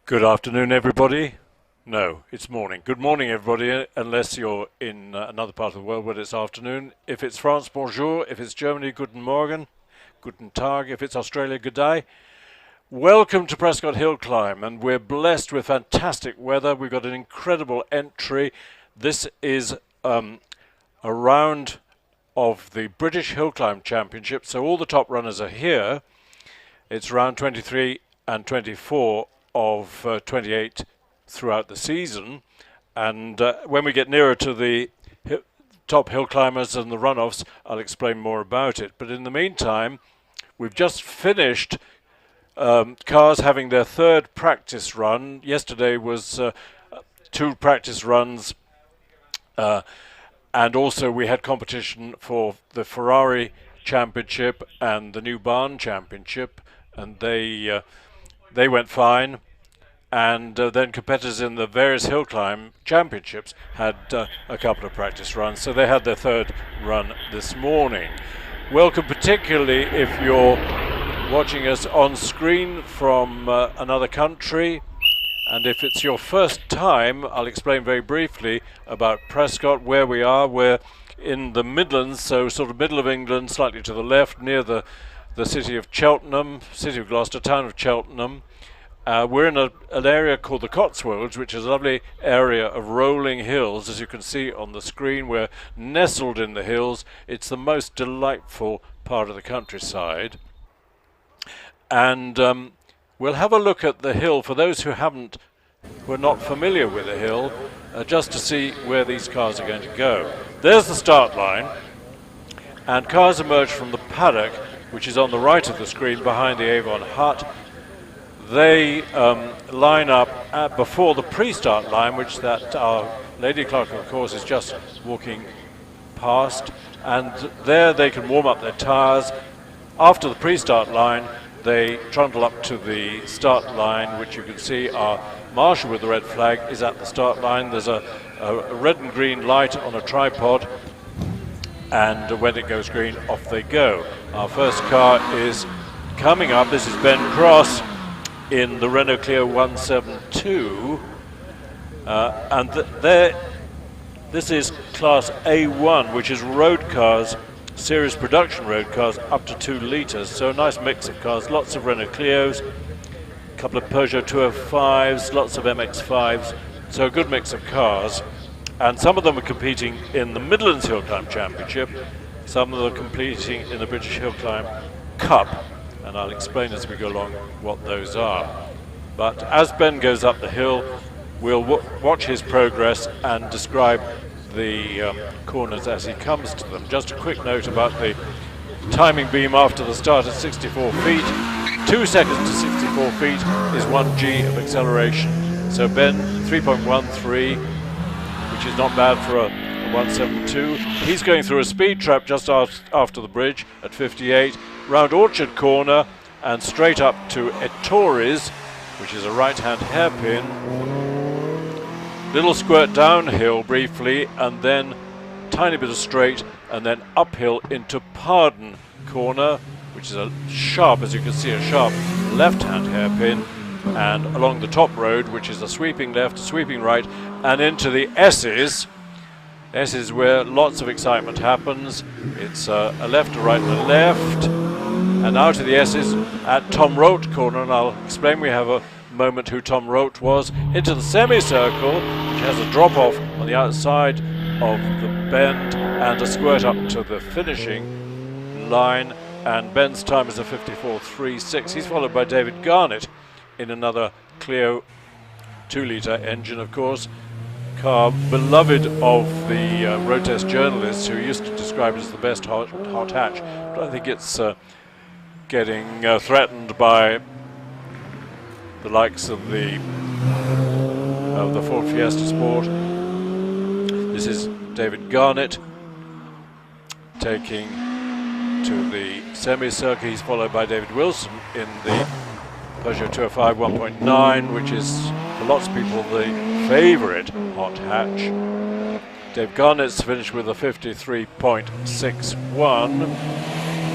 Good afternoon, everybody. No, it's morning. Good morning, everybody, unless you're in another part of the world where it's afternoon. If it's France, bonjour. If it's Germany, guten Morgen, guten Tag. If it's Australia, good day. Welcome to Prescott Hill Climb, and we're blessed with fantastic weather. We've got an incredible entry. This is a round of the British Hill Climb Championship, so all the top runners are here. It's round 23 and 24 of 28 throughout the season, and when we get nearer to the top hill climbers and the runoffs, I'll explain more about it. But in the meantime, we've just finished cars having their third practice run. Yesterday was 2 practice runs, and also we had competition for the Ferrari Championship and the New Barn Championship, and they went fine. And then competitors in the various hill climb championships had a couple of practice runs, so they had their third run this morning. Welcome, particularly if you're watching us on screen from another country, and if it's your first time, I'll explain very briefly about Prescott, where we are. We're in the Midlands, so sort of middle of England, slightly to the left, near the city of Cheltenham, city of Gloucester, town of Cheltenham. We're in an area called the Cotswolds, which is a lovely area of rolling hills. As you can see on the screen, we're nestled in the hills. It's the most delightful part of the countryside. And we'll have a look at the hill for those who are not familiar with the hill, just to see where these cars are going to go. There's the start line, and cars emerge from the paddock, which is on the right of the screen behind the Avon hut. They line up before the pre-start line, which our lady clerk, of course, is just walking past, and there they can warm up their tyres. After the pre-start line, they trundle up to the start line, which you can see our marshal with the red flag is at the start line. There's a red and green light on a tripod, and when it goes green, off they go. Our first car is coming up. This is Ben Cross in the Renault Clio 172, and this is Class A1, which is road cars, series production road cars up to 2 litres, so a nice mix of cars, lots of Renault Clios, a couple of Peugeot 205s, lots of MX-5s, so a good mix of cars. And some of them are competing in the Midlands Hill Climb Championship, some of them are competing in the British Hill Climb Cup, and I'll explain as we go along what those are. But as Ben goes up the hill, we'll watch his progress and describe the corners as he comes to them. Just a quick note about the timing beam after the start at 64 feet. 2 seconds to 64 feet is 1 G of acceleration. So Ben, 3.13, which is not bad for a 172. He's going through a speed trap just after the bridge at 58. Round Orchard Corner and straight up to Ettores, which is a right-hand hairpin. Little squirt downhill briefly, and then tiny bit of straight, and then uphill into Pardon Corner, which is a sharp, as you can see, a sharp left-hand hairpin, and along the top road, which is a sweeping left, sweeping right, and into the S's. S's where lots of excitement happens. It's a left, a right, and a left. And now to the S's at Tom Rote Corner, and I'll explain, we have a moment who Tom Rote was, into the semicircle, which has a drop-off on the outside of the bend, and a squirt up to the finishing line, and Ben's time is a 54.36. He's followed by David Garnett in another Clio 2-litre engine, of course, car beloved of the road test journalists, who used to describe it as the best hot hatch, but I think it's getting threatened by the likes of the Ford Fiesta Sport. This is David Garnett taking to the semicircle. He's followed by David Wilson in the Peugeot 205 1.9, which is for lots of people the favourite hot hatch. Dave Garnett's finished with a 53.61.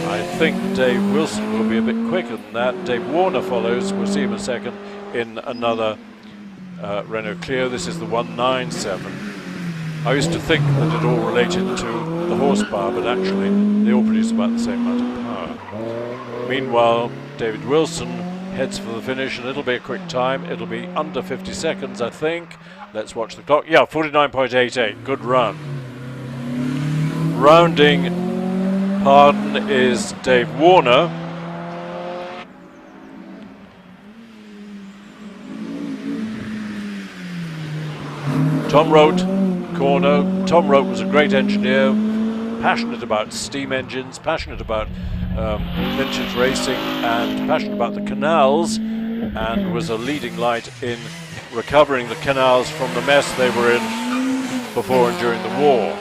I think Dave Wilson will be a bit quicker than that. Dave Warner follows, we'll see him in a second, in another Renault Clio. This is the 197. I used to think that it all related to the horsepower, but actually they all produce about the same amount of power. Meanwhile, David Wilson heads for the finish, and it'll be a quick time. It'll be under 50 seconds, I think. Let's watch the clock. Yeah, 49.88. Good run. Rounding pardon is Dave Warner. Tom Rote, corner. Tom Rote was a great engineer, passionate about steam engines, passionate about vintage racing, and passionate about the canals, and was a leading light in recovering the canals from the mess they were in before and during the war.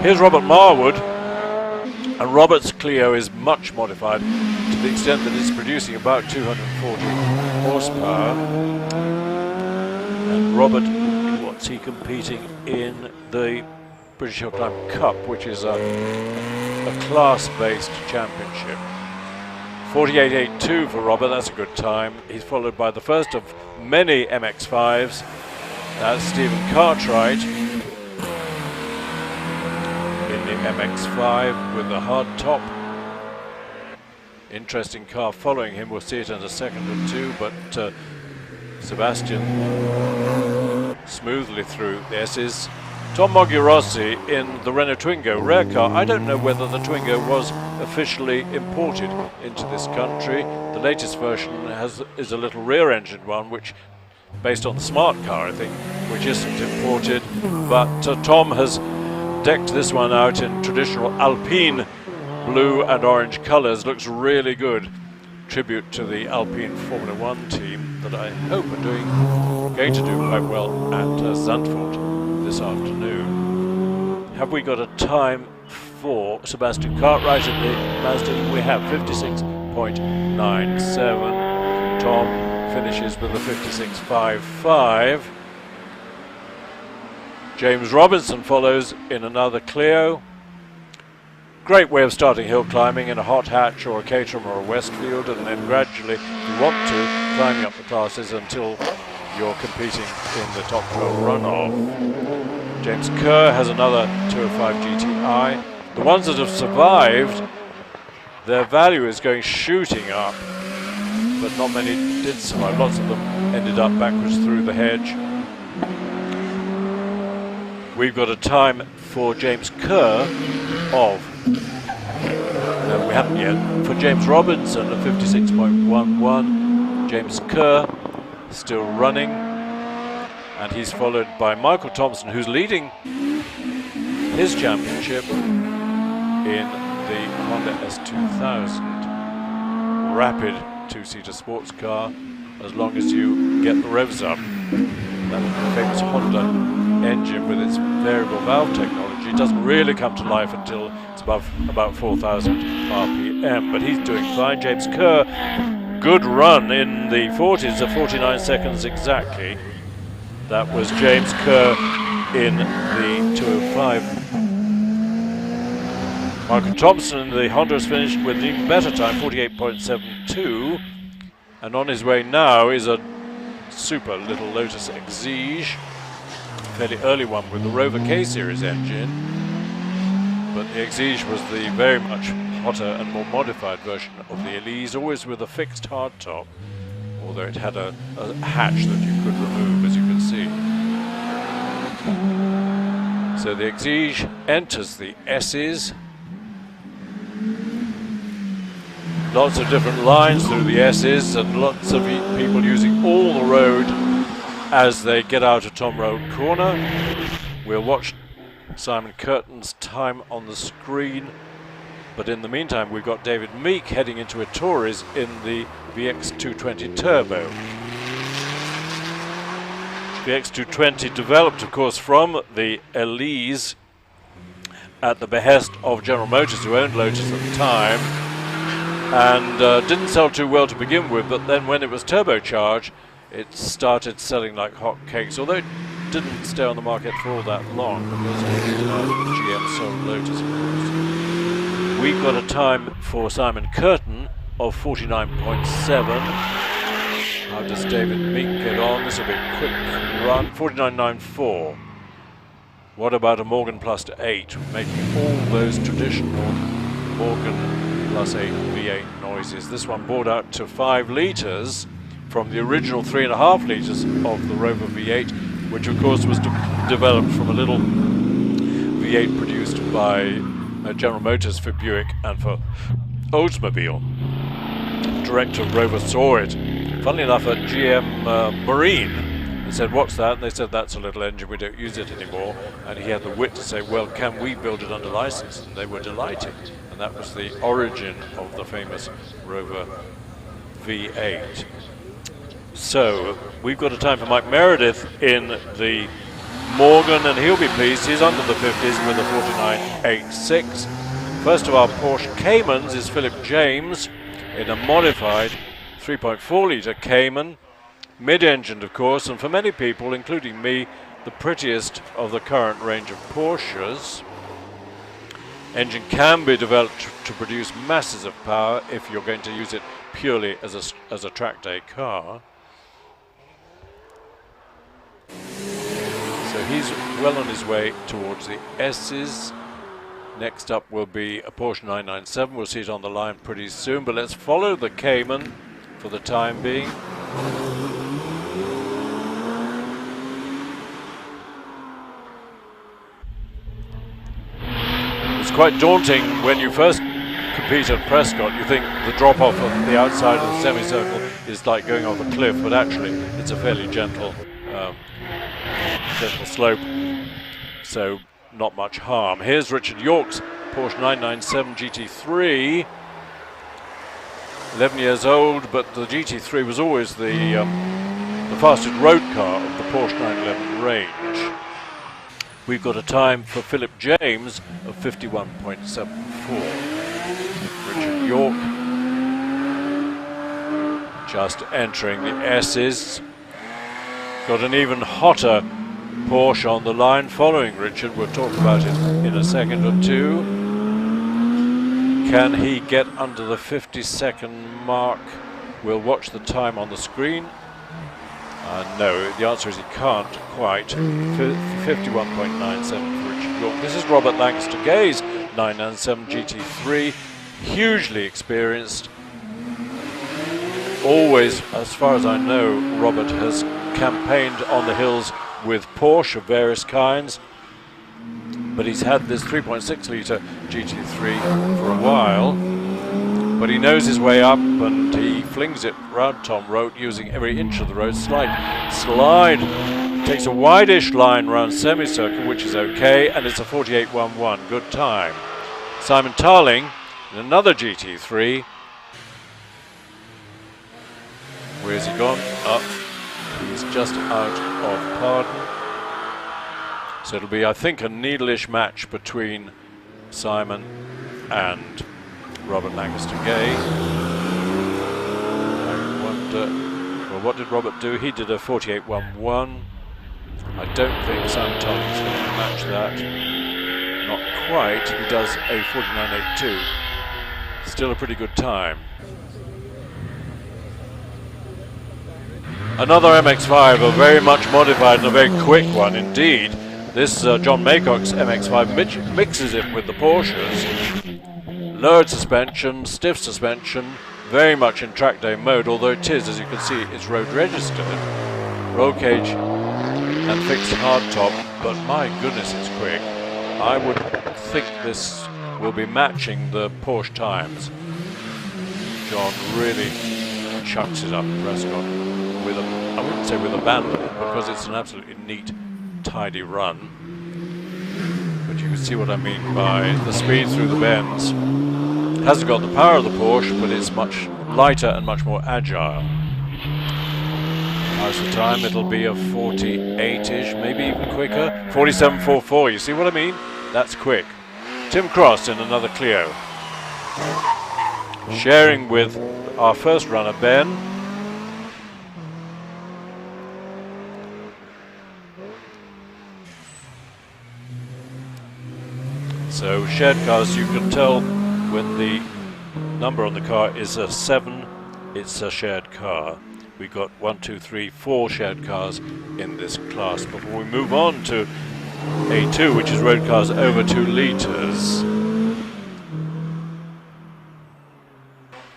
Here's Robert Marwood, and Robert's Clio is much modified to the extent that it's producing about 240 horsepower. And Robert, what's he competing in? The British Hill Climb Cup, which is a class-based championship. 48.82 for Robert, that's a good time. He's followed by the first of many MX-5s. That's Stephen Cartwright in the MX-5 with the hard top. Interesting car following him, we'll see it in a second or two, but Sebastian smoothly through the S's. Tom Mogurossi in the Renault Twingo, rare car. I don't know whether the Twingo was officially imported into this country. The latest version is a little rear-engined one, which, based on the smart car, I think, which isn't imported. But Tom has decked this one out in traditional Alpine blue and orange colours. Looks really good. Tribute to the Alpine Formula One team that I hope are going to do quite well at Zandvoort this afternoon. Have we got a time for Sebastian Cartwright in the Mazda? We have 56.97. Tom finishes with a 56.55. James Robinson follows in another Clio. Great way of starting hill climbing in a hot hatch or a Caterham or a Westfield, and then gradually, if you want to, climbing up the classes until you're competing in the top 12 runoff. James Kerr has another 205 GTI. The ones that have survived, their value is going shooting up, but not many did survive. Lots of them ended up backwards through the hedge. We've got a time for James Kerr of, no, we haven't yet, for James Robinson of 56.11. James Kerr still running, and he's followed by Michael Thompson, who's leading his championship in the Honda S2000. Rapid two-seater sports car, as long as you get the revs up. That famous Honda engine with its variable valve technology doesn't really come to life until it's above about 4,000 RPM, but he's doing fine. James Kerr, good run in the 40s of 49 seconds exactly. That was James Kerr in the 205. Michael Thompson in the Honda has finished with an even better time, 48.72, and on his way now is a super little Lotus Exige, fairly early one with the Rover K series engine, but the Exige was the very much hotter and more modified version of the Elise, always with a fixed hardtop, although it had a hatch that you could remove, as you can see. So the Exige enters the S's. Lots of different lines through the S's, and lots of people using all the road as they get out of Tom Road corner. We'll watch Simon Curtin's time on the screen, but in the meantime we've got David Meek heading into Ettores in the VX220 Turbo. VX220 developed, of course, from the Elise at the behest of General Motors, who owned Lotus at the time, and didn't sell too well to begin with, but then when it was turbocharged, it started selling like hotcakes, although it didn't stay on the market for all that long, because GM sold Lotus, of course. We've got a time for Simon Curtin of 49.7. How does David Meek get on? This will be a quick run. 49.94. What about a Morgan plus 8, making all those traditional Morgan plus 8 V8 noises? This one brought out to 5 litres from the original 3.5 litres of the Rover V8, which of course was developed from a little V8 produced by General Motors for Buick and for Oldsmobile. Director of Rover saw it, funnily enough, at GM Marine, and said, "What's that?" And they said, "That's a little engine, we don't use it anymore." And he had the wit to say, "Well, can we build it under license?" And they were delighted. And that was the origin of the famous Rover V8. So we've got a time for Mike Meredith in the Morgan, and he'll be pleased. He's under the 50s with a 49.86. First of our Porsche Caymans is Philip James in a modified 3.4 litre Cayman, mid-engined of course, and for many people, including me, the prettiest of the current range of Porsches. Engine can be developed to produce masses of power if you're going to use it purely as a track day car. So he's well on his way towards the S's. Next up will be a Porsche 997. We'll see it on the line pretty soon, but let's follow the Cayman for the time being. It's quite daunting when you first compete at Prescott. You think the drop-off of the outside of the semicircle is like going off a cliff, but actually it's a fairly gentle slope, so not much harm. Here's Richard York's Porsche 997 GT3, 11 years old, but the GT3 was always the fastest road car of the Porsche 911 range. We've got a time for Philip James of 51.74. Richard York just entering the S's. Got an even hotter Porsche on the line following Richard. We'll talk about it in a second or two. Can he get under the 50-second mark? We'll watch the time on the screen. No, the answer is he can't quite. 51.97 for Richard York. This is Robert Lancaster Gay's 997 GT3. Hugely experienced. Always, as far as I know, Robert has campaigned on the hills with Porsche of various kinds, but he's had this 3.6 litre GT3 for a while, but he knows his way up and he flings it round Tom wrote using every inch of the road. Slide, takes a wide-ish line round semicircle, which is okay, and it's a 48.11, good time. Simon Tarling in another GT3. Where's he gone? Up. He's just out of pardon. So it'll be, I think, a needle-ish match between Simon and Robert Lancaster Gay. I wonder, well, what did Robert do? He did a 48.11. I don't think Simon Tarling's going to match that. Not quite. He does a 49.82. Still a pretty good time. Another MX-5, a very much modified and a very quick one indeed. This John Maycock's MX-5 mixes it with the Porsches. Lowered suspension, stiff suspension, very much in track day mode, although it is, as you can see, it's road registered. Roll cage and fixed hardtop, but my goodness, it's quick. I would think this will be matching the Porsche times. John really chucks it up Prescott with a, I wouldn't say with abandon, because it's an absolutely neat, tidy run. But you can see what I mean by the speed through the bends. Hasn't got the power of the Porsche, but it's much lighter and much more agile. How's the time? It'll be a 48-ish, maybe even quicker. 47.44, you see what I mean? That's quick. Tim Cross in another Clio. Sharing with our first runner, Ben. So shared cars, you can tell when the number on the car is a 7, it's a shared car. We've got 1, 2, 3, 4 shared cars in this class before we move on to A2, which is road cars over 2 litres.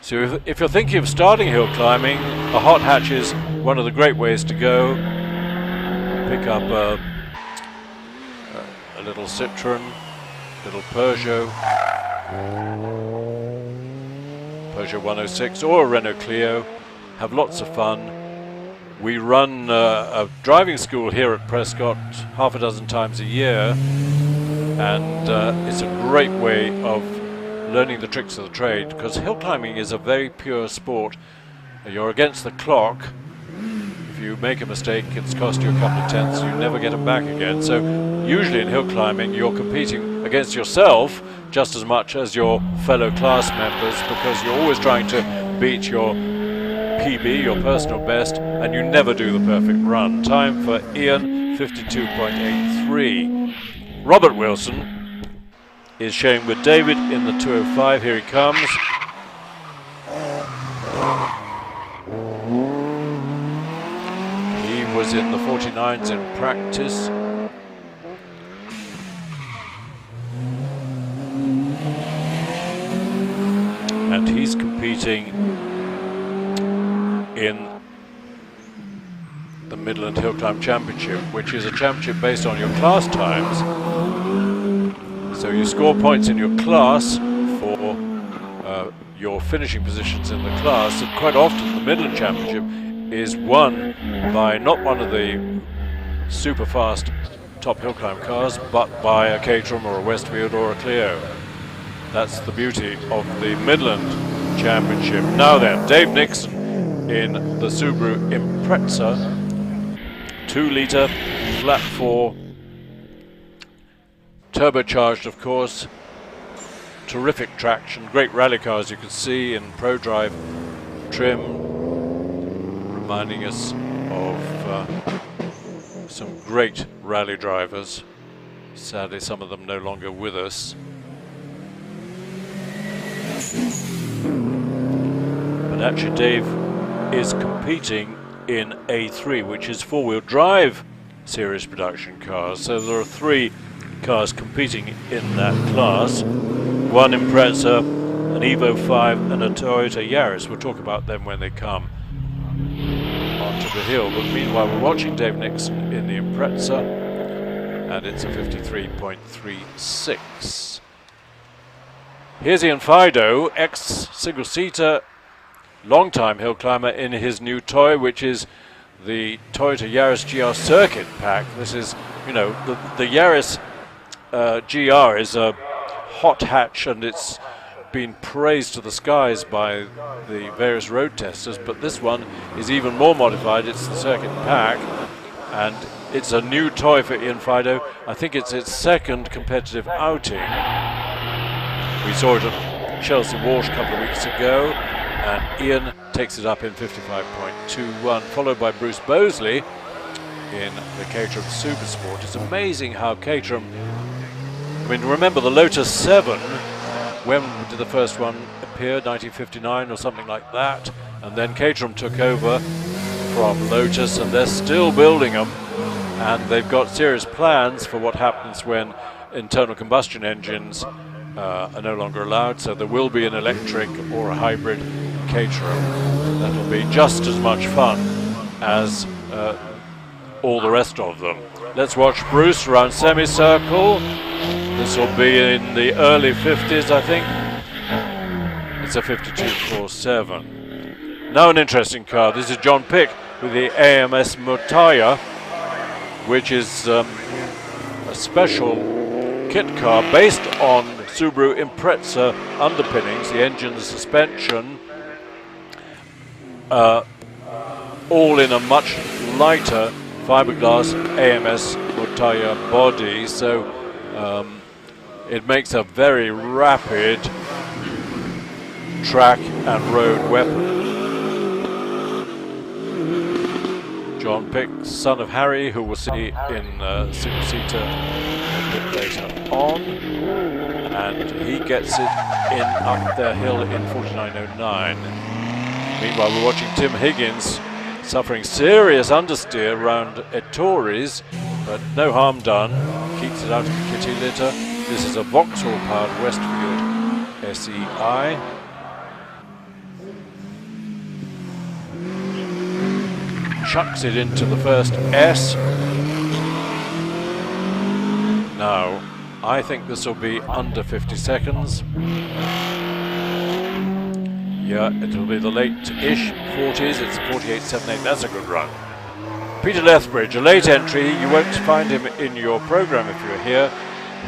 So if you're thinking of starting hill climbing, a hot hatch is one of the great ways to go. Pick up a little Citroen, little Peugeot 106 or a Renault Clio. Have lots of fun. We run a driving school here at Prescott half a dozen times a year, and it's a great way of learning the tricks of the trade, because hill climbing is a very pure sport. You're against the clock. If you make a mistake, it's cost you a couple of tenths, you never get them back again. So usually in hill climbing you're competing against yourself just as much as your fellow class members, because you're always trying to beat your PB, your personal best, and you never do the perfect run. Time for Ian, 52.83. Robert Wilson is showing with David in the 205. Here he comes. He was in the 49s in practice. And he's competing in the Midland Hill Climb Championship, which is a championship based on your class times. So you score points in your class for your finishing positions in the class, and quite often the Midland Championship is won by not one of the super fast top hill climb cars, but by a Caterham or a Westfield or a Clio. That's the beauty of the Midland Championship. Now then, Dave Nixon in the Subaru Impreza, 2 litre, flat 4, turbocharged of course, terrific traction, great rally car as you can see in Pro Drive trim, reminding us of some great rally drivers. Sadly some of them no longer with us. But actually Dave is competing in A3, which is 4-wheel drive series production cars. So there are 3 cars competing in that class. 1 Impreza, an Evo 5 and a Toyota Yaris. We'll talk about them when they come onto the hill. But meanwhile we're watching Dave Nixon in the Impreza, and it's a 53.36. Here's Ian Fido, ex-single-seater, long-time hill climber, in his new toy, which is the Toyota Yaris GR Circuit Pack. This is, you know, the Yaris GR is a hot hatch, and it's been praised to the skies by the various road testers, but this one is even more modified. It's the Circuit Pack, and it's a new toy for Ian Fido. I think it's its 2nd competitive outing. We saw it at Chelsea Walsh a couple of weeks ago, and Ian takes it up in 55.21, followed by Bruce Bosley in the Caterham Supersport. It's amazing how Caterham, I mean, remember the Lotus 7, when did the first one appear? 1959 or something like that, and then Caterham took over from Lotus, and they're still building them, and they've got serious plans for what happens when internal combustion engines are no longer allowed. So there will be an electric or a hybrid Caterham that'll be just as much fun as all the rest of them. Let's watch Bruce around semicircle. This will be in the early 50s, I think. It's a 52.47. Now an interesting car. This is John Pick with the AMS Motaya, which is a special kit car based on Subaru Impreza underpinnings, the engine, the suspension, all in a much lighter fiberglass AMS Motaya body, so it makes a very rapid track and road weapon. John Pick, son of Harry, who we'll see in single-seater a bit later on, and he gets it in up the hill in 49.09. Meanwhile, we're watching Tim Higgins suffering serious understeer around Ettores, but no harm done. Keeps it out of the kitty litter. This is a Vauxhall-powered Westfield SEI. Chucks it into the first S. Now, I think this will be under 50 seconds. Yeah, it'll be the late-ish 40s. It's a 48.78. That's a good run. Peter Lethbridge, a late entry. You won't find him in your program if you're here.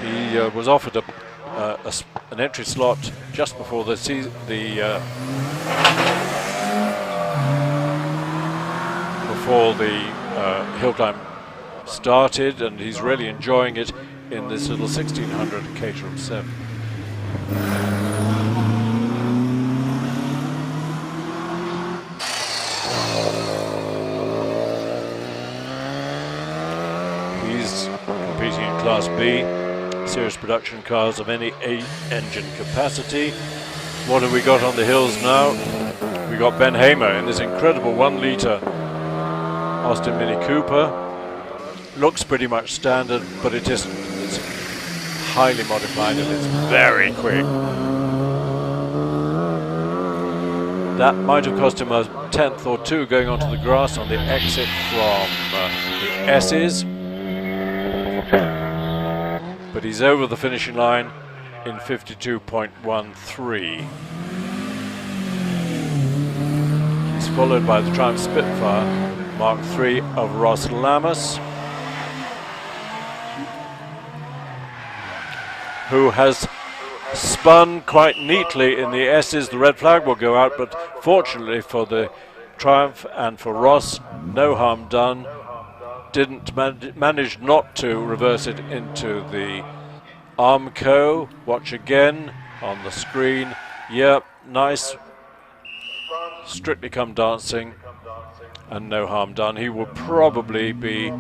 He was offered an entry slot just before the hill climb started, and he's really enjoying it in this little 1600 Caterham 7. He's competing in Class B, series production cars of any 8-engine capacity. What have we got on the hills now? We got Ben Hamer in this incredible 1-litre Austin Mini Cooper. Looks pretty much standard, but it isn't. It's highly modified and it's very quick. That might have cost him a tenth or two going onto the grass on the exit from the S's. But he's over the finishing line in 52.13. He's followed by the Triumph Spitfire Mark III of Ross Lamas, who has spun quite neatly in the S's. The red flag will go out, but fortunately for the Triumph and for Ross, no harm done. Didn't manage not to reverse it into the Armco. Watch again on the screen. Yep, nice. Strictly Come Dancing, and no harm done. He will probably be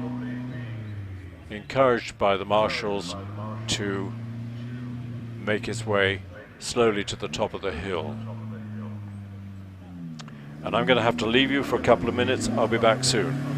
encouraged by the marshals to make his way slowly to the top of the hill. And I'm going to have to leave you for a couple of minutes. I'll be back soon.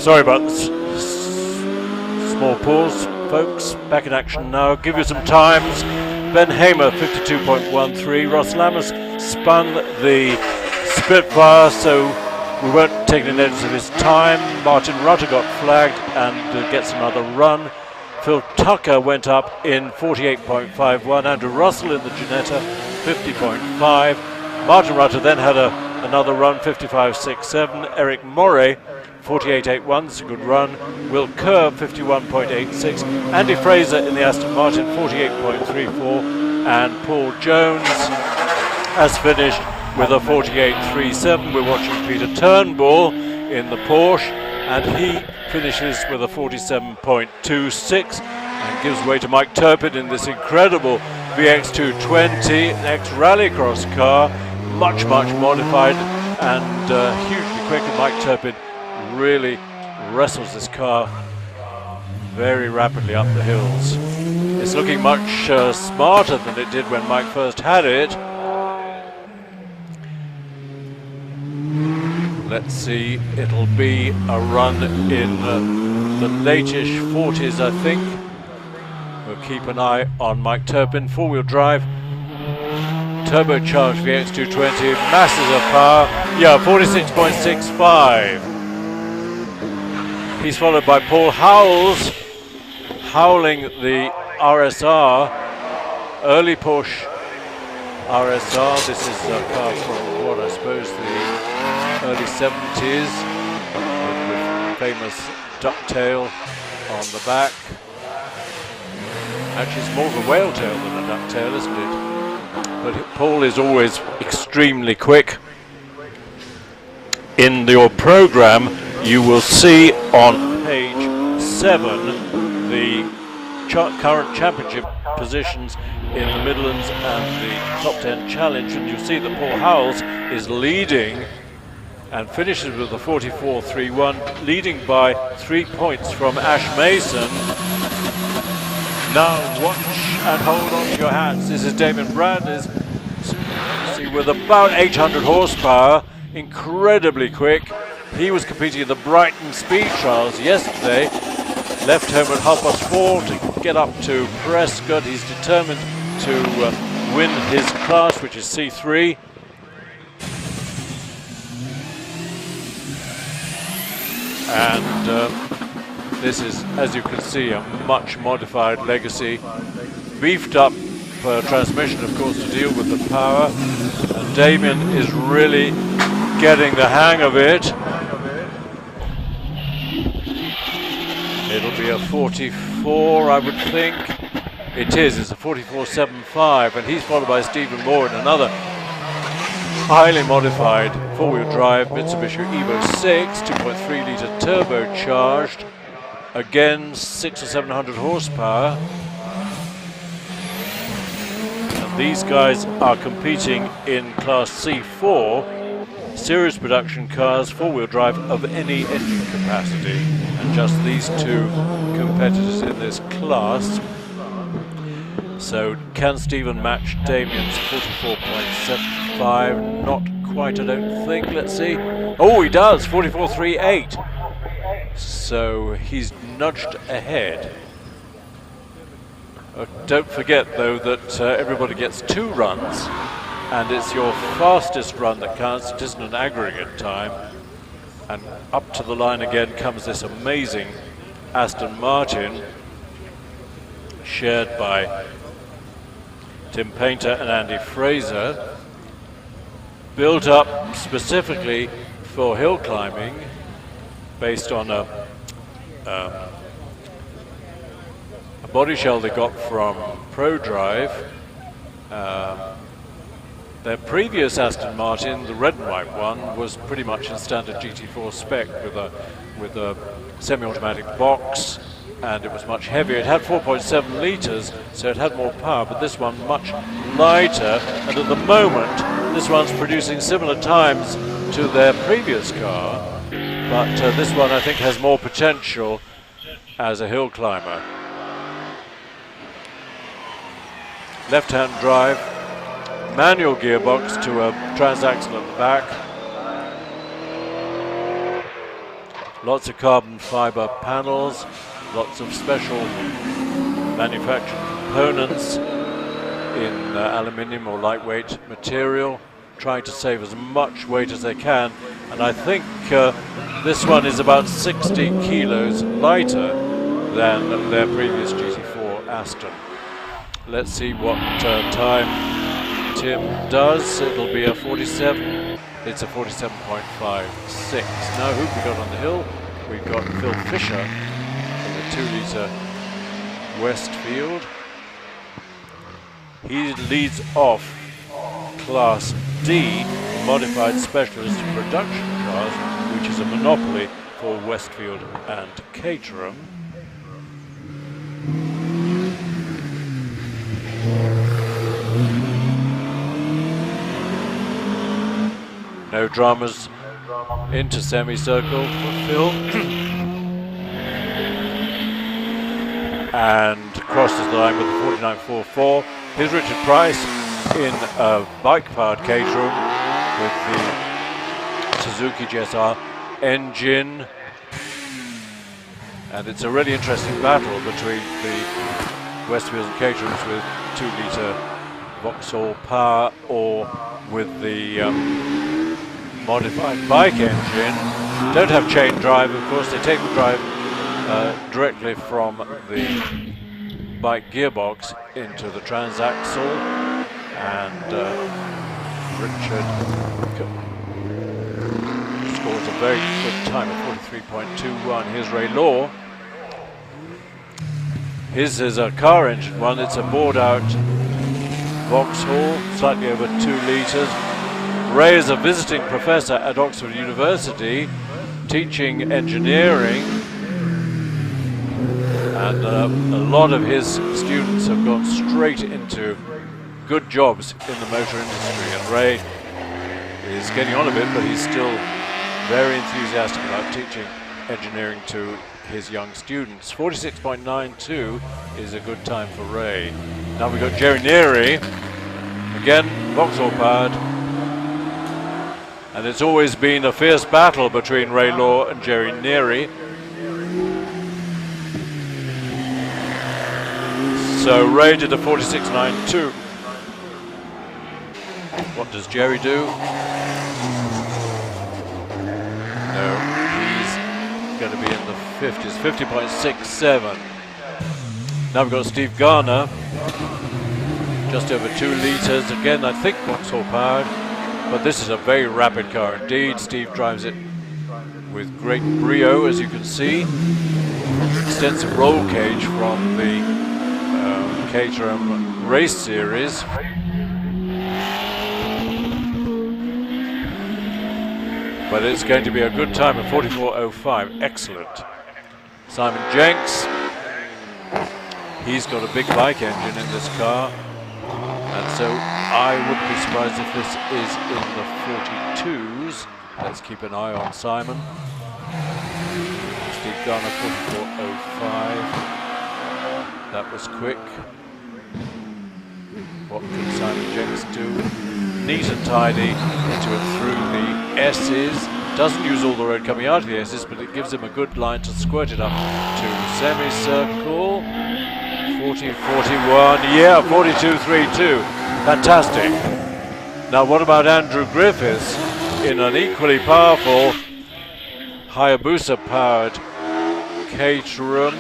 Sorry about this small pause, folks. Back in action now. Give you some times. Ben Hamer, 52.13. Ross Lammers spun the Spitfire, so we weren't taking notice of his time. Martin Rutter got flagged and gets another run. Phil Tucker went up in 48.51. Andrew Russell in the Ginetta, 50.5. Martin Rutter then had another run, 55.67. Eric Morey, 48.81, it's a good run. Will Kerr, 51.86. Andy Fraser in the Aston Martin, 48.34. And Paul Jones has finished with a 48.37. We're watching Peter Turnbull in the Porsche, and he finishes with a 47.26 and gives way to Mike Turpin in this incredible VX220, ex-rallycross car, much modified and hugely quick. And Mike Turpin really wrestles this car very rapidly up the hills. It's looking much smarter than it did when Mike first had it. Let's see, it'll be a run in the late-ish 40s, I think. We'll keep an eye on Mike Turpin. Four-wheel drive, turbocharged VX220, masses of power. Yeah, 46.65. He's followed by Paul Howells, howling the RSR, early Porsche RSR. This is a car from what I suppose the early 70s, with famous ducktail on the back. Actually, it's more of a whale tail than a ducktail, isn't it? But Paul is always extremely quick. In your program, you will see on page 7 the current championship positions in the Midlands and the top 10 challenge, and you'll see that Paul Howells is leading and finishes with a 44.31, leading by 3 points from Ash Mason. Now watch and hold on to your hats. This is Damien Bradley's, see, with about 800 horsepower, incredibly quick. He was competing in the Brighton Speed Trials yesterday. Left home at 4:30 to get up to Prescott. He's determined to win his class, which is C3. And this is, as you can see, a much modified Legacy, beefed up transmission, of course, to deal with the power. And Damien is really getting the hang of it. It'll be a 44, I would think. It is, it's a 44.75, and he's followed by Stephen Moore in another highly modified four-wheel drive Mitsubishi Evo 6, 2.3 litre turbocharged, again 600 or 700 horsepower. And these guys are competing in Class C4, series production cars, four-wheel drive of any engine capacity, and just these two competitors in this class. So can Stephen match Damien's 44.75? Not quite, I don't think. Let's see. Oh, he does, 44.38. So he's nudged ahead. Don't forget, though, that everybody gets 2 runs, and it's your fastest run that counts. It isn't an aggregate time. And up to the line again comes this amazing Aston Martin, shared by Tim Painter and Andy Fraser, built up specifically for hill climbing, based on a body shell they got from ProDrive. Their previous Aston Martin, the red and white one, was pretty much in standard GT4 spec with a semi-automatic box, and it was much heavier. It had 4.7 litres, so it had more power, but this one much lighter, and at the moment this one's producing similar times to their previous car, but this one I think has more potential as a hill climber. Left-hand drive, manual gearbox to a transaxle at the back. Lots of carbon fiber panels, lots of special manufactured components in aluminium or lightweight material, trying to save as much weight as they can. And I think this one is about 60 kilos lighter than their previous GT4 Aston. Let's see what time Tim does. It'll be a 47. It's a 47.56. Now who have we got on the hill? We've got Phil Fisher in the 2-litre Westfield. He leads off Class D, modified specialist production cars, which is a monopoly for Westfield and Caterham. No dramas into semicircle for Phil. And crosses the line with the 49.44. Here's Richard Price in a bike-powered Caterham with the Suzuki GSR engine. And it's a really interesting battle between the Westfields and Caterhams with 2-litre Vauxhall power or with the modified bike engine. Don't have chain drive, of course. They take the drive directly from the bike gearbox into the transaxle, and Richard scores a very good time of 43.21. Here's Ray Law. His is a car engine one. It's a bored out Vauxhall, slightly over 2 litres. Ray is a visiting professor at Oxford University, teaching engineering, and a lot of his students have gone straight into good jobs in the motor industry. And Ray is getting on a bit, but he's still very enthusiastic about teaching engineering to his young students. 46.92 is a good time for Ray. Now we've got Jerry Neary, again Vauxhall powered, and it's always been a fierce battle between Ray Law and Jerry Neary. So Ray did a 46.92. What does Jerry do? No, he's going to be in the 50s, 50.67. Now we've got Steve Garner, just over 2 litres. Again, I think Vauxhall powered, but this is a very rapid car indeed. Steve drives it with great brio, as you can see. Extensive roll cage from the Caterham Race Series. But it's going to be a good time at 44.05. Excellent. Simon Jenks. He's got a big bike engine in this car. And so I wouldn't be surprised if this is in the 42s. Let's keep an eye on Simon. Steve Garner, 44.05. That was quick. What can Simon Jenks do? Neat and tidy into and through the S's. Doesn't use all the road coming out of the S's, but it gives him a good line to squirt it up to semicircle. 40.41, yeah, 42.32. Fantastic. Now what about Andrew Griffiths in an equally powerful Hayabusa powered Caterham?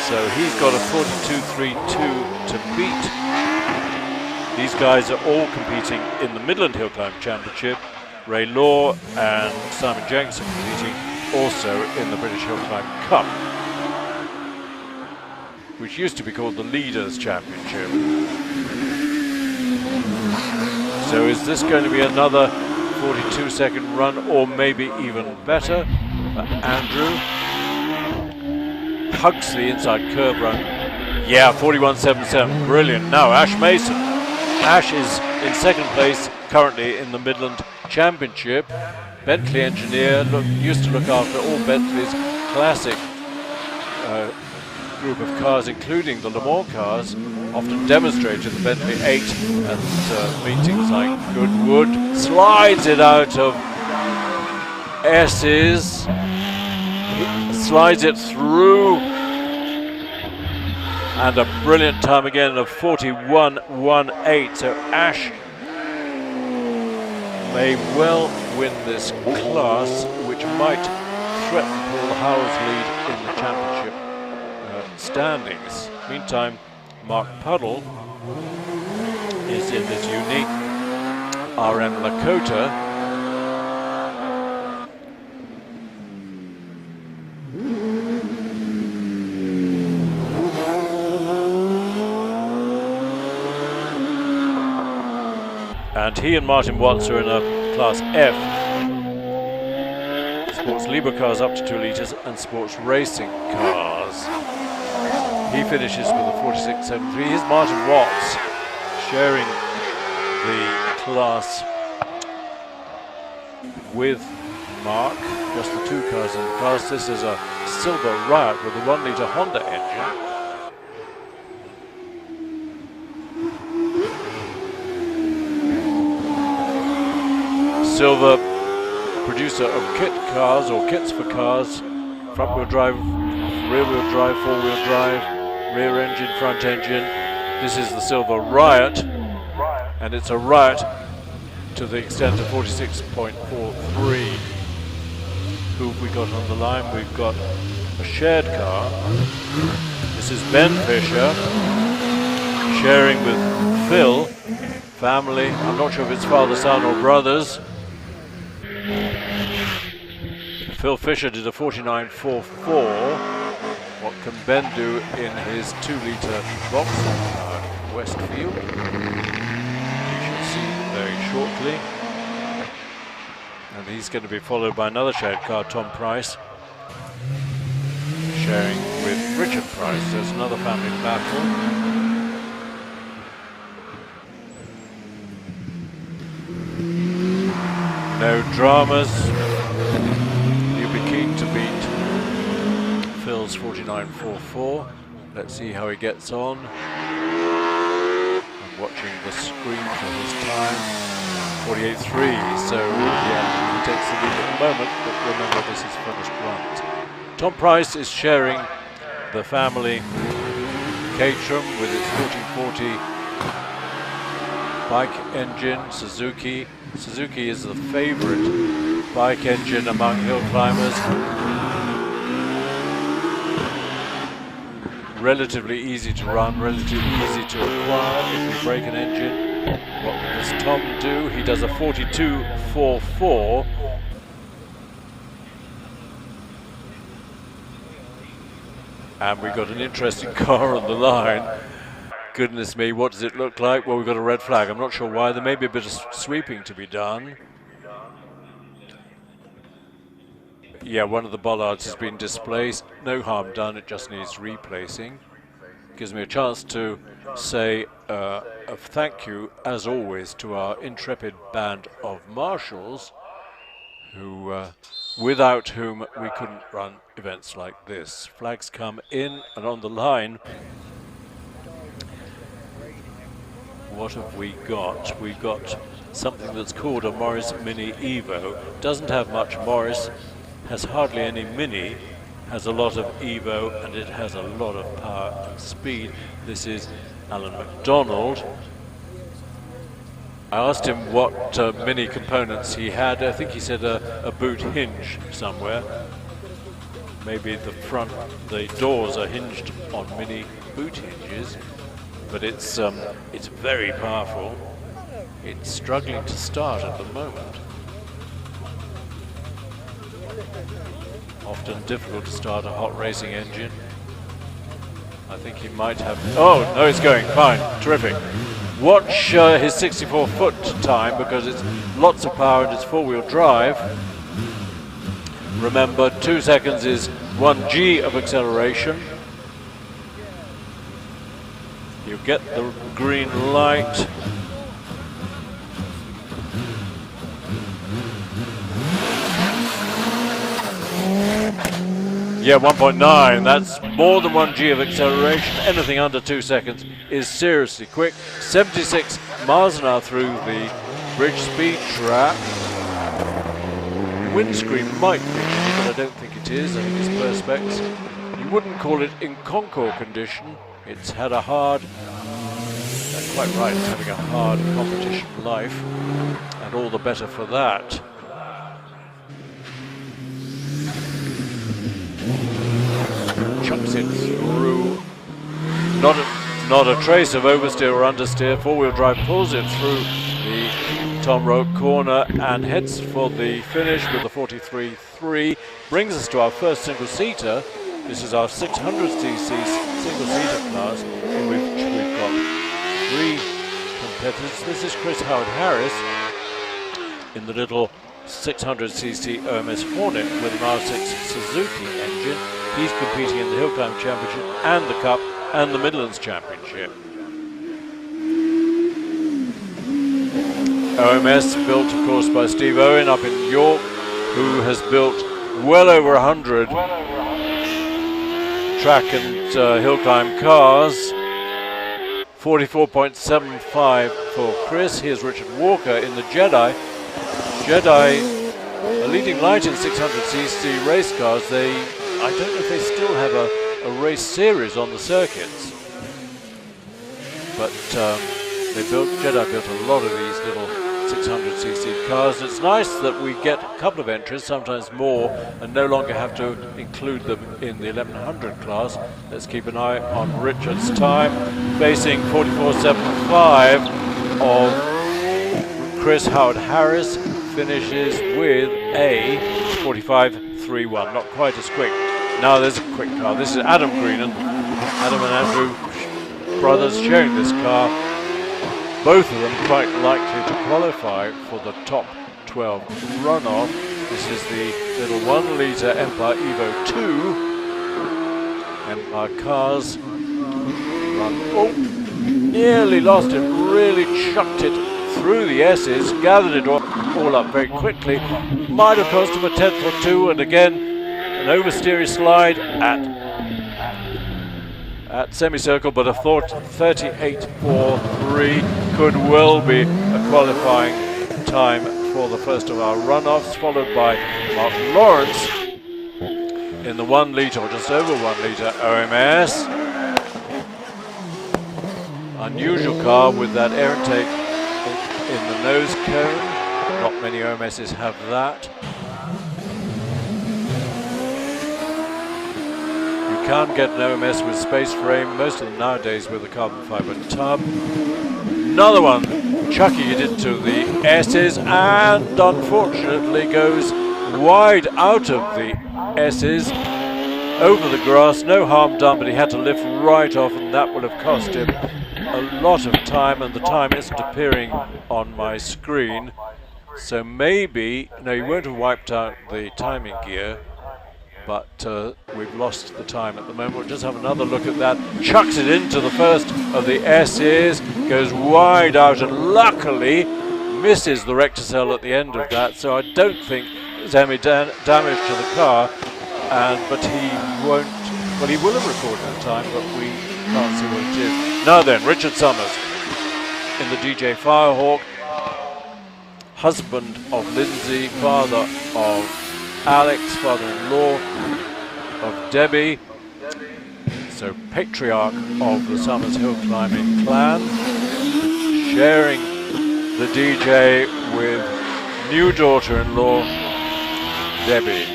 So he's got a 42.32 to beat. These guys are all competing in the Midland Hill Climb Championship. Ray Law and Simon Jenks are competing also in the British Hill Climb Cup, which used to be called the Leaders Championship. So is this going to be another 42-second run, or maybe even better for Andrew? Hugs the inside curve run. Yeah, 41.77, brilliant. Now Ash Mason. Ash is in second place currently in the Midland Championship. Bentley engineer, used to look after all Bentley's classic group of cars, including the Le Mans cars, often demonstrated the Bentley 8 at meetings like Goodwood. Slides it out of S's, slides it through, and a brilliant time again of 41.18. So Ash may well win this class, which might threaten Paul Howell's lead in the championship standings. Meantime, Mark Puddle is in this unique RM Lakota. And he and Martin Watts are in a Class F. Sports Libre cars up to 2 litres and sports racing cars. He finishes with a 46.73. Here's Martin Watts sharing the class with Mark. Just the 2 cars in the class. This is a Silver Riot with a 1 litre Honda engine. Silver, producer of kit cars or kits for cars, front wheel drive, rear wheel drive, 4-wheel drive, rear engine, front engine. This is the Silver Riot, and it's a Riot to the extent of 46.43. Who have we got on the line? We've got a shared car. This is Ben Fisher sharing with Phil, family. I'm not sure if it's father, son or brothers. Phil Fisher did a 49.44. What can Ben do in his 2 litre Vauxhall car, Westfield? We shall see very shortly. And he's going to be followed by another shared car, Tom Price, sharing with Richard Price. There's another family battle. No dramas. You'll be keen to beat miles, 49.44. Let's see how he gets on. I'm watching the screen for his time. 48.3, so yeah, he takes the lead at the moment, but remember this is finished runs. Tom Price is sharing the family Caterham with its 1440 bike engine, Suzuki. Suzuki is the favorite bike engine among hill climbers. Relatively easy to run, relatively easy to acquire if you break an engine. What does Tom do? He does a 42.44. And we've got an interesting car on the line. Goodness me, what does it look like? Well, we've got a red flag. I'm not sure why. There may be a bit of sweeping to be done. Yeah, one of the bollards has been displaced. No harm done, it just needs replacing. Gives me a chance to say a thank you, as always, to our intrepid band of marshals, who, without whom we couldn't run events like this. Flags come in and on the line. What have we got? We've got something that's called a Morris Mini Evo. Doesn't have much Morris, has hardly any Mini, has a lot of Evo, and it has a lot of power and speed. This is Alan MacDonald. I asked him what Mini components he had. I think he said a boot hinge somewhere. Maybe the doors are hinged on Mini boot hinges, but it's very powerful. It's struggling to start at the moment. Often difficult to start a hot racing engine. I think he might have... Oh, no, it's going fine. Terrific. Watch his 64-foot time, because it's lots of power and it's four-wheel drive. Remember, 2 seconds is 1 G of acceleration. You get the green light. Yeah, 1.9, that's more than 1 G of acceleration. Anything under 2 seconds is seriously quick. 76 miles an hour through the bridge speed trap. Windscreen might be, but I don't think it is. I think it's Perspex. You wouldn't call it in concours condition. It's had a hard, that's quite right, it's having a hard competition life, and all the better for that. Chucks it through. Not a trace of oversteer or understeer. Four-wheel drive pulls it through the Tom Roke corner and heads for the finish with the 43.3. Brings us to our first single-seater. This is our 600cc single-seater class, in which we've got 3 competitors. This is Chris Howard-Harris in the little 600cc OMS Hornet with an R6 Suzuki engine. He's competing in the Hill Climb Championship and the Cup and the Midlands Championship. OMS built, of course, by Steve Owen up in York, who has built well over 100 track and hill climb cars. 44.75 for Chris. Here's Richard Walker in the Jedi. Jedi, a leading light in 600cc race cars. I don't know if they still have a race series on the circuits, but Jedi built a lot of these little 600cc cars. It's nice that we get a couple of entries, sometimes more, and no longer have to include them in the 1100 class. Let's keep an eye on Richard's time, facing 44.75 of Chris Howard-Harris, finishes with a 45.31, not quite as quick. Now there's a quick car. This is Adam Green and Andrew brothers sharing this car. Both of them quite likely to qualify for the top 12 runoff. This is the little 1 litre Empire Evo 2. Empire cars run. Oh, nearly lost it. Really chucked it through the S's. Gathered it all up very quickly. Might have cost him a 10th or 2. And again, an oversteery slide at at semicircle, but a 38.43 could well be a qualifying time for the first of our runoffs, followed by Mark Lawrence in the 1 litre or just over 1 litre OMS. Unusual car with that air intake in the nose cone. Not many OMSs have that. You can't get an OMS with space frame, most of them nowadays with a carbon fibre tub. Another one chucking it into the S's and unfortunately goes wide out of the S's over the grass. No harm done, but he had to lift right off, and that would have cost him a lot of time, and the time isn't appearing on my screen. So maybe, no, he won't have wiped out the timing gear, but we've lost the time at the moment. We'll just have another look at that. Chucks it into the first of the S's, goes wide out, and luckily misses the recticel at the end of that, so I don't think there's any damage to the car, but he won't, well, he will have recorded the time, but we can't see what it is. Now then, Richard Summers in the DJ Firehawk, husband of Lindsay, father of Alex, father-in-law of Debbie, so patriarch of the Summers Hill Climbing clan, sharing the DJ with new daughter-in-law Debbie,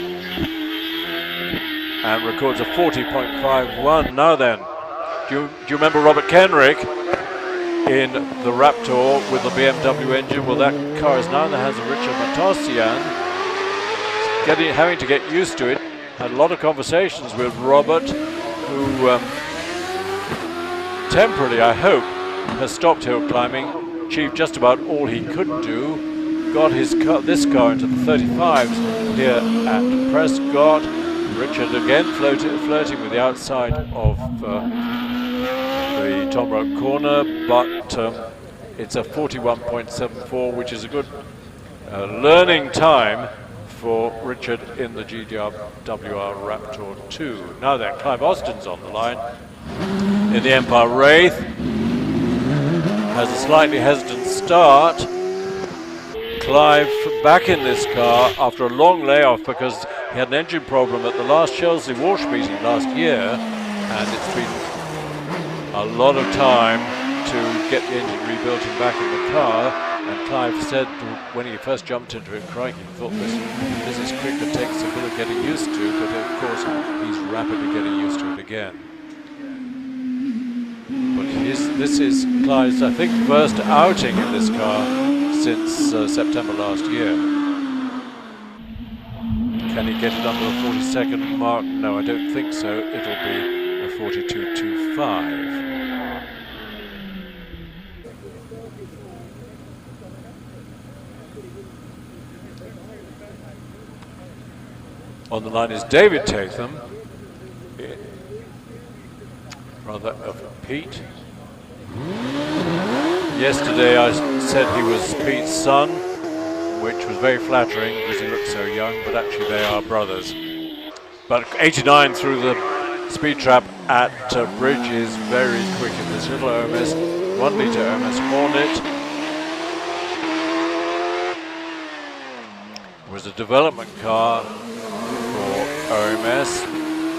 and records a 40.51. Now then, do you remember Robert Kenrick in the Raptor with the BMW engine? Well, that car is now in the hands of Richard Matossian. Having to get used to it. Had a lot of conversations with Robert, who temporarily, I hope, has stopped hill climbing, achieved just about all he could do, got this car into the 35s here at Prescott. Richard again flirting with the outside of the Tom Rock corner, but it's a 41.74, which is a good learning time for Richard in the GWR Raptor 2. Now then, Clive Austin's on the line in the Empire Wraith. Has a slightly hesitant start. Clive back in this car after a long layoff because he had an engine problem at the last Chelsea Walsh meeting last year, and it's been a lot of time to get the engine rebuilt and back in the car. And Clive said when he first jumped into it, crikey, he thought this is quick, it takes a bit of getting used to, but of course he's rapidly getting used to it again. But this is Clive's, I think, first outing in this car since September last year. Can he get it under the 40-second mark? No, I don't think so. It'll be a 42.25. On the line is David Tatham, brother of Pete. Yesterday I said he was Pete's son, which was very flattering because he looked so young, but actually they are brothers. But 89 through the speed trap at Bridge is very quick in this little OMS, 1 litre OMS Hornet. It was a development car for OMS,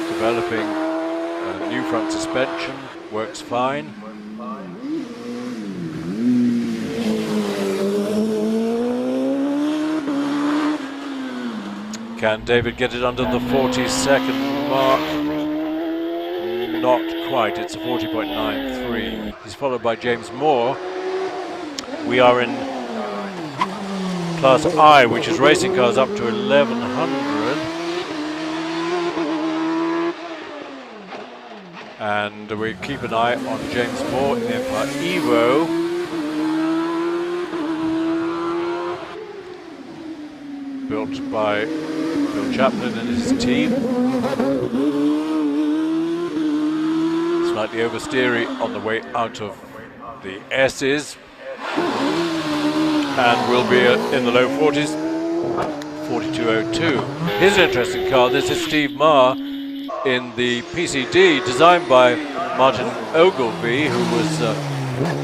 developing a new front suspension, works fine. Can David get it under the 40-second mark? Not quite, it's a 40.93. He's followed by James Moore. We are in Class I, which is racing cars up to 1100. And we keep an eye on James Moore in the Empire Evo. Built by Bill Chaplin and his team. Slightly oversteery on the way out of the S's. And will be in the low 40s, 42.02. Here's an interesting car. This is Steve Marr in the PCD, designed by Martin Ogilvy, who was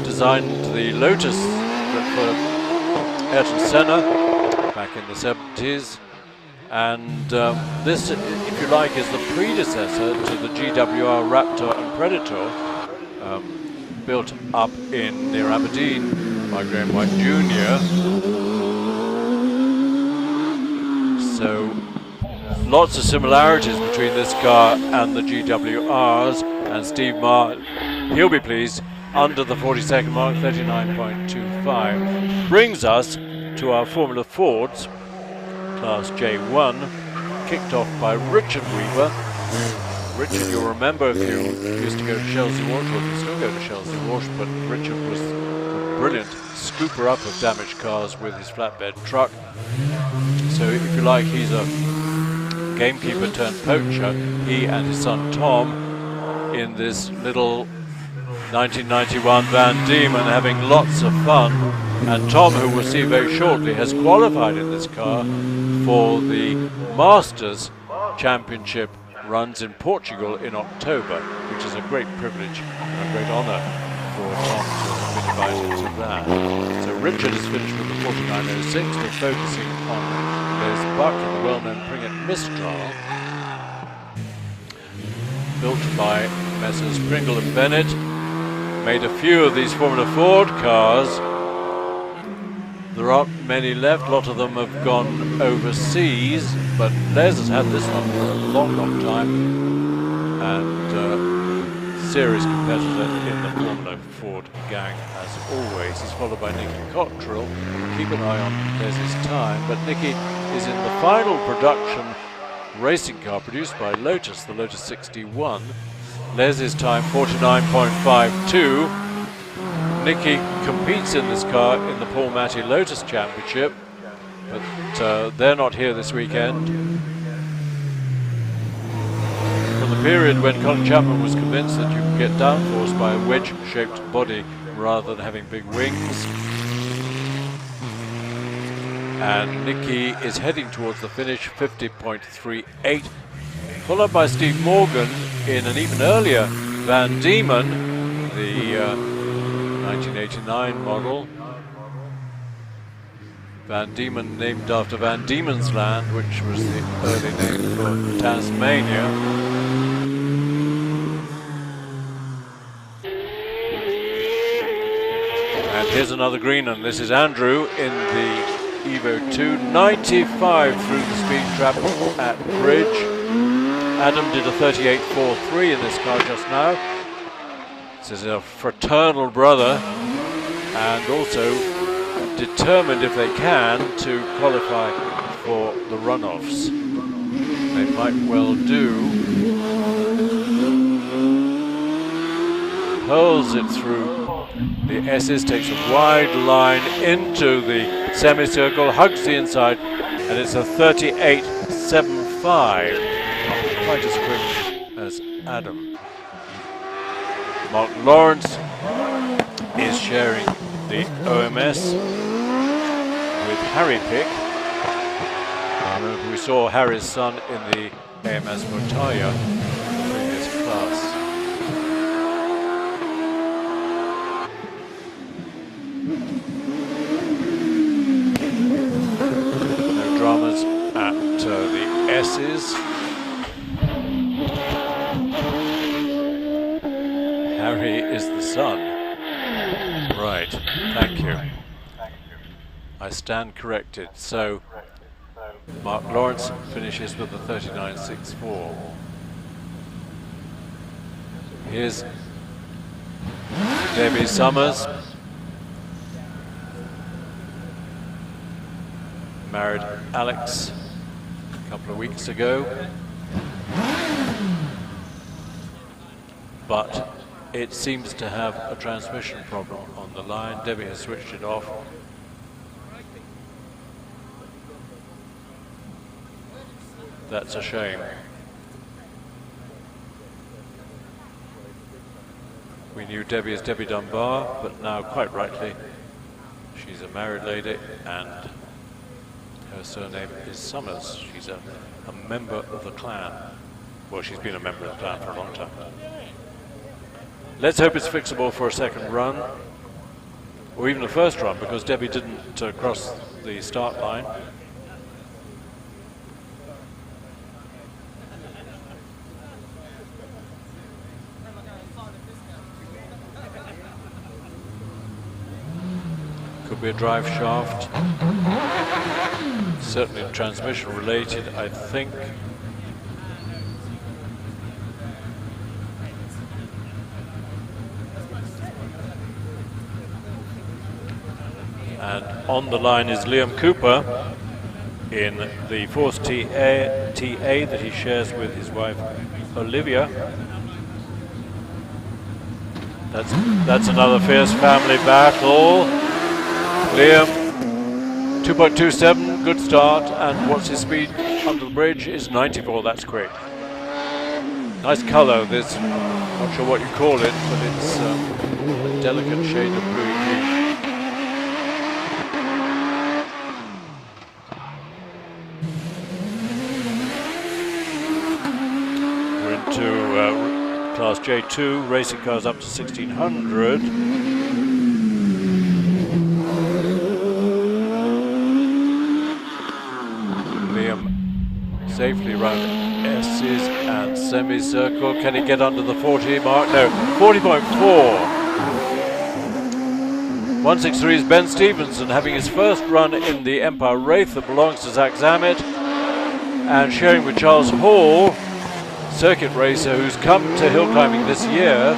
designed the Lotus for Ayrton Senna back in the 70s. And this, if you like, is the predecessor to the GWR Raptor and Predator, built up in near Aberdeen by Graham White Jr. So lots of similarities between this car and the GWRs, and Steve Marr, he'll be pleased, under the 40-second mark, 39.25, brings us to our Formula Fords, Class J1, kicked off by Richard Weaver. Richard, you'll remember if you used to go to Chelsea Wash, or you still go to Chelsea Wash, but Richard was a brilliant scooper up of damaged cars with his flatbed truck. So if you like, he's a gamekeeper turned poacher, he and his son Tom, in this little 1991 Van Diemen, having lots of fun. And Tom, who we'll see very shortly, has qualified in this car for the Masters Championship runs in Portugal in October, which is a great privilege and a great honour for Tom to have been invited to that. So Richard has finished with the 49.06. We're focusing on Les Buck in the well-known Pringet Mistral, built by Messrs Pringle and Bennett. Made a few of these Formula Ford cars. There aren't many left, a lot of them have gone overseas, but Les has had this one for a long, long time, and serious competitor in the Formula Ford gang as always. He's followed by Nicky Cottrell. Keep an eye on Les's time, but Nicky is in the final production racing car produced by Lotus, the Lotus 61. Les's time 49.52. Nicky competes in this car in the Paul Matty Lotus Championship, but they're not here this weekend. From the period when Colin Chapman was convinced that you could get downforce by a wedge-shaped body rather than having big wings. And Nicky is heading towards the finish, 50.38, followed by Steve Morgan in an even earlier Van Diemen, the 1989 model. Van Diemen named after Van Diemen's Land, which was the early name for Tasmania. And here's another green, and this is Andrew in the Evo 2, 95 through the speed trap at Bridge. Adam did a 38.43 in this car just now. This is a fraternal brother, and also determined, if they can, to qualify for the runoffs. They might well do. Hurls it through the S's, takes a wide line into the semicircle, hugs the inside, and it's a 38.75. Not quite as quick as Adam. Mark Lawrence is sharing the OMS with Harry Pick. Remember, we saw Harry's son in the AMS Motaya previous class. No dramas at the S's. Harry is the son. Right, thank you. I stand corrected. So, Mark Lawrence finishes with the 39.64. Here's Debbie Summers. Married Alex a couple of weeks ago. But it seems to have a transmission problem on the line. Debbie has switched it off. That's a shame. We knew Debbie as Debbie Dunbar, but now, quite rightly, she's a married lady and her surname is Summers. She's a member of the clan. Well, she's been a member of the clan for a long time. Let's hope it's fixable for a second run, or even a first run, because Debbie didn't cross the start line. Could be a drive shaft. Certainly transmission related, I think. And on the line is Liam Cooper in the Force TA that he shares with his wife Olivia. That's another fierce family battle. Liam, 2.27, good start, and what's his speed under the bridge is 94, that's quick. Nice colour, this, not sure what you call it, but it's a delicate shade of blue green. We're into Class J2, racing cars up to 1600. Safely around S's and semicircle. Can he get under the 40 mark? No, 40.4. 163 is Ben Stevenson having his first run in the Empire Wraith that belongs to Zach Zammit, and sharing with Charles Hall, circuit racer who's come to hill climbing this year.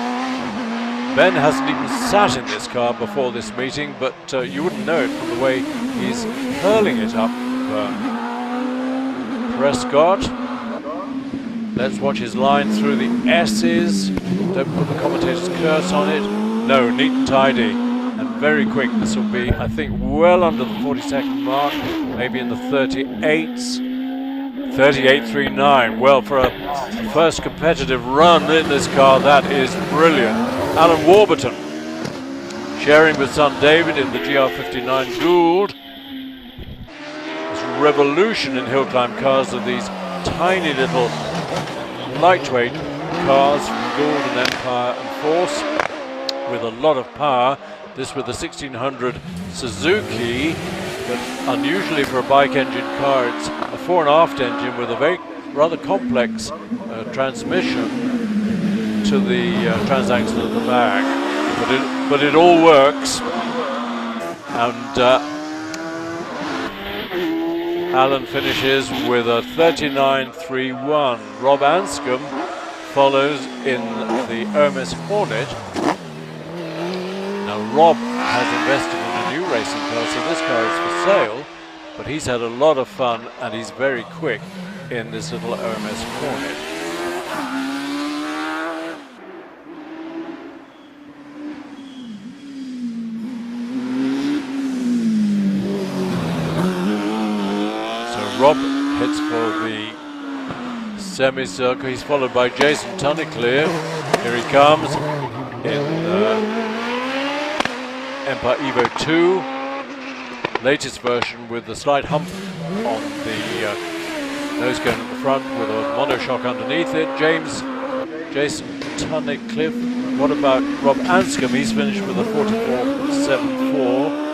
Ben hasn't even sat in this car before this meeting, but you wouldn't know it from the way he's hurling it up. Prescott. Let's watch his line through the S's. Don't put the commentator's curse on it. No, neat and tidy and very quick. This will be, I think, well under the 40-second mark, maybe in the 38s. 38.39. Well, for a first competitive run in this car, that is brilliant. Alan Warburton sharing with son David in the GR59 Gould. Revolution in hill climb cars are these tiny little lightweight cars from Gould and Empire and Force with a lot of power. This with a 1600 Suzuki, but unusually for a bike engine car, it's a fore and aft engine with a very rather complex transmission to the transaxle at the back, but it all works. And Alan finishes with a 39.31. Rob Anscombe follows in the Hermes Hornet. Now Rob has invested in a new racing car, so this car is for sale, but he's had a lot of fun and he's very quick in this little Hermes Hornet. Rob heads for the semicircle. He's followed by Jason Tunnicliffe. Here he comes in Empire Evo 2, latest version with the slight hump on the nose cone at the front with a monoshock underneath it. Jason Tunnicliffe. What about Rob Anscombe? He's finished with a 44.74.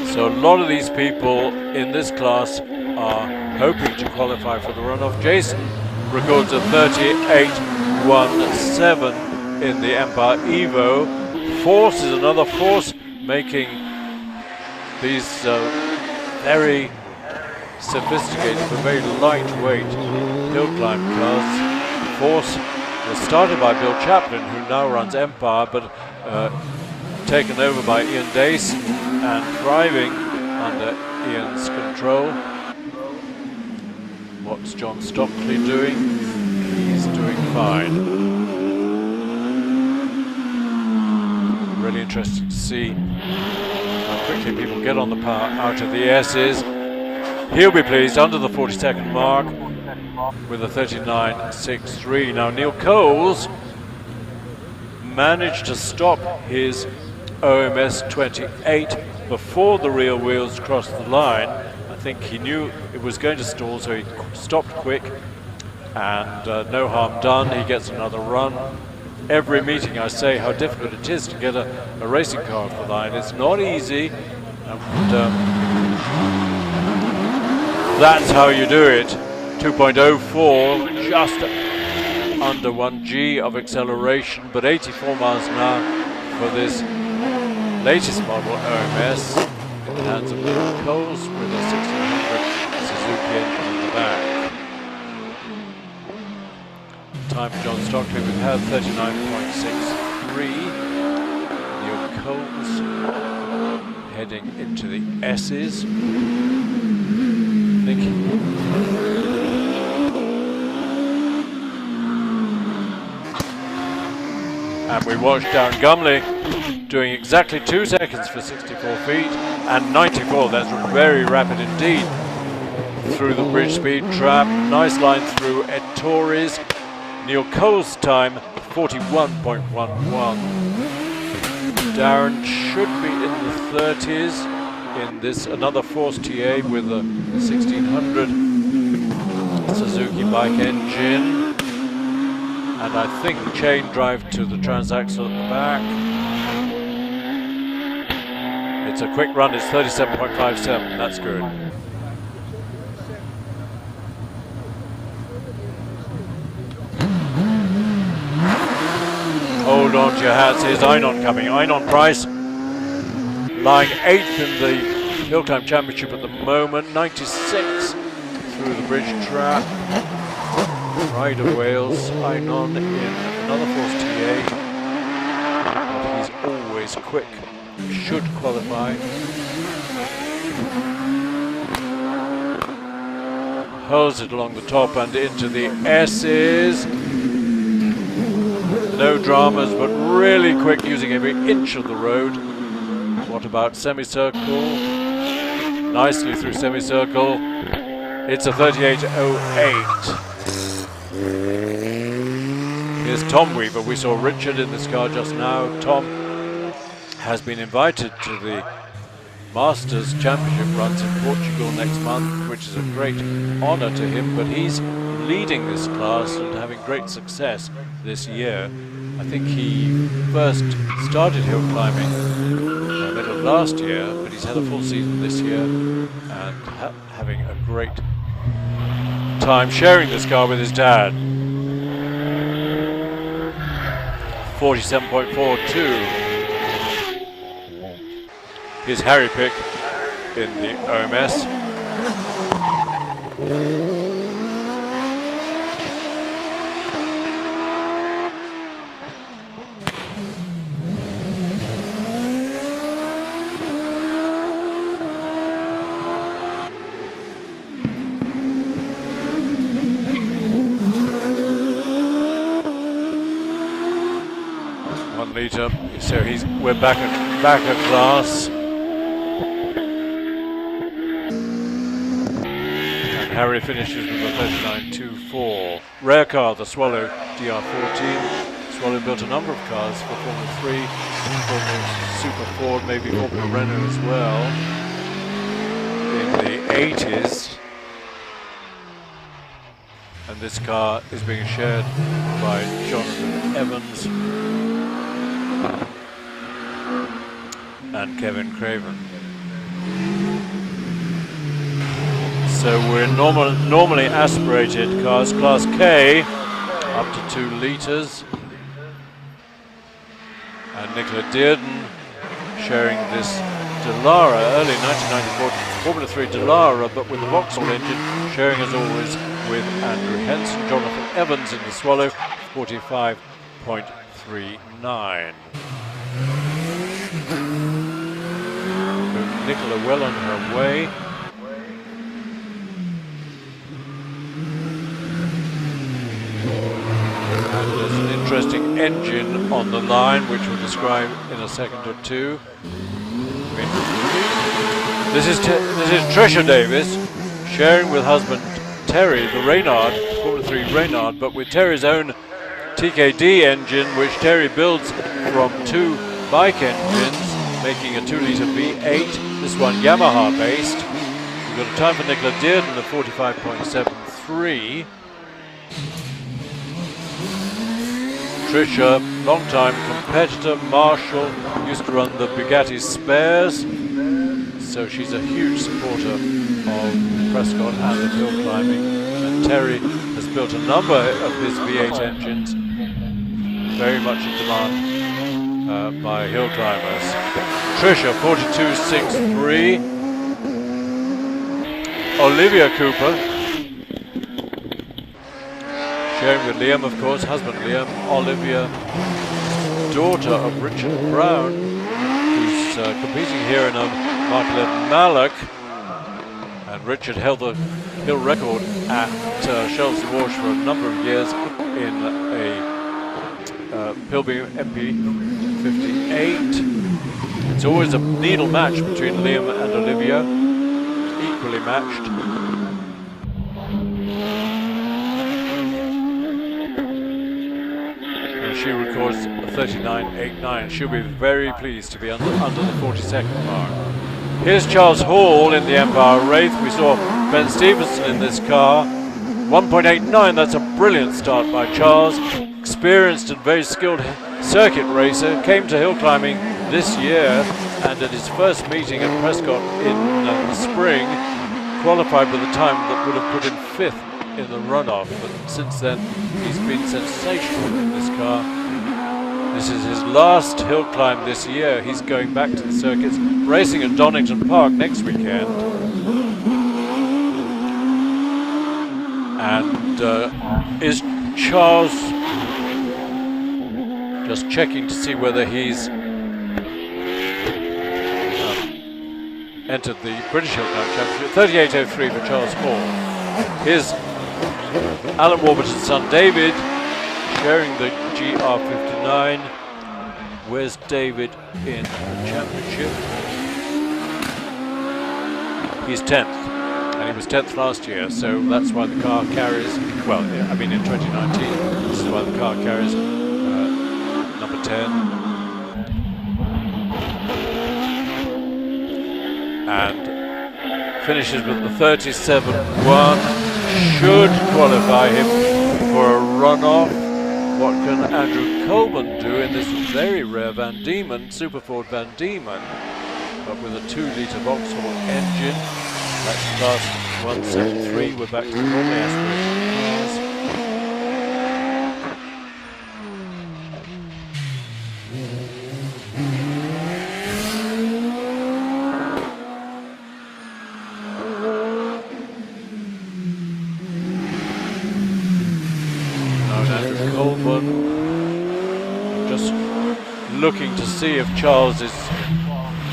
So a lot of these people in this class are hoping to qualify for the runoff. Jason records a 38.17 in the Empire Evo. Force is another Force making these very sophisticated but very lightweight hill climb cars. Force was started by Bill Chaplin, who now runs Empire, but taken over by Ian Dace and thriving under Ian's control. What's John Stockley doing? He's doing fine. Really interesting to see how quickly people get on the power out of the S's. He'll be pleased under the 40-second mark with a 39.63. Now Neil Coles managed to stop his OMS 28 before the rear wheels crossed the line, think he knew it was going to stall, so he stopped quick, and no harm done. He gets another run. Every meeting I say how difficult it is to get a racing car off the line. It's not easy, and that's how you do it. 2.04, just under 1G of acceleration, but 84 miles an hour for this latest model OMS in the hands of Midland Coles with a 1600 Suzuki engine in the back. Time for John Stockley, we've had 39.63. Neil Coles heading into the S's. And we watched Darren Gumley doing exactly 2 seconds for 64 feet and 94. That's very rapid indeed. Through the bridge speed trap, nice line through Ettores. Neil Cole's time 41.11. Darren should be in the 30s in this another Force TA with a 1600 Suzuki bike engine. And I think chain drive to the transaxle at the back. It's a quick run, it's 37.57, that's good. Hold on to your hats, here's Einon coming. Einon Price lying 8th in the Hill Climb Championship at the moment, 96 through the bridge trap. Pride of Wales, Einon in another Force TA. But he's always quick, should qualify. Hurls it along the top and into the S's. No dramas, but really quick, using every inch of the road. What about semicircle? Nicely through semicircle. It's a 38.08. Here's Tom Weaver. We saw Richard in this car just now. Tom has been invited to the Masters Championship runs in Portugal next month, which is a great honour to him, but he's leading this class and having great success this year. I think he first started hill climbing in the middle of last year, but he's had a full season this year and having a great time sharing this car with his dad. 47.42. Here's Harry Pick in the OMS. So we're back at class. And Harry finishes with a 39.24. Rare car, the Swallow DR14. Swallow built a number of cars for Formula 3, Formula Super Ford, maybe Formula Renault as well. In the 80s. And this car is being shared by Jonathan Evans and Kevin Craven. So we're normally aspirated cars, Class K, up to 2 litres. And Nicola Dearden sharing this Dallara, early 1994 Formula 3 Dallara, but with the Vauxhall engine, sharing as always with Andrew Henson. Jonathan Evans in the Swallow, 45.39. Nicola well on her way. And there's an interesting engine on the line, which we'll describe in a second or two. This is Tricia Davis sharing with husband Terry the Reynard, Formula 3 Reynard, but with Terry's own TKD engine, which Terry builds from 2 bike engines, making a 2-litre V8, this one Yamaha based. We've got a time for Nicola Dearden of 45.73. Tricia, long-time competitor, Marshall, used to run the Bugatti Spares, so she's a huge supporter of Prescott and of hill climbing. And Terry has built a number of his V8 engines, very much in demand by hill climbers. Tricia, 42.63. Olivia Cooper, sharing with Liam, of course, husband Liam. Olivia, daughter of Richard Brown, who's competing here in a Mark 11 Mallock. And Richard held the hill record at Shells Wash for a number of years in a Pilbeam MP58. It's always a needle match between Liam and Olivia, equally matched. And she records a 39.89. She'll be very pleased to be under the 40-second mark. Here's Charles Hall in the Empire Wraith. We saw Ben Stevenson in this car. 1.89, that's a brilliant start by Charles. Experienced and very skilled circuit racer. Came to hill climbing this year, and at his first meeting at Prescott in the spring, qualified with a time that would have put him 5th in the runoff. But since then, he's been sensational in this car. This is his last hill climb this year. He's going back to the circuits, racing at Donington Park next weekend. And is Charles just checking to see whether he's entered the British Hill Climb Championship. 38.03 for Charles Hall. Here's Alan Warburton's son David, sharing the GR59. Where's David in the championship? He's 10th, and he was 10th last year, so that's why the car carries, well, I mean in 2019, this is why the car carries number 10. And finishes with the 37.1, should qualify him for a runoff. What can Andrew Coleman do in this very rare Van Diemen, Super Ford Van Diemen, but with a 2-litre Vauxhall engine? That's class 173. We're back to the normally aspirated cars. Looking to see if Charles is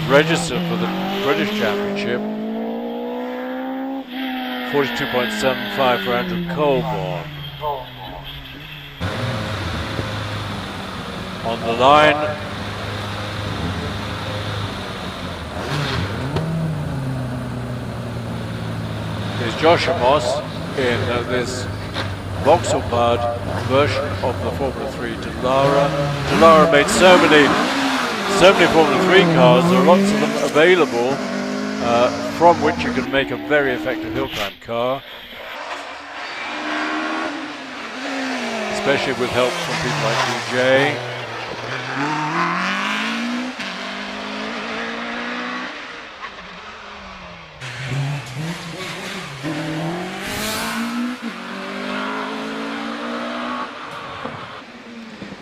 registered for the British Championship. 42.75 for Andrew Colborne. On the line, is Joshua Moss in this Vauxhall-powered version of the Formula 3 Dallara. Dallara made so many Formula 3 cars. There are lots of them available from which you can make a very effective hill climb car, especially with help from people like DJ.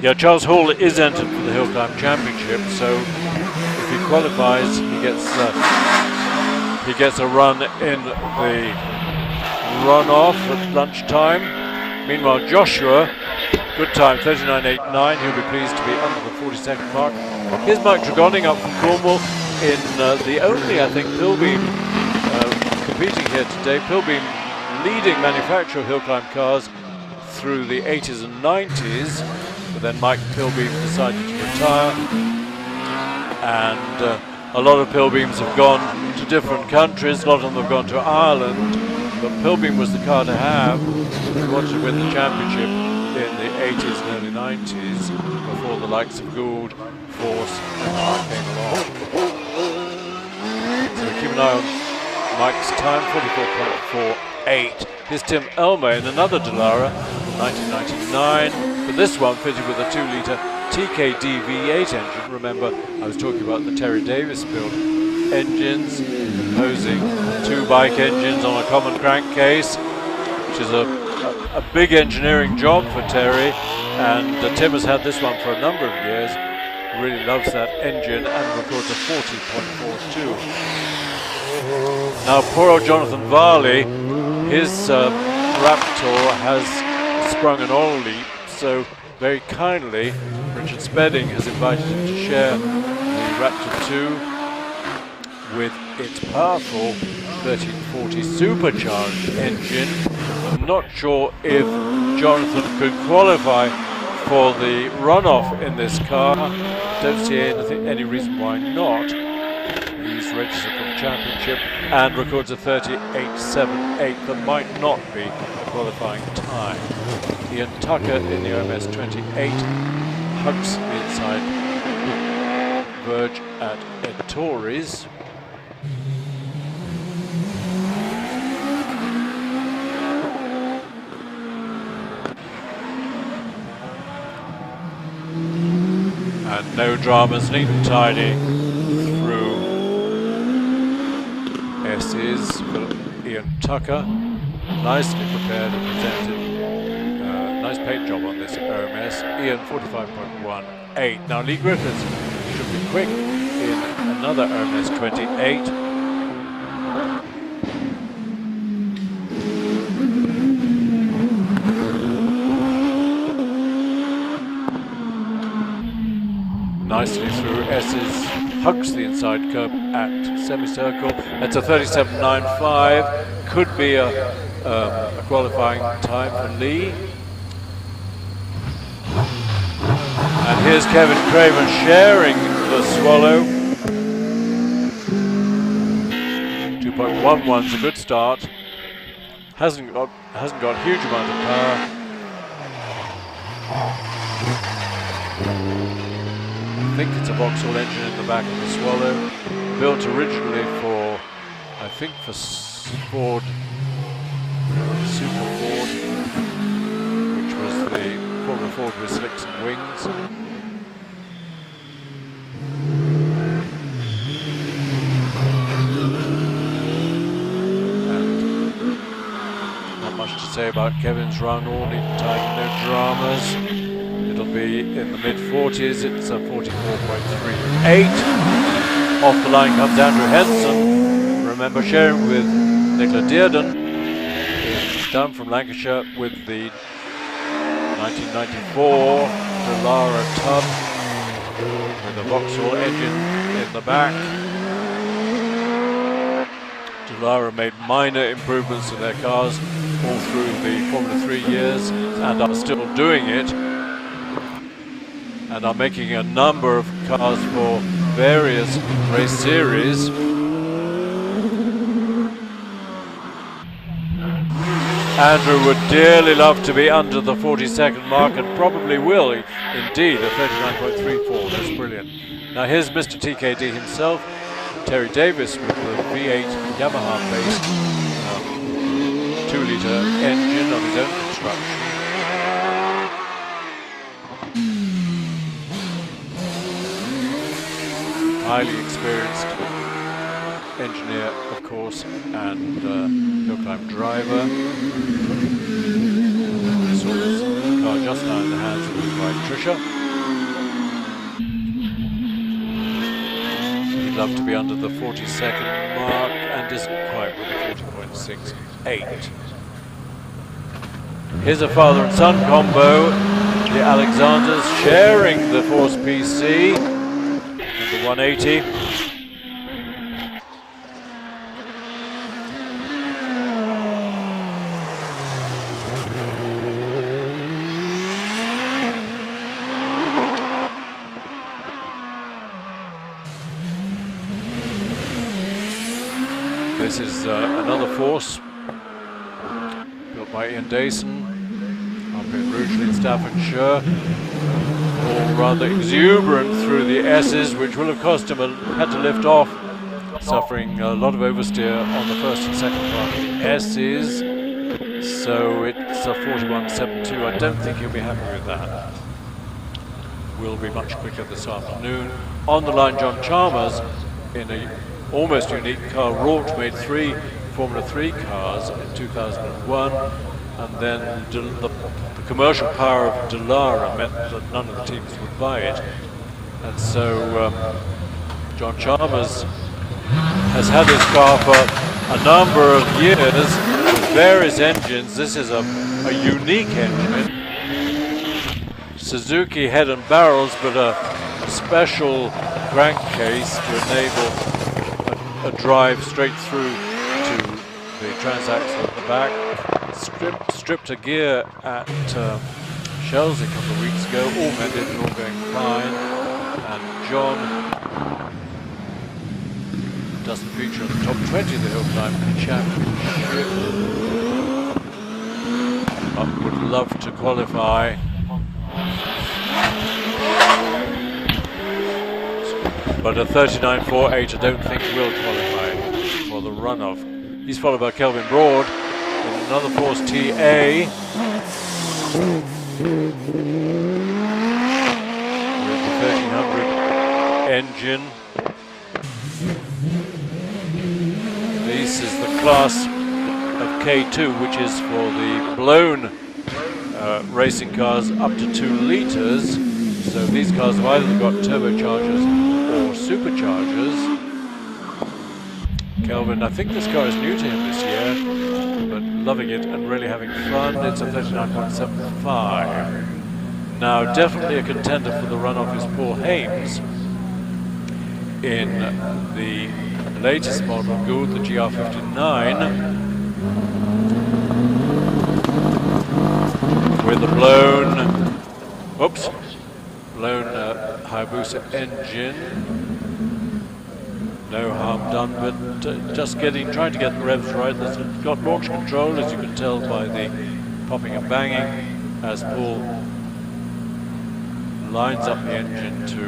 Yeah, Charles Hall is entered for the Hill Climb Championship, so if he qualifies, he gets a run in the runoff at lunchtime. Meanwhile, Joshua, good time, 39.89. He'll be pleased to be under the 40-second mark. Here's Mike Dragoning up from Cornwall in the only, I think, Pilbeam competing here today. Pilbeam leading manufacturer of hill climb cars through the 80s and 90s. But then Mike Pilbeam decided to retire, and a lot of Pilbeams have gone to different countries. A lot of them have gone to Ireland, but Pilbeam was the car to have. He wanted to win the championship in the 80s and early 90s before the likes of Gould, Force and Hart came along. So we keep an eye on Mike's time, 44.48. Here's Tim Elmer in another Dallara, 1999, but this one fitted with a 2-litre TKD V8 engine. Remember, I was talking about the Terry Davis built engines, composing 2 bike engines on a common crankcase, which is a big engineering job for Terry, and Tim has had this one for a number of years. Really loves that engine and records a 40.42. Now poor old Jonathan Varley, his Raptor has sprung an oil leak, so very kindly Richard Spedding has invited him to share the Raptor 2 with its powerful 1340 supercharged engine. I'm not sure if Jonathan could qualify for the runoff in this car. Don't see any reason why not. He's registered for the championship and records a 38.78 that might not be a qualifying time. Ian Tucker in the OMS 28 hugs the inside verge at Ettores. And no dramas, neat and tidy through S's for Ian Tucker. Nicely prepared and presented. Nice paint job on this OMS. Ian 45.18. Now Lee Griffiths should be quick in another OMS 28. Nicely through S's, hugs the inside curb at semicircle. That's a 37.95. Could be a qualifying time for Lee. And here's Kevin Craven sharing the Swallow. 2.11's a good start. Hasn't got a huge amount of power. I think it's a Vauxhall engine in the back of the Swallow, built originally for, I think for Ford, Super Ford, which was the Formula Ford with slicks and wings. And not much to say about Kevin's run, all neat and tidy, no dramas. It'll be in the mid-40s, it's a 44.38. Off the line comes Andrew Henson. Remember sharing with Nicola Dearden. It's down from Lancashire with the 1994 Dallara tub with a Vauxhall engine in the back. Dallara made minor improvements to their cars all through the Formula 3 years and are still doing it. And are making a number of cars for various race series. Andrew would dearly love to be under the 40-second mark and probably will, indeed, a 39.34. That's brilliant. Now here's Mr. TKD himself, Terry Davis with the V8 Yamaha-based 2-litre engine of his own construction. Highly experienced engineer, of course, and hill climb driver. Saw this car just now in the hands of his wife Tricia. He'd love to be under the 40-second mark and isn't quite with the 40.68. Here's a father and son combo. The Alexanders sharing the Force PC. The 180. This is another Force built by Ian Dayson up in Rugeley in Staffordshire. All rather exuberant through the S's, which will have cost him had to lift off suffering a lot of oversteer on the first and second part of the S's. So it's a 41.72. I don't think he'll be happy with that. Will be much quicker this afternoon. On the line, John Chalmers in a almost unique car. Rauch made 3 Formula 3 cars in 2001, and then the commercial power of Dallara meant that none of the teams would buy it. And so John Chalmers has had this car for a number of years with various engines. This is a unique engine. Suzuki head and barrels, but a special crankcase to enable a drive straight through to the transaxle at the back. Stripped a gear at Shells a couple of weeks ago, all mended and all going fine. And John doesn't feature in the top 20 of the Hill Climb Championship, but would love to qualify. But a 39.48 I don't think will qualify for the runoff. He's followed by Kelvin Broad in another Force TA with the 1300 engine. This is the class of K2, which is for the blown racing cars up to 2 litres. So these cars have either got turbochargers or superchargers. Kelvin, I think this car is new to him this year, but loving it and really having fun. It's a 39.75. Now, definitely a contender for the runoff is Paul Hames in the latest model Gould, the GR59, with the blown Hayabusa engine. No harm done, but just trying to get the revs right. It's got launch control, as you can tell by the popping and banging, as Paul lines up the engine to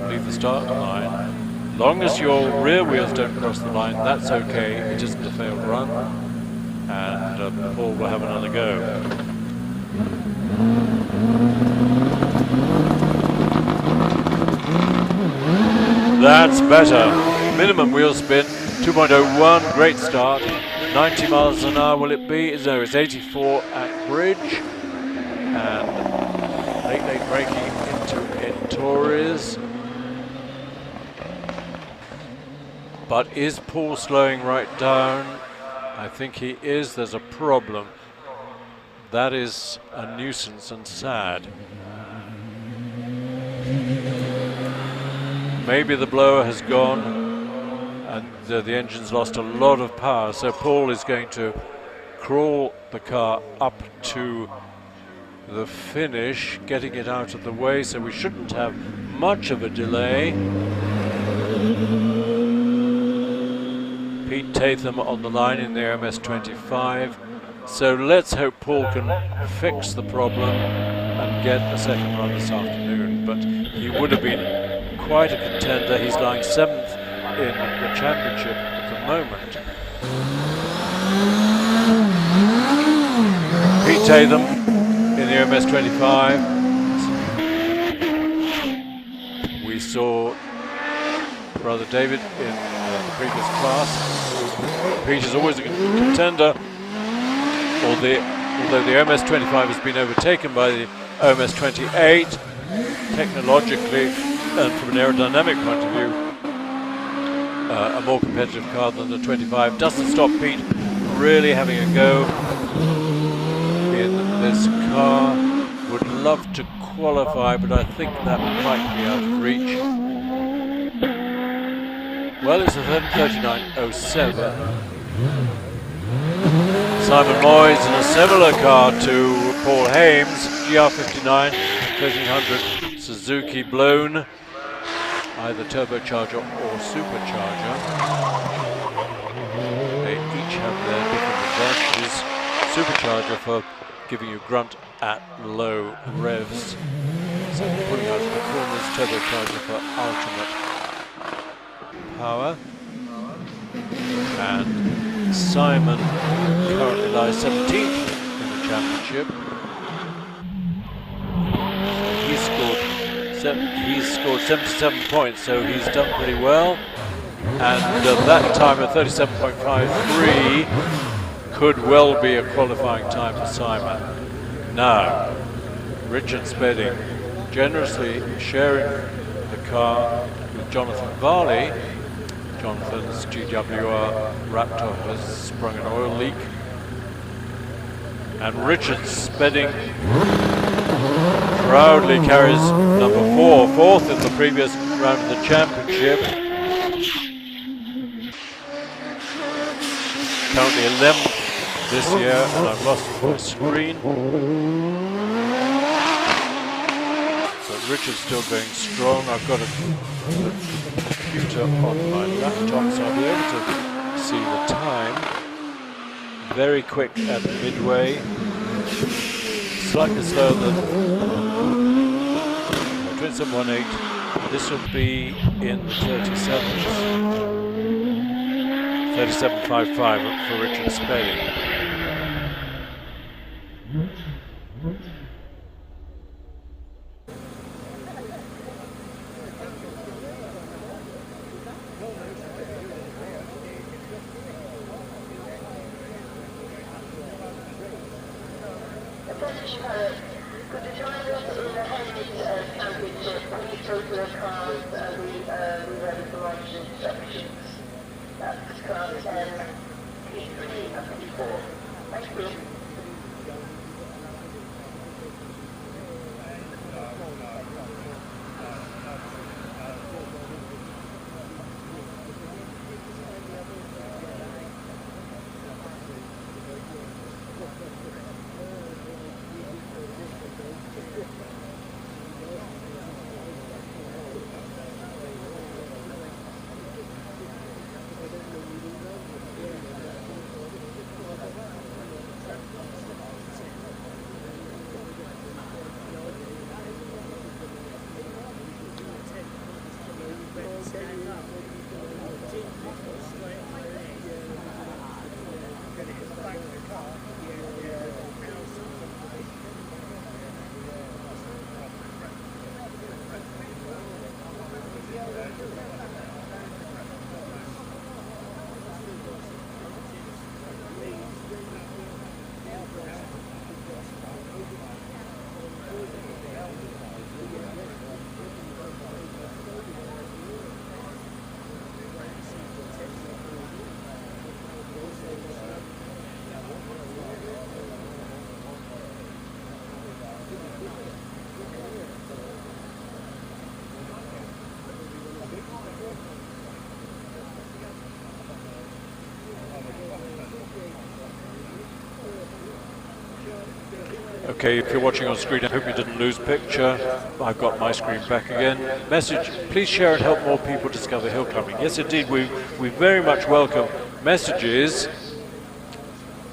leave the start line. Long as your rear wheels don't cross the line, that's okay. It isn't a failed run, and Paul will have another go. That's better. Minimum wheel spin, 2.01, great start. 90 miles an hour will it be? No, it's 84 at bridge. And late braking into Torres. But is Paul slowing right down? I think he is. There's a problem. That is a nuisance and sad. Maybe the blower has gone and the engine's lost a lot of power, so Paul is going to crawl the car up to the finish, getting it out of the way, so we shouldn't have much of a delay. Pete Tatham on the line in the RMS 25. So let's hope Paul can fix the problem and get a second run this afternoon. But he would have been quite a contender. He's lying 7th in the championship at the moment. Pete Tatham in the RMS 25. We saw Brother David in the previous class. Pete is always a contender, although the OMS 25 has been overtaken by the OMS 28 technologically and from an aerodynamic point of view. A more competitive car than the 25. Doesn't stop Pete really having a go in this car. Would love to qualify, but I think that might be out of reach. Well, it's a 39.07. Simon Moyes in a similar car to Paul Hames, GR59, 1300 Suzuki blown, either turbocharger or supercharger. They each have their different advantages. Supercharger for giving you grunt at low revs, so pulling out of the corners, turbocharger for ultimate power. And Simon currently lies 17th in the championship. He's scored 77 points, so he's done pretty well. And that time of 37.53 could well be a qualifying time for Simon. Now, Richard Spedding generously sharing the car with Jonathan Varley. Jonathan's GWR Raptor has sprung an oil leak. And Richard Spedding proudly carries number 4, fourth in the previous round of the championship. Currently 11th this year, and I've lost my screen. But Richard's still going strong. I've got a computer on my laptop, so I'll be able to see the time. Very quick at midway. Slightly slower than 27.18. This will be in the 37s. 37.55 for Richard Spedding. Could you join us in the Henneys championship? We go to the cars and we ready for launch instructions. That's car 10, P3 and P4. Thank you. Okay, if you're watching on screen, I hope you didn't lose picture. I've got my screen back again. Message, please share and help more people discover hill climbing. Yes, indeed, we very much welcome messages,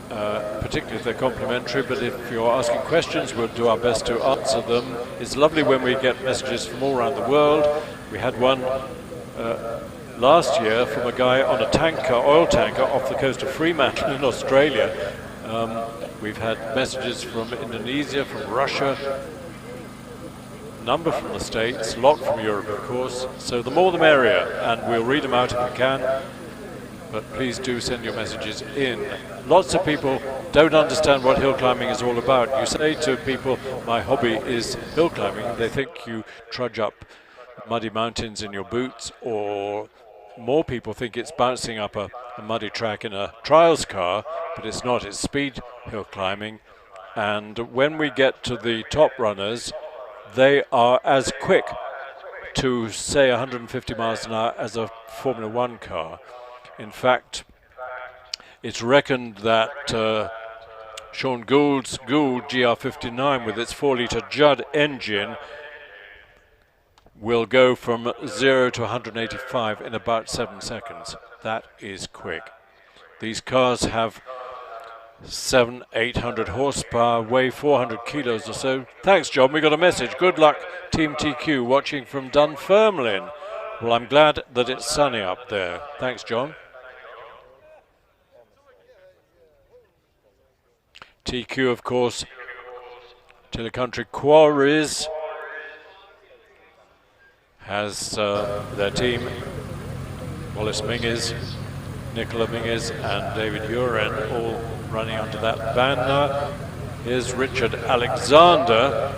particularly if they're complimentary, but if you're asking questions, we'll do our best to answer them. It's lovely when we get messages from all around the world. We had one last year from a guy on a tanker, oil tanker, off the coast of Fremantle in Australia. We've had messages from Indonesia, from Russia, a number from the States, a lot from Europe, of course. So the more the merrier, and we'll read them out if we can. But please do send your messages in. Lots of people don't understand what hill climbing is all about. You say to people, my hobby is hill climbing, they think you trudge up muddy mountains in your boots, or more people think it's bouncing up a muddy track in a trials car, but it's not, it's speed hill climbing. And when we get to the top runners, they are as quick to say 150 miles an hour as a Formula One car. In fact, it's reckoned that Sean Gould's Gould GR59 with its 4-litre Judd engine will go from 0 to 185 in about 7 seconds. That is quick. These cars have 700-800 horsepower, weigh 400 kilos or so. Thanks, John. We got a message. Good luck, Team TQ, watching from Dunfermline. Well, I'm glad that it's sunny up there. Thanks, John. TQ, of course, Telecountry Quarries has their team, Wallace Menzies, Nicola Menzies and David Uren all running under that banner. Here's Richard Alexander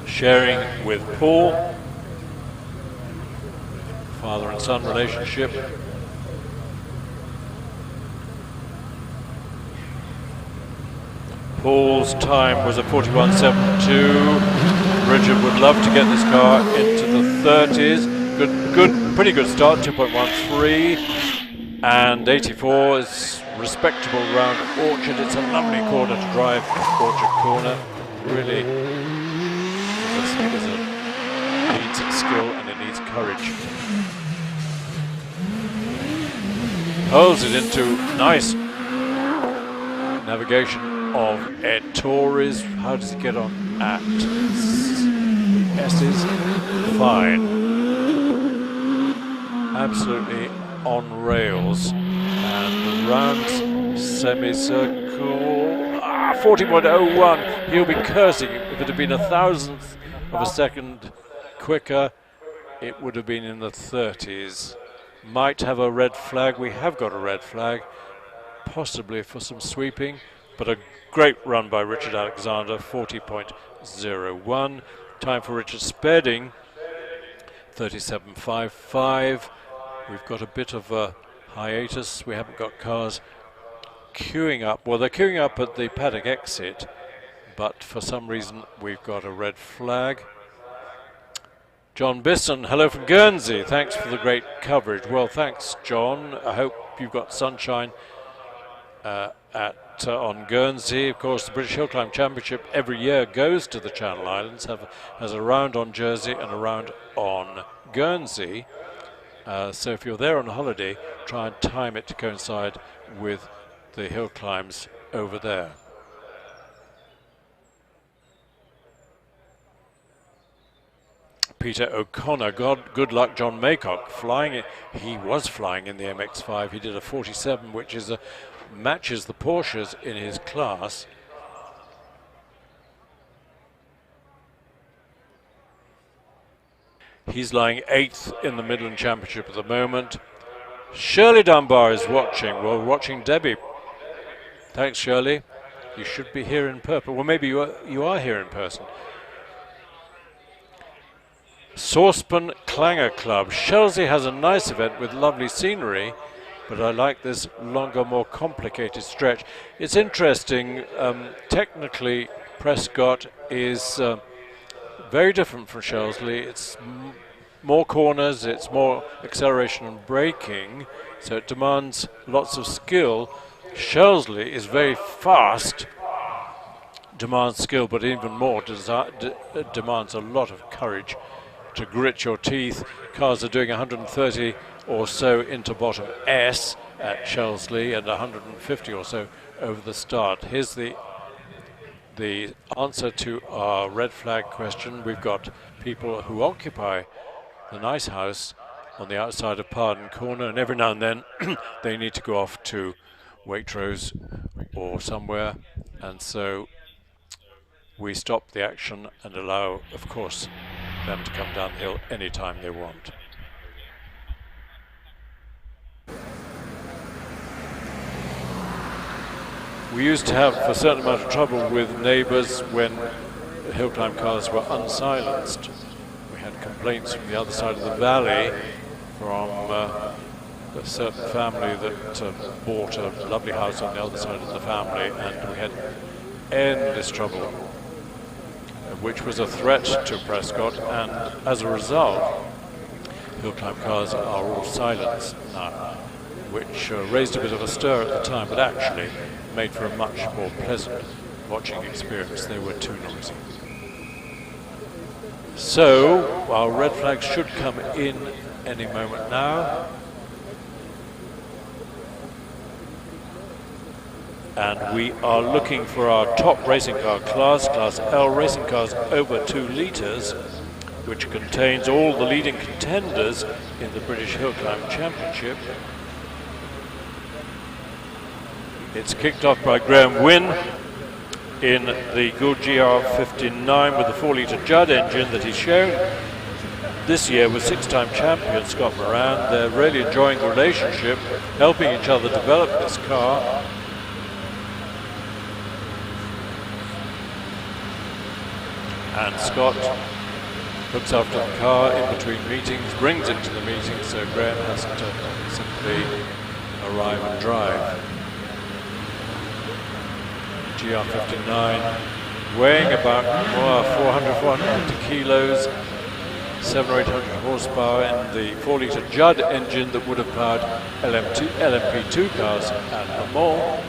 sharing with Paul, father and son relationship. Paul's time was a 41.72. Richard would love to get this car into the 30s. Pretty good start, 2.13. And 84 is respectable round Orchard. It's a lovely corner to drive, Orchard corner. Really, it needs skill and it needs courage. Hurls it into nice navigation of Ettores. How does he get on at S's? Fine. Absolutely on rails. And the round semicircle. 40.01. He'll be cursing. If it had been 1,000th of a second quicker, it would have been in the 30s. Might have a red flag. We have got a red flag, possibly for some sweeping, but a great run by Richard Alexander, 40.01. Time for Richard Spedding, 37.55. We've got a bit of a hiatus. We haven't got cars queuing up. Well, they're queuing up at the paddock exit, but for some reason we've got a red flag. John Bisson, hello from Guernsey. Thanks for the great coverage. Well, thanks, John. I hope you've got sunshine on Guernsey. Of course, the British Hill Climb Championship every year goes to the Channel Islands, has a round on Jersey and a round on Guernsey. So if you're there on holiday, try and time it to coincide with the hill climbs over there. Peter O'Connor, good luck, John Maycock, flying it. He was flying in the MX-5. He did a 47, which is matches the Porsches in his class. He's lying 8th in the Midland Championship at the moment. Shirley Dunbar is watching. Well, watching Debbie. Thanks, Shirley. You should be here in person. Well, maybe you are here in person. Saucepan Clanger Club. Chelsea has a nice event with lovely scenery, but I like this longer, more complicated stretch. It's interesting. Technically, Prescott is very different from Shelsley. It's more corners, it's more acceleration and braking, so it demands lots of skill. Shelsley is very fast, demands skill, but even more demands a lot of courage to grit your teeth. Cars are doing 130 or so into bottom S at Shelsley and 150 or so over the start. Here's the answer to our red flag question. We've got people who occupy the nice house on the outside of Pardon Corner, and every now and then they need to go off to Waitrose or somewhere, and so we stop the action and allow, of course, them to come down the hill anytime they want. We used to have a certain amount of trouble with neighbours when hill climb cars were unsilenced. We had complaints from the other side of the valley from a certain family that bought a lovely house on the other side of the family, and we had endless trouble, which was a threat to Prescott, and as a result, hill climb cars are all silenced now, which raised a bit of a stir at the time, but actually made for a much more pleasant watching experience. They were too noisy. So our red flags should come in any moment now. And we are looking for our top racing car class, Class L, racing cars over 2 litres, which contains all the leading contenders in the British Hill Climb Championship. It's kicked off by Graham Wynn in the Gould GR59 with the 4-litre Judd engine that he's shown this year with 6-time champion Scott Moran. They're really enjoying the relationship, helping each other develop this car. And Scott looks after the car in between meetings, brings it to the meeting, so Graham has to simply arrive and drive. GR59 weighing about 450 kilos, 700 or 800 horsepower in the 4-litre Judd engine that would have powered LMP2 cars at Le Mans.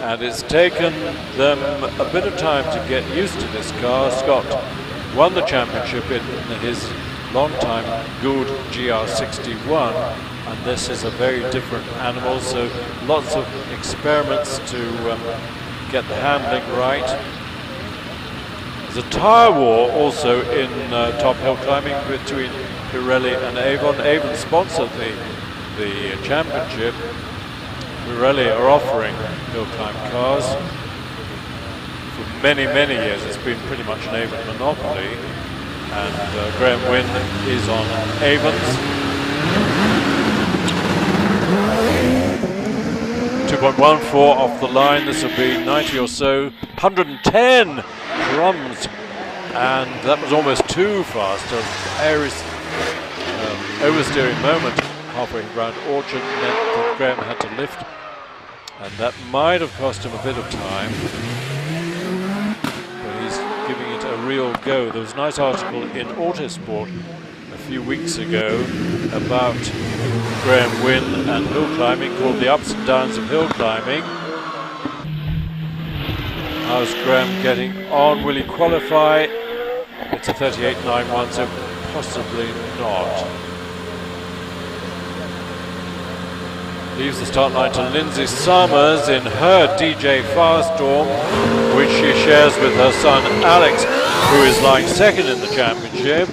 And it's taken them a bit of time to get used to this car. Scott won the championship in his long-time Gould GR61, and this is a very different animal, so lots of experiments to get the handling right. There's a tyre war also in top hill climbing between Pirelli and Avon. Avon sponsored the championship. Pirelli are offering hill climb cars. For many, many years it's been pretty much an Avon monopoly, and Graham Wynn is on Avon's. 2.14 off the line, this will be 90 or so, 110 crumbs, and that was almost too fast. Oversteering moment halfway around Orchard meant that Graham had to lift, and that might have cost him a bit of time, but he's giving it a real go. There was a nice article in Autosport a few weeks ago about Graham Wynn and hill climbing, called The Ups and Downs of Hill Climbing. How's Graham getting on? Will he qualify? It's a 38.91, so possibly not. Leaves the start line to Lindsay Summers in her DJ Firestorm, which she shares with her son Alex, who is lying second in the championship.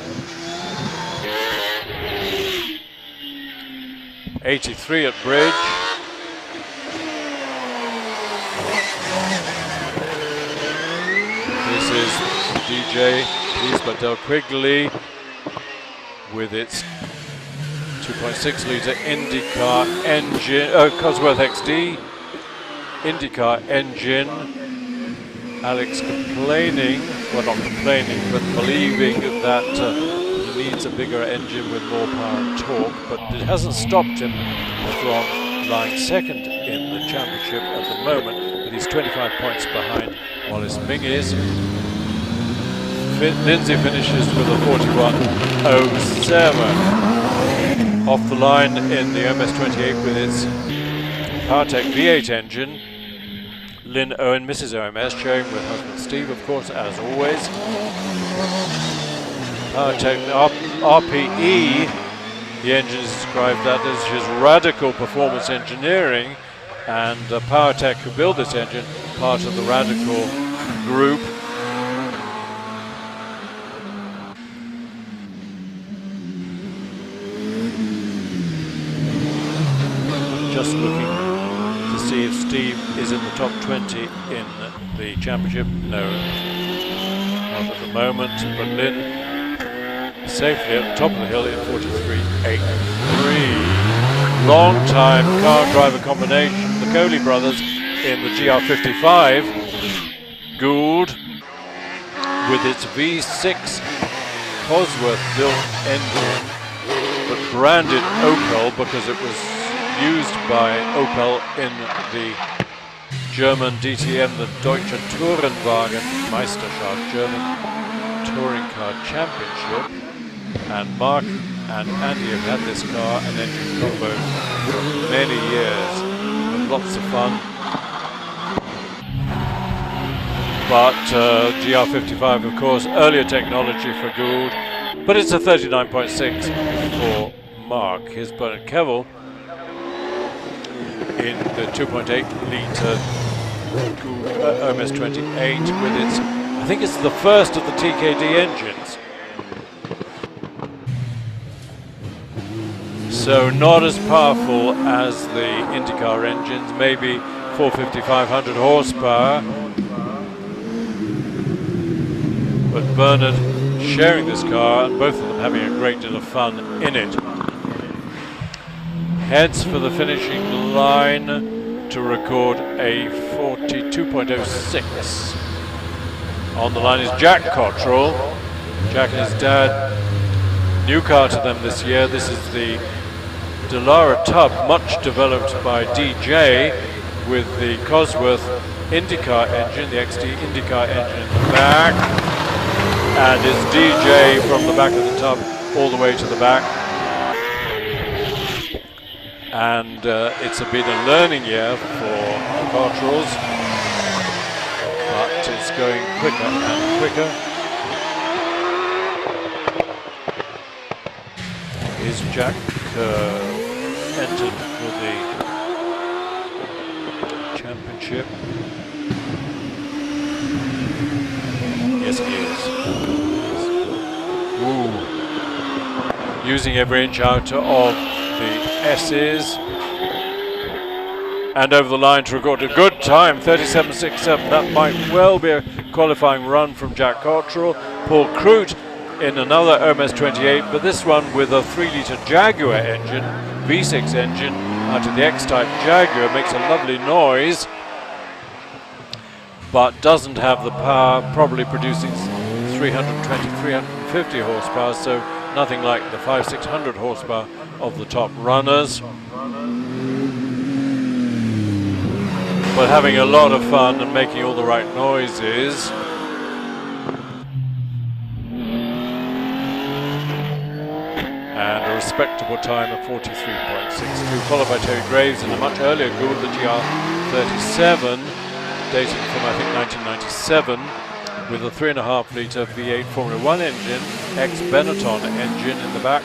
83 at Bridge. This is DJ Pleased by Del Quigley with its 2.6 litre IndyCar engine, Cosworth XD IndyCar engine. Alex complaining, well not complaining, but believing that he needs a bigger engine with more power and torque, but it hasn't stopped him from lying second in the championship at the moment, but he's 25 points behind Wallace Menzies. Lindsay finishes with a 41.07. Off the line in the OMS28 with its PowerTech V8 engine. Lynn Owen, Mrs. OMS, sharing with husband Steve, of course, as always. PowerTech RPE, the engine is described that as his radical performance engineering, and PowerTech, who built this engine, part of the Radical group. Just looking to see if Steve is in the top 20 in the championship. No, not at the moment, but Lynn safely at the top of the hill in 43.83. Long time car driver combination, the Coley brothers in the GR55. Gould with its V6 Cosworth built engine, but branded Opel because it was used by Opel in the German DTM, the Deutsche Tourenwagen Meisterschaft, German Touring Car Championship. And Mark and Andy have had this car, an engine combo, for many years. Lots of fun. But GR55, of course, earlier technology for Gould, but it's a 39.6 for Mark. Here's Bernard Kevel in the 2.8 litre OMS28 with its, I think it's the first of the TKD engines. So not as powerful as the IndyCar engines, maybe 450, 500 horsepower. But Bernard sharing this car, and both of them having a great deal of fun in it. Heads for the finishing line to record a 42.06. On the line is Jack Cottrell. Jack and his dad, new car to them this year. This is the Delara Tub, much developed by DJ, with the Cosworth IndyCar engine, the XD IndyCar engine in the back. And it's DJ from the back of the tub all the way to the back. And it's been a learning year for the Cottrells, but it's going quicker and quicker. Is Jack entered for the championship? Yes, he is. Ooh. Using every inch out of the S's. And over the line to record a good time, 37.67. That might well be a qualifying run from Jack Cottrell. Paul Crute in another OMS 28, but this one with a 3-litre Jaguar engine, V6 engine, out of the X-Type Jaguar, makes a lovely noise, but doesn't have the power, probably producing 320, 350 horsepower, so nothing like the 500-600 horsepower of the top runners. But having a lot of fun and making all the right noises. And a respectable time of 43.62, followed by Terry Graves in a much earlier Gould, the GR37, dating from I think 1997, with a 3.5-litre V8 Formula 1 engine, ex-Benetton engine in the back.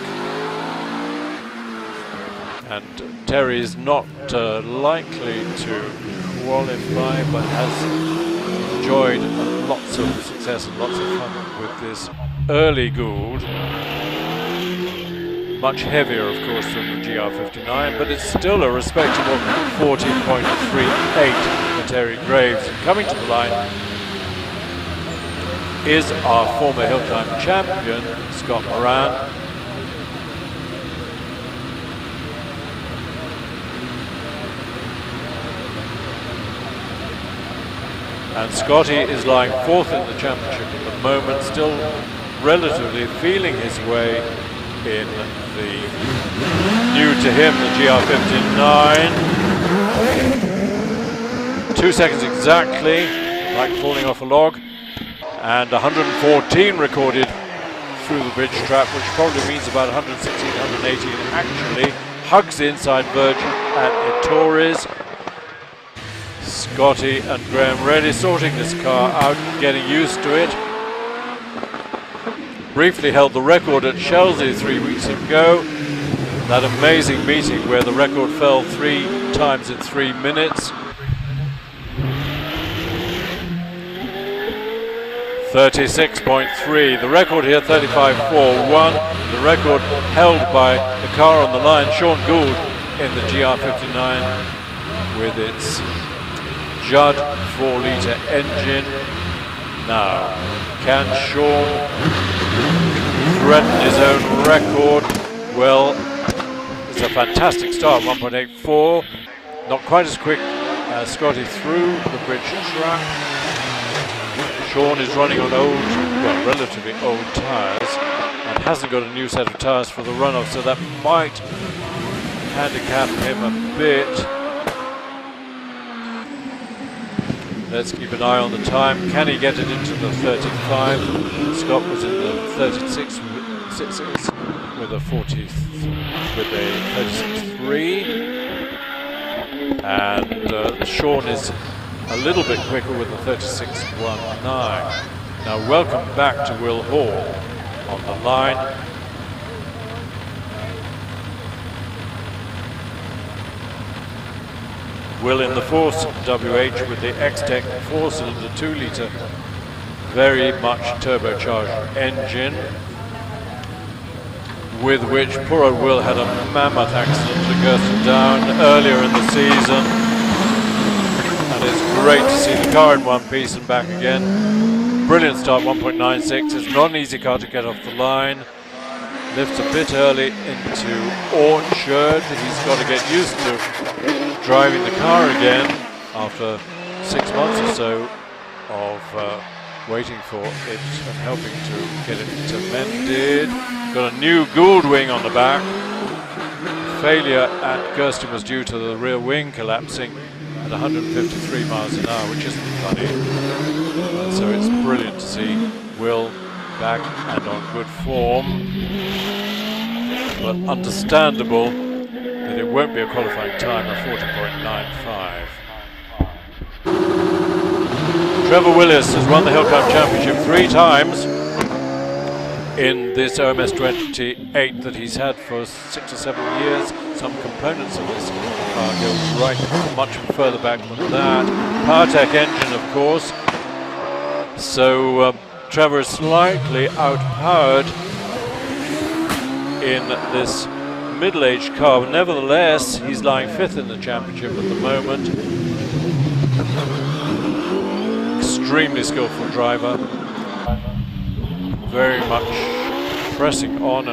And Terry is not likely to qualify, but has enjoyed lots of success and lots of fun with this early Gould. Much heavier, of course, than the GR59, but it's still a respectable 40.38 for Terry Graves. And coming to the line is our former hill climb champion, Scott Moran. And Scotty is lying fourth in the championship at the moment, still relatively feeling his way in the new to him, the GR59. 2 seconds exactly, like falling off a log. And 114 recorded through the bridge trap, which probably means about 116, 118 actually. Hugs the inside verge at Ettores. Scotty and Graham really sorting this car out, getting used to it. Briefly held the record at Chelsea 3 weeks ago. That amazing meeting where the record fell 3 times in 3 minutes. 36.3. The record here, 35.41. The record held by the car on the line, Sean Gould, in the GR59 with its Judd 4-litre engine. Now, can Sean threaten his own record? Well, it's a fantastic start, 1.84. Not quite as quick as Scotty through the bridge trap. Sean is running on old, well, relatively old tyres and hasn't got a new set of tyres for the runoff, so that might handicap him a bit. Let's keep an eye on the time. Can he get it into the 35? Scott was in the 36 with a 36.3, and Sean is a little bit quicker with the 36.19. Now, welcome back to Will Hall on the line. Will in the Force WH with the X-Tech 4-cylinder 2-litre, very much turbocharged engine. with which poor old Will had a mammoth accident at Gersten Down earlier in the season. And it's great to see the car in one piece and back again. Brilliant start, 1.96. It's not an easy car to get off the line. Lifts a bit early into Orchard. He's got to get used to driving the car again after 6 months or so of waiting for it and helping to get it mended. Got a new Gould wing on the back. Failure at Gersten was due to the rear wing collapsing at 153 miles an hour, which isn't funny. So it's brilliant to see Will back and on good form, but understandable that it won't be a qualifying time of 40.95. Trevor Willis has won the Hill Climb Championship 3 times in this OMS 28 that he's had for 6 or 7 years. Some components of this car go right much further back than that. PowerTech engine, of course. So Trevor is slightly outpowered in this middle-aged car, but nevertheless he's lying 5th in the championship at the moment. Extremely skillful driver, very much pressing on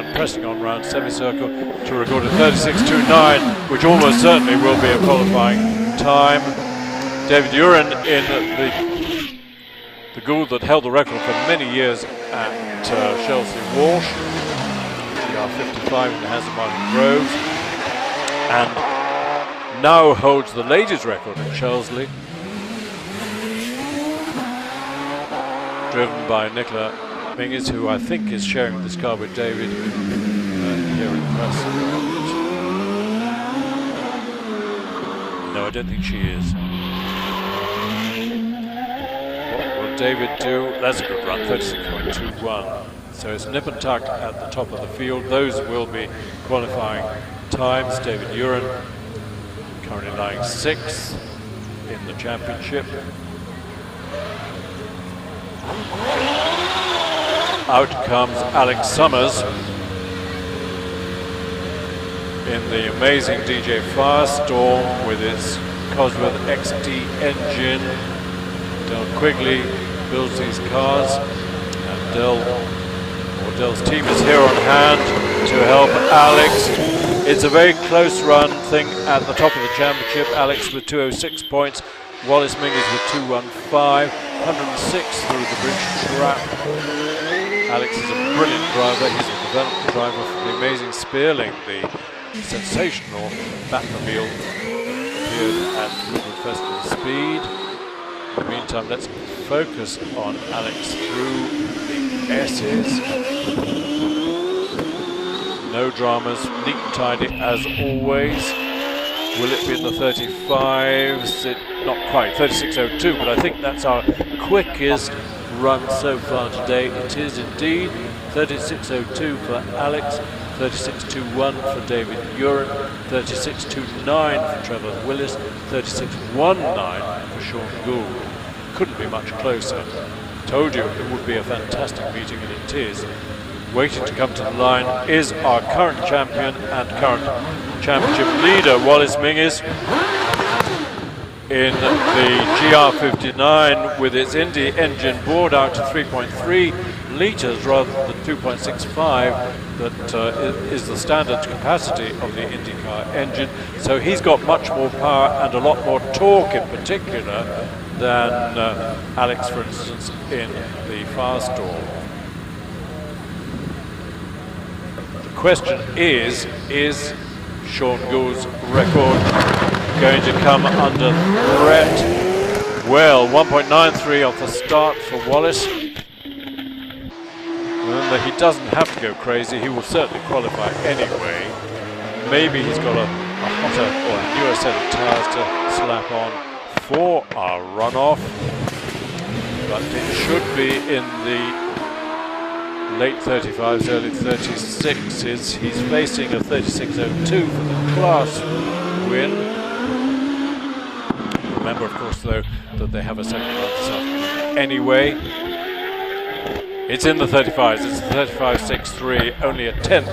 round semicircle to record a 36.29, which almost certainly will be a qualifying time. David Uren in the Gould that held the record for many years at Chelsea Walsh, PR55 in the Hazard Martin Groves, and now holds the ladies' record at Chesley, driven by Nicola Menzies, who I think is sharing this car with David here in Prescott. No, I don't think she is. What will David do? That's a good run, 36.21. So it's nip and tuck at the top of the field. Those will be qualifying times. David Uren currently lying 6th in the championship. Out comes Alex Summers in the amazing DJ Firestorm with its Cosworth XD engine. Del Quigley builds these cars, and Dell's team is here on hand to help Alex. It's a very close run thing at the top of the championship. Alex with 206 points, Wallace Menzies with 215, 106 through the bridge trap. Alex is a brilliant driver. He's a development driver for the amazing Spearling, the sensational Batmobile appeared at Goodwood Festival Speed. In the meantime, let's focus on Alex through the S's. No dramas, neat and tidy as always. Will it be in the 35s? Not quite, 36.02, but I think that's our quickest run so far today. It is indeed 36.02 for Alex, 36.21 for David Uren, 36.29 for Trevor Willis, 36.19 for Sean Gould. Couldn't be much closer. Told you it would be a fantastic meeting, and it is. Waiting to come to the line is our current champion and current championship leader, Wallace Menzies, in the GR59 with its Indy engine bored out to 3.3 litres rather than 2.65 that is the standard capacity of the IndyCar engine. So he's got much more power and a lot more torque in particular than Alex, for instance, in the Firestorm. The question is Sean Gould's record going to come under threat? Well, 1.93 off the start for Wallace. Remember, he doesn't have to go crazy. He will certainly qualify anyway. Maybe he's got a hotter or a newer set of tyres to slap on for our runoff. But it should be in the late 35s, early 36s. He's facing a 36.02 for the class win. Remember, of course, though, that they have a second run this afternoon anyway. It's in the 35s. It's 35.63, only a tenth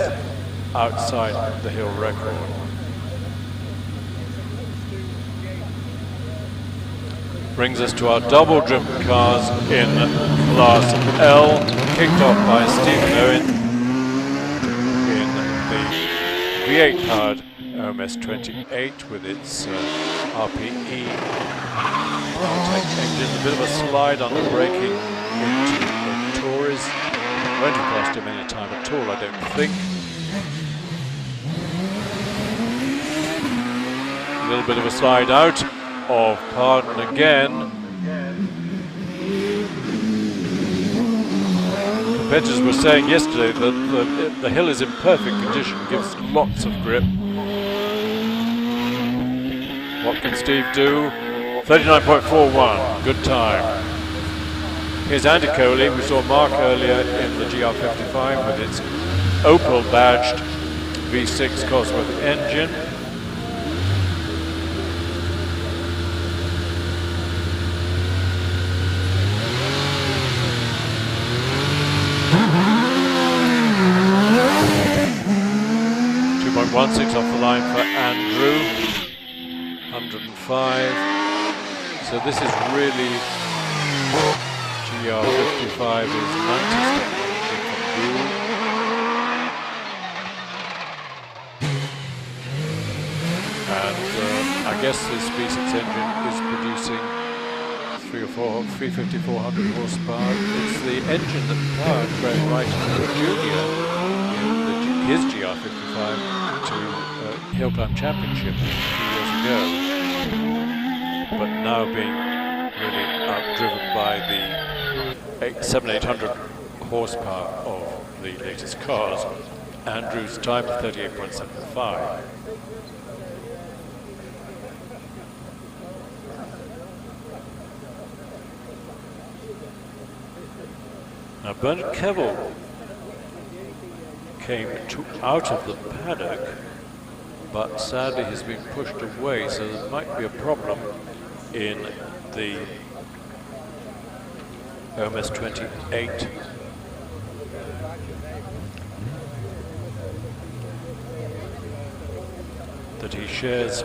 outside the hill record. Brings us to our double-driven cars in Class L, kicked off by Stephen Owen in the V8-powered OMS28 with its RPE Tech engine. A bit of a slide on the braking into the Tories. Won't have cost him any time at all, I don't think. A little bit of a slide out of Pardon again. Competitors were saying yesterday that the hill is in perfect condition, gives lots of grip. What can Steve do? 39.41, good time. Here's Andy Coley. We saw Mark earlier in the GR55 with its Opel badged V6 Cosworth engine. .16 off the line for Andrew, 105. So this is really GR55 is 90 and I guess this V6 engine is producing 400 horsepower. It's the engine that powered Graham Wright Jr. in his GR55 to Hill Climb Championship a few years ago, but now being really outdriven by the 700-800 horsepower of the latest cars. Andrew's time of 38.75. Now Bernard Kevill came out of the paddock, but sadly has been pushed away, so there might be a problem in the OMS28. That he shares.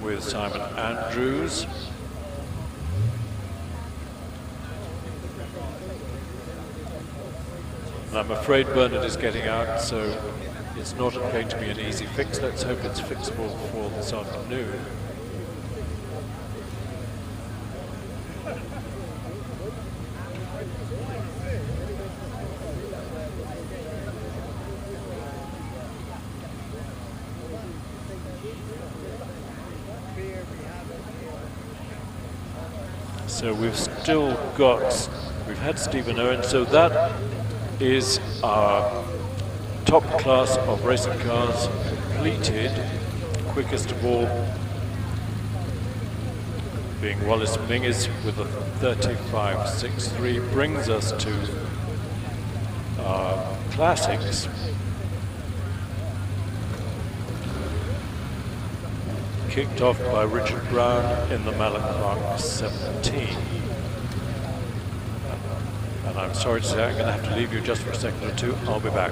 With Simon Andrews. And I'm afraid Bernard is getting out, so it's not going to be an easy fix. Let's hope it's fixable for this afternoon. So we've still got, we've had Stephen Owen, so that is our top class of racing cars completed. Quickest of all being Wallace Menzies with a 35.63, brings us to our classics. Kicked off by Richard Brown in the Mallet Mark 17. And I'm sorry to say I'm going to have to leave you just for a second or two. I'll be back.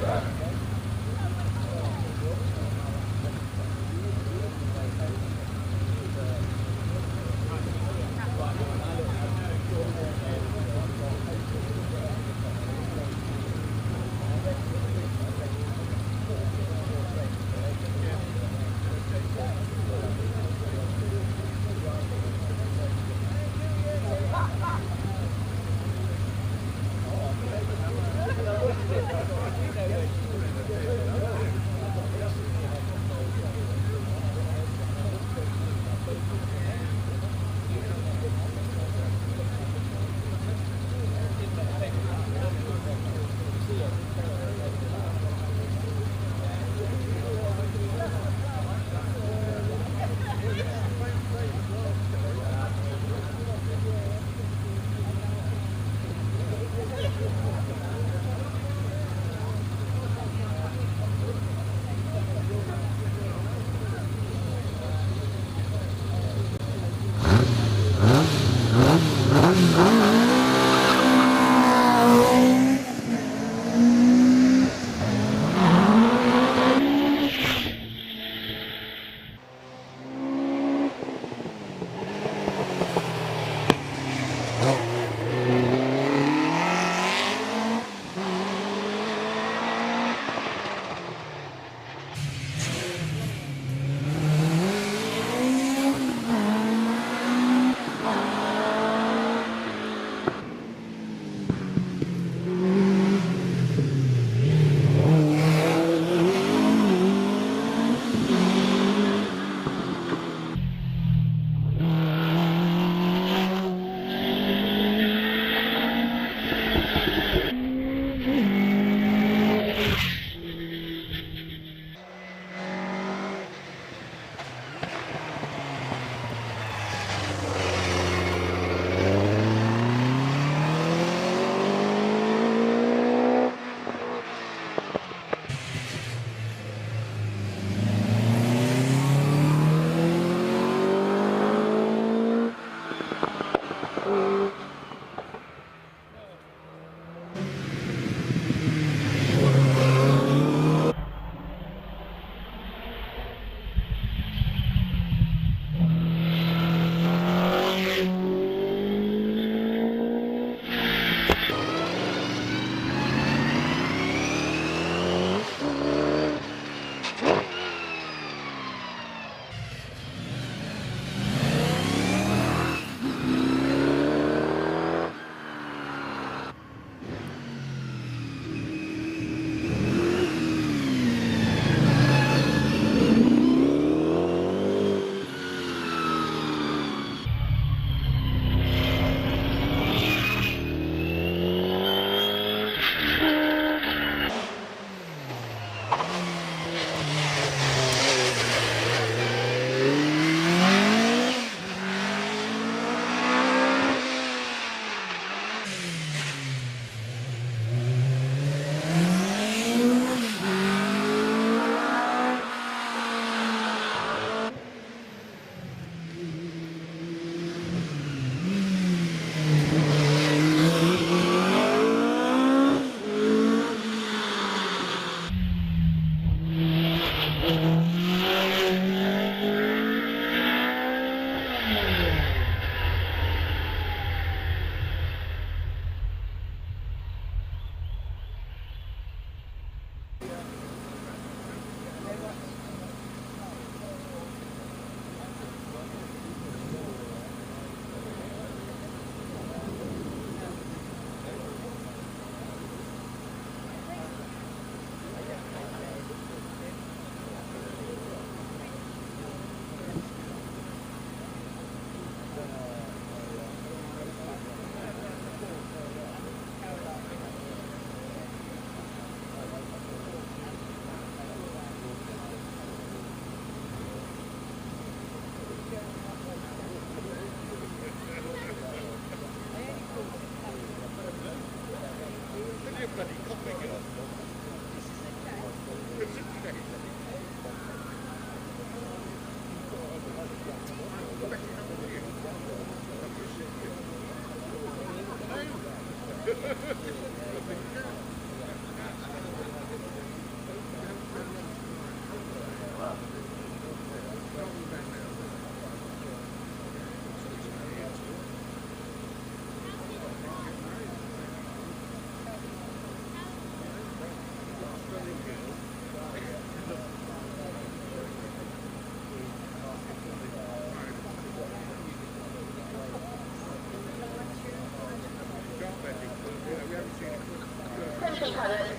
Attention pilots,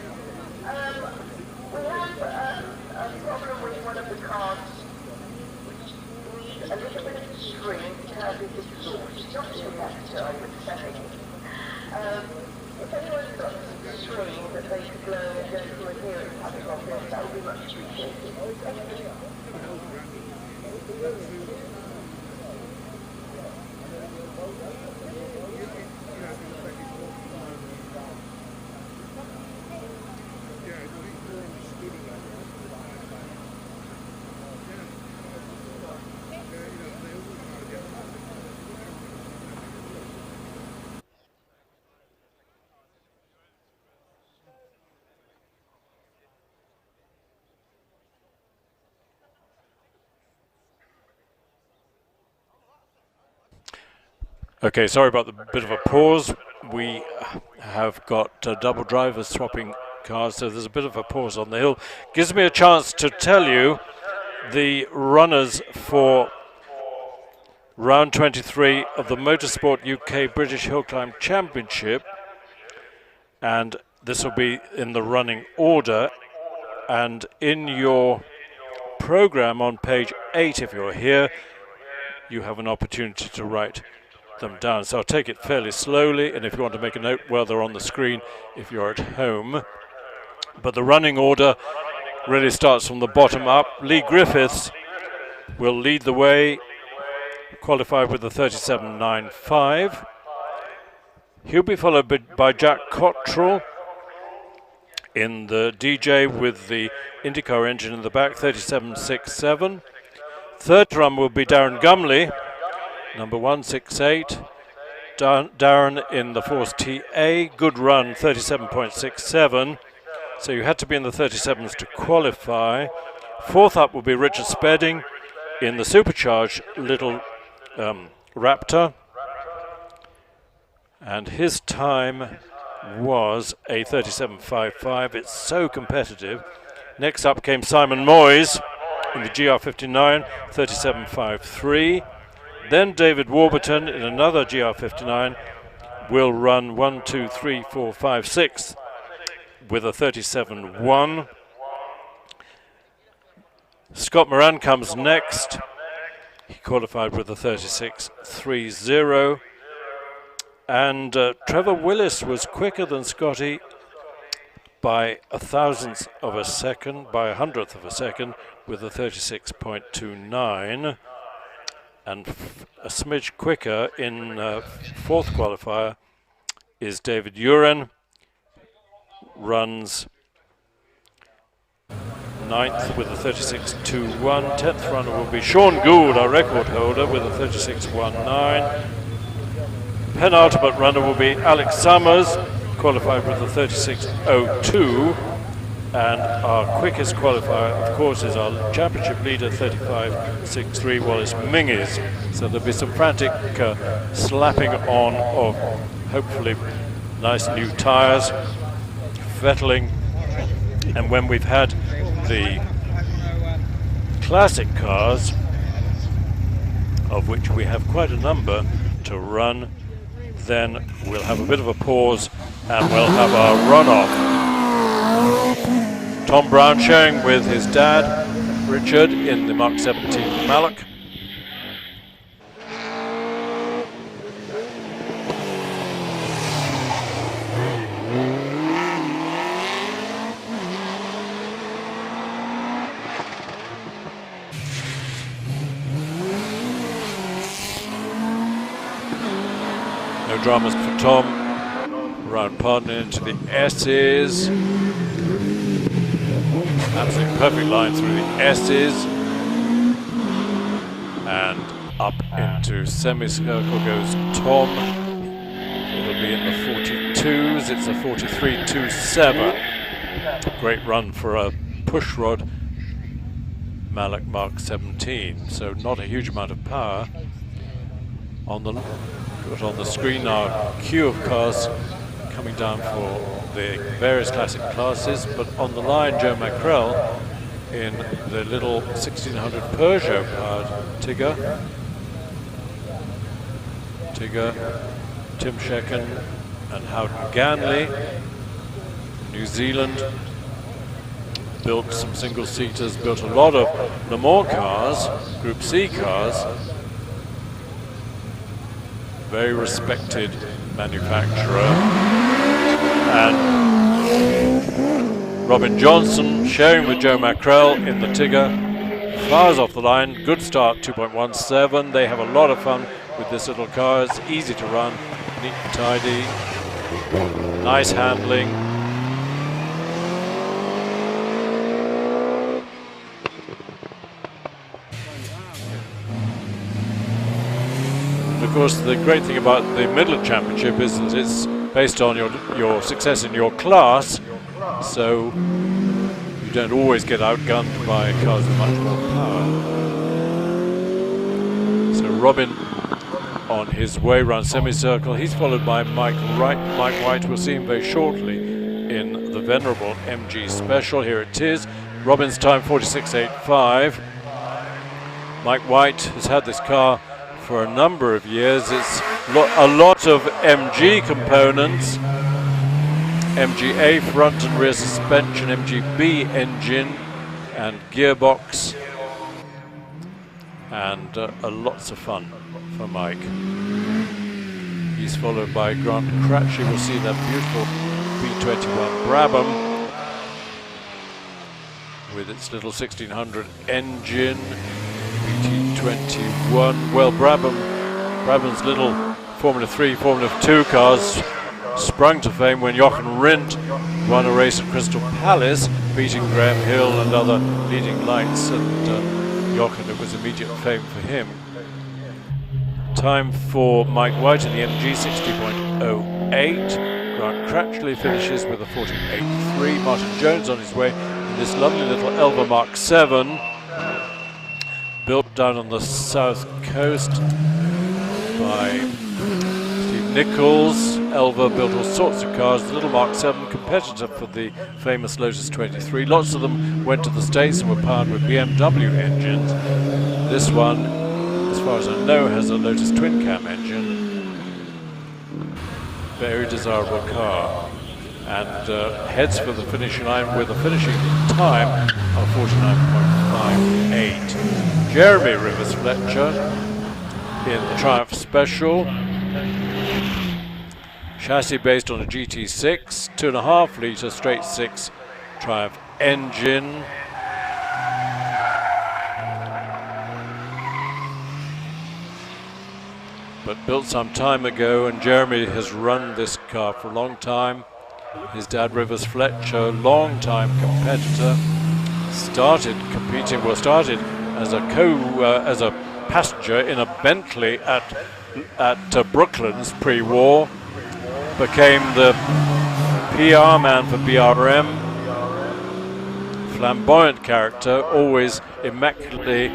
we have a problem with one of the cars which needs a little bit of string to have it distorted. It's not too bad, I would say. If anyone's got some string that they could learn and go through a hearing pattern on this, that would be much appreciated. Thank you. Okay, sorry about the bit of a pause. We have got double drivers swapping cars, so there's a bit of a pause on the hill. Gives me a chance to tell you the runners for round 23 of the Motorsport UK British Hill Climb Championship, and this will be in the running order. And in your program on page 8, if you're here, you have an opportunity to write them down. So I'll take it fairly slowly, and if you want to make a note, well, they're on the screen if you're at home. But the running order really starts from the bottom up. Lee Griffiths will lead the way, qualified with the 37.95. He'll be followed by Jack Cottrell in the DJ with the IndyCar engine in the back, 37.67. Third run will be Darren Gumley, number 168. Darren in the Force TA, good run, 37.67. So you had to be in the 37s to qualify. Fourth up will be Richard Spedding in the supercharged little Raptor. And his time was a 37.55. It's so competitive. Next up came Simon Moyes in the GR59, 37.53. Then David Warburton in another GR59 will run 1, 2, 3, 4, 5, 6 with a 37.1. Scott Moran comes next. He qualified with a 36.30. And Trevor Willis was quicker than Scotty by a thousandth of a second, by a hundredth of a second, with a 36.29. And a smidge quicker in fourth qualifier is David Uren, runs ninth with a 36.21. 10th runner will be Sean Gould, our record holder, with a 36.19. Penultimate runner will be Alex Summers, qualified with a 36.02. And our quickest qualifier, of course, is our championship leader, 35.63, Wallace Menzies. So there'll be some frantic slapping on of hopefully nice new tyres, fettling. And when we've had the classic cars, of which we have quite a number to run, then we'll have a bit of a pause and we'll have our runoff. Tom Brown sharing with his dad, Richard, in the Mark 17 Malloch. No dramas for Tom. Round partner into the S's. Absolutely perfect line through the S's. And up into semicircle goes Tom. It'll be in the 42s. It's a 43.27. Great run for a pushrod Malloch Mark 17. So not a huge amount of power. On the screen our queue of cars coming down for the various classic classes, but on the line Joe Mackrell in the little 1600 Peugeot powered Tigger, Tim Shecken and Howden Ganley. New Zealand built some single seaters, built a lot of Le Mans cars, Group C cars. Very respected manufacturer. And Robin Johnson sharing with Joe Mackrell in the Tigger. Fires off the line, good start, 2.17. They have a lot of fun with this little car. It's easy to run, neat and tidy, nice handling. Of course, the great thing about the Midland Championship is that it's based on your success in your class, so you don't always get outgunned by cars with much more power. So Robin on his way round semicircle, he's followed by Mike White. We'll see him very shortly in the venerable MG Special. Here it is. Robin's time 46.85. Mike White has had this car for a number of years. It's a lot of MG components, MGA front and rear suspension, MGB engine and gearbox, and lots of fun for Mike. He's followed by Grant Cratchley. We'll see that beautiful B21 Brabham with its little 1600 engine. BT21. Well, Brabham's little Formula 3, Formula 2 cars sprung to fame when Jochen Rindt won a race at Crystal Palace, beating Graham Hill and other leading lights, and Jochen, it was immediate fame for him. Time for Mike White in the MG, 60.08. Grant Cratchley finishes with a 48.3. Martin Jones on his way in this lovely little Elva Mark 7. Built down on the south coast by Steve Nichols. Elva built all sorts of cars. The little Mark 7 competitor for the famous Lotus 23. Lots of them went to the States and were powered with BMW engines. This one, as far as I know, has a Lotus twin cam engine. Very desirable car. And heads for the finishing line with a finishing time of 49.58. Jeremy Rivers Fletcher in the Triumph Special. Chassis based on a GT6, 2.5 litre straight 6 Triumph engine. But built some time ago, and Jeremy has run this car for a long time. His dad, Rivers Fletcher, long-time competitor, started as a passenger in a Bentley at Brooklands pre-war, became the PR man for BRM, flamboyant character, always immaculately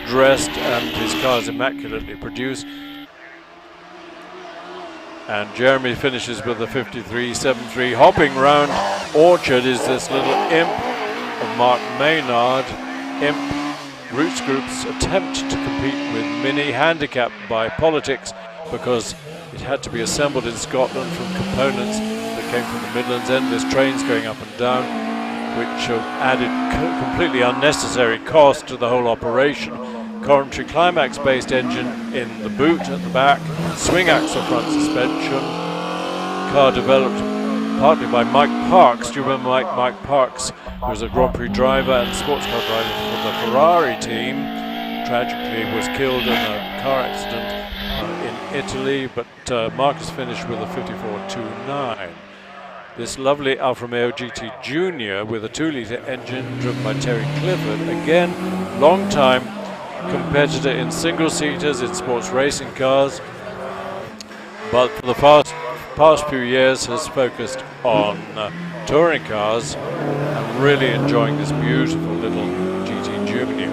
dressed, and his car is immaculately produced. And Jeremy finishes with a 53.73. Hopping round Orchard is this little imp of Mark Maynard. Imp Roots Group's attempt to compete with Mini, handicapped by politics because it had to be assembled in Scotland from components that came from the Midlands, endless trains going up and down, which added completely unnecessary cost to the whole operation. Coventry Climax-based engine in the boot at the back, swing axle front suspension. Car developed partly by Mike Parks. Do you remember Mike Parks, who was a Grand Prix driver and sports car driver for the Ferrari team? Tragically was killed in a car accident in Italy, but Marcus finished with a 54.29. This lovely Alfa Romeo GT Junior with a 2-litre engine driven by Terry Clifford. Again, long time competitor in single-seaters, in sports racing cars, but for the past few years has focused on touring cars and really enjoying this beautiful little GT Junior.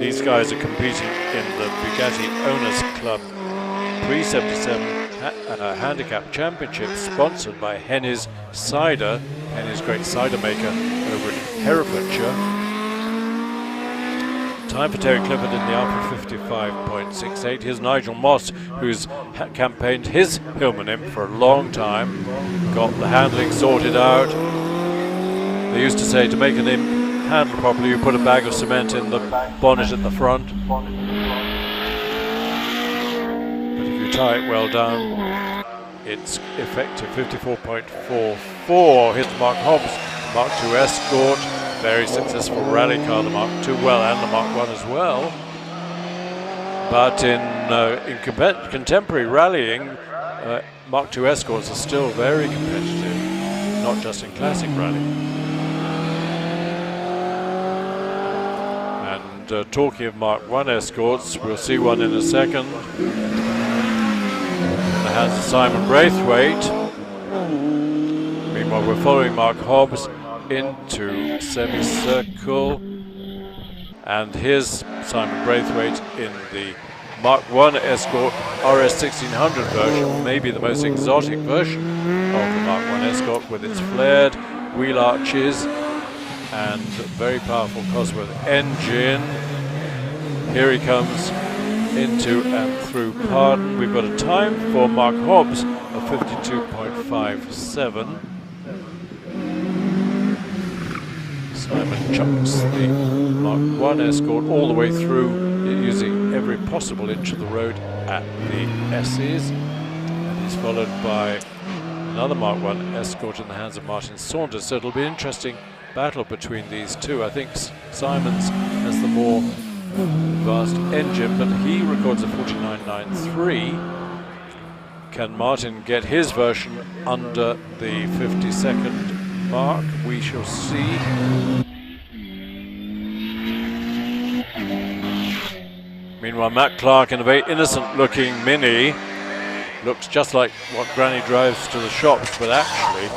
These guys are competing in the Bugatti Owners Club Pre-77 Handicap Championship, sponsored by Henneys Cider, Henneys great cider maker over in Herefordshire. Time for Terry Clifford in the Alfa 55.68. Here's Nigel Moss, who's campaigned his Hillman imp for a long time, got the handling sorted out. They used to say to make an imp handle properly, you put a bag of cement in the bonnet at the front. Tie it well down, it's effective. 54.44. Here's Mark Hobbs, Mark II Escort, very successful rally car, the Mark II, well, and the Mark I as well. But in contemporary rallying, Mark II Escorts are still very competitive, not just in classic rally. And talking of Mark I Escorts, we'll see one in a second. Hands of Simon Braithwaite. Meanwhile, we're following Mark Hobbs into semicircle, and here's Simon Braithwaite in the Mark I Escort RS 1600 version, maybe the most exotic version of the Mark I Escort, with its flared wheel arches and very powerful Cosworth engine. Here he comes into and through Pardon. We've got a time for Mark Hobbs of 52.57. Simon chucks the Mark I Escort all the way through, using every possible inch of the road at the S's. And he's followed by another Mark I Escort in the hands of Martin Saunders. So it'll be an interesting battle between these two. I think Simon's has the more advanced engine, but he records a 49.93. Can Martin get his version under the 50-second mark? We shall see. Meanwhile, Matt Clark in a very innocent-looking Mini. Looks just like what Granny drives to the shops, but actually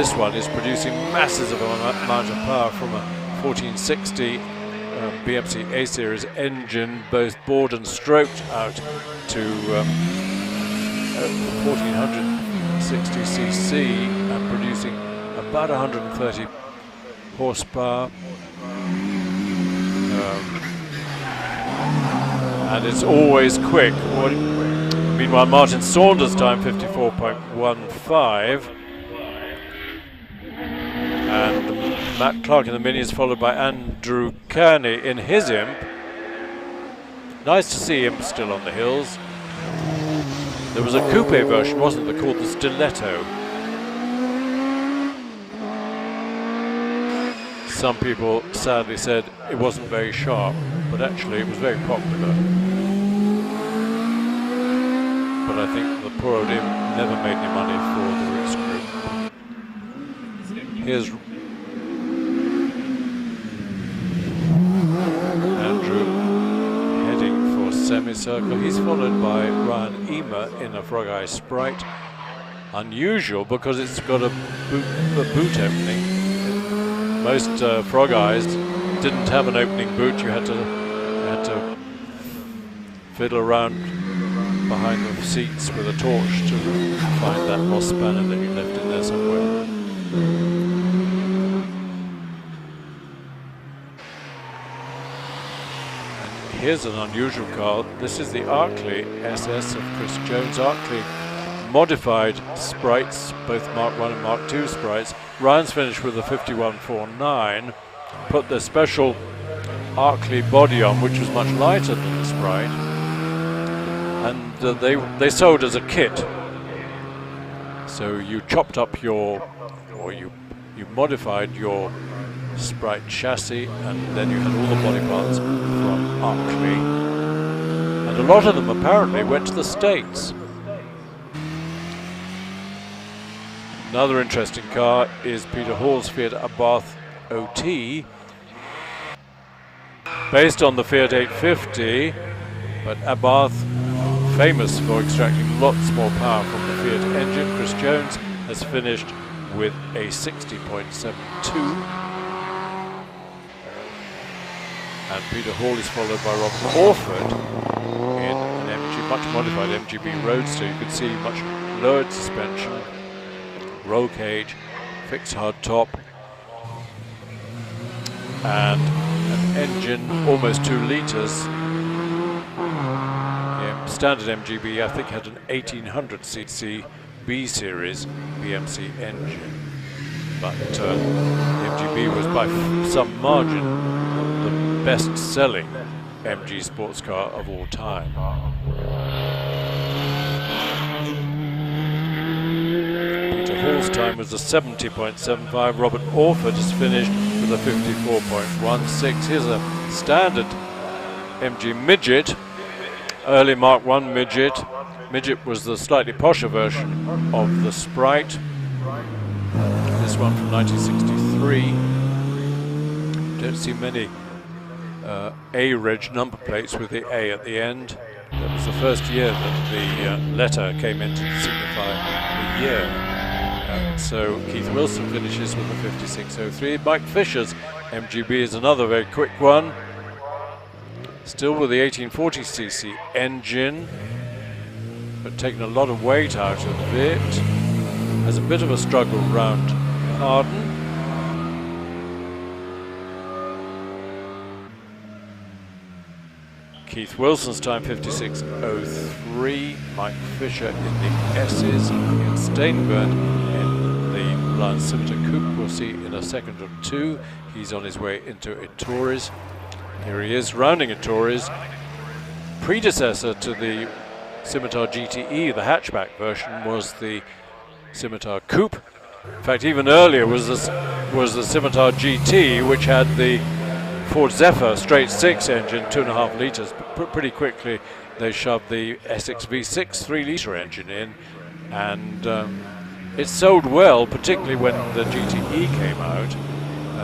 this one is producing masses of amount of power from a 1460 BMC A-Series engine, both bored and stroked out to 1460cc and producing about 130 horsepower. And it's always quick. Meanwhile, Martin Saunders' time 54.15. And Matt Clark in the Mini is followed by Andrew Kearney in his imp. Nice to see him still on the hills. There was a coupe version, wasn't there, called the Stiletto. Some people sadly said it wasn't very sharp, but actually it was very popular. But I think the poor old imp never made any money for the Roots Group. Here's Andrew heading for circle. He's followed by Ryan Emer in a Frog Eye Sprite. Unusual because it's got a boot opening. Most Frog Eyes didn't have an opening boot. You had to fiddle around behind the seats with a torch to find that lost spanner that you left in there somewhere. And here's an unusual car. This is the Arkley SS of Chris Jones. Arkley modified sprites, both Mark 1 and Mark 2 sprites. Ryan's finished with a 51.49, put the special Arkley body on, which was much lighter than the sprite, and they sold as a kit. So you chopped up you modified your sprite chassis, and then you had all the body parts from Arkley, and a lot of them apparently went to the States. Another interesting car is Peter Hall's Fiat Abarth OT, based on the Fiat 850, but Abarth famous for extracting lots more power from the Fiat engine. Chris Jones has finished with a 60.72, and Peter Hall is followed by Robert Orford in an much modified MGB Roadster. You can see much lowered suspension, roll cage, fixed hard top, and an engine almost 2 litres. Standard MGB, I think, had an 1800cc B series BMC engine, but the MGB was by some margin the best-selling MG sports car of all time. Peter Hall's time was a 70.75. Robert Orford has finished with a 54.16. Here's a standard MG Midget, early Mark 1 Midget. Midget was the slightly posher version of the Sprite. This one from 1963. Don't see many A-reg number plates with the A at the end. That was the first year that the letter came in to signify the year. So Keith Wilson finishes with a 56.03. Mike Fisher's MGB is another very quick one. Still with the 1840cc engine, but taking a lot of weight out of it. Has a bit of a struggle round Harden. Keith Wilson's time 56.03. Mike Fisher in the S's. Ian Stainburn in the Milan Scimitar Coupe. We'll see in a second or two. He's on his way into Ettores. Here he is, rounding Ettores. Predecessor to the Scimitar GTE, the hatchback version, was the Scimitar Coupe. In fact, even earlier was the Scimitar GT, which had the Ford Zephyr straight 6 engine, 2.5 litres. Pretty quickly they shoved the Essex V6 3-litre engine in, and it sold well, particularly when the GTE came out.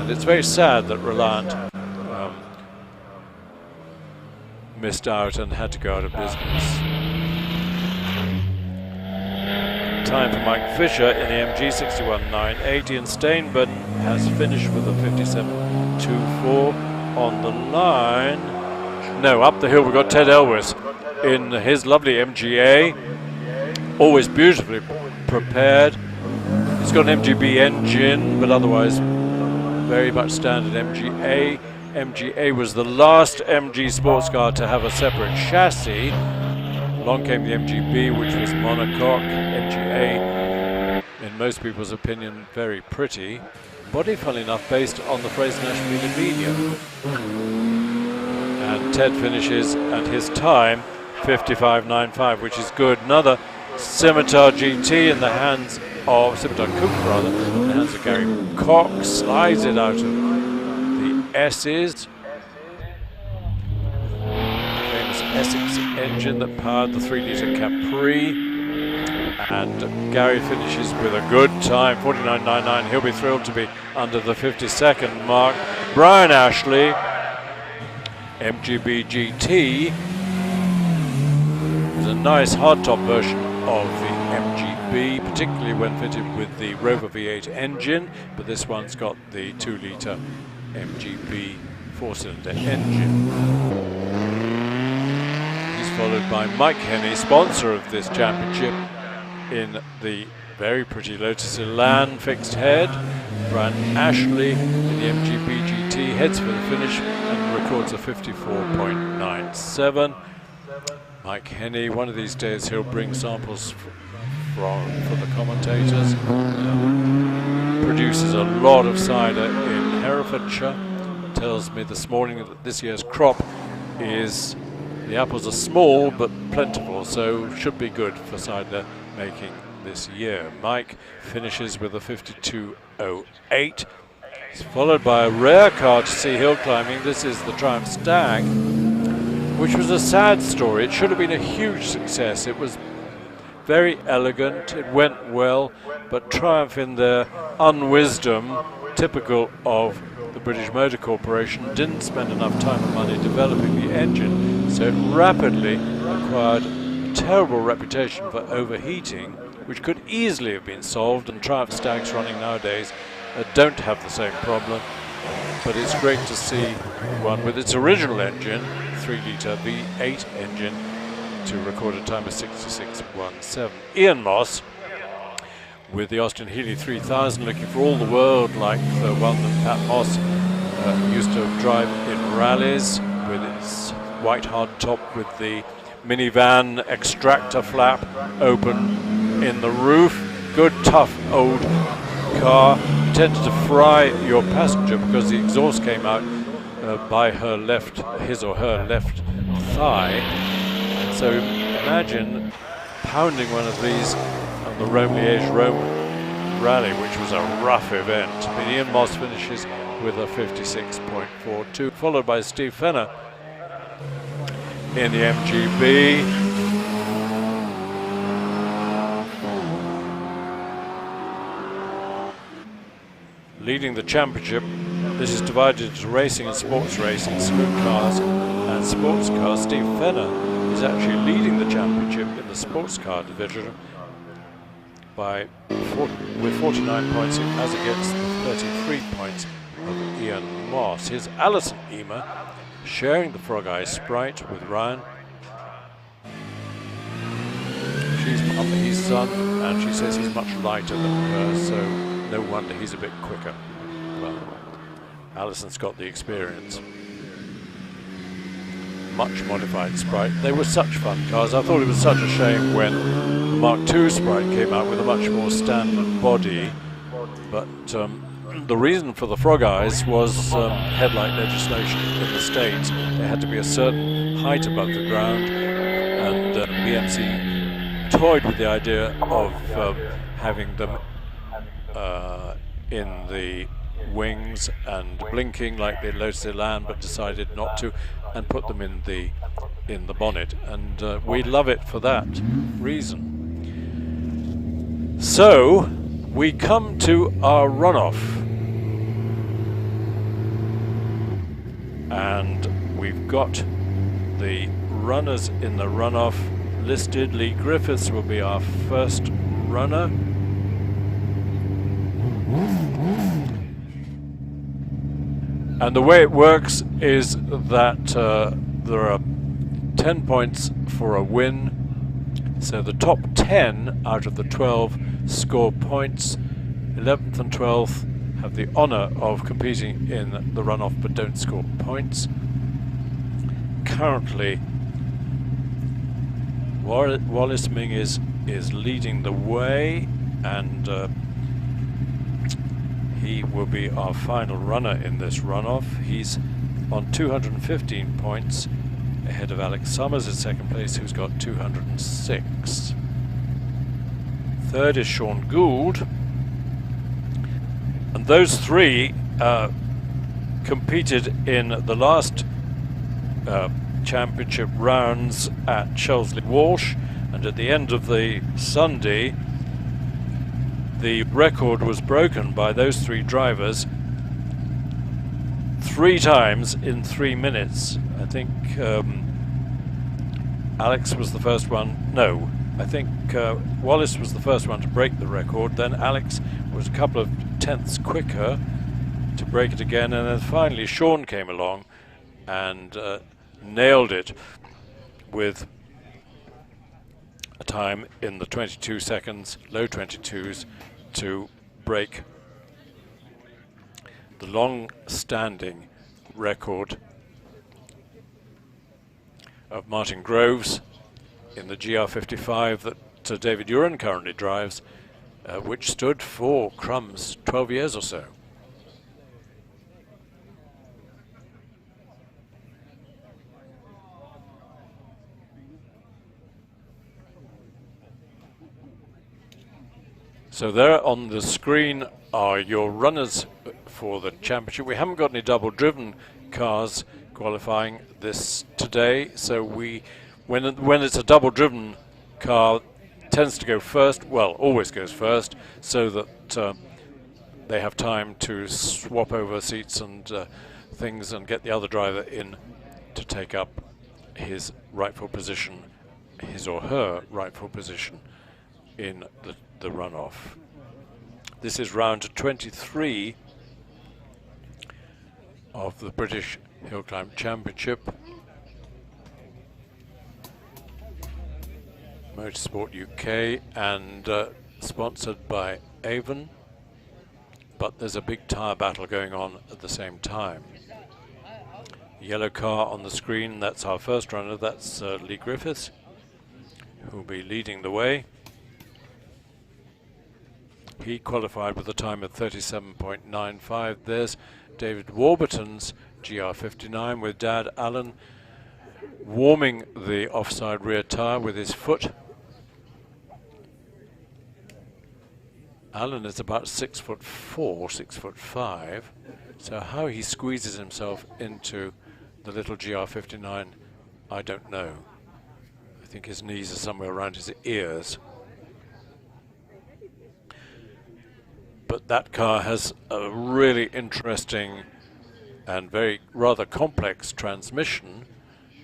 And it's very sad that Reliant missed out and had to go out of business. Time for Mike Fisher in the MG 61.980, and Stainburn has finished with a 57.24 on the line. No, up the hill we've got Ted Elwes in his lovely MGA, always beautifully prepared. He's got an MGB engine, but otherwise very much standard MGA. MGA was the last MG sports car to have a separate chassis. Along came the MGB, which was monocoque. MGA, in most people's opinion, very pretty. Body, funnily enough, based on the Fraser-Nash Medium. And Ted finishes at his time 55.95, which is good. Another Scimitar GT in the hands of Scimitar Coupe, rather, in the hands of Gary Cox. Slides it out of the S's. Famous Essex engine that powered the 3-litre Capri. And Gary finishes with a good time, 49.99. He'll be thrilled to be under the 52nd mark. Brian Ashley, MGB GT, a nice hardtop version of the MGB, particularly when fitted with the Rover V8 engine, but this one's got the 2-litre MGB 4-cylinder engine. He's followed by Mike Henneys, sponsor of this championship, in the very pretty Lotus Elan fixed head. Brian Ashley in the MGB GT heads for the finish and records a 54.97. Mike Henney, one of these days he'll bring samples for the commentators. Produces a lot of cider in Herefordshire. Tells me this morning that this year's crop is, the apples are small but plentiful, so should be good for cider making this year. Mike finishes with a 52.08. He's followed by a rare car to see hill climbing. This is the Triumph Stag, which was a sad story. It should have been a huge success. It was very elegant, it went well, but Triumph, in their unwisdom, typical of the British Motor Corporation, didn't spend enough time and money developing the engine, so it rapidly acquired a terrible reputation for overheating, which could easily have been solved, and Triumph Stags running nowadays don't have the same problem. But it's great to see one with its original engine, 3-litre V8 engine, to record a time of 66.17. Ian Moss with the Austin Healey 3000, looking for all the world like the one that Pat Moss used to drive in rallies, with its white hardtop with the minivan extractor flap open in the roof. Good, tough old car. Intended to fry your passenger because the exhaust came out by her left, his or her left thigh. So imagine pounding one of these on the Rome-Liège-Rome rally, which was a rough event. But Ian Moss finishes with a 56.42, followed by Steve Fenner in the MGB. Leading the championship. This is divided into racing and sports racing, sprint cars and sports cars. Steve Fenner is actually leading the championship in the sports car division with 49 points as against the 33 points of Ian Moss. Here's Alison Emer sharing the Frog Eye Sprite with Ryan. She's his son, and she says he's much lighter than her, so no wonder he's a bit quicker. Well, Alison's got the experience. Much modified Sprite. They were such fun cars. I thought it was such a shame when the Mark II Sprite came out with a much more standard body, but the reason for the Frog Eyes was headlight legislation in the States. They had to be a certain height above the ground, and BMC toyed with the idea of having them in the wings and blinking like the Lotus Elan, but decided not to, and put them in the bonnet, and we love it for that reason. So we come to our runoff, and we've got the runners in the runoff listed. Lee Griffiths will be our first runner. And the way it works is that there are 10 points for a win. So the top 10 out of the 12 score points. 11th and 12th have the honour of competing in the runoff but don't score points. Currently, Wallace Menzies is leading the way, and he will be our final runner in this runoff. He's on 215 points, ahead of Alex Summers in second place, who's got 206. Third is Sean Gould, and those three competed in the last championship rounds at Shelsley Walsh, and at the end of the Sunday the record was broken by those three drivers 3 times in 3 minutes. I think Alex was the first one. No, I think Wallace was the first one to break the record. Then Alex was a couple of tenths quicker to break it again, and then finally Sean came along and nailed it with a time in the 22 seconds, low 22s, to break the long-standing record of Martin Groves in the GR55 that David Uren currently drives, which stood for crumbs 12 years or so. So there on the screen are your runners for the championship. We haven't got any double-driven cars qualifying this today, so when it's a double-driven car, tends to go first. Well, always goes first, so that they have time to swap over seats and things and get the other driver in to take up his rightful position, his or her rightful position in the runoff. This is round 23 of the British Hill Climb Championship. Motorsport UK and sponsored by Avon, but there's a big tyre battle going on at the same time. Yellow car on the screen, that's our first runner, that's Lee Griffiths, who will be leading the way. He qualified with a time of 37.95. There's David Warburton's GR59 with Dad Alan warming the offside rear tyre with his foot. Alan is about 6'4", 6'5", so how he squeezes himself into the little GR59, I don't know. I think his knees are somewhere around his ears. But that car has a really interesting and rather complex transmission,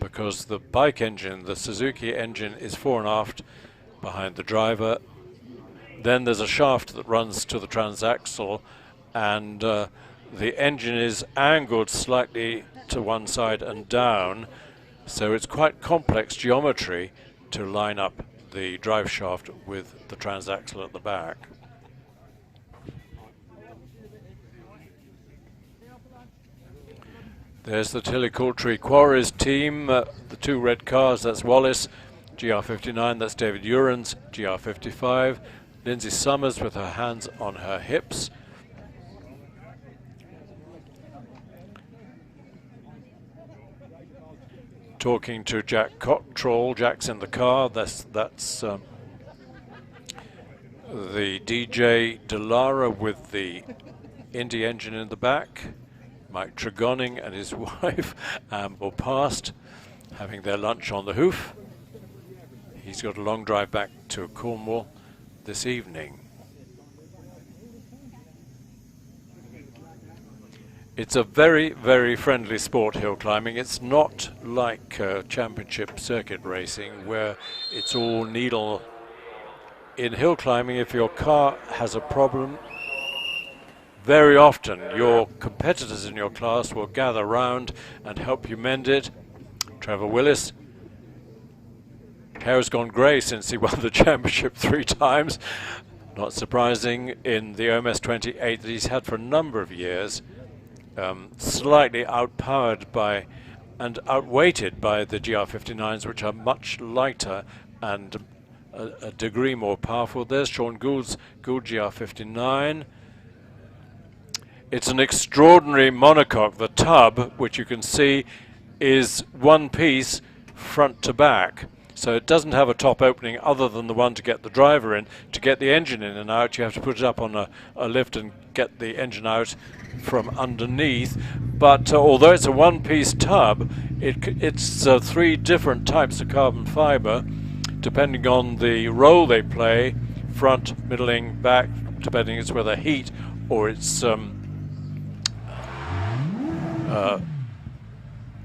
because the bike engine, the Suzuki engine, is fore and aft behind the driver. Then there's a shaft that runs to the transaxle, and the engine is angled slightly to one side and down, so it's quite complex geometry to line up the drive shaft with the transaxle at the back. There's the Tillicoultry Quarries team, the two red cars, that's Wallace, GR59, that's David Uren's GR55, Lindsay Summers with her hands on her hips. Talking to Jack Cottrell, Jack's in the car, that's the DJ Delara with the Indy engine in the back. Mike Tregoning and his wife amble past, having their lunch on the hoof. He's got a long drive back to Cornwall this evening. It's a very, very friendly sport, hill climbing. It's not like championship circuit racing, where it's all needle. In hill climbing, if your car has a problem, very often your competitors in your class will gather round and help you mend it. Trevor Willis, hair has gone grey since he won the championship 3 times. Not surprising in the OMS 28 that he's had for a number of years. Slightly outpowered by and outweighted by the GR59s, which are much lighter and a degree more powerful. There's Sean Gould's Gould GR59. It's an extraordinary monocoque. The tub, which you can see, is one piece front to back. So it doesn't have a top opening other than the one to get the driver in. To get the engine in and out, you have to put it up on a lift and get the engine out from underneath. But although it's a one-piece tub, it's 3 different types of carbon fiber, depending on the role they play, front, middling, back, depending it's whether heat or it's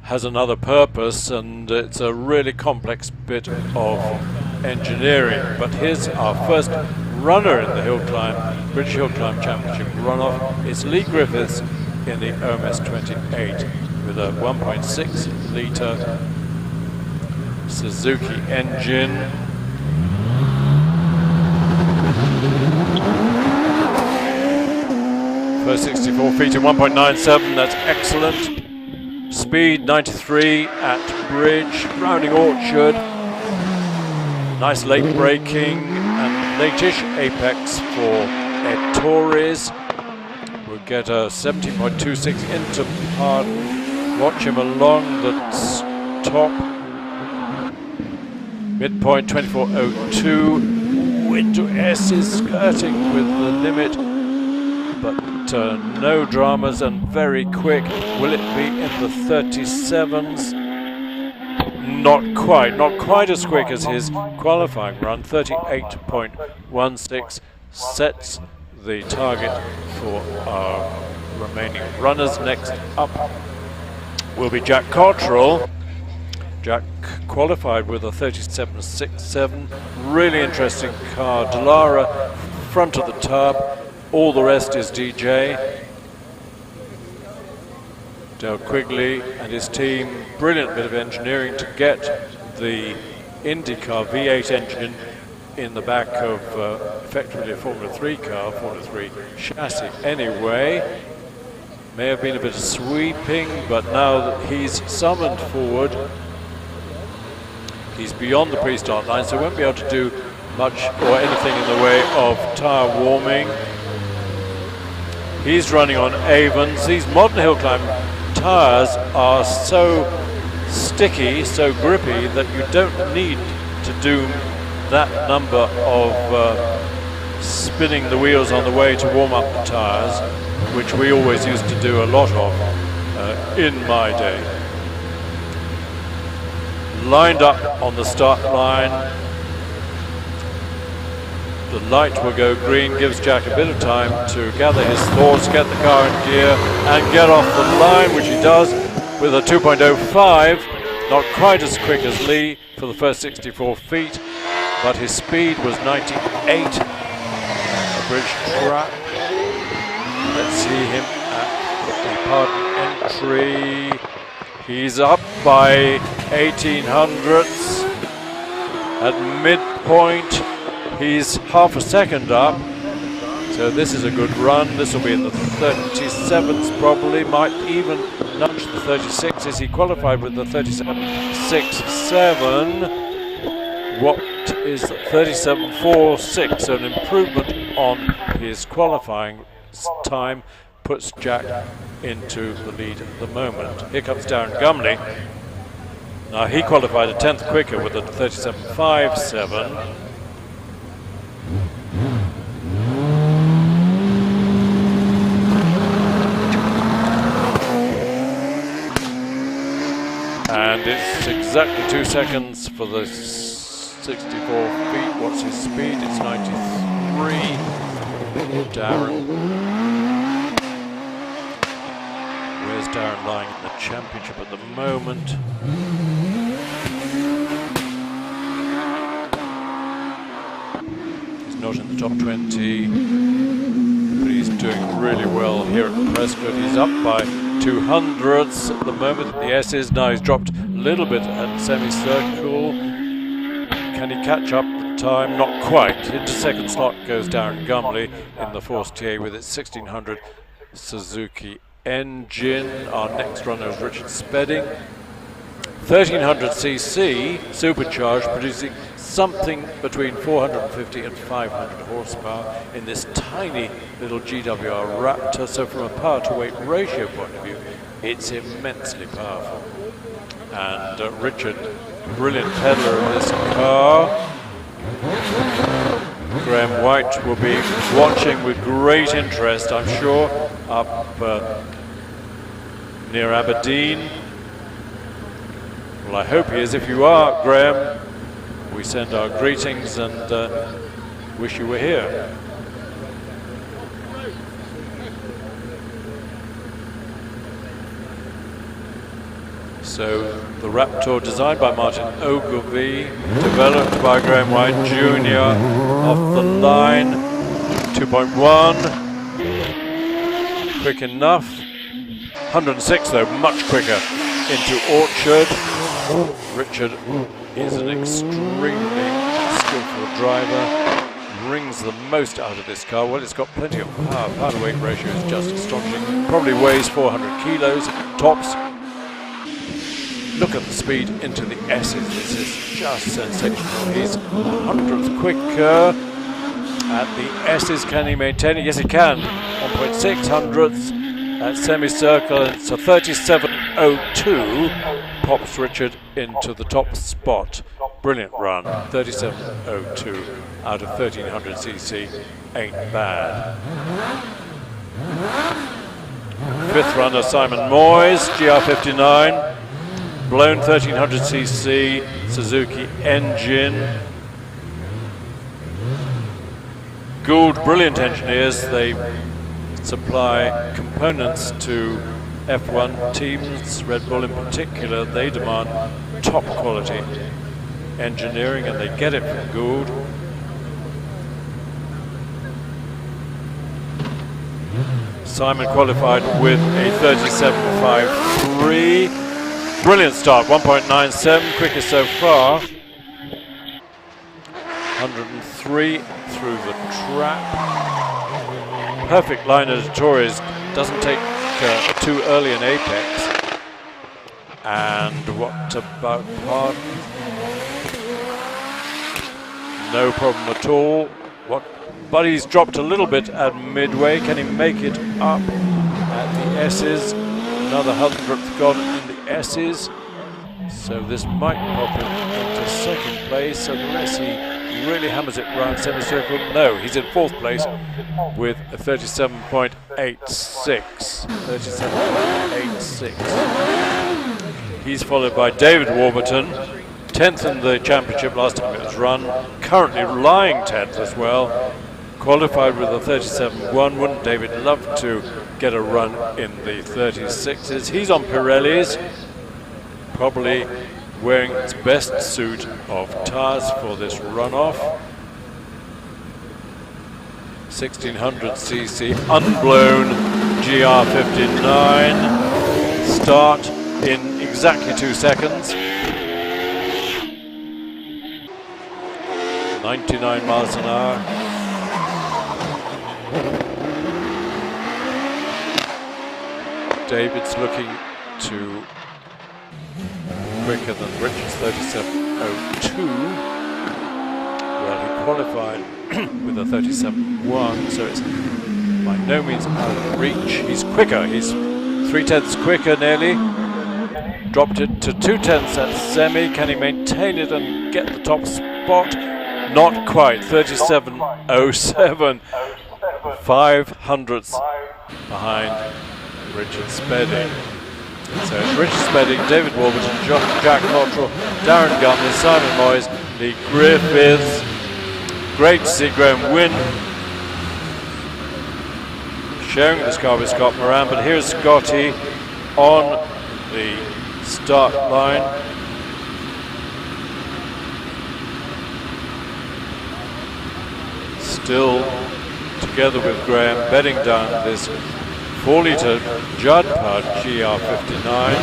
has another purpose, and it's a really complex bit of engineering. But here's our first runner in the hill climb, British Hill Climb Championship runoff. It's Lee Griffiths in the OMS 28 with a 1.6 litre Suzuki engine. First 64 feet in 1.97, that's excellent. Speed 93 at Bridge, Rounding Orchard. Nice late braking and late-ish apex for Ed Torres. We'll get a 17.26 into Pardon. Watch him along the top. Midpoint 24.02. Into S is skirting with the limit, but no dramas and very quick. Will it be in the 37s? Not quite as quick as his qualifying run. 38.16 sets the target for our remaining runners. Next up will be Jack Cottrell. Jack qualified with a 37.67. Really interesting car. Dallara front of the tub. All the rest is DJ. Dale Quigley and his team, brilliant bit of engineering to get the IndyCar V8 engine in the back of effectively a Formula 3 car, Formula 3 chassis anyway. May have been a bit of sweeping, but now that he's summoned forward, he's beyond the pre-start line, so he won't be able to do much or anything in the way of tyre warming. He's running on Avons. These modern hill climb tyres are so sticky, so grippy, that you don't need to do that number of spinning the wheels on the way to warm up the tyres, which we always used to do a lot of in my day. Lined up on the start line. The light will go green, gives Jack a bit of time to gather his thoughts, get the car in gear and get off the line, which he does with a 2.05. Not quite as quick as Lee for the first 64 feet, but his speed was 98 at the bridge track. Let's see him at the pardon entry. He's up by 18 hundredths at midpoint. He's half a second up, so this is a good run. This will be in the 37s probably, might even nudge the 36s. He qualified with the 37.67. What is 37.46? So an improvement on his qualifying time puts Jack into the lead at the moment. Here comes Darren Gumley. Now he qualified a 10th quicker with a 37.57. And it's exactly 2 seconds for the 64 feet. What's his speed? It's 93. Darren. Where's Darren lying in the championship at the moment? He's not in the top 20, but he's doing really well here at Prescott. He's up by 200ths at the moment. The S is now. He's dropped a little bit at semicircle. Can he catch up the time? Not quite. Into second slot goes Darren Gumley in the Force TA with its 1600 Suzuki engine. Our next runner is Richard Spedding. 1300cc supercharged, producing something between 450 and 500 horsepower in this tiny little GWR Raptor. So from a power to weight ratio point of view, it's immensely powerful. And Richard, brilliant peddler of this car. Graham White will be watching with great interest, I'm sure, up near Aberdeen. Well, I hope he is. If you are, Graham, we send our greetings and wish you were here. So the Raptor, designed by Martin Ogilvy, developed by Graham White Jr. Off the line, 2.1, quick enough. 106 though, much quicker into Orchard. Richard is an extremely skillful driver, brings the most out of this car. Well, it's got plenty of power. Power to weight ratio is just astonishing. Probably weighs 400 kilos, tops. Look at the speed into the S's. This is just sensational. He's 100th quicker at the S's. Can he maintain it? Yes, he can. 1.6 hundredths at semicircle. It's a 37.02. Pops Richard into the top spot. Brilliant run. 37.02 out of 1300cc. Ain't bad. Fifth runner Simon Moyes, GR59. Blown 1300cc Suzuki engine. Gould, brilliant engineers. They supply components to F1 teams, Red Bull in particular. They demand top quality engineering and they get it from Gould. Simon qualified with a 37.53. Brilliant start, 1.97, quickest so far. 103 through the trap. Perfect line at Torres, doesn't take too early an apex. And what about Pardon? No problem at all. But he's dropped a little bit at midway. Can he make it up at the S's? Another 100th gone in the S's. So this might pop him into second place unless he really hammers it round semicircle. No, he's in fourth place with a 37.86. 37.86. He's followed by David Warburton, 10th in the championship last time it was run, currently lying 10th as well. Qualified with a 37.1. Wouldn't David love to get a run in the 36s? He's on Pirellis, probably wearing its best suit of tires for this runoff. 1600cc unblown GR59. Start in exactly 2 seconds. 99 miles an hour. David's looking to quicker than Richard's 37.02. Well, he qualified with a 37.1, so it's by no means out of reach. He's quicker, he's 3/10 quicker nearly. Dropped it to 2/10 at semi. Can he maintain it and get the top spot? Not quite, 37.07. 500ths behind Richard Spedding. So it's Richard Spedding, David Warburton, Jack Cottrell, Darren Gunley, Simon Moyes, Lee Griffiths. Great to see Graham win. Sharing this car with Scott Moran, but here's Scotty on the start line. Still together with Graham, bedding down this 4-litre Judd Pod GR59.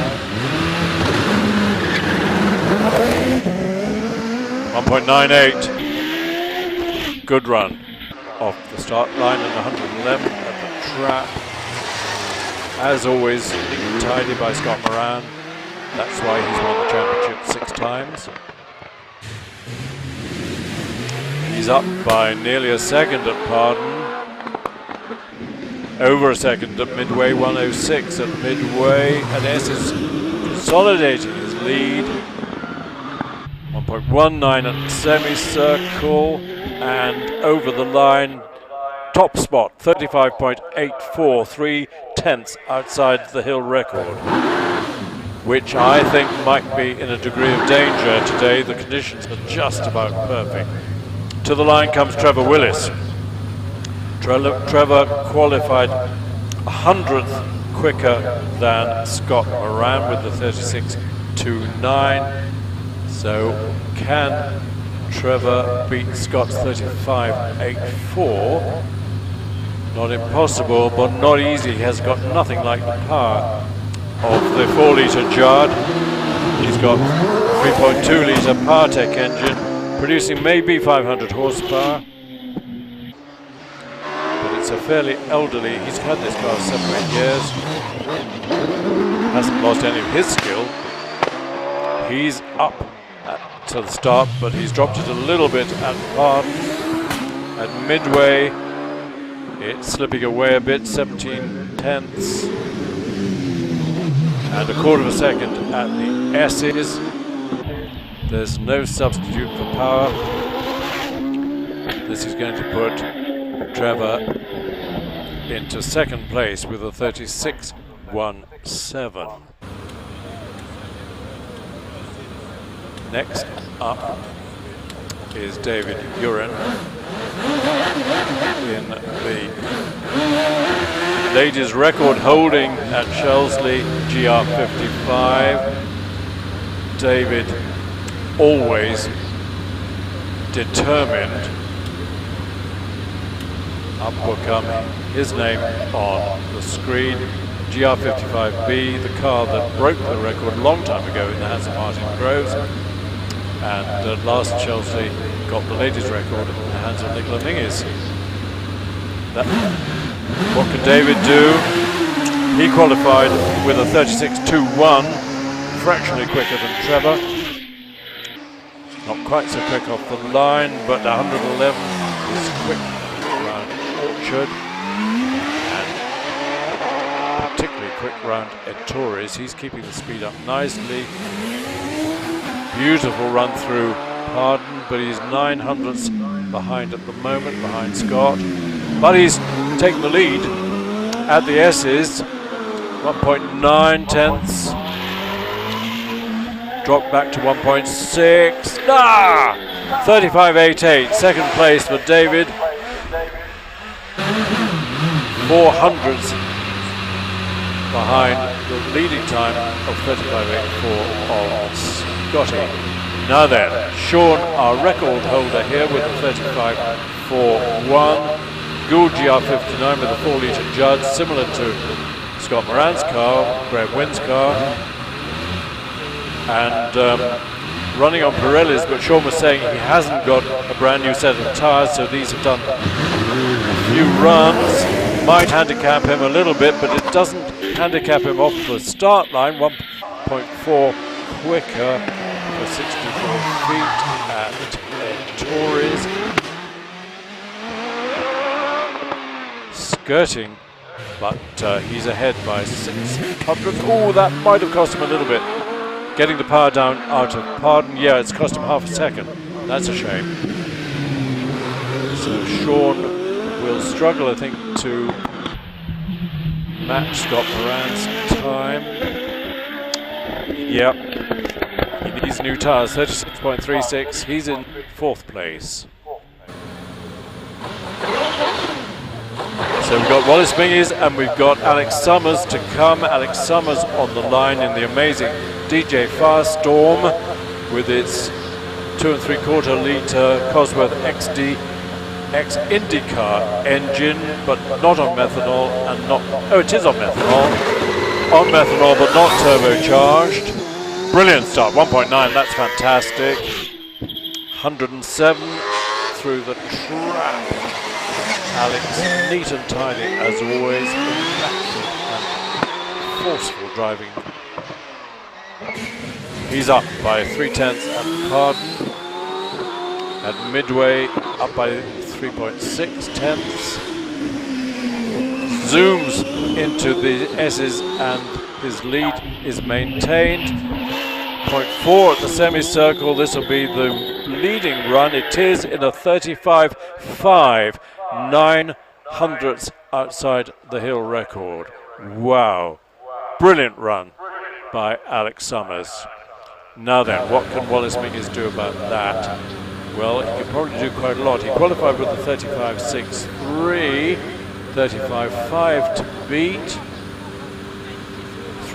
1.98. Good run off the start line and 111 at the trap. As always, tidy by Scott Moran. That's why he's won the championship 6 times. He's up by nearly a second at Pardon. Over a second at midway, 106 at midway. And S is consolidating his lead. 1.19 at semicircle. And over the line, top spot, 35.84, 3/10 outside the Hill record, which I think might be in a degree of danger today. The conditions are just about perfect. To the line comes Trevor Willis. Trevor qualified 100th quicker than Scott Moran with the 35.29. So can Trevor beat Scott's 35.84? Not impossible, but not easy. He has got nothing like the power of the 4-litre Judd. He's got 3.2-litre PowerTech engine, producing maybe 500 horsepower. But it's a fairly elderly, he's had this car 7 or 8 years. Hasn't lost any of his skill. He's up to the start, but he's dropped it a little bit at Parden. At midway, it's slipping away a bit, 17 tenths. And a quarter of a second at the S's. There's no substitute for power. This is going to put Trevor into second place with a 36.17. Next up is David Uren in the ladies record holding at Shelsley GR55. David always determined. Up will come his name on the screen. GR55B, the car that broke the record a long time ago in the hands of Martin Groves, and last Chelsea got the ladies record in the hands of Nicola Henneys. What can David do? He qualified with a 36.21, fractionally quicker than Trevor. Not quite so quick off the line, but 111 is quick around Orchard, and particularly quick round Ettores. He's keeping the speed up nicely. Beautiful run through Parden, but he's 900ths behind at the moment, behind Scott. But he's taken the lead at the S's, 1.9 tenths. Dropped back to 1.6. 35.88, second place for David. 400ths behind the leading time of 35.84 of Scotty. Now then, Sean, our record holder here with the 35.41. Gould GR59 with a 4-litre Judd, similar to Scott Moran's car, Graham Wynn's car. And running on Pirellis, but Sean was saying he hasn't got a brand new set of tyres, so these have done a few runs. Might handicap him a little bit, but it doesn't handicap him off the start line. 1.4 quicker for 64 feet at Torres. Skirting, but he's ahead by 600. Oh, that might have cost him a little bit. Getting the power down out of Parden. Yeah, it's cost him half a second. That's a shame. So Sean will struggle, I think, to match Scott Moran's time. Yep. He needs new tyres, 36.36. He's in 4th place. So we've got Wallace Menzies and we've got Alex Summers to come. Alex Summers on the line in the amazing DJ Firestorm with its 2 3/4 litre Cosworth XD X IndyCar engine, but not on methanol and not, oh, it is on methanol but not turbocharged. Brilliant start, 1.9, that's fantastic. 107 through the trap. Alex, neat and tidy as always, rapid and forceful driving. He's up by 3/10 at Parden. At midway, up by 3.6 tenths. Zooms into the S's and his lead is maintained. 0.4 at the semicircle. This will be the leading run. It is in a 35.5. 900ths outside the hill record. Wow. Brilliant run by Alex Summers. Now then, what can Wallace Menzies do about that? Well, he could probably do quite a lot. He qualified with the 35.63, 35.5 to beat,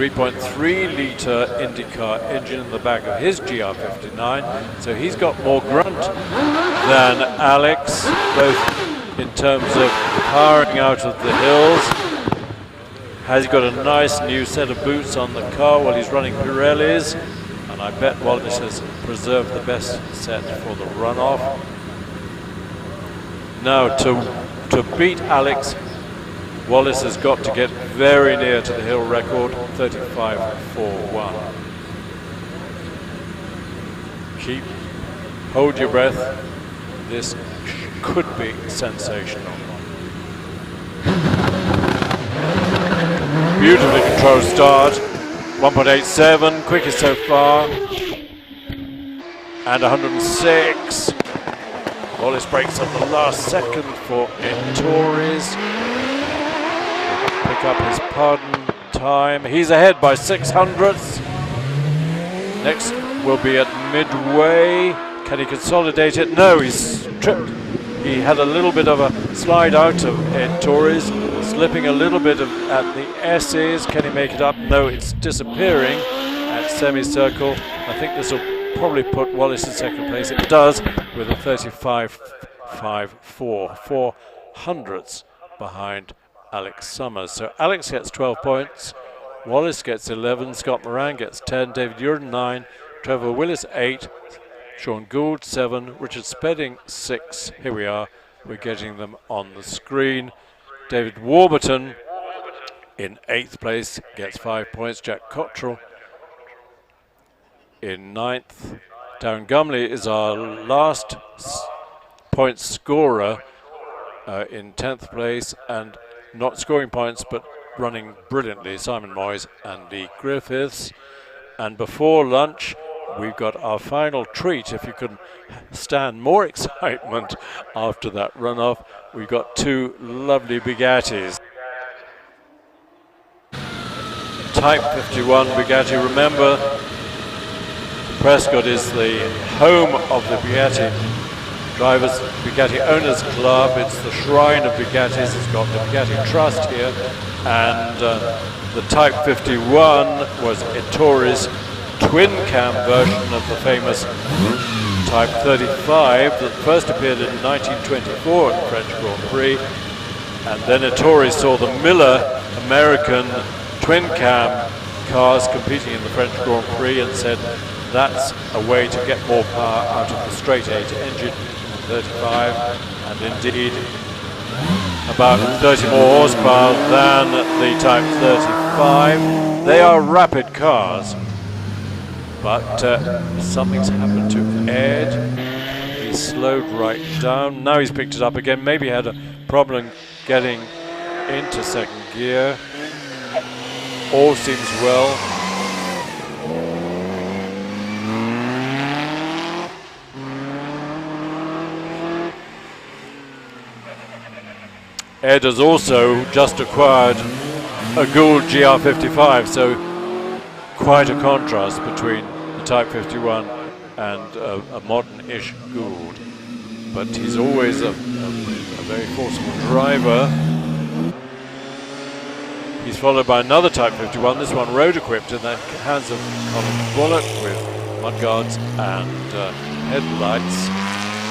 3.3 litre IndyCar engine in the back of his GR59, so he's got more grunt than Alex, both in terms of powering out of the hills. Has got a nice new set of boots on the car while he's running Pirellis, and I bet Wallace has preserved the best set for the runoff. Now to beat Alex, Wallace has got to get very near to the hill record, 35.41. Hold your breath. This could be sensational. Beautifully controlled start. 1.87, quickest so far. And 106. Wallace breaks on the last second for Torres. Pick up his pardon time. He's ahead by 600ths. Next will be at midway. Can he consolidate it? No, he's tripped. He had a little bit of a slide out of Torres, slipping a little bit at the S's. Can he make it up? No, it's disappearing at semicircle. I think this will probably put Wallace in second place. It does, with a 35.54, 4 hundredths behind Alex Summers. So Alex gets 12 points, Wallace gets 11, Scott Moran gets 10, David Urban 9, Trevor Willis 8, Sean Gould 7, Richard Spedding 6. Here we are, we're getting them on the screen. David Warburton in 8th place gets 5 points, Jack Cottrell in 9th. Darren Gumley is our last point scorer in 10th place, and not scoring points but running brilliantly, Simon Moyes and Lee Griffiths. And before lunch we've got our final treat, if you can stand more excitement after that runoff. We've got 2 lovely Bugattis. Type 51 Bugatti, remember Prescott is the home of the Bugatti Drivers Bugatti Owners Club. It's the shrine of Bugattis. It's got the Bugatti Trust here, and the Type 51 was Ettores twin cam version of the famous Type 35 that first appeared in 1924 at the French Grand Prix, and then Ettore saw the Miller American twin cam cars competing in the French Grand Prix and said that's a way to get more power out of the straight 8 engine in the 35, and indeed about 30 more horsepower than the Type 35. They are rapid cars, but something's happened to Ed. He slowed right down. Now he's picked it up again. Maybe had a problem getting into second gear. All seems well. Ed has also just acquired a Gould GR55, so quite a contrast between the Type 51 and a modern-ish Gould. But he's always a very forceful driver. He's followed by another Type 51, this one road-equipped, in the hands of Colin Bullock with mudguards and headlights.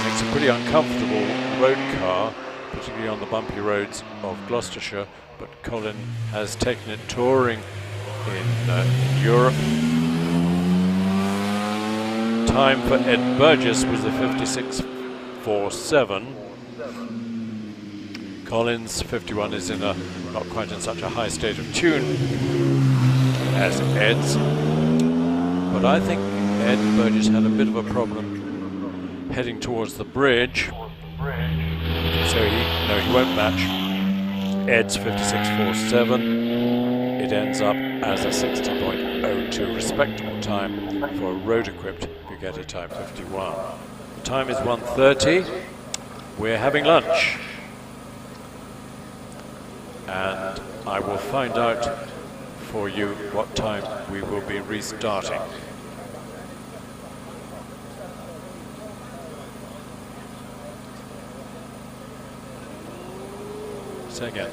Makes a pretty uncomfortable road car, particularly on the bumpy roads of Gloucestershire, but Colin has taken it touring in Europe. Time for Ed Burgess was the 56.47. Colin's 51 is in not quite in such a high state of tune as Ed's, but I think Ed Burgess had a bit of a problem heading towards the bridge, so he won't match Ed's 56.47. It ends up as a 60.02 respectable time for a road-equipped Bugatti Type 51. The time is 1:30. We're having lunch, and I will find out for you what time we will be restarting. Say again.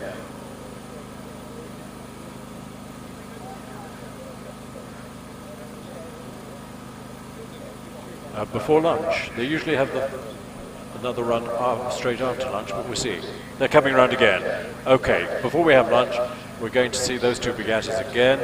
before lunch. They usually have another run straight after lunch, but we'll see. They're coming around again. Okay, before we have lunch, we're going to see those two Bugattis again.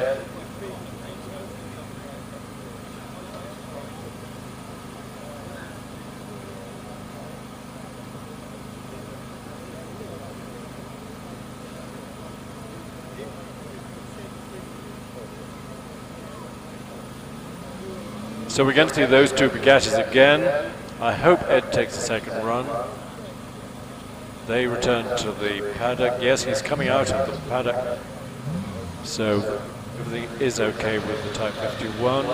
So we're going to see those two Bugattis again. I hope Ed takes a second run. They return to the paddock. Yes, he's coming out of the paddock. So everything is okay with the Type 51.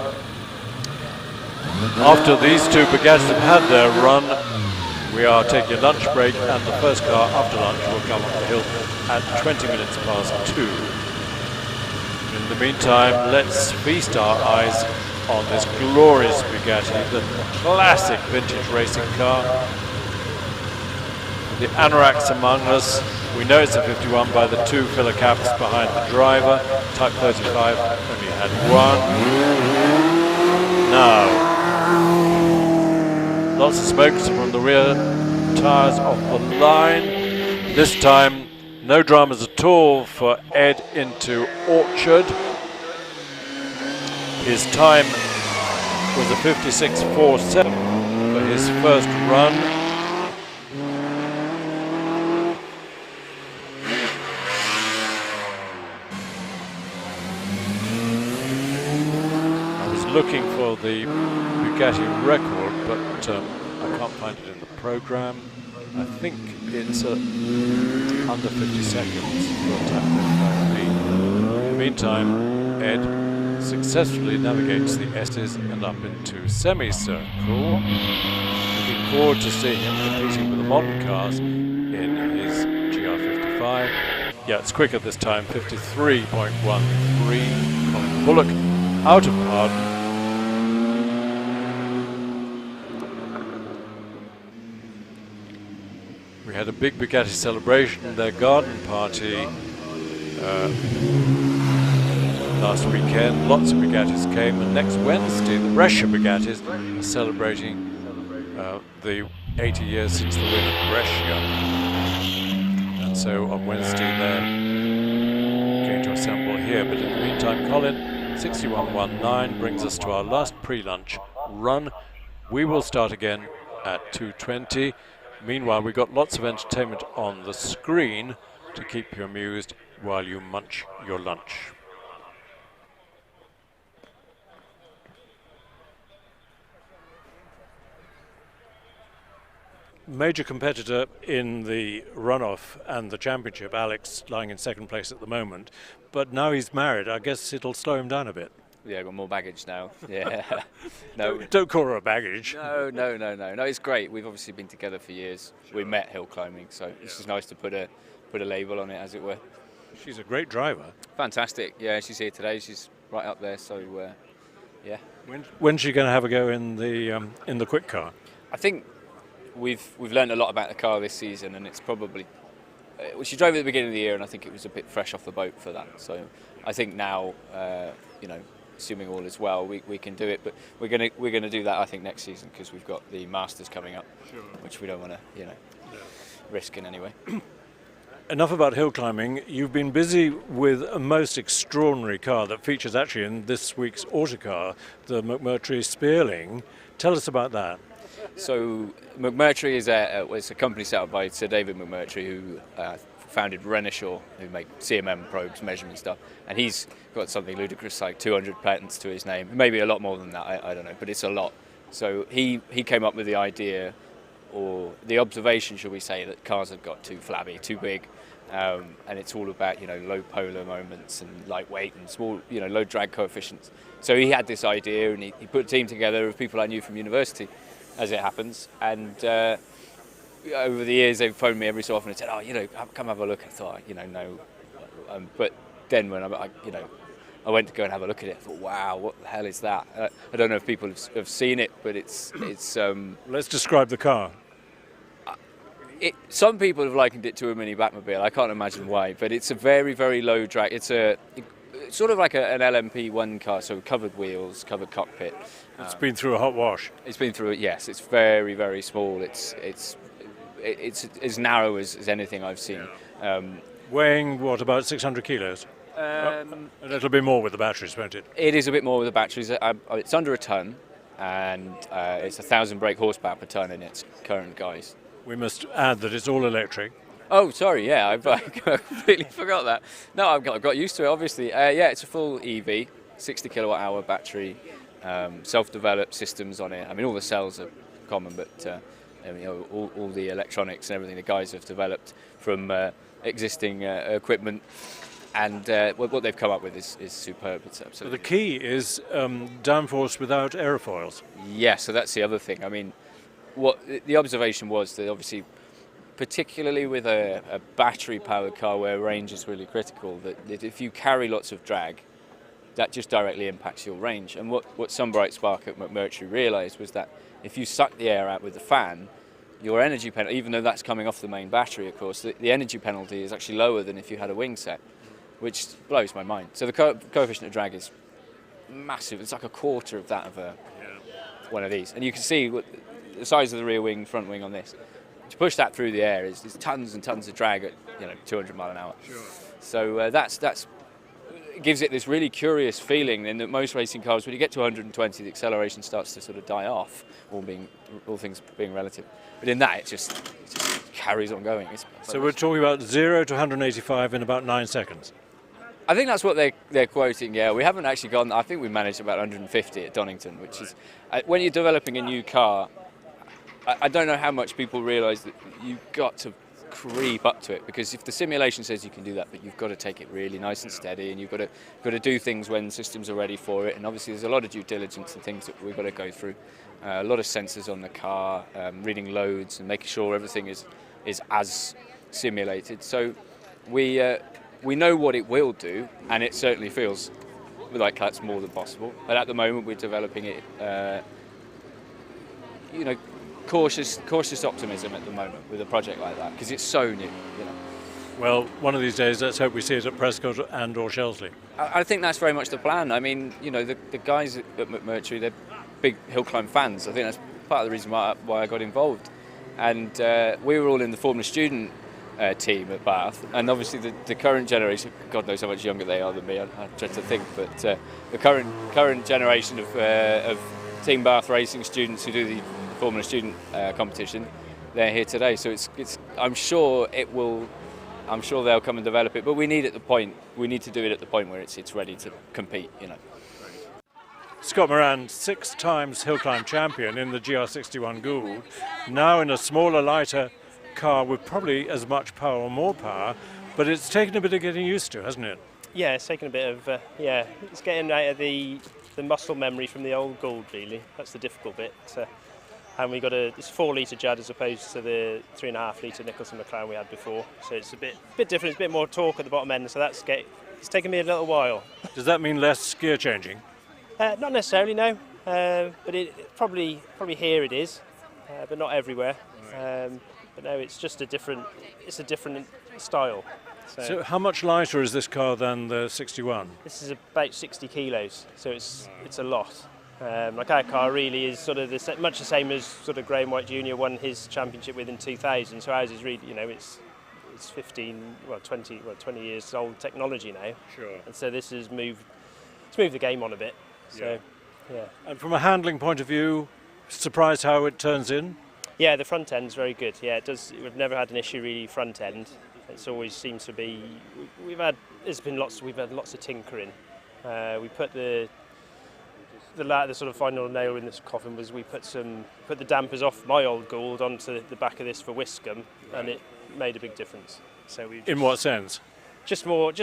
After these two Bugattis have had their run, we are taking a lunch break, and the first car after lunch will come up the hill at 20 minutes past 2. In the meantime, let's feast our eyes on this glorious Bugatti, the classic vintage racing car. The anoraks among us, we know it's a 51 by the two filler caps behind the driver. Type 35 only had one. Now, lots of smoke from the rear tires off the line. This time, no dramas at all for Ed into Orchard. His time was a 56.47 for his first run. I was looking for the Bugatti record, but I can't find it in the program. I think it's under 50 seconds for a Type 55B. In the meantime, Ed successfully navigates the S's and up into semicircle. Looking forward to seeing him competing with the modern cars in his GR55. Yeah, it's quicker this time, 53.13. Colin Bullock out of pardon. We had a big Bugatti celebration, their garden party last weekend. Lots of Bugattis came, and next Wednesday the Brescia Bugattis are celebrating the 80 years since the win at Brescia. And so on Wednesday they're going to assemble here. But in the meantime, Colin, 61.19 brings us to our last pre-lunch run. We will start again at 2:20. Meanwhile, we've got lots of entertainment on the screen to keep you amused while you munch your lunch. Major competitor in the runoff and the championship, Alex, lying in second place at the moment. But now he's married, I guess it'll slow him down a bit. Yeah, I've got more baggage now. Yeah. No, don't call her a baggage. No, it's great. We've obviously been together for years. We met hill climbing, so it's just nice to put a label on it, as it were. She's a great driver. Fantastic. Yeah, she's here today. She's right up there. So, yeah. When's she going to have a go in the quick car? I think we've learned a lot about the car this season, and it's probably she drove at the beginning of the year, and I think it was a bit fresh off the boat for that. So I think now, assuming all is well, we can do it. But we're gonna do that, I think, next season, because we've got the Masters coming up, sure, which we don't want to risk in any way. Enough about hill climbing. You've been busy with a most extraordinary car that features actually in this week's Autocar, the McMurtry Spearling. Tell us about that. So McMurtry is a company set up by Sir David McMurtry, who founded Renishaw, who make CMM probes, measurement stuff, and he's got something ludicrous like 200 patents to his name, maybe a lot more than that, I don't know, but it's a lot. So he came up with the idea, or the observation, shall we say, that cars have got too flabby, too big, and it's all about low polar moments and lightweight and small, low drag coefficients. So he had this idea, and he put a team together of people I knew from university, as it happens, and over the years they've phoned me every so often and said, come have a look. I thought, no, but then when I went to go and have a look at it, I thought, wow, what the hell is that? I don't know if people have seen it, but it's. Let's describe the car. Some people have likened it to a mini Batmobile. I can't imagine why, but it's a very, very low drag. It's sort of like an LMP1 car, so covered wheels, covered cockpit. It's been through a hot wash. It's been through it. Yes, it's very, very small. It's as narrow as anything I've seen. Weighing what, about 600 kilos? A little bit more with the batteries, won't it? It is a bit more with the batteries. It's under a ton, and it's 1,000 brake horsepower per ton in its current guise. We must add that it's all electric. Oh, sorry, yeah, I completely forgot that. No, I've got used to it, obviously. Yeah, it's a full EV, 60 kilowatt hour battery, self-developed systems on it. I mean, all the cells are common, but all the electronics and everything the guys have developed from existing equipment. And what they've come up with is superb. It's absolutely. So the key is downforce without aerofoils. Yeah, so that's the other thing. I mean, what the observation was that obviously, particularly with a battery-powered car where range is really critical, that if you carry lots of drag, that just directly impacts your range. And what some bright spark at McMurtry realised was that if you suck the air out with the fan, your energy penalty, even though that's coming off the main battery, of course, the energy penalty is actually lower than if you had a wing set, which blows my mind. So the coefficient of drag is massive. It's like a quarter of that of one of these. And you can see the size of the rear wing, front wing on this. To push that through the air is tons and tons of drag at 200 mile an hour. Sure. So that's it gives it this really curious feeling. In that most racing cars, when you get to 120, the acceleration starts to sort of die off, all things being relative. But in that, it just carries on going. So we're talking about 0 to 185 in about 9 seconds. I think that's what they're quoting. Yeah, we haven't actually gone. I think we managed about 150 at Donington, which is when you're developing a new car. I don't know how much people realise that you've got to creep up to it, because if the simulation says you can do that, but you've got to take it really nice and steady, and you've got to do things when systems are ready for it. And obviously, there's a lot of due diligence and things that we've got to go through. A lot of sensors on the car, reading loads, and making sure everything is as simulated. So we know what it will do, and it certainly feels like that's more than possible. But at the moment, we're developing it. Cautious optimism at the moment with a project like that, because it's so new. Well, one of these days, let's hope we see it at Prescott and or Shelsley. I think that's very much the plan. I mean, the guys at McMurtry, they're big hill climb fans. I think that's part of the reason why I got involved. And we were all in the Formula Student team at Bath, and obviously the current generation, God knows how much younger they are than me, I dread to think, but the current generation of Team Bath racing students who do the Formula Student competition, they're here today. So I'm sure they'll come and develop it, but we need to do it at the point where it's ready to compete. Scott Moran, 6 times hill climb champion in the GR61 Gould, now in a smaller, lighter car with probably as much power or more power, but it's taken a bit of getting used to, hasn't it? Yeah, it's taken a bit of it's getting out of the muscle memory from the old Gould, really. That's the difficult bit. And we got it's 4 litre Judd as opposed to the 3.5 litre Nicholson McLaren we had before. So it's a bit different. It's a bit more torque at the bottom end. So it's taken me a little while. Does that mean less gear changing? Not necessarily, no. But it probably here it is, but not everywhere. But no, it's just a different style. So how much lighter is this car than the 61? This is about 60 kilos, so it's a lot. Like our car really is sort of much the same as sort of Graham White Jr. won his championship with in 2000. So ours is really, it's 20 years old technology now. Sure. And so this has moved the game on a bit. So yeah. And from a handling point of view, surprised how it turns in? Yeah, the front end's very good. Yeah, it does. We've never had an issue really front end. It's always seems to be. We've had lots of tinkering. We put the sort of final nail in this coffin was we put the dampers off my old Gould onto the back of this for Wiscombe, and it made a big difference. So in what sense? Just more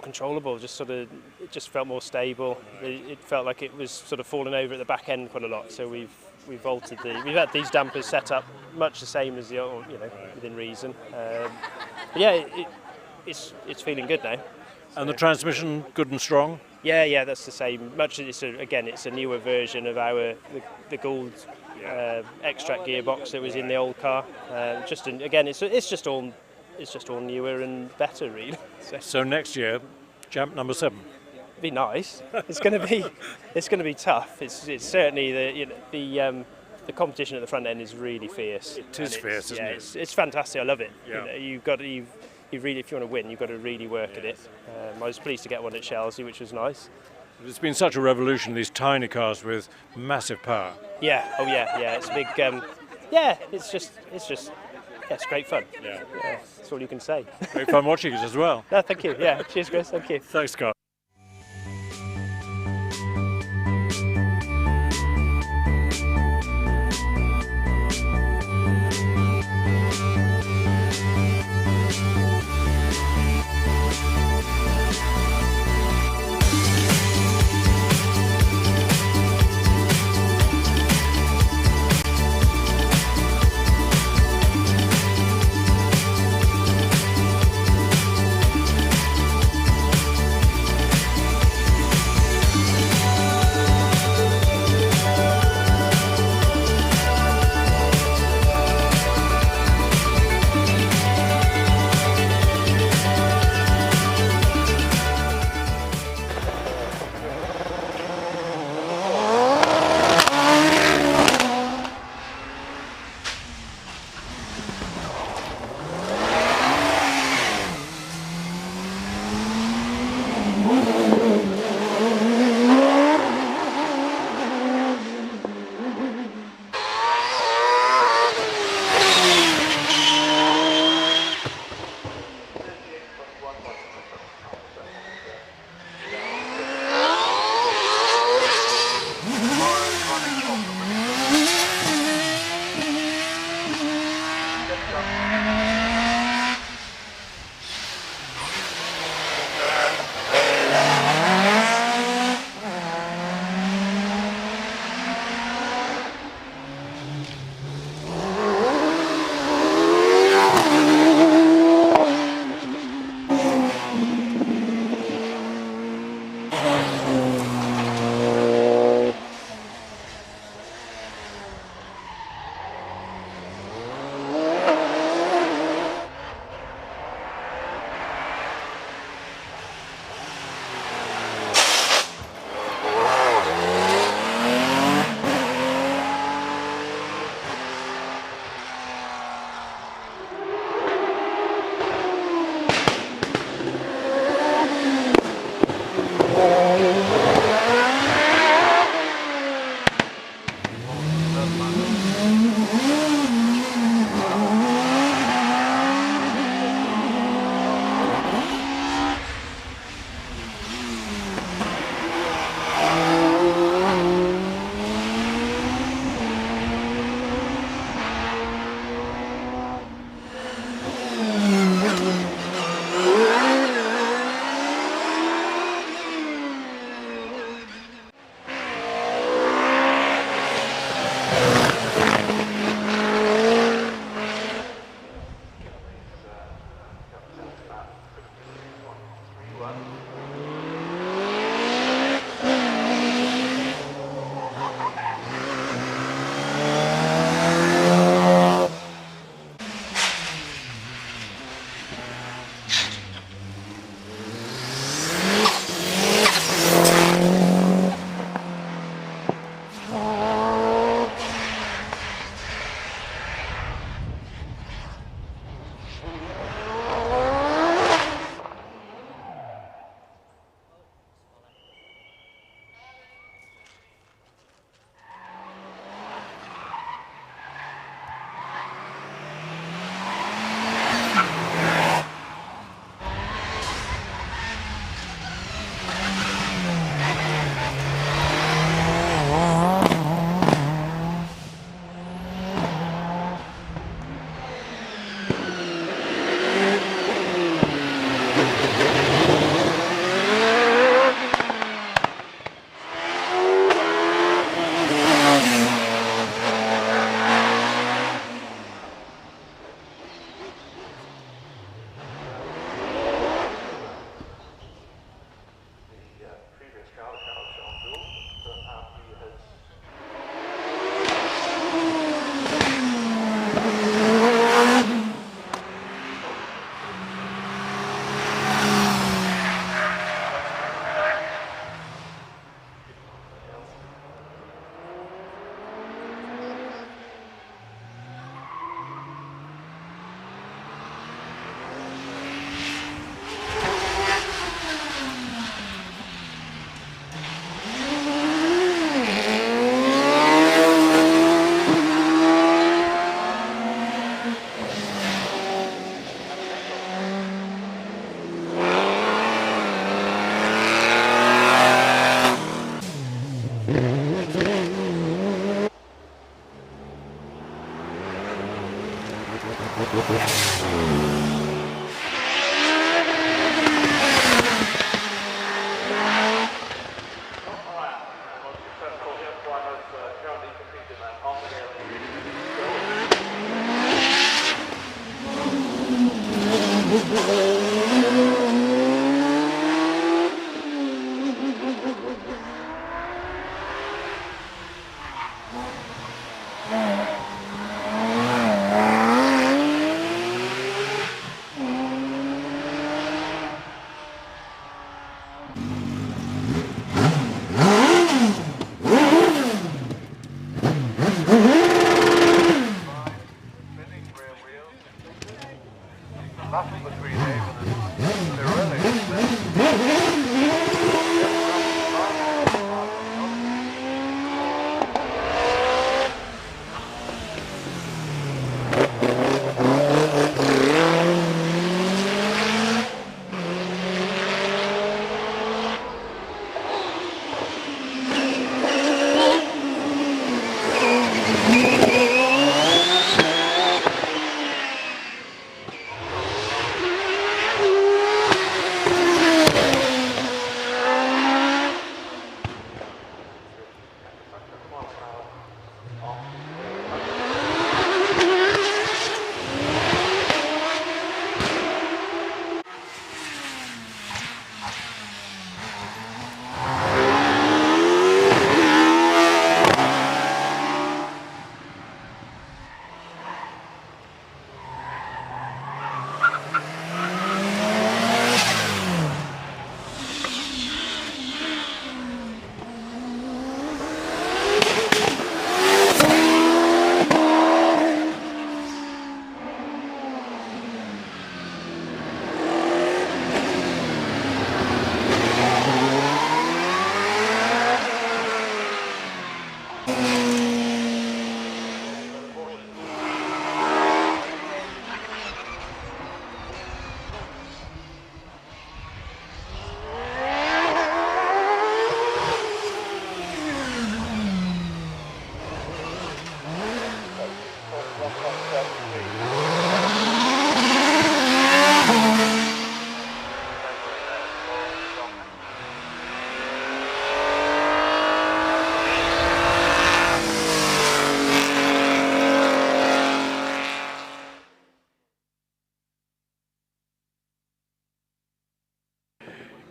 controllable. Just sort of it just felt more stable. It felt like it was sort of falling over at the back end quite a lot. So we've had these dampers set up much the same as the old, within reason. But yeah, it's feeling good now. So. And the transmission good and strong? Yeah, that's the same. It's a newer version of the Gould extract gearbox that was in the old car. It's just all newer and better, really. So next year, Champ number 7. be nice. It's going to be tough. It's certainly the competition at the front end is really fierce. It is fierce, isn't it? It's fantastic. I love it. Yeah. You really, if you want to win, you've got to really work at it. I was pleased to get one at Chelsea, which was nice. It's been such a revolution, these tiny cars with massive power. Yeah. Oh yeah. It's a big. It's just. Yeah, it's great fun. Yeah. That's all you can say. Great fun watching it as well. No, thank you. Yeah. Cheers, Chris. Thank you. Thanks, Scott.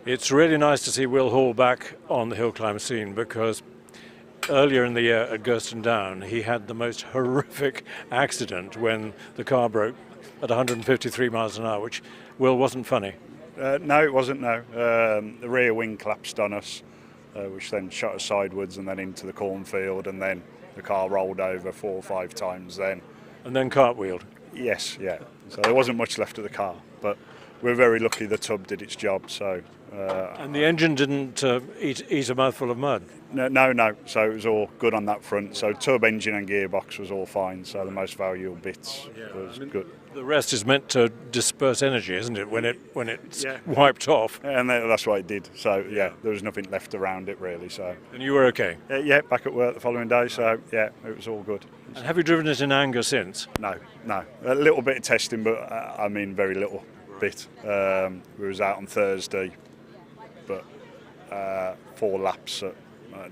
It's really nice to see Will Hall back on the hill climb scene, because earlier in the year at Gurston Down he had the most horrific accident when the car broke at 153 miles an hour, which, Will, wasn't funny. No, it wasn't, no. The rear wing collapsed on us, which then shot us sideways and then into the cornfield, and then the car rolled over 4 or 5 times then. And then cartwheeled. Yes, yeah. So there wasn't much left of the car, but we're very lucky the tub did its job. So. And the engine didn't eat a mouthful of mud? No. So it was all good on that front. So tub, engine and gearbox was all fine. So the most valuable bits was good. The rest is meant to disperse energy, isn't it, when it's wiped off? And that's what it did. So there was nothing left around it really. So. And you were okay? Yeah, back at work the following day. So it was all good. And have you driven it in anger since? No. A little bit of testing, but I mean very little bit. We was out on Thursday, but 4 laps at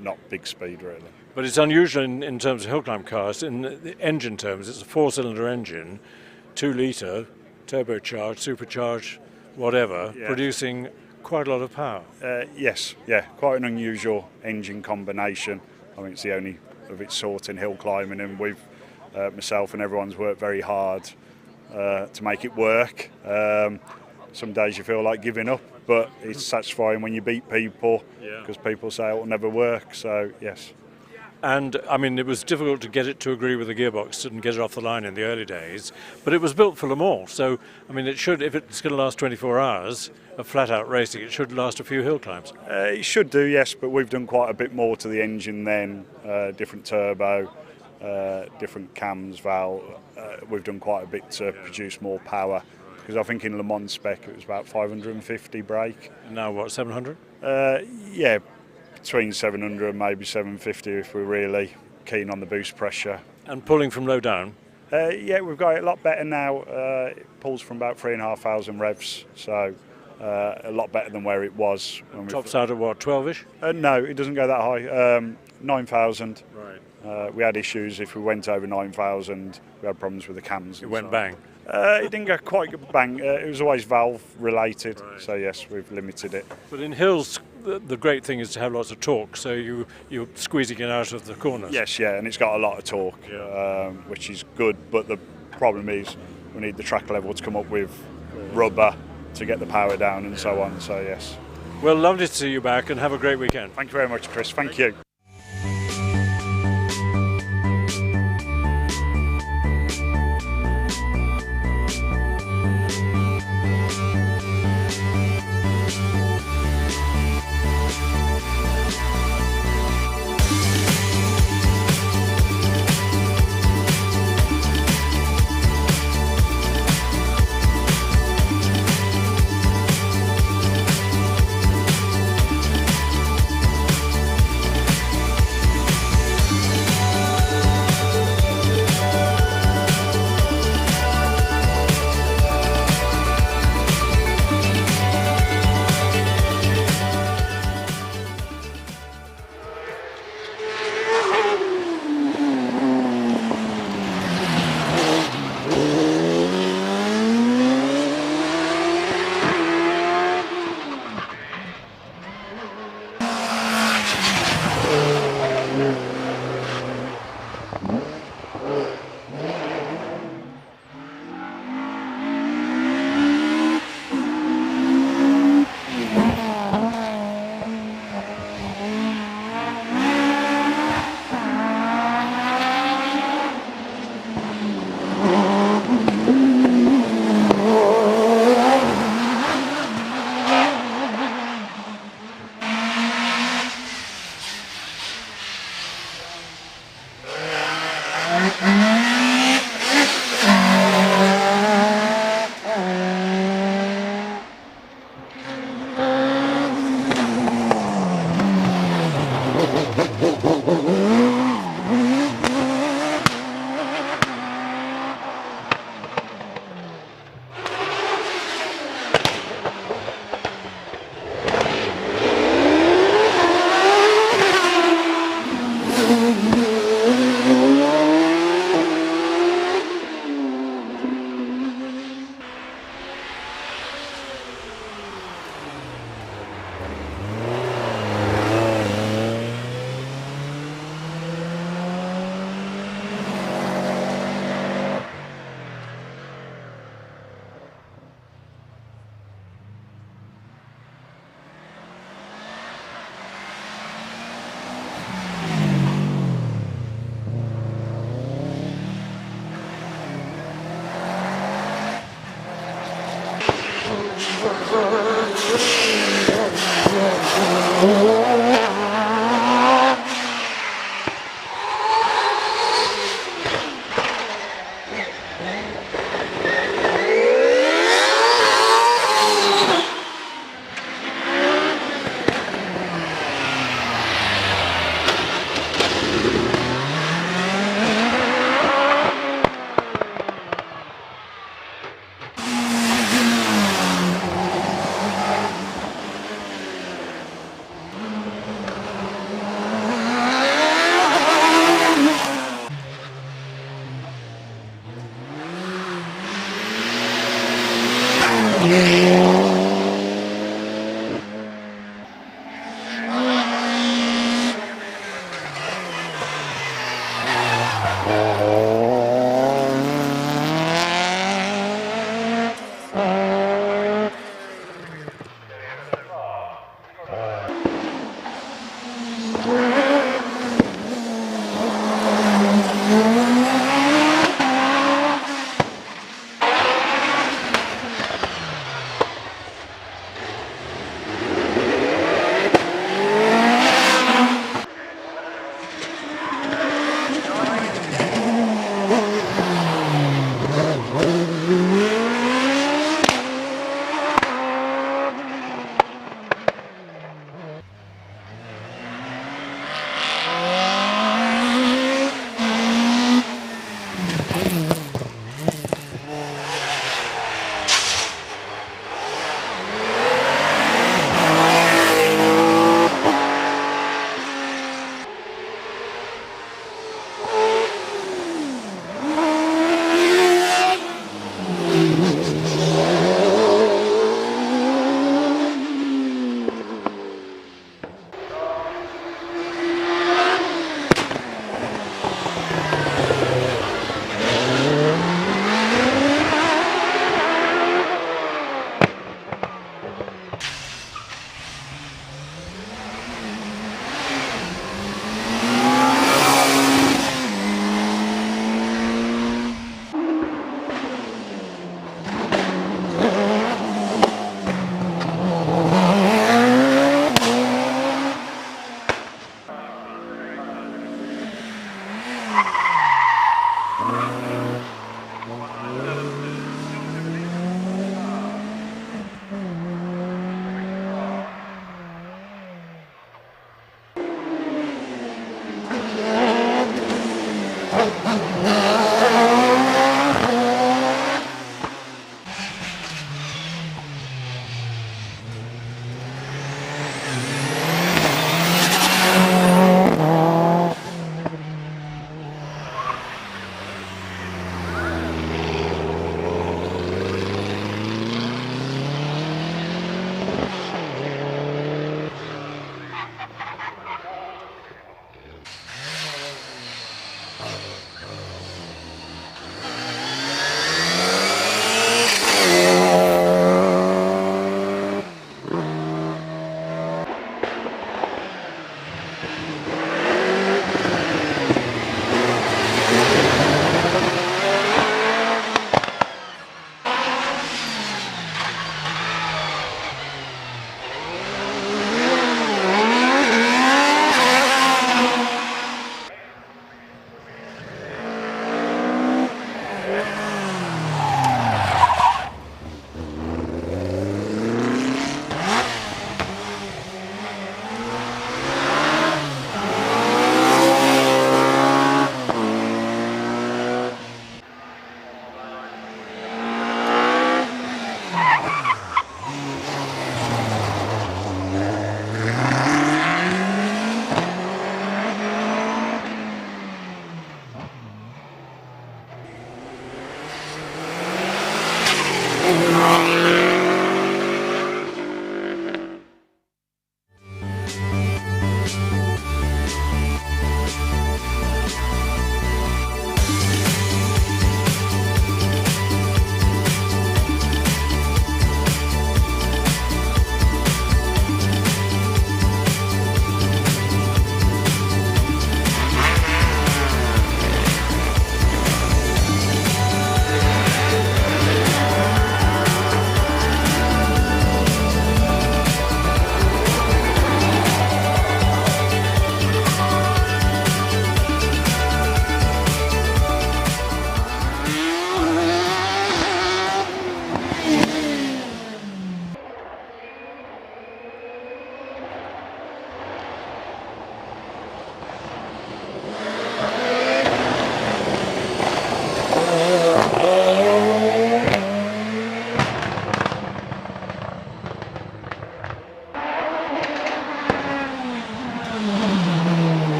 not big speed really. But it's unusual in terms of hill climb cars. In the engine terms, it's a 4-cylinder engine, 2 litre, turbocharged, supercharged, whatever, producing quite a lot of power. Yes, quite an unusual engine combination. I think it's the only of its sort in hill climbing, and we've myself and everyone's worked very hard to make it work. Some days you feel like giving up, but it's satisfying when you beat people, because people say it will never work. So yes. And I mean, it was difficult to get it to agree with the gearbox and get it off the line in the early days, but it was built for Le Mans. So I mean, it should, if it's going to last 24 hours of flat-out racing, it should last a few hill climbs. It should do, yes, but we've done quite a bit more to the engine then. Different turbo, different cams, valve. We've done quite a bit to produce more power. Because I think in Le Mans spec it was about 550 brake. And now what, 700? Between 700 and maybe 750 if we're really keen on the boost pressure. And pulling from low down? We've got it a lot better now. It pulls from about 3,500 revs, so a lot better than where it was. When Tops out at what, 12-ish? No, it doesn't go that high. 9,000. Right. We had issues if we went over 9,000. We had problems with the cams. It went bang. It didn't go quite bang. It was always valve related, so yes, we've limited it. But in hills, the great thing is to have lots of torque, so you're squeezing it out of the corners. Yes, and it's got a lot of torque, which is good, but the problem is we need the track level to come up with rubber to get the power down and so on, so yes. Well, lovely to see you back, and have a great weekend. Thank you very much, Chris. Thank you.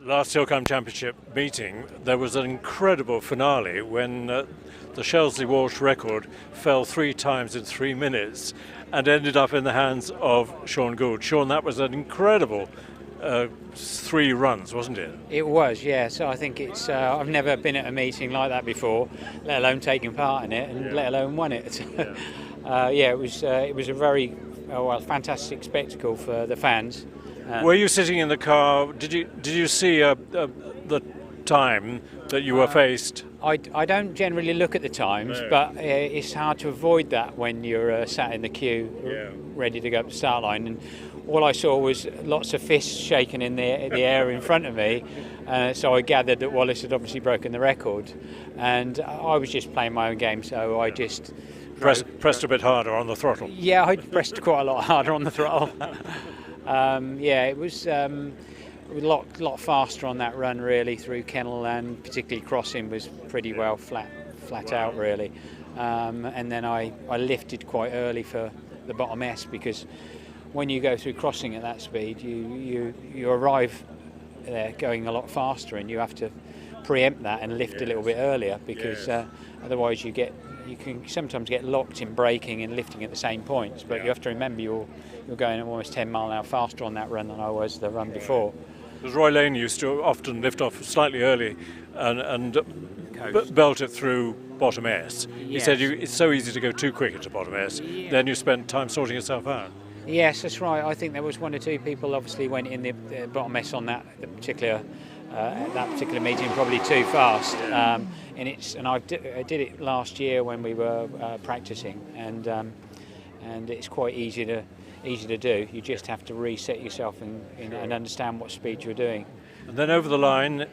Last Hillclimb Championship meeting, there was an incredible finale when the Shelsley Walsh record fell 3 times in 3 minutes and ended up in the hands of Sean Gould. Sean, that was an incredible 3 runs, wasn't it? It was, yeah. So I think it's. I've never been at a meeting like that before, let alone taking part in it, and let alone won it. Yeah, it was. It was a very fantastic spectacle for the fans. Were you sitting in the car? Did you see the time that you were faced? I don't generally look at the times, but it's hard to avoid that when you're sat in the queue, ready to go up the start line. And all I saw was lots of fists shaking in the air in front of me. So I gathered that Wallace had obviously broken the record, and I was just playing my own game. So I just pressed a bit harder on the throttle. Yeah, I pressed quite a lot harder on the throttle. It was a lot faster on that run really through Kennel, and particularly crossing was pretty well flat out really. And then I lifted quite early for the bottom S, because when you go through crossing at that speed, you arrive there going a lot faster, and you have to preempt that and lift a little bit earlier, because otherwise you can sometimes get locked in braking and lifting at the same points. But you have to remember you're going almost 10 mile an hour faster on that run than I was the run before. Because Roy Lane used to often lift off slightly early and belt it through bottom S. He said it's so easy to go too quick into bottom S, then you spend time sorting yourself out. Yes, that's right. I think there was 1 or 2 people obviously went in the bottom S on that particular meeting probably too fast. And I did it last year when we were practicing, and it's quite easy to do. You just have to reset yourself and understand what speed you're doing. And then over the line,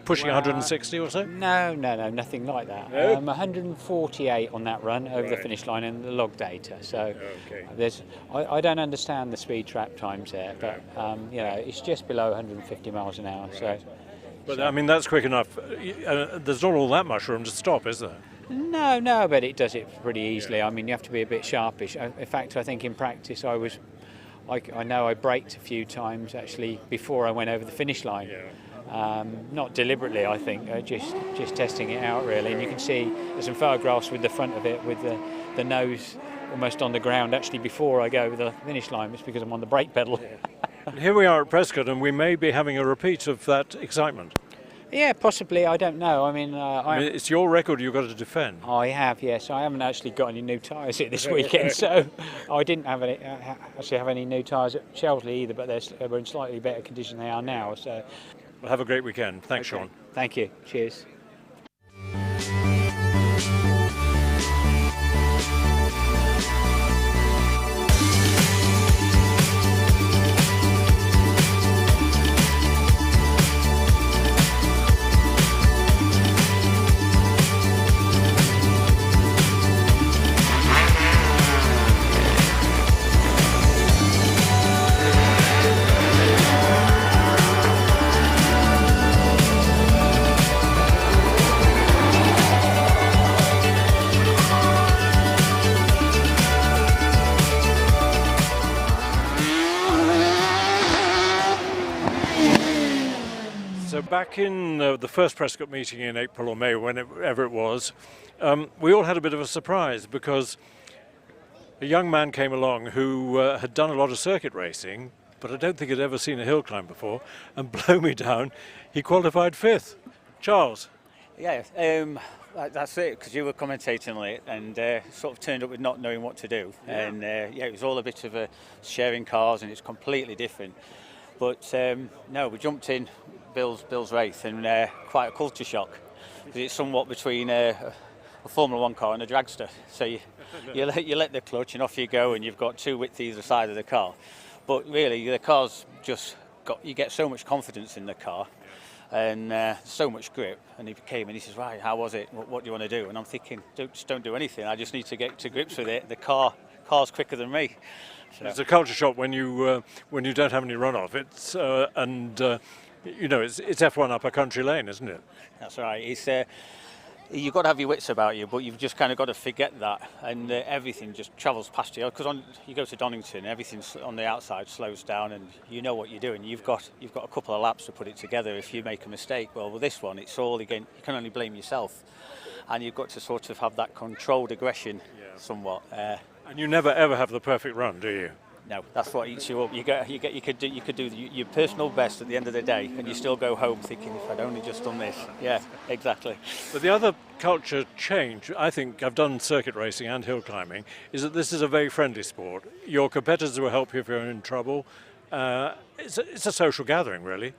pushing 160 or so? No, nothing like that. No? 148 on that run over the finish line in the log data. So I don't understand the speed trap times there, but it's just below 150 miles an hour. But I mean, that's quick enough. There's not all that much room to stop, is there? No, but it does it pretty easily. I mean, you have to be a bit sharpish. In fact, I think in practice I was I know I braked a few times actually before I went over the finish line. Not deliberately, I think, just testing it out really. And you can see there's some photographs with the front of it with the nose almost on the ground actually before I go over the finish line. It's because I'm on the brake pedal. Here we are at Prescott, and we may be having a repeat of that excitement. Yeah, possibly. I don't know. I mean, I mean, it's your record you've got to defend. I have, yes. I haven't actually got any new tyres here this weekend, so I didn't have any have any new tyres at Shelsley either, but they were in slightly better condition than they are now. So, well, have a great weekend. Thanks, okay. Sean. Thank you. Cheers. So back in the first Prescott meeting in April or May, whenever it was, we all had a bit of a surprise because a young man came along who had done a lot of circuit racing, but I don't think had ever seen a hill climb before, and blow me down, he qualified 5th. Charles. Yeah, that's it, because you were commentating on it and sort of turned up with not knowing what to do. Yeah. And it was all a bit of a sharing cars and it's completely different. But no, we jumped in Bill's race and quite a culture shock. Because it's somewhat between a Formula 1 car and a dragster. So you let the clutch and off you go, and you've got 2 widths either side of the car. But really, the car's just you get so much confidence in the car and so much grip. And he came and he says, right, how was it? What do you want to do? And I'm thinking, just don't do anything. I just need to get to grips with it. The car's quicker than me. So. It's a culture shock when you don't have any runoff. It's it's F1 up a country lane, isn't it? That's right. It's you've got to have your wits about you, but you've just kind of got to forget that, and everything just travels past you. Because you go to Donington, everything on the outside slows down, and you know what you're doing. You've got a couple of laps to put it together. If you make a mistake, well, with this one, it's all again. You can only blame yourself, and you've got to sort of have that controlled aggression, somewhat. And you never ever have the perfect run, do you? No, that's what eats you up. You could do your personal best at the end of the day, and you still go home thinking, if I'd only just done this. Yeah, exactly. But the other culture change, I think, I've done circuit racing and hill climbing, is that this is a very friendly sport. Your competitors will help you if you're in trouble. It's a social gathering, really.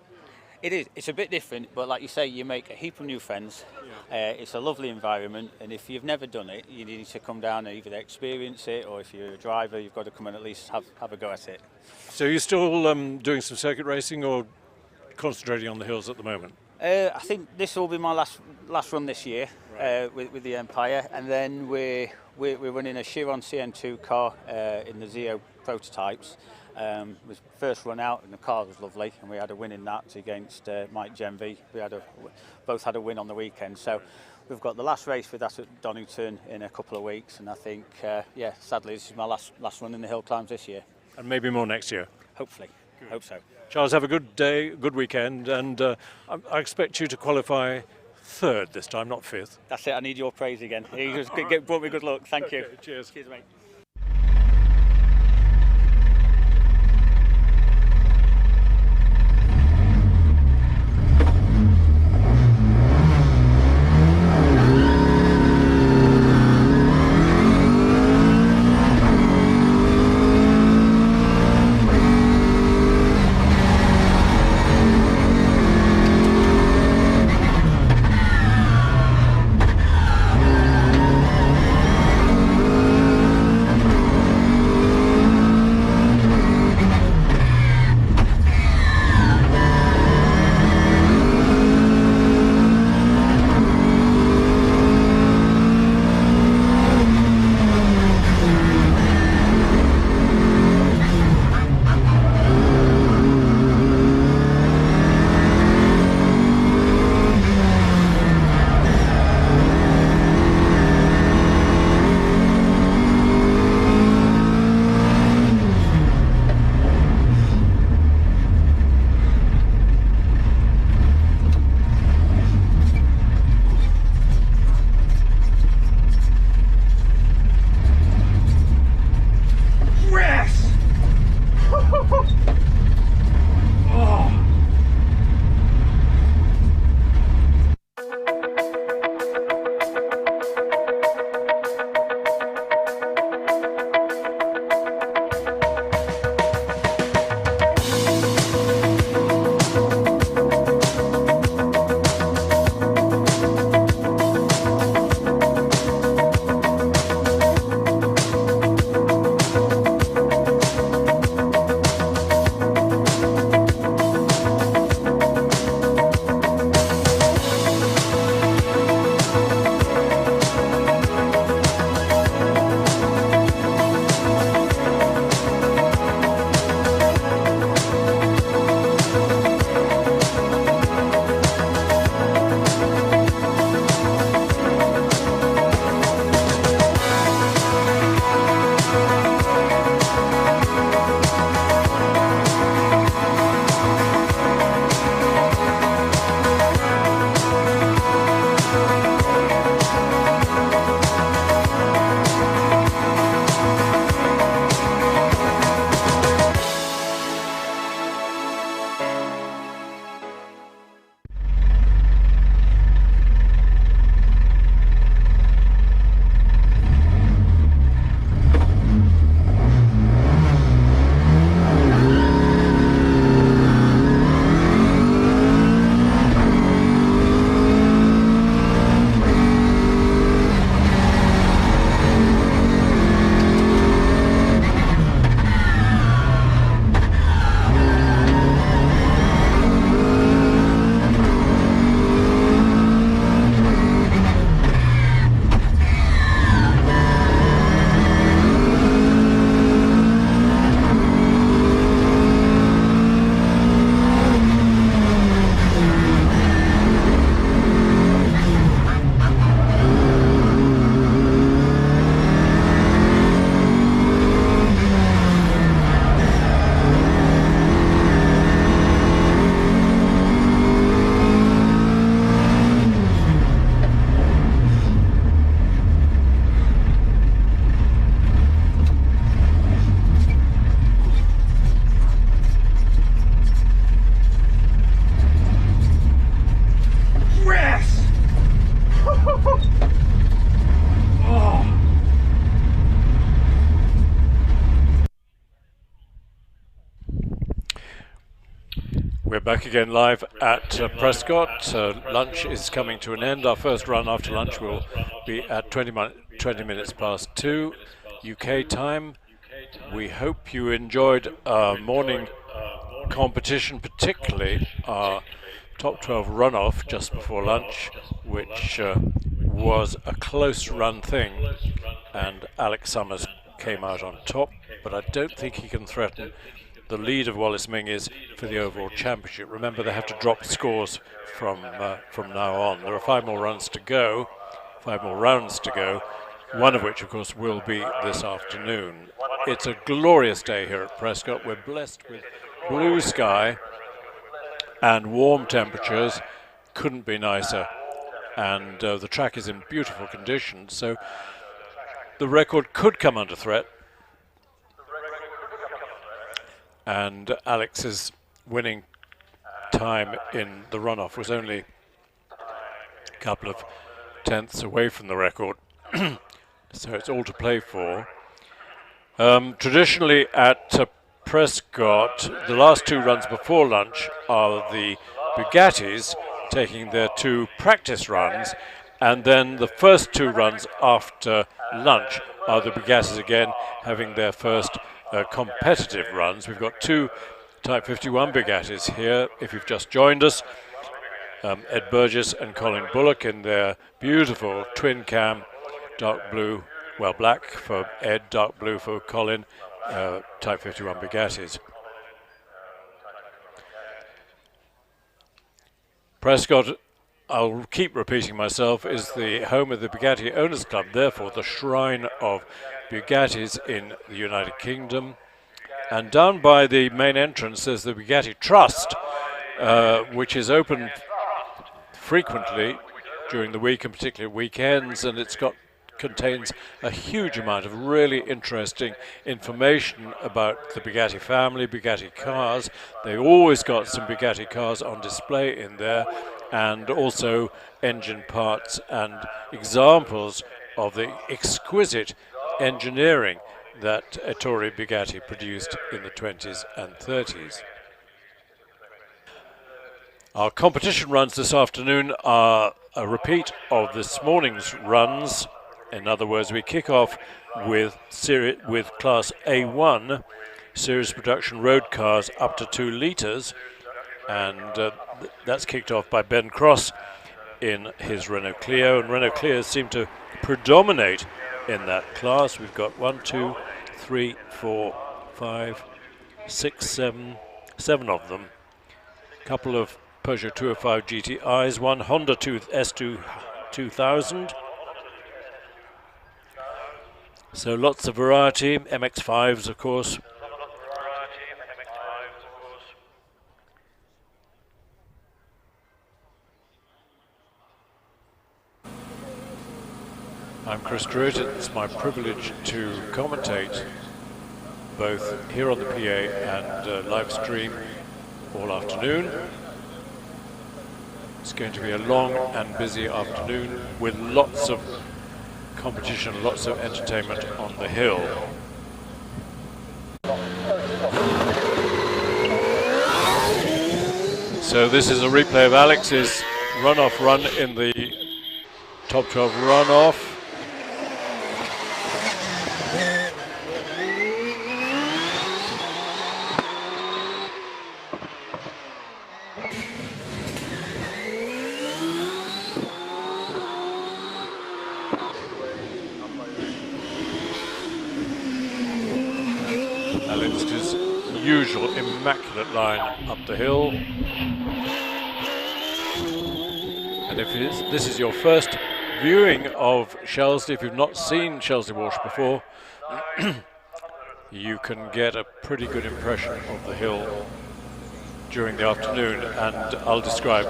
It is. It's a bit different, but like you say, you make a heap of new friends. It's a lovely environment, and if you've never done it, you need to come down and either experience it, or if you're a driver, you've got to come and at least have a go at it. So you're still doing some circuit racing, or concentrating on the hills at the moment? I think this will be my last run this year, right. with the Empire, and then we're running a Chiron CN2 car in the Zio prototypes. Was first run out, and the car was lovely, and we had a win in that against Mike Genvy. We both had a win on the weekend, so we've got the last race with that at Donington in a couple of weeks, and I think sadly this is my last run in the hill climbs this year, and maybe more next year. Hopefully. Good. Hope so. Charles, have a good day, good weekend, and I expect you to qualify 3rd this time, not 5th. That's it. I need your praise again. You just brought me good luck. Thank you. Cheers. Cheers, mate. Back again live at Prescott. Lunch is coming to an end. Our first run after lunch will be at 20 minutes past 2 UK time. We hope you enjoyed our morning competition, particularly our top 12 runoff just before lunch, which was a close run thing, and Alex Summers came out on top, but I don't think he can threaten the lead of Wallace Menzies for the overall championship. Remember, they have to drop scores from now on. There are 5 more runs to go, 5 more rounds to go, one of which, of course, will be this afternoon. It's a glorious day here at Prescott. We're blessed with blue sky and warm temperatures. Couldn't be nicer. And the track is in beautiful condition, so the record could come under threat. And Alex's winning time in the runoff was only a couple of tenths away from the record. So it's all to play for. Traditionally at Prescott, the last 2 runs before lunch are the Bugattis taking their 2 practice runs, and then the first 2 runs after lunch are the Bugattis again having their first competitive runs. We've got 2 Type 51 Bugattis here, if you've just joined us. Ed Burgess and Colin Bullock in their beautiful twin cam, dark blue, well, black for Ed, dark blue for Colin, Type 51 Bugattis. Prescott, I'll keep repeating myself, is the home of the Bugatti Owners Club, therefore the shrine of Bugattis in the United Kingdom. And down by the main entrance there's the Bugatti Trust, which is open frequently during the week and particularly weekends, and contains a huge amount of really interesting information about the Bugatti family, Bugatti cars. They've always got some Bugatti cars on display in there, and also engine parts and examples of the exquisite engineering that Ettore Bugatti produced in the 20s and 30s. Our competition runs this afternoon are a repeat of this morning's runs. In other words, we kick off with Class A1, series production road cars up to 2 litres, and that's kicked off by Ben Cross in his Renault Clio, and Renault Clios seem to predominate in that class. We've got 1, 2, 3, 4, 5, 6, 7 of them. A couple of Peugeot 205 GTIs, 1 Honda S2 2000. So lots of variety, MX-5s of course. I'm Chris Druitt. It's my privilege to commentate both here on the PA and live stream all afternoon. It's going to be a long and busy afternoon with lots of competition, lots of entertainment on the hill. So this is a replay of Alex's runoff run in the top 12 runoff. Alex's usual immaculate line up the hill. And if this is your first viewing of Shelsley, if you've not seen Shelsley Walsh before, you can get a pretty good impression of the hill during the afternoon, and I'll describe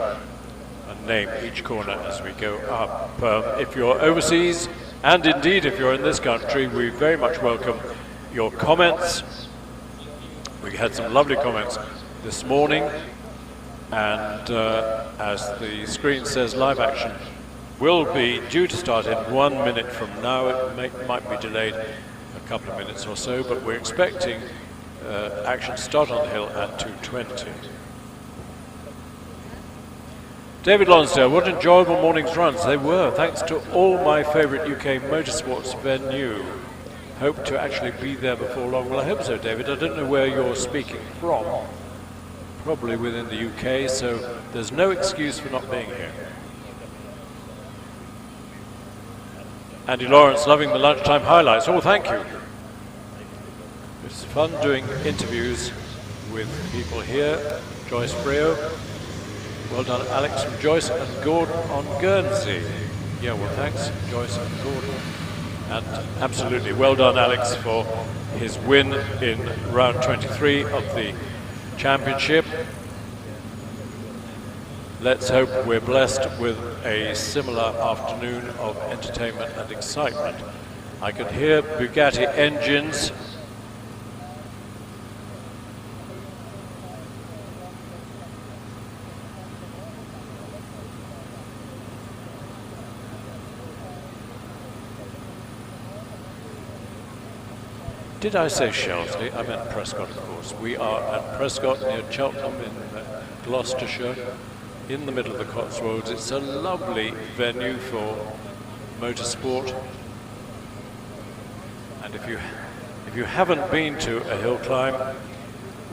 and name each corner as we go up. If you're overseas, and indeed if you're in this country, we very much welcome your comments. We had some lovely comments this morning, and as the screen says, live action will be due to start in 1 minute from now. It might be delayed a couple of minutes or so, but we're expecting action to start on the hill at 2:20. David Lonsdale, what enjoyable morning's runs they were, thanks to all my favourite UK motorsports venue. Hope to actually be there before long. Well, I hope so, David. I don't know where you're speaking from. Probably within the UK, so there's no excuse for not being here. Andy Lawrence, loving the lunchtime highlights. Oh, thank you. It's fun doing interviews with people here. Joyce Freo. Well done, Alex from Joyce and Gordon on Guernsey. Yeah, well, thanks, Joyce and Gordon. And absolutely, well done, Alex, for his win in round 23 of the championship. Let's hope we're blessed with a similar afternoon of entertainment and excitement. I can hear Bugatti engines. Did I say Shelsley? I meant Prescott, of course. We are at Prescott near Cheltenham in Gloucestershire, in the middle of the Cotswolds. It's a lovely venue for motorsport. And if you haven't been to a hill climb,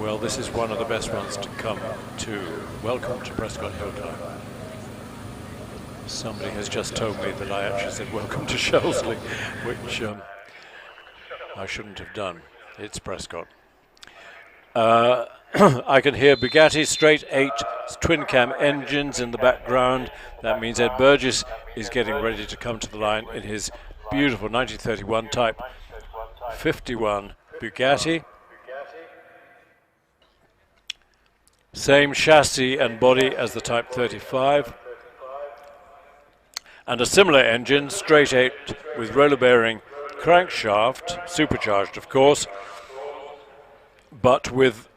well, this is one of the best ones to come to. Welcome to Prescott Hill Climb. Somebody has just told me that I actually said welcome to Shelsley, which I shouldn't have done. It's Prescott. I can hear Bugatti straight 8 twin cam engines in the background. That means Ed Burgess is getting ready to come to the line in his beautiful 1931 Type 51 Bugatti. Same chassis and body as the Type 35. And a similar engine, straight 8 with roller bearing crankshaft, supercharged of course, but with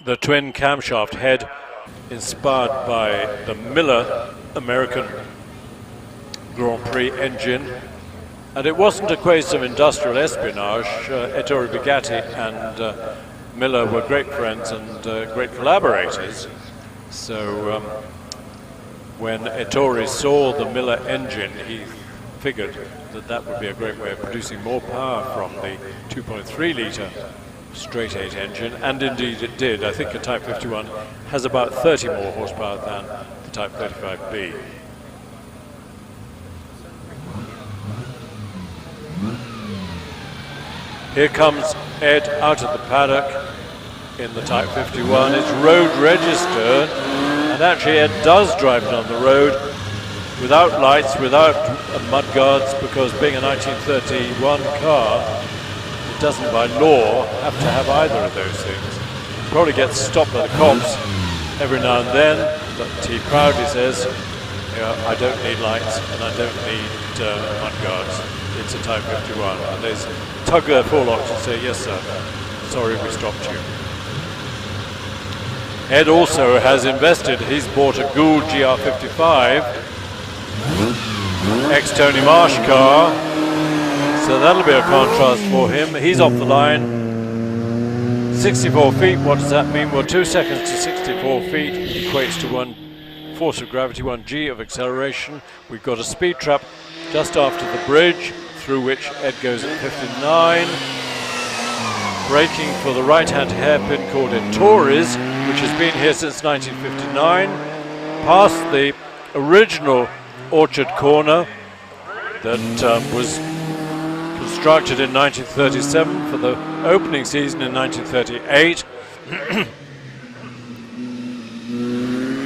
the twin camshaft head inspired by the Miller American Grand Prix engine. And it wasn't a case of industrial espionage. Ettore Bugatti and Miller were great friends and great collaborators. So when Ettore saw the Miller engine, he figured that that would be a great way of producing more power from the 2.3 litre straight 8 engine, and indeed it did. I think a Type 51 has about 30 more horsepower than the Type 35B. Here comes Ed out of the paddock in the Type 51. It's road registered, and actually Ed does drive it on the road without lights, without mud guards, because being a 1931 car, it doesn't by law have to have either of those things. Probably gets stopped by the cops every now and then, but he proudly says, I don't need lights and I don't need mud guards. It's a Type 51. And they tug their forelocks and say, yes sir, sorry we stopped you. Ed also has invested, he's bought a Gould GR55, ex-Tony Marsh car, so that'll be a contrast for him. He's off the line, 64 feet. What does that mean? Well, 2 seconds to 64 feet equates to 1 force of gravity, 1 G of acceleration. We've got a speed trap just after the bridge, through which Ed goes at 59, braking for the right-hand hairpin called Ettores, which has been here since 1959, past the original Orchard Corner that was constructed in 1937 for the opening season in 1938.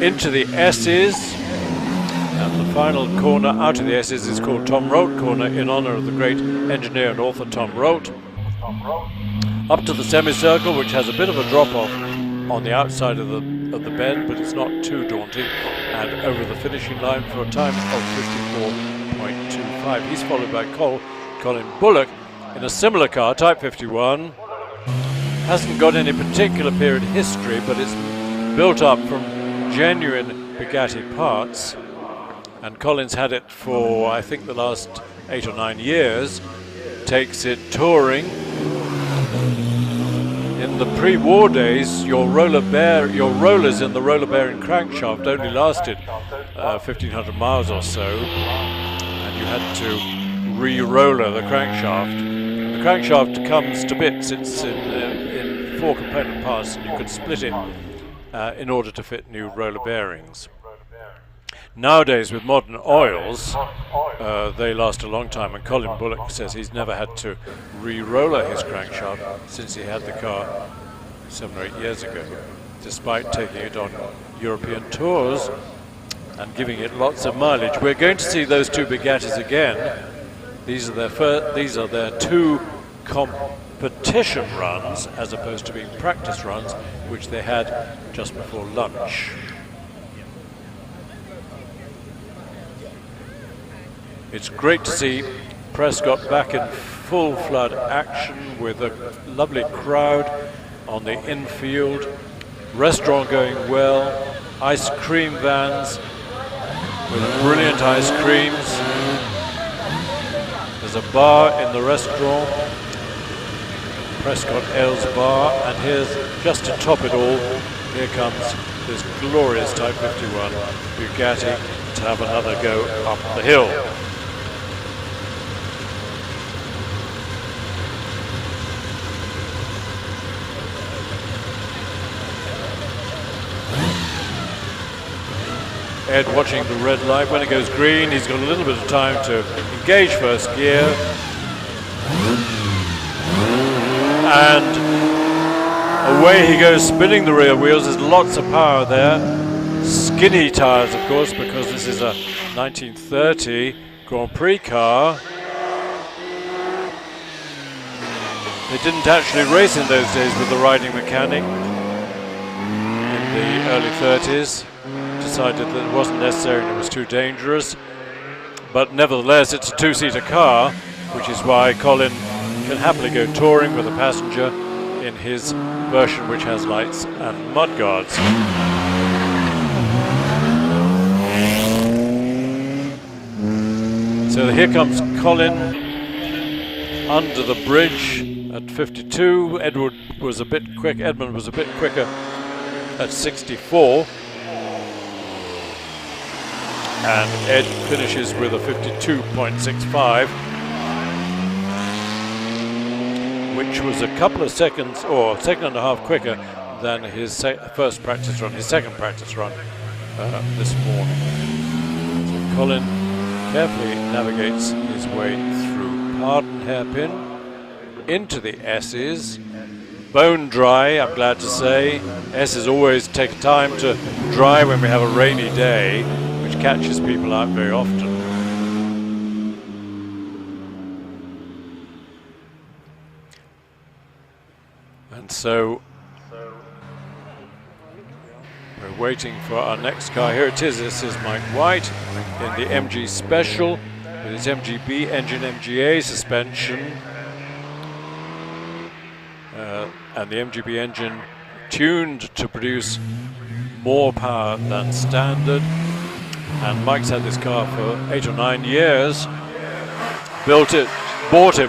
Into the S's, and the final corner out of the S's is called Tom Rolt Corner in honor of the great engineer and author Tom Rolt. Up to the semicircle, which has a bit of a drop-off on the outside of the bend, but it's not too daunting, and over the finishing line for a time of 54.25. He's followed by Colin Bullock in a similar car, Type 51. Hasn't got any particular period history, but it's built up from genuine Bugatti parts, and Colin's had it for I think the last 8 or 9 years. Takes it touring In the pre-war days, your rollers in the roller bearing crankshaft only lasted 1,500 miles or so, and you had to re-roller the crankshaft. The crankshaft comes to bits. It's in 4 component parts, and you could split it in order to fit new roller bearings. Nowadays, with modern oils, they last a long time, and Colin Bullock says he's never had to re-roller his crankshaft since he had the car 7 or 8 years ago, despite taking it on European tours and giving it lots of mileage. We're going to see those 2 Bugattis again. These are their 2 competition runs, as opposed to being practice runs, which they had just before lunch. It's great to see Prescott back in full flood action with a lovely crowd on the infield, restaurant going well, ice cream vans with brilliant ice creams. There's a bar in the restaurant, Prescott Ales Bar, and here's, just to top it all, here comes this glorious Type 51 Bugatti to have another go up the hill. Ed watching the red light. When it goes green, he's got a little bit of time to engage first gear. And away he goes, spinning the rear wheels. There's lots of power there. Skinny tyres, of course, because this is a 1930 Grand Prix car. They didn't actually race in those days with the riding mechanic in the early 30s. Decided that it wasn't necessary and it was too dangerous, but nevertheless it's a 2-seater car, which is why Colin can happily go touring with a passenger in his version, which has lights and mudguards. So here comes Colin under the bridge at 52. Edmund was a bit quicker at 64. And Ed finishes with a 52.65, which was a couple of seconds, or a second and a half quicker than his first practice run, his second practice run this morning. So Colin carefully navigates his way through Pardon Hairpin into the S's. Bone dry, I'm glad to say. S's always take time to dry when we have a rainy day, which catches people out very often. And so we're waiting for our next car. Here it is. This is Mike White in the MG Special with its MGB engine MGA suspension. And the MGB engine tuned to produce more power than standard. And Mike's had this car for 8 or 9 years. Bought it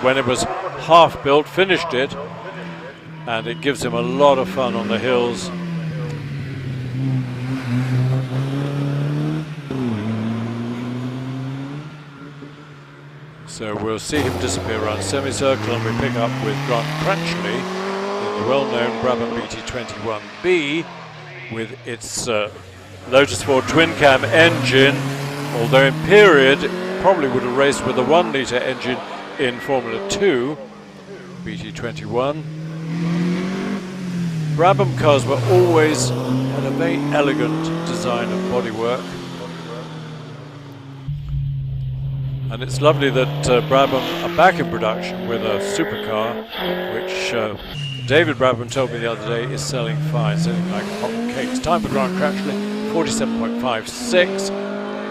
when it was half built, finished it, and it gives him a lot of fun on the hills. So we'll see him disappear around semicircle, and we pick up with Grant Cratchley in the well-known Brabham BT21B with its Lotus 4 twin-cam engine, although in period it probably would have raced with a 1-litre engine in Formula 2, BT21. Brabham cars were always had a very elegant design of bodywork. And it's lovely that Brabham are back in production with a supercar, which David Brabham told me the other day is selling fine, selling like hotcakes. Time for Grant Cratchley, 47.56.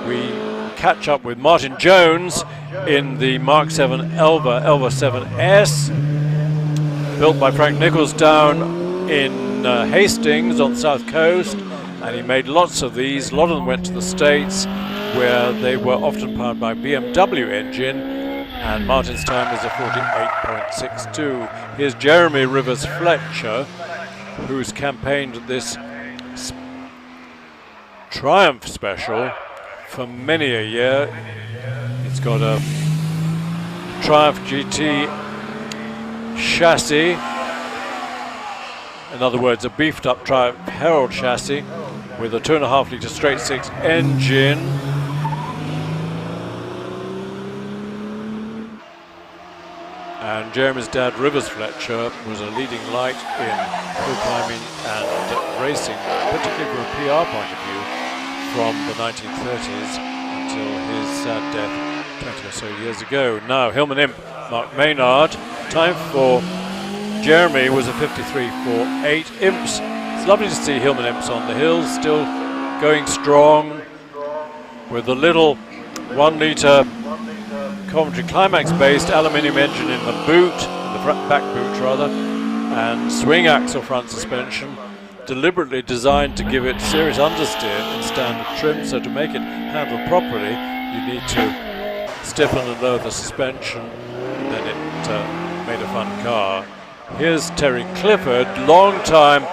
We catch up with Martin Jones in the Mark 7 Elva 7S, built by Frank Nichols down in Hastings on the south coast, and he made lots of these. A lot of them went to the States, where they were often powered by BMW engine, and Martin's time is a 48.62. Here's Jeremy Rivers Fletcher, who's campaigned this Triumph Special for many a year. It's got a Triumph GT chassis, in other words a beefed up Triumph Herald chassis with a 2.5 litre straight six engine. And Jeremy's dad, Rivers Fletcher, was a leading light in hill climbing and racing, particularly from a PR point of view, from the 1930s until his sad death 20 or so years ago. Now, Hillman Imp, Mark Maynard. Time for Jeremy was a 53.48. Imps, it's lovely to see Hillman Imps on the hills, still going strong with the little 1 litre Coventry Climax-based aluminium engine in the boot, the back boot rather, and swing axle front suspension, deliberately designed to give it serious understeer in standard trim. So to make it handle properly, you need to stiffen and lower the suspension, and then it made a fun car. Here's Terry Clifford, long-time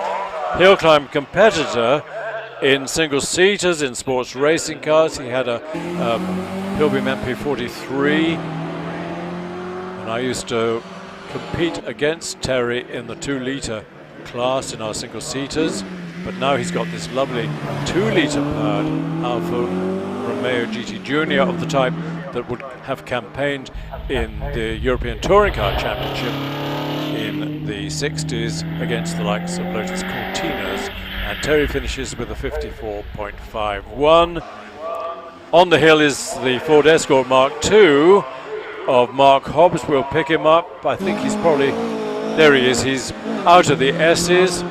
hill climb competitor in single-seaters, in sports racing cars. He had a Pilbeam MP43, and I used to compete against Terry in the 2 litre class in our single-seaters, but now he's got this lovely 2 litre powered Alfa Romeo GT Junior of the type that would have campaigned in the European Touring Car Championship in the 60s against the likes of Lotus Cortinas, and Terry finishes with a 54.51. On the hill is the Ford Escort Mark II of Mark Hobbs. We'll pick him up. I think he's probably, there he is, he's out of the S's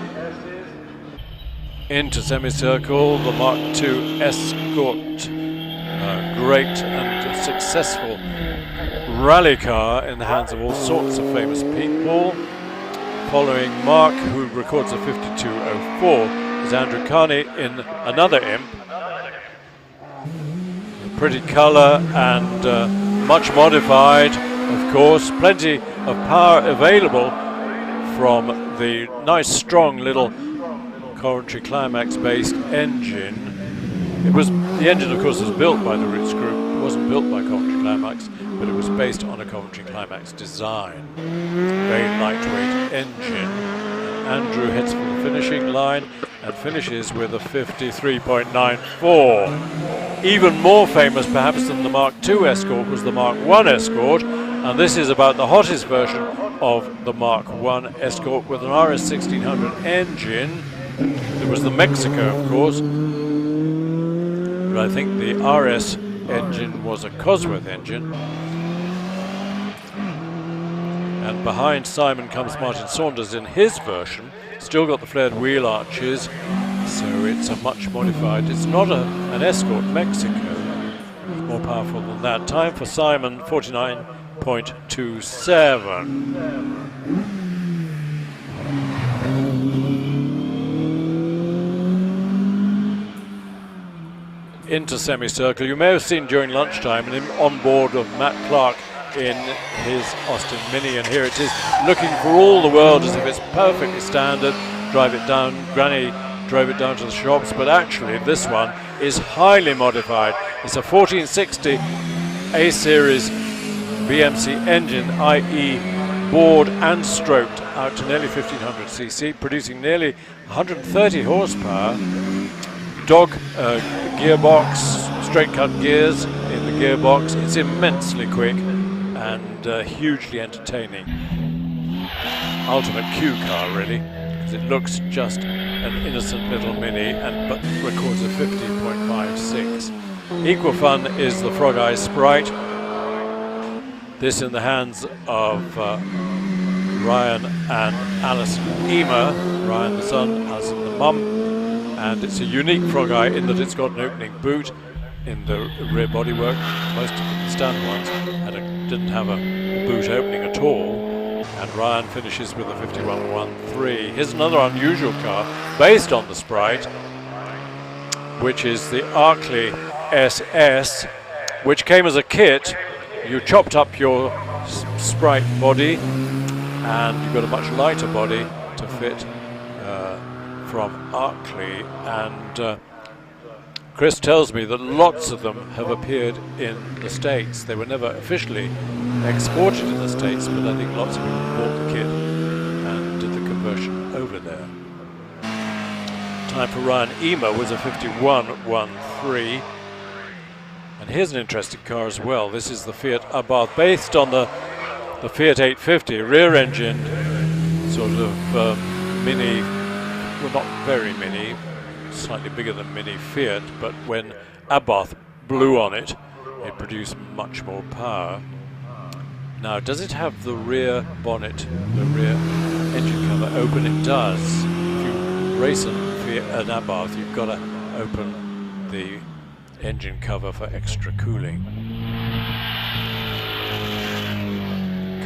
into semicircle. The Mark II Escort, great and successful rally car in the hands of all sorts of famous people. Following Mark, who records a 52.04, is Andrew Carney in another Imp. Pretty colour and much modified, of course. Plenty of power available from the nice strong little Coventry Climax based engine. The engine of course was built by the Roots Group. It wasn't built by Coventry Climax, but it was based on a Coventry Climax design. Very lightweight engine. Andrew heads for the finishing line and finishes with a 53.94. Even more famous perhaps than the Mark II Escort was the Mark I Escort, and this is about the hottest version of the Mark I Escort with an RS 1600 engine. There was the Mexico, of course, but I think the RS engine was a Cosworth engine. And behind Simon comes Martin Saunders in his version. Still got the flared wheel arches, so it's a much modified. It's not an Escort Mexico. It's more powerful than that. Time for Simon, 49.27. Into semicircle. You may have seen during lunchtime him on board of Matt Clark in his Austin Mini, and here it is, looking for all the world as if it's perfectly standard. Drive it down, Granny drove it down to the shops, but actually this one is highly modified. It's a 1460 A-Series BMC engine, i.e. bored and stroked out to nearly 1500 cc, producing nearly 130 horsepower. Dog gearbox, straight cut gears in the gearbox. It's immensely quick and hugely entertaining. Ultimate Q car, really, because it looks just an innocent little Mini, but records a 50.56. Equal fun is the Frog Eye Sprite. This in the hands of Ryan and Alison Emer. Ryan the son, Alison the mum. And it's a unique Frog Eye in that it's got an opening boot in the rear bodywork. Most of the standard ones didn't have a boot opening at all. And Ryan finishes with a 51.13. Here's another unusual car based on the Sprite, which is the Arkley SS, which came as a kit you chopped up your Sprite body, and you've got a much lighter body to fit from Arkley, and Chris tells me that lots of them have appeared in the States. They were never officially exported in the States, but I think lots of people bought the kit and did the conversion over there. Time for Ryan Emer was a 51.13. And here's an interesting car as well. This is the Fiat Abarth, based on the Fiat 850, rear-engined, sort of mini, well, not very mini, slightly bigger than mini Fiat, but when Abarth blew on it, it produced much more power. Now, does it have the rear bonnet, the rear engine cover open? It does. If you race an Abarth, you've got to open the engine cover for extra cooling.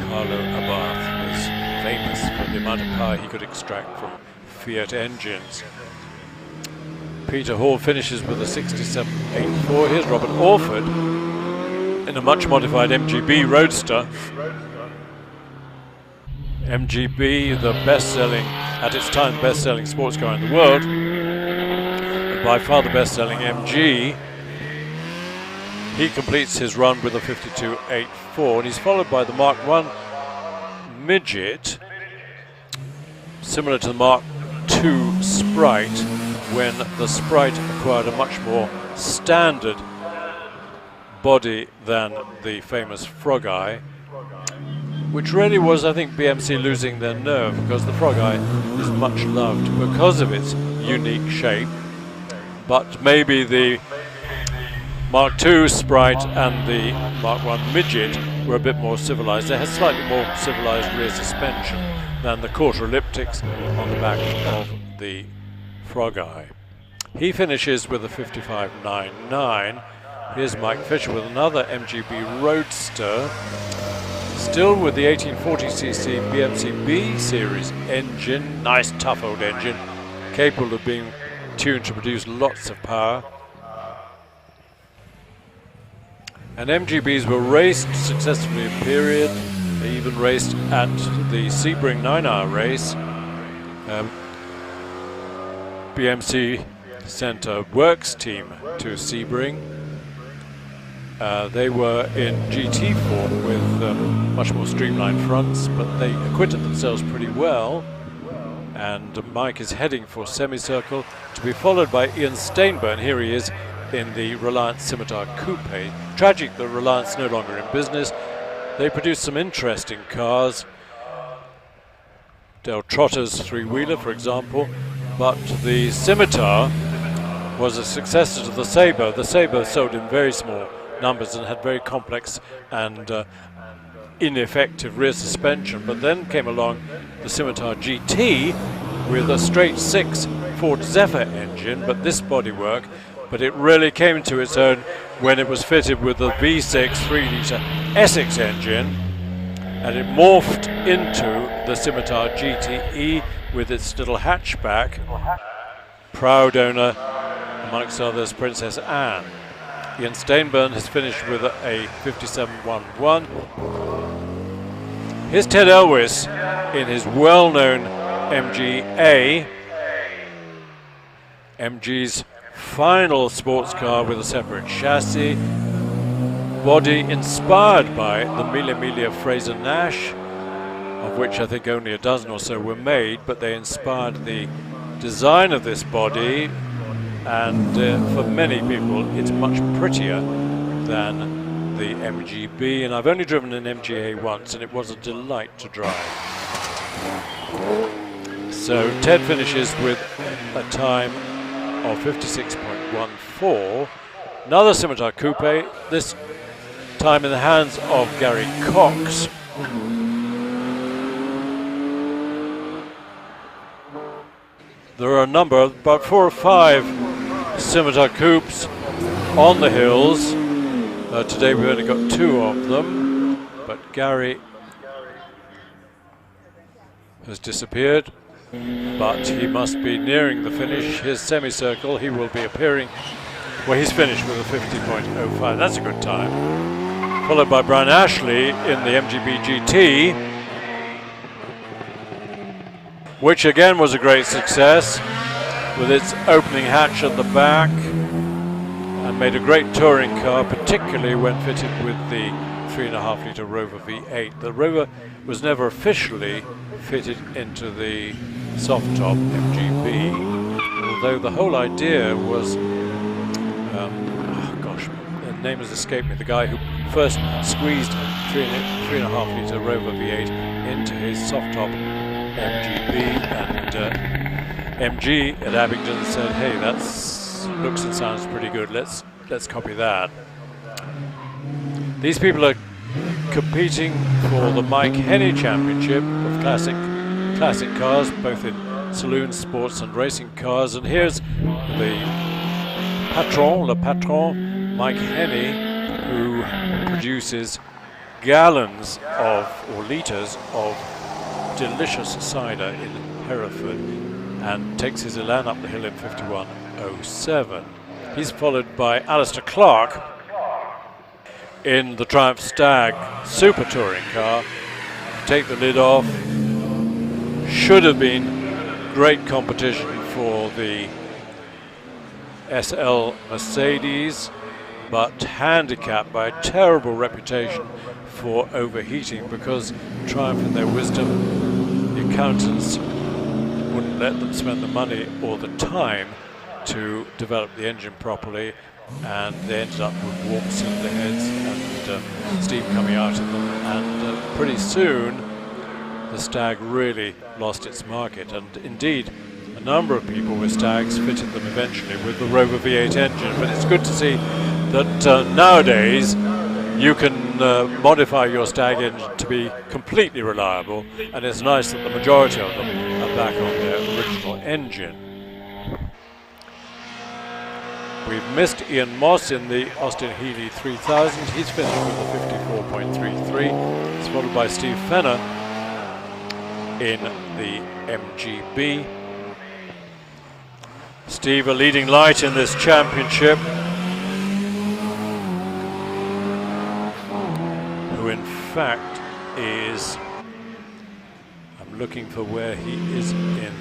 Carlo Abarth was famous for the amount of power he could extract from Fiat engines. Peter Hall finishes with a 67.84. Here's Robert Orford in a much modified MGB Roadster. MGB, the best-selling, at its time, best-selling sports car in the world, and by far the best-selling MG. He completes his run with a 52.84, and he's followed by the Mark I Midget, similar to the Mark II Sprite, when the Sprite acquired a much more standard body than the famous Frog Eye, which really was, I think, BMC losing their nerve, because the Frog Eye is much loved because of its unique shape, but maybe the Mark II Sprite and the Mark I Midget were a bit more civilized. They had slightly more civilized rear suspension than the quarter elliptics on the back of the Frog Eye. He finishes with a 55.99. Here's Mike Fisher with another MGB Roadster, still with the 1840cc BMC B series engine, nice tough old engine, capable of being tuned to produce lots of power. And MGBs were raced successfully in period. They even raced at the Sebring 9-hour race. BMC sent a works team to Sebring. They were in GT form with much more streamlined fronts, but they acquitted themselves pretty well. And Mike is heading for semicircle, to be followed by Ian Stainburn. Here he is in the Reliance Scimitar Coupe. Tragic that Reliance no longer in business. They produced some interesting cars. Del Trotter's three-wheeler, for example. But the Scimitar was a successor to the Sabre. The Sabre sold in very small numbers and had very complex and ineffective rear suspension. But then came along the Scimitar GT with a straight six Ford Zephyr engine, but this bodywork. But it really came to its own when it was fitted with the V6 3-litre Essex engine, and it morphed into the Scimitar GTE with its little hatchback. Proud owner, amongst others, Princess Anne. Ian Stainburn has finished with a 57.11. Here's Ted Elwis in his well-known MG-A. MG's final sports car with a separate chassis, body inspired by the Mille Fraser Nash, of which I think only a dozen or so were made, but they inspired the design of this body, and for many people it's much prettier than the MGB, and I've only driven an MGA once and it was a delight to drive. So Ted finishes with a time of 56.14. Another Scimitar Coupe, this time in the hands of Gary Cox. There are a number, about 4 or 5 Scimitar Coupes on the hills. Today we've only got 2 of them, but Gary has disappeared. But he must be nearing the finish. His semicircle, he will be appearing. Well, he's finished with a 50.05. That's a good time. followed by Brian Ashley in the MGB GT, which again was a great success with its opening hatch at the back, and made a great touring car, particularly when fitted with the 3.5 litre Rover V8. The Rover was never officially fitted into the soft top MGB, although the whole idea was, the name has escaped me, the guy who first squeezed 3.5 litre Rover V8 into his soft top MGB, and MG at Abingdon said, hey, that looks and sounds pretty good, let's copy that. These people are competing for the Mike Henney Championship of classic cars, both in saloon, sports and racing cars, and here's the patron, Mike Henney, who produces gallons of, or litres of, delicious cider in Hereford, and takes his Elan up the hill in 51.07. He's followed by Alistair Clark in the Triumph Stag Super Touring car. Take the lid off. Should have been great competition for the SL Mercedes, but handicapped by a terrible reputation for overheating, because Triumph, in their wisdom, the accountants wouldn't let them spend the money or the time to develop the engine properly, and they ended up with warp cylinder heads and steam coming out of them, and pretty soon the Stag really lost its market, and indeed a number of people with Stags fitted them eventually with the Rover V8 engine. But it's good to see that nowadays you can modify your Stag engine to be completely reliable, and it's nice that the majority of them are back on their original engine. We've missed Ian Moss in the Austin Healey 3000. He's finished with the 54.33. He's followed by Steve Fenner in the MGB. Steve, a leading light in this championship, who in fact is, I'm looking for where he is in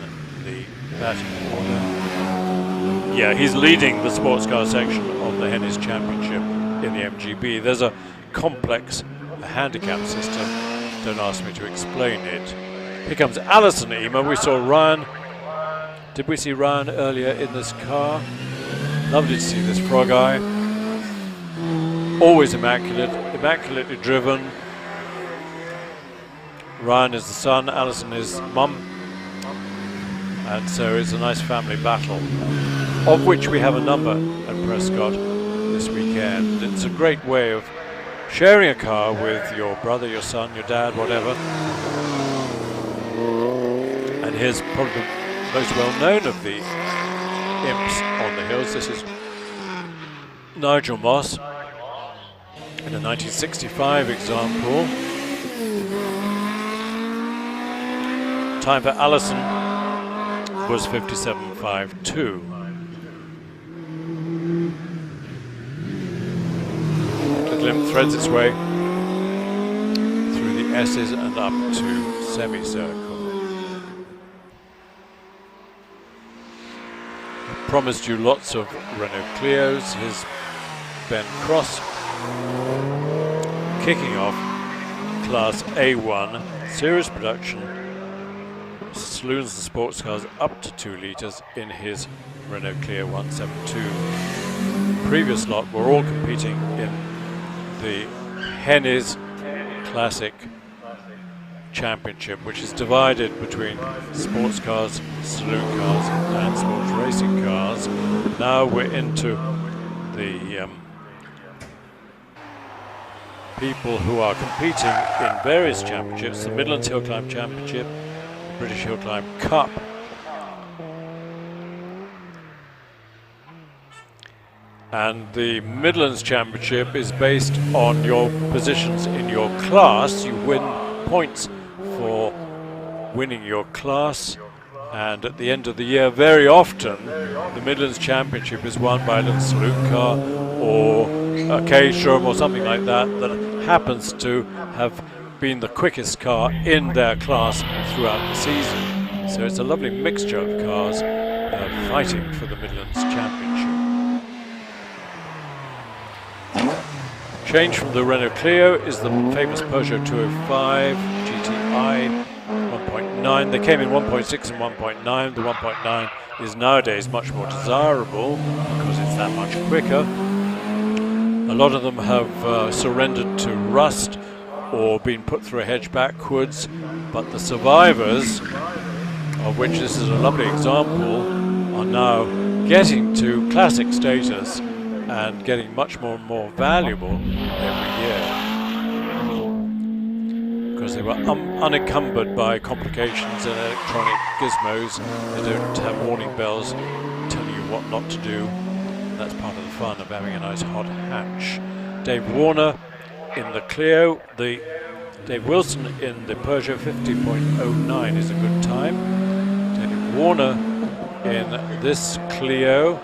the batting order. Yeah, he's leading the sports car section of the Henneys Championship in the MGB. There's a complex handicap system, don't ask me to explain it. Here comes Alison Ema. We saw Ryan. Did we see Ryan earlier in this car? Lovely to see this frog eye. Always immaculately driven. Ryan is the son, Alison is mum. And so it's a nice family battle, of which we have a number at Prescott this weekend. It's a great way of sharing a car with your brother, your son, your dad, whatever. And here's probably the most well-known of the imps on the hills. This is Nigel Moss in a 1965 example. Time for Allison was 57.52. Little imp threads its way through the S's and up to semicircle. Promised you lots of Renault Clios. Here's Ben Cross kicking off Class A1 series production saloons and sports cars up to 2 litres in his Renault Clio 172. Previous lot were all competing in the Henneys Classic Championship, which is divided between sports cars, saloon cars and sports racing cars. Now we're into the people who are competing in various championships, the Midland Hill Climb Championship, the British Hill Climb Cup. And the Midlands Championship is based on your positions in your class. You win points for winning your class, and at the end of the year, very often the Midlands Championship is won by a little saloon car or a Caterham or something like that that happens to have been the quickest car in their class throughout the season. So it's a lovely mixture of cars fighting for the Midlands Championship. Change from the Renault Clio is the famous Peugeot 205 GTI 1.9. They came in 1.6 and 1.9. The 1.9 is nowadays much more desirable because it's that much quicker. A lot of them have surrendered to rust or been put through a hedge backwards, but the survivors, of which this is a lovely example, are now getting to classic status and getting much more and more valuable every year because they were unencumbered by complications and electronic gizmos. They don't have warning bells telling you what not to do. And that's part of the fun of having a nice hot hatch. Dave Warner in the Clio, Dave Wilson in the Peugeot 50.09 is a good time. Dave Warner in this Clio,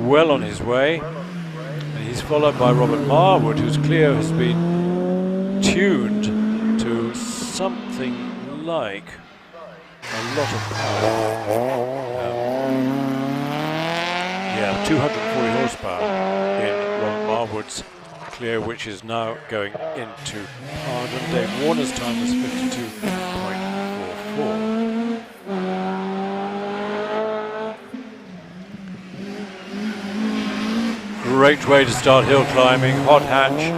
well on his way, and he's followed by Robert Marwood, whose Clio has been tuned to something like a lot of power. 240 horsepower in Robert Marwood's Clio, which is now going into Pardon. Dave Warner's time was 52.44. Great way to start hill climbing. Hot hatch,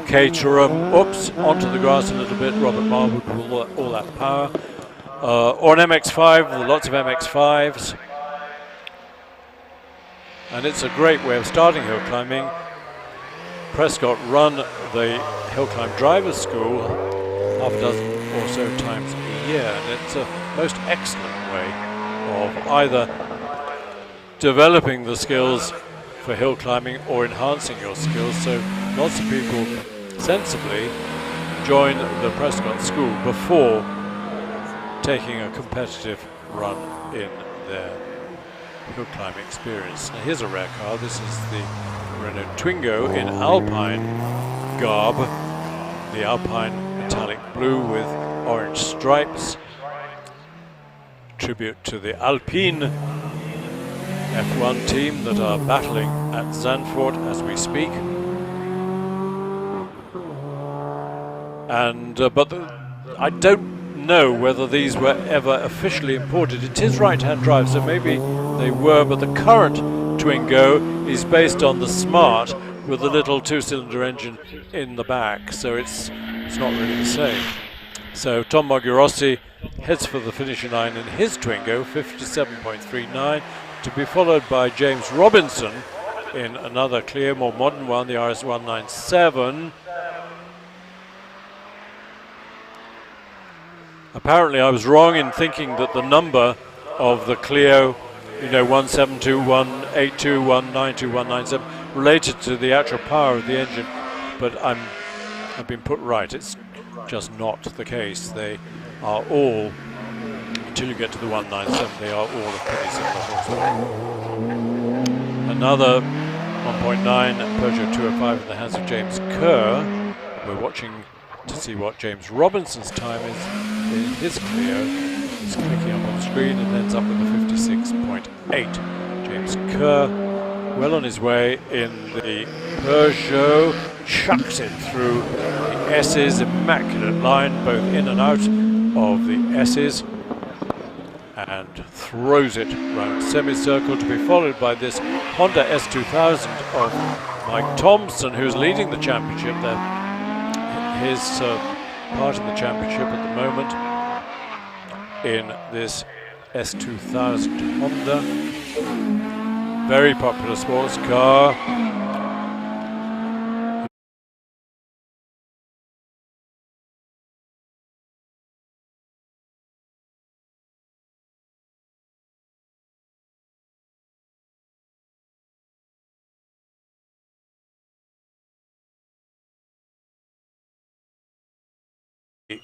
Caterham, oops, onto the grass a little bit. Robert Marwood with all that power. Or an MX-5, lots of MX-5s. And it's a great way of starting hill climbing. Prescott run the hill climb drivers school half a dozen or so times a year, and it's a most excellent way of either developing the skills for hill climbing or enhancing your skills. So lots of people sensibly join the Prescott school before taking a competitive run in their hill climbing experience. Now here's a rare car. This is the Renault Twingo in Alpine garb, the Alpine metallic blue with orange stripes, tribute to the Alpine F1 team that are battling at Zandvoort as we speak. And but I don't know whether these were ever officially imported. It is right-hand drive, so maybe they were, but the current Twingo is based on the Smart with the little two-cylinder engine in the back, so it's not really the same. So Tom Mogurossi heads for the finishing line in his Twingo, 57.39, to be followed by James Robinson in another clear, more modern one, the RS197. Apparently I was wrong in thinking that the number of the Clio, 172, 182, 192, 197, related to the actual power of the engine, but I've been put right. It's just not the case. They are all, until you get to the 197, they are all of pretty similar horsepower. Another 1.9 Peugeot 205 in the hands of James Kerr. We're watching to see what James Robinson's time is in his Clio. He's clicking up on the screen and ends up with a 56.8. James Kerr, well on his way in the Peugeot, chucks it through the S's, immaculate line both in and out of the S's, and throws it round semicircle to be followed by this Honda S2000 of Mike Thompson, who's leading the championship there. His part in the championship at the moment in this S2000 Honda. Very popular sports car.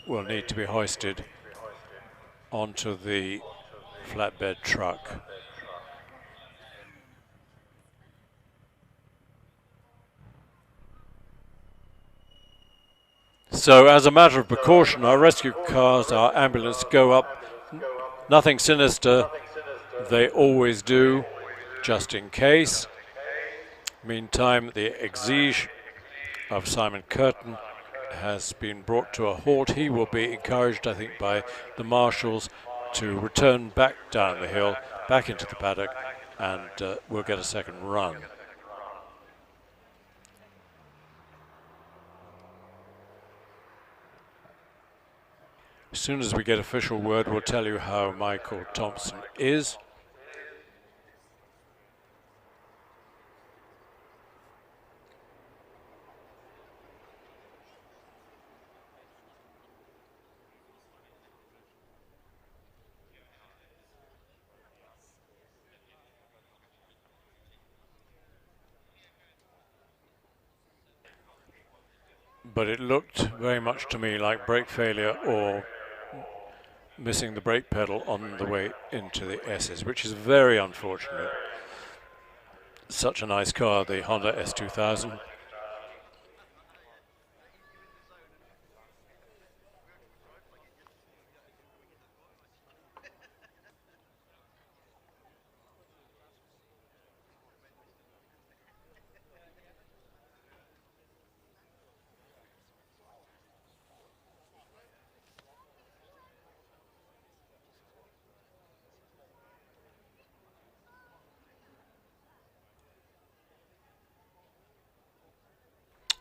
Will need to be hoisted onto the flatbed truck. So as a matter of precaution, our rescue cars, our ambulance go up. Nothing sinister, they always do, just in case. Meantime, the exige of Simon Curtin has been brought to a halt. He will be encouraged, I think, by the marshals to return back down the hill, back into the paddock, and we'll get a second run. As soon as we get official word, we'll tell you how Michael Thompson is. But it looked very much to me like brake failure or missing the brake pedal on the way into the S's, which is very unfortunate. Such a nice car, the Honda S2000.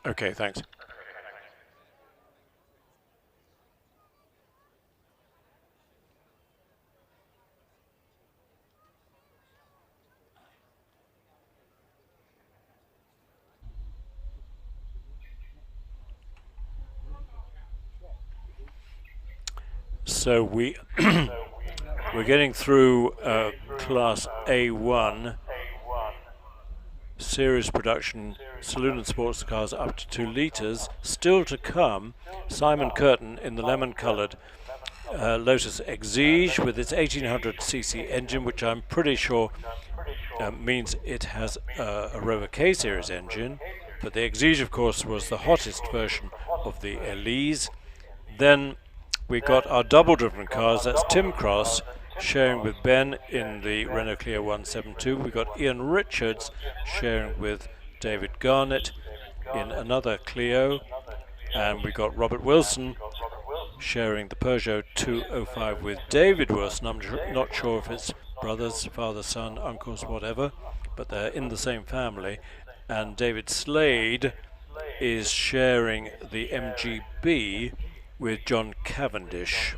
Okay, thanks. So we're getting through Class A1 series production saloon and sports cars up to 2 litres. Still to come, Simon Curtin in the lemon-coloured Lotus Exige with its 1800cc engine, which I'm pretty sure means it has a Rover K series engine. But the Exige, of course, was the hottest version of the Elise. Then we got our double-driven cars. That's Tim Cross sharing with Ben in the Renault Clio 172. We got Ian Richards sharing with David Garnett in another Clio, and we got Robert Wilson sharing the Peugeot 205 with David Wilson. I'm not sure if it's brothers, father, son, uncles, whatever, but they're in the same family. And David Slade is sharing the MGB with John Cavendish.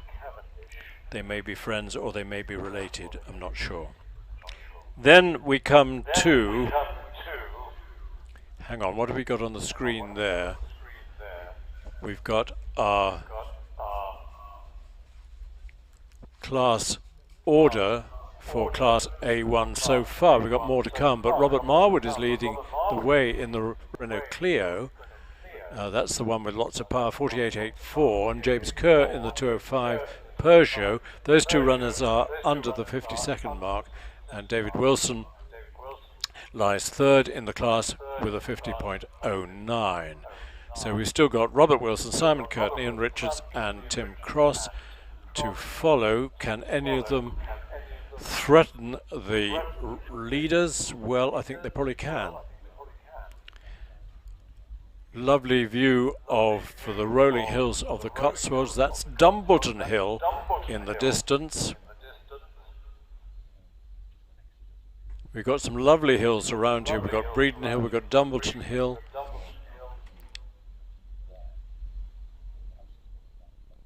They may be friends or they may be related, I'm not sure. Then we come to, hang on, what have we got on the screen there? We've got our class order for Class A1 so far. We've got more to come, but Robert Marwood is leading the way in the Renault Clio. That's the one with lots of power, 4884, and James Kerr in the 205 Peugeot. Those two runners are under the 50-second mark, and David Wilson lies third in the class with a 50.09. So we've still got Robert Wilson, Simon Curtin, Ian Richards and Tim Cross to follow. Can any of them threaten the leaders? Well, I think they probably can. Lovely view for the rolling hills of the Cotswolds. That's Dumbleton Hill in the distance. We've got some lovely hills around here. We've got Breeden Hill, we've got Dumbleton Hill.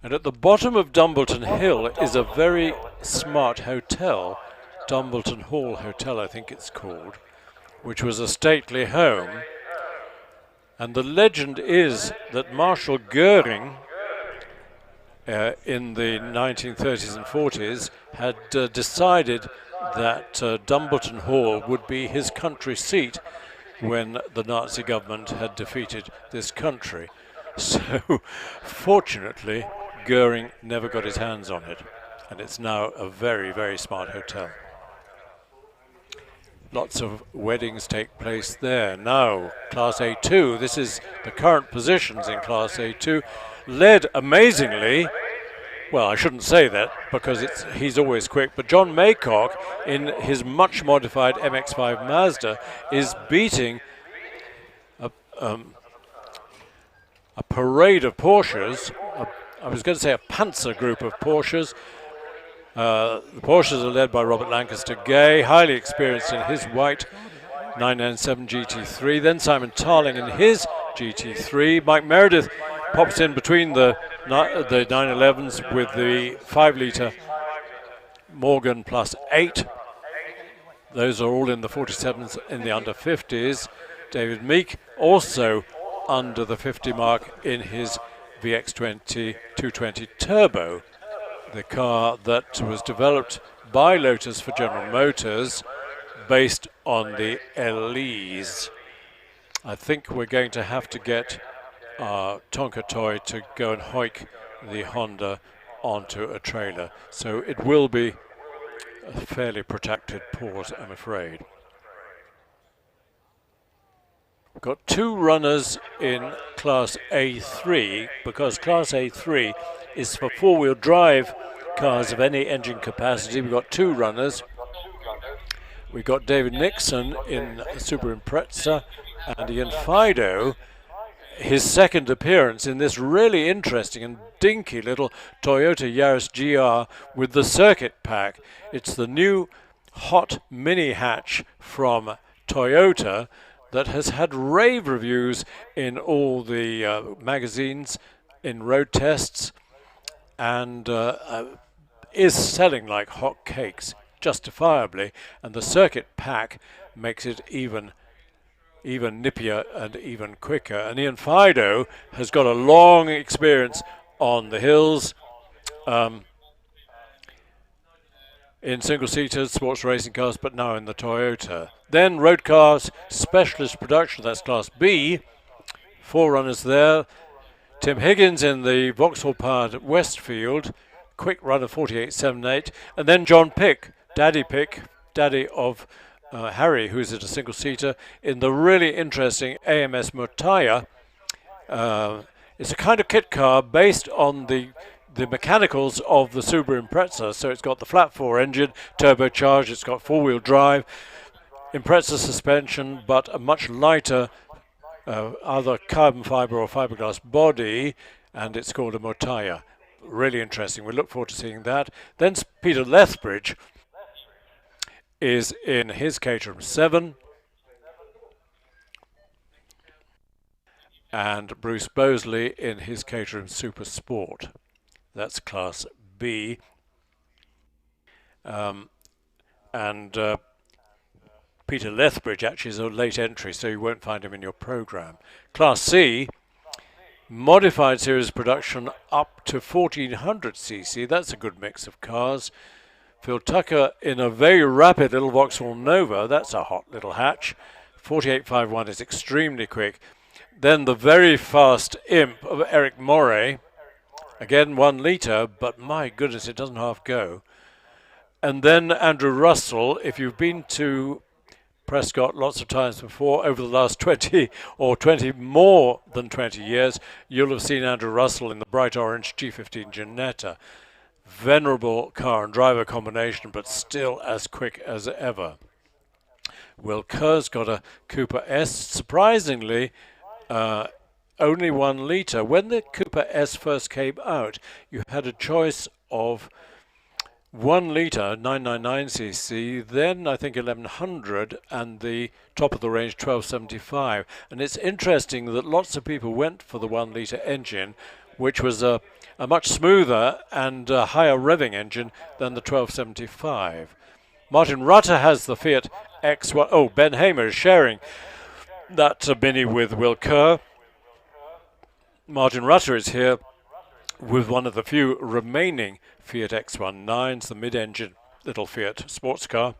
And at the bottom of Dumbleton Hill is a very smart hotel, Dumbleton Hall Hotel I think it's called, which was a stately home. And the legend is that Marshal Goering in the 1930s and 40s had decided that Dumbleton Hall would be his country seat when the Nazi government had defeated this country. So fortunately, Goering never got his hands on it, and it's now a very, very smart hotel. Lots of weddings take place there. Now, Class A2, this is the current positions in Class A2. led amazingly. Well, I shouldn't say that because he's always quick, but John Maycock in his much modified MX-5 Mazda is beating a parade of Porsches. I was going to say a panzer group of Porsches. The Porsches are led by Robert Lancaster Gay, highly experienced in his white 997 GT3. Then Simon Tarling in his GT3. Mike Meredith pops in between the 911s with the 5-litre Morgan plus 8. Those are all in the 47s in the under 50s. David Meek also under the 50 mark in his VX20 220 Turbo, the car that was developed by Lotus for General Motors based on the Elise. I think we're going to have to get Tonka Toy to go and hoik the Honda onto a trailer. So it will be a fairly protracted pause, I'm afraid. We've got 2 runners in Class A3 because Class A3 is for 4-wheel drive cars of any engine capacity. We've got 2 runners. We've got David Nixon in Super Impreza and Ian Fido, his second appearance in this really interesting and dinky little Toyota Yaris GR with the circuit pack. It's the new hot mini hatch from Toyota that has had rave reviews in all the magazines, in road tests, and is selling like hot cakes, justifiably. And the circuit pack makes it even nippier and even quicker. And Ian Fido has got a long experience on the hills in single-seaters, sports racing cars, but now in the Toyota. Then road cars, specialist production, that's Class B. 4 runners there. Tim Higgins in the Vauxhall-powered Westfield, quick run of 48.78. And then John Pick, Daddy of Harry, who's at a single-seater, in the really interesting AMS Murtaya. It's a kind of kit car based on the mechanicals of the Subaru Impreza. So it's got the flat 4 engine, turbocharged, it's got 4-wheel drive, Impreza suspension, but a much lighter either carbon fibre or fiberglass body, and it's called a Murtaya. Really interesting. We look forward to seeing that. Then Peter Lethbridge is in his Caterham 7, and Bruce Bosley in his Caterham Super Sport. That's Class B. Peter Lethbridge actually is a late entry, so you won't find him in your program. Class C, modified series production up to 1400cc. That's a good mix of cars. Phil Tucker in a very rapid little Vauxhall Nova. That's a hot little hatch. 48.51 is extremely quick. Then the very fast Imp of Eric Moray. Again, 1 litre, but my goodness, it doesn't half go. And then Andrew Russell, if you've been to Prescott lots of times before, over the last 20 or 20 more than 20 years, you'll have seen Andrew Russell in the bright orange G15 Ginetta. Venerable car and driver combination, but still as quick as ever. Will Kerr's got a Cooper S, surprisingly, only 1 litre. When the Cooper S first came out, you had a choice of 1 litre, 999cc, then I think 1100, and the top of the range 1275. And it's interesting that lots of people went for the 1 litre engine, which was a much smoother and higher revving engine than the 1275. Martin Rutter has the Fiat X1. Oh, Ben Hamer is sharing that Mini with Will Kerr. Martin Rutter is here with one of the few remaining Fiat X19s, the mid-engine little Fiat sports car,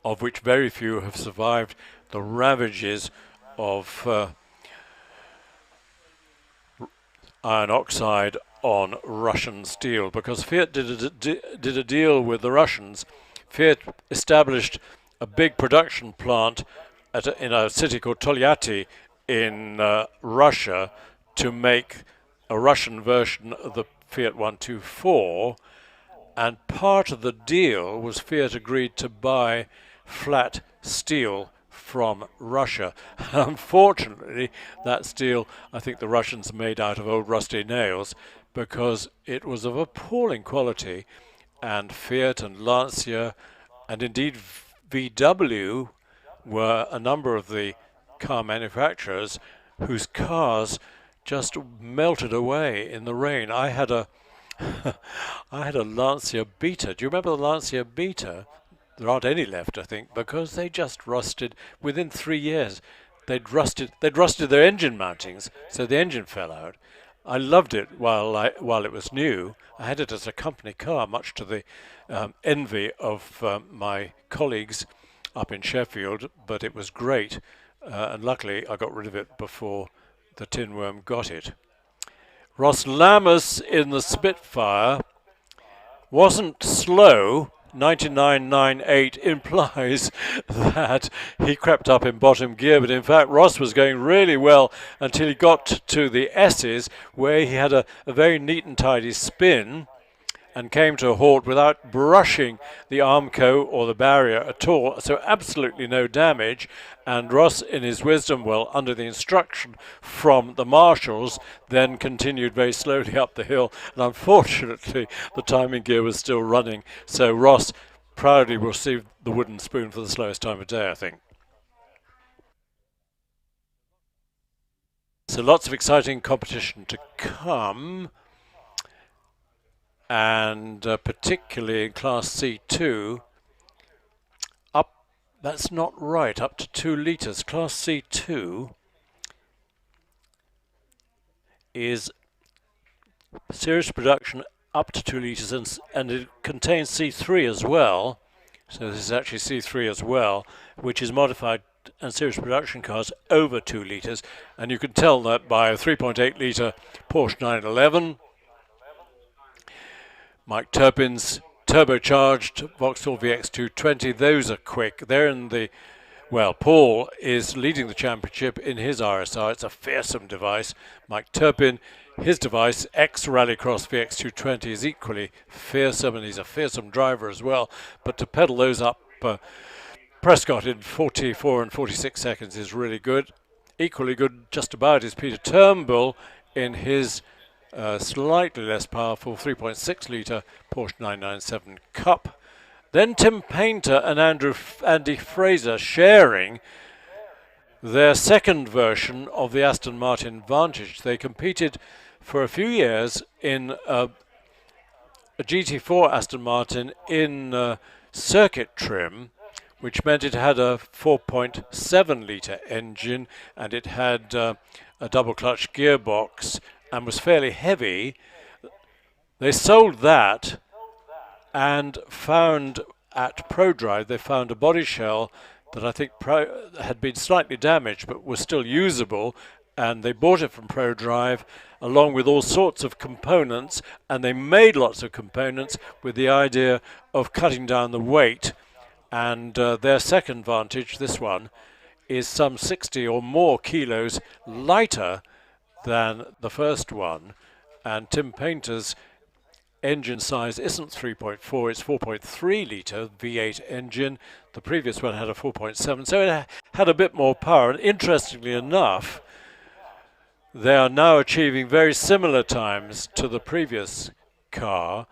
of which very few have survived the ravages of iron oxide on Russian steel, because Fiat did a deal with the Russians. Fiat established a big production plant in a city called Tolyatti in Russia to make a Russian version of the Fiat 124, and part of the deal was Fiat agreed to buy flat steel from Russia. Unfortunately, that steel, I think the Russians made out of old rusty nails, because it was of appalling quality, and Fiat and Lancia and indeed VW were a number of the car manufacturers whose cars just melted away in the rain. I had a I had a Lancia Beta. Do you remember the Lancia Beta? There aren't any left, I think, because they just rusted within 3 years. They'd rusted their engine mountings, so the engine fell out. I loved it while it was new. I had it as a company car, much to the envy of my colleagues up in Sheffield, but it was great, and luckily I got rid of it before the tin worm got it. Ross Lammers in the Spitfire wasn't slow. 99.98 implies that he crept up in bottom gear, but in fact Ross was going really well until he got to the S's, where he had a very neat and tidy spin and came to a halt without brushing the Armco or the barrier at all, so absolutely no damage. And Ross, in his wisdom, well, under the instruction from the marshals, then continued very slowly up the hill, and unfortunately the timing gear was still running, so Ross proudly received the wooden spoon for the slowest time of day, I think. So lots of exciting competition to come, and particularly in Class C2, that's not right, up to 2 litres. Class C2 is series production up to 2 litres, and it contains C3 as well. So this is actually C3 as well, which is modified and series production cars over 2 litres. And you can tell that by a 3.8 litre Porsche 911, Mike Turpin's turbocharged Vauxhall VX220. Those are quick. They're in the, well, Paul is leading the championship in his RSR. It's a fearsome device. Mike Turpin, his device, ex-Rallycross VX220, is equally fearsome, and he's a fearsome driver as well. But to pedal those up Prescott in 44 and 46 seconds is really good. Equally good, just about, is Peter Turnbull in his slightly less powerful 3.6 litre Porsche 997 Cup. Then Tim Painter and Andy Fraser sharing their second version of the Aston Martin Vantage. They competed for a few years in a GT4 Aston Martin in circuit trim, which meant it had a 4.7 litre engine, and it had a double clutch gearbox and was fairly heavy. They sold that and found at ProDrive, they found a body shell that I think had been slightly damaged but was still usable, and they bought it from ProDrive along with all sorts of components, and they made lots of components with the idea of cutting down the weight. And their second Vantage, this one, is some 60 or more kilos lighter than the first one, and Tim Painter's engine size isn't 3.4, it's 4.3 litre V8 engine. The previous one had a 4.7, so it had a bit more power. And interestingly enough, they are now achieving very similar times to the previous car,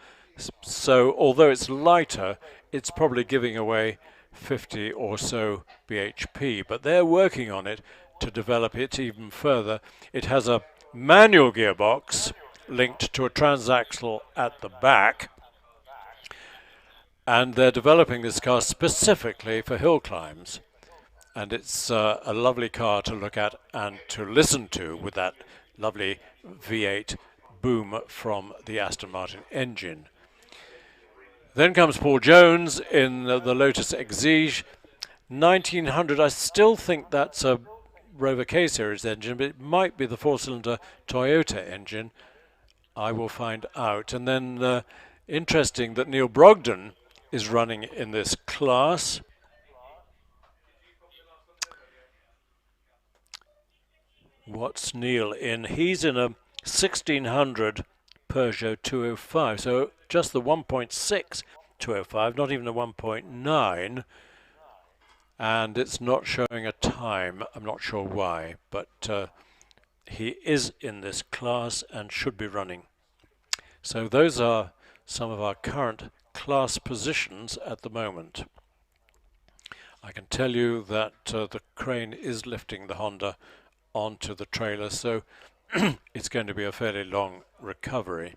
so although it's lighter, it's probably giving away 50 or so bhp, but they're working on it to develop it even further. It has a manual gearbox linked to a transaxle at the back, and they're developing this car specifically for hill climbs, and it's a lovely car to look at and to listen to with that lovely V8 boom from the Aston Martin engine. Then comes Paul Jones in the Lotus Exige 1900. I still think that's a Rover K series engine, but it might be the 4-cylinder Toyota engine. I will find out. And then interesting that Neil Brogden is running in this class. What's Neil in? He's in a 1600 Peugeot 205. So just the 1.6 205, not even the 1.9. And it's not showing a time. I'm not sure why, but he is in this class and should be running. So those are some of our current class positions at the moment. I can tell you that the crane is lifting the Honda onto the trailer, so it's going to be a fairly long recovery.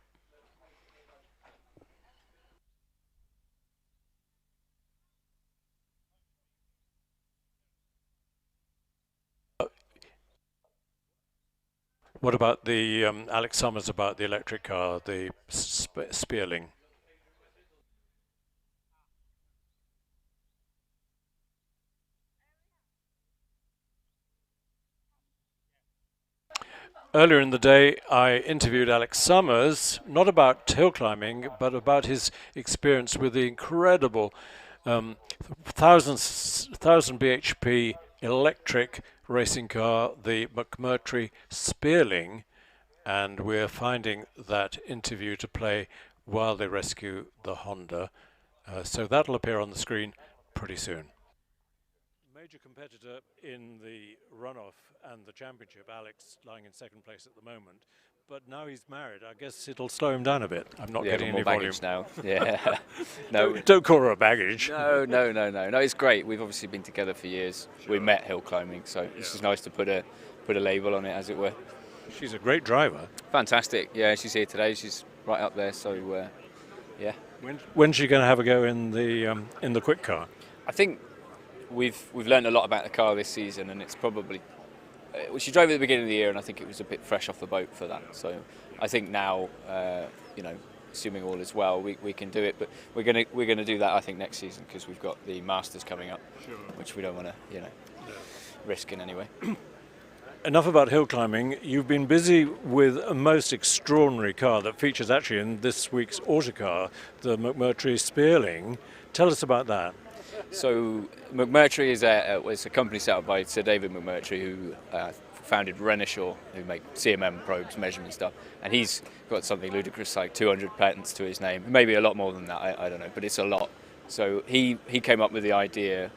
What about the Alex Summers about the electric car, the Spearling? Earlier in the day, I interviewed Alex Summers, not about hill climbing, but about his experience with the incredible 1000 bhp electric racing car, the McMurtry Spearling, and we're finding that interview to play while they rescue the Honda. So that'll appear on the screen pretty soon. Major competitor in the runoff and the championship, Alex, lying in second place at the moment. But now he's married, I guess it'll slow him down a bit. I'm not getting any volume now. Yeah, no, don't call her a baggage. No. It's great. We've obviously been together for years. We met hill climbing, so it's just nice to put a label on it, as it were. She's a great driver. Fantastic. Yeah, she's here today. She's right up there. So yeah. When's she going to have a go in the quick car? I think we've learned a lot about the car this season, and it's probably she drove at the beginning of the year, and I think it was a bit fresh off the boat for that. So I think now, assuming all is well, we can do it. But we're gonna do that, I think, next season, because we've got the Masters coming up, sure, which we don't want to risk in any way. Enough about hill climbing. You've been busy with a most extraordinary car that features actually in this week's Autocar, the McMurtry Spearling. Tell us about that. So McMurtry was a company set up by Sir David McMurtry, who founded Renishaw, who make CMM probes, measurement stuff, and he's got something ludicrous like 200 patents to his name, maybe a lot more than that, I don't know, but it's a lot. So he came up with the idea,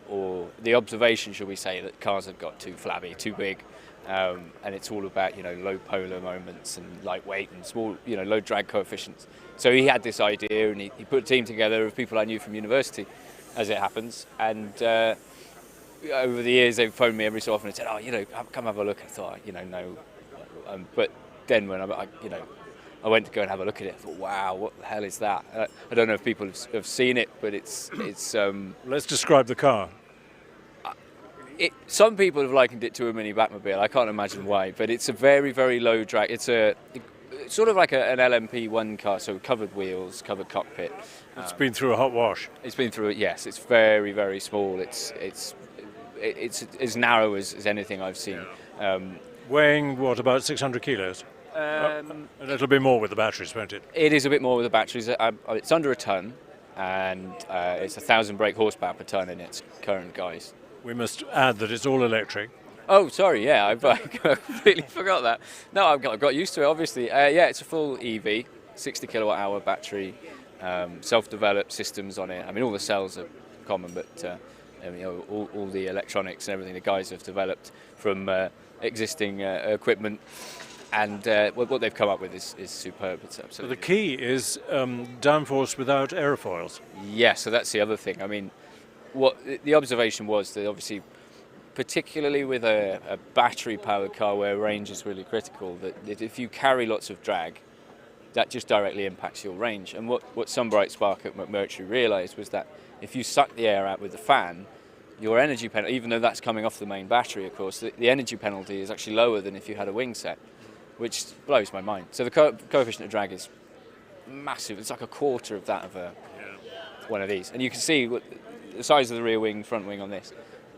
or the observation, shall we say, that cars have got too flabby, too big, and it's all about low polar moments and lightweight and small, low drag coefficients. So he had this idea, and he put a team together of people I knew from university, as it happens, and over the years they've phoned me every so often and said, come have a look. I thought, no, but then when I went to go and have a look at it, I thought, wow, what the hell is that? I don't know if people have seen it, but it's. Let's describe the car. Some people have likened it to a mini Batmobile. I can't imagine why, but it's a very, very low drag. It's sort of like an LMP1 car, so covered wheels, covered cockpit. It's been through a hot wash. It's been through it, yes. It's very, very small. It's as narrow as anything I've seen. Yeah. Weighing, what, about 600 kilos? And it'll be more with the batteries, won't it? It is a bit more with the batteries. It's under a tonne, and it's 1,000 brake horsepower per tonne in its current guise. We must add that it's all electric. Oh, sorry, yeah, I completely forgot that. No, I've got used to it, obviously. It's a full EV, 60 kilowatt hour battery, self-developed systems on it. I mean, all the cells are common, but all the electronics and everything the guys have developed from existing equipment, and what they've come up with is superb. It's absolutely. So the key is downforce without aerofoils. Yeah, so that's the other thing. I mean, what the observation was that obviously, particularly with a battery-powered car where range is really critical, that if you carry lots of drag, that just directly impacts your range. And what some bright spark at McMurtry realised was that if you suck the air out with the fan, your energy penalty, even though that's coming off the main battery, of course, the energy penalty is actually lower than if you had a wing set, which blows my mind. So the coefficient of drag is massive. It's like a quarter of that of one of these. And you can see the size of the rear wing, front wing on this.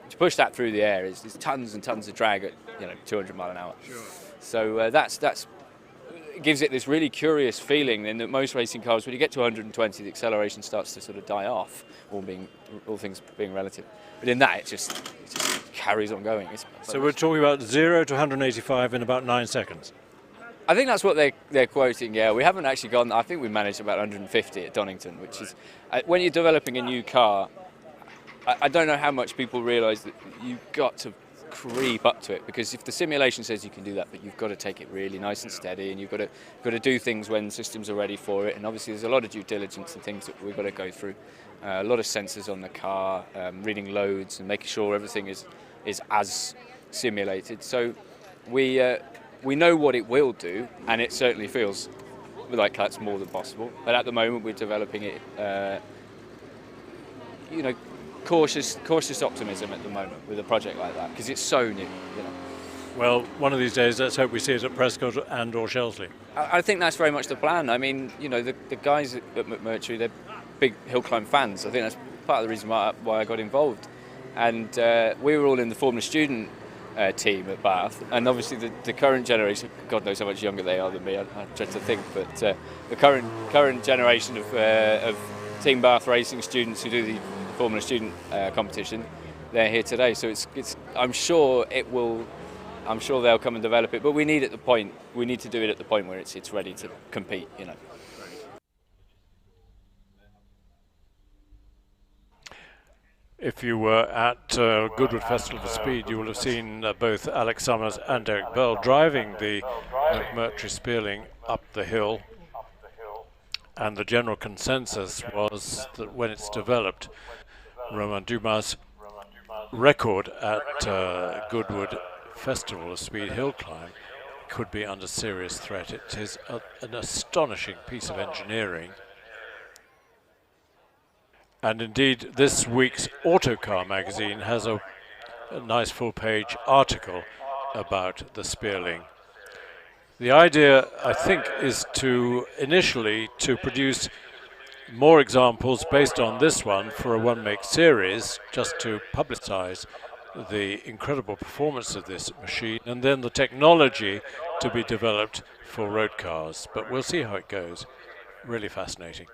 To push that through the air is tons and tons of drag at 200 mile an hour. Sure. So that's gives it this really curious feeling. In that most racing cars, when you get to 120, the acceleration starts to sort of die off, all things being relative. But in that, it just carries on going. So we're talking about 0 to 185 in about 9 seconds. I think that's what they're quoting. Yeah, we haven't actually gone. I think we managed about 150 at Donington, which is when you're developing a new car. I don't know how much people realise that you've got to creep up to it, because if the simulation says you can do that, but you've got to take it really nice and steady, and you've got to do things when systems are ready for it. And obviously, there's a lot of due diligence and things that we've got to go through. A lot of sensors on the car, reading loads, and making sure everything is as simulated. So we know what it will do, and it certainly feels like that's more than possible. But at the moment, we're developing it, cautious optimism at the moment with a project like that, because it's so new. Well, one of these days, let's hope we see it at Prescott and or Shelsley. I think that's very much the plan. I mean, the guys at McMurtry, they're big hill climb fans. I think that's part of the reason why I got involved. And we were all in the Formula Student team at Bath, and obviously the current generation, God knows how much younger they are than me, I dread to think, but the current generation of Team Bath racing students who do the Formula Student competition, they're here today. So it's I'm sure they'll come and develop it, but we need to do it at the point where it's ready to compete. If you were at Goodwood Festival of Speed, you will have seen both Alex Summers and Derek Bell driving the McMurtry Spearling up the hill, and the general consensus was that when it's developed, Romain Dumas' record at Goodwood Festival of Speed hill climb could be under serious threat. It is an astonishing piece of engineering. And indeed, this week's Autocar magazine has a nice full-page article about the Spearling. The idea, I think, is initially to produce more examples based on this one for a one-make series, just to publicize the incredible performance of this machine, and then the technology to be developed for road cars. But we'll see how it goes. Really fascinating.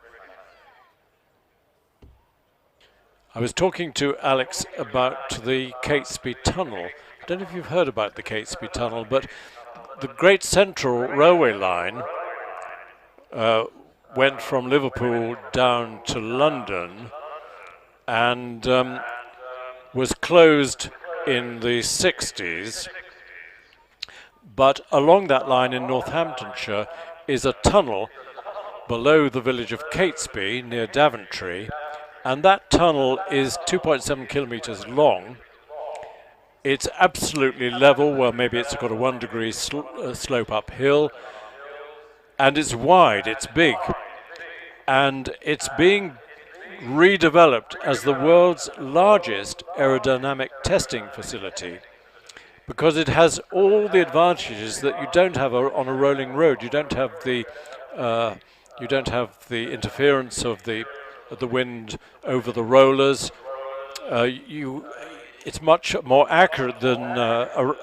I was talking to Alex about the Catesby Tunnel. I don't know if you've heard about the Catesby Tunnel, but the Great Central Railway line went from Liverpool down to London and was closed in the 60s. But along that line in Northamptonshire is a tunnel below the village of Catesby near Daventry. And that tunnel is 2.7 kilometres long. It's absolutely level, well, maybe it's got a 1 degree slope uphill, and it's wide, it's big, and it's being redeveloped as the world's largest aerodynamic testing facility, because it has all the advantages that you don't have on a rolling road. You don't have the interference of the wind over the rollers. It's much more accurate than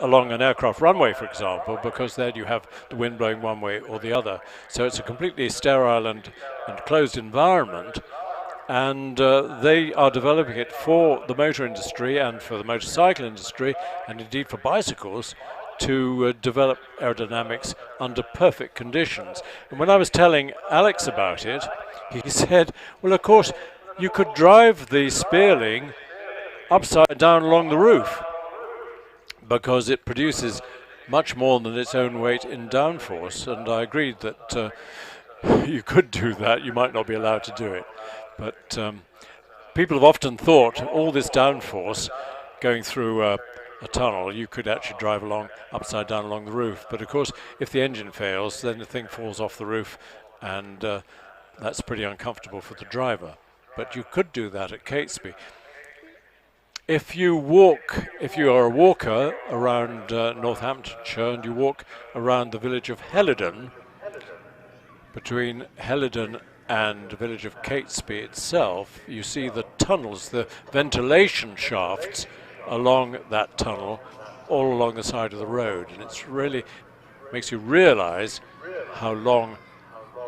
along an aircraft runway, for example, because then you have the wind blowing one way or the other. So it's a completely sterile and closed environment, and they are developing it for the motor industry and for the motorcycle industry, and indeed for bicycles, to develop aerodynamics under perfect conditions. And when I was telling Alex about it, he said, well, of course, you could drive the Spearling upside down along the roof, because it produces much more than its own weight in downforce. And I agreed that you could do that. You might not be allowed to do it. But people have often thought all this downforce going through a tunnel, you could actually drive along upside down along the roof. But of course, if the engine fails, then the thing falls off the roof, and that's pretty uncomfortable for the driver. But you could do that at Catesby. If you are a walker around Northamptonshire, and you walk around the village of Helidon, between Helidon and the village of Catesby itself, you see the tunnels, the ventilation shafts along that tunnel, all along the side of the road. And it's really makes you realize how long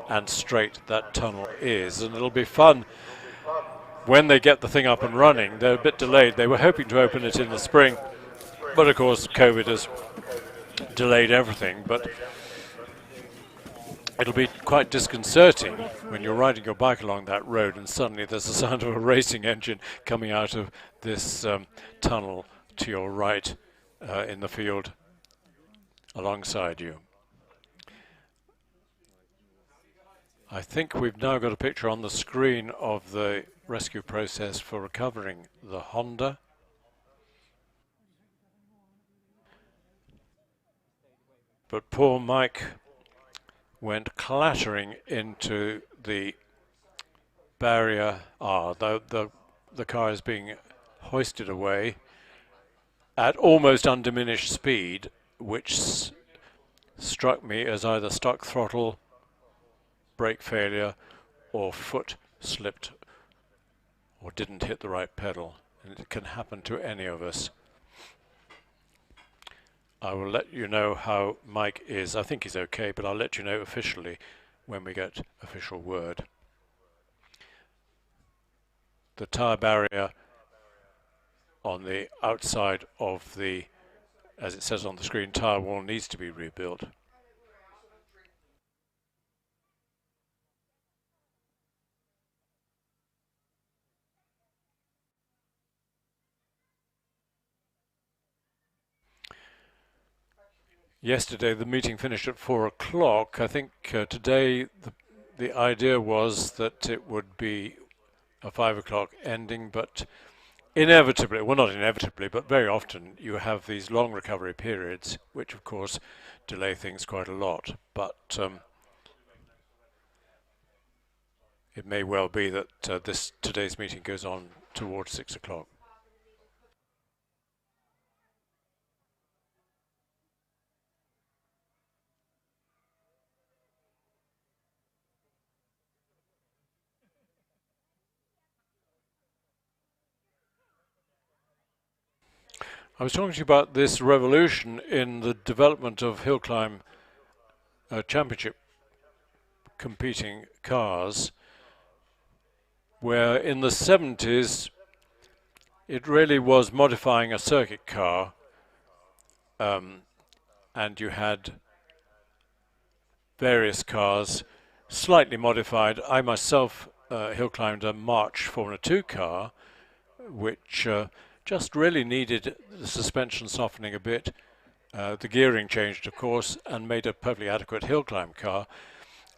and straight that tunnel is. And it'll be fun when they get the thing up and running. They're a bit delayed. They were hoping to open it in the spring, but of course COVID has delayed everything. But it'll be quite disconcerting when you're riding your bike along that road and suddenly there's the sound of a racing engine coming out of this tunnel to your right in the field alongside you. I think we've now got a picture on the screen of the rescue process for recovering the Honda. But poor Mike went clattering into the barrier. The car is being hoisted away at almost undiminished speed, which struck me as either stuck throttle, brake failure, or foot slipped or didn't hit the right pedal. And it can happen to any of us. I will let you know how Mike is. I think he's okay, but I'll let you know officially when we get official word. The tyre barrier on the outside of the, as it says on the screen, tyre wall needs to be rebuilt. Yesterday the meeting finished at 4 o'clock. I think today the idea was that it would be a 5 o'clock ending, but inevitably, well not inevitably, but very often you have these long recovery periods, which of course delay things quite a lot. But it may well be that today's meeting goes on towards 6 o'clock. I was talking to you about this revolution in the development of hill climb championship competing cars, where in the 70s it really was modifying a circuit car, and you had various cars slightly modified. I myself hill climbed a March Formula 2 car, which just really needed the suspension softening a bit. The gearing changed, of course, and made a perfectly adequate hill climb car.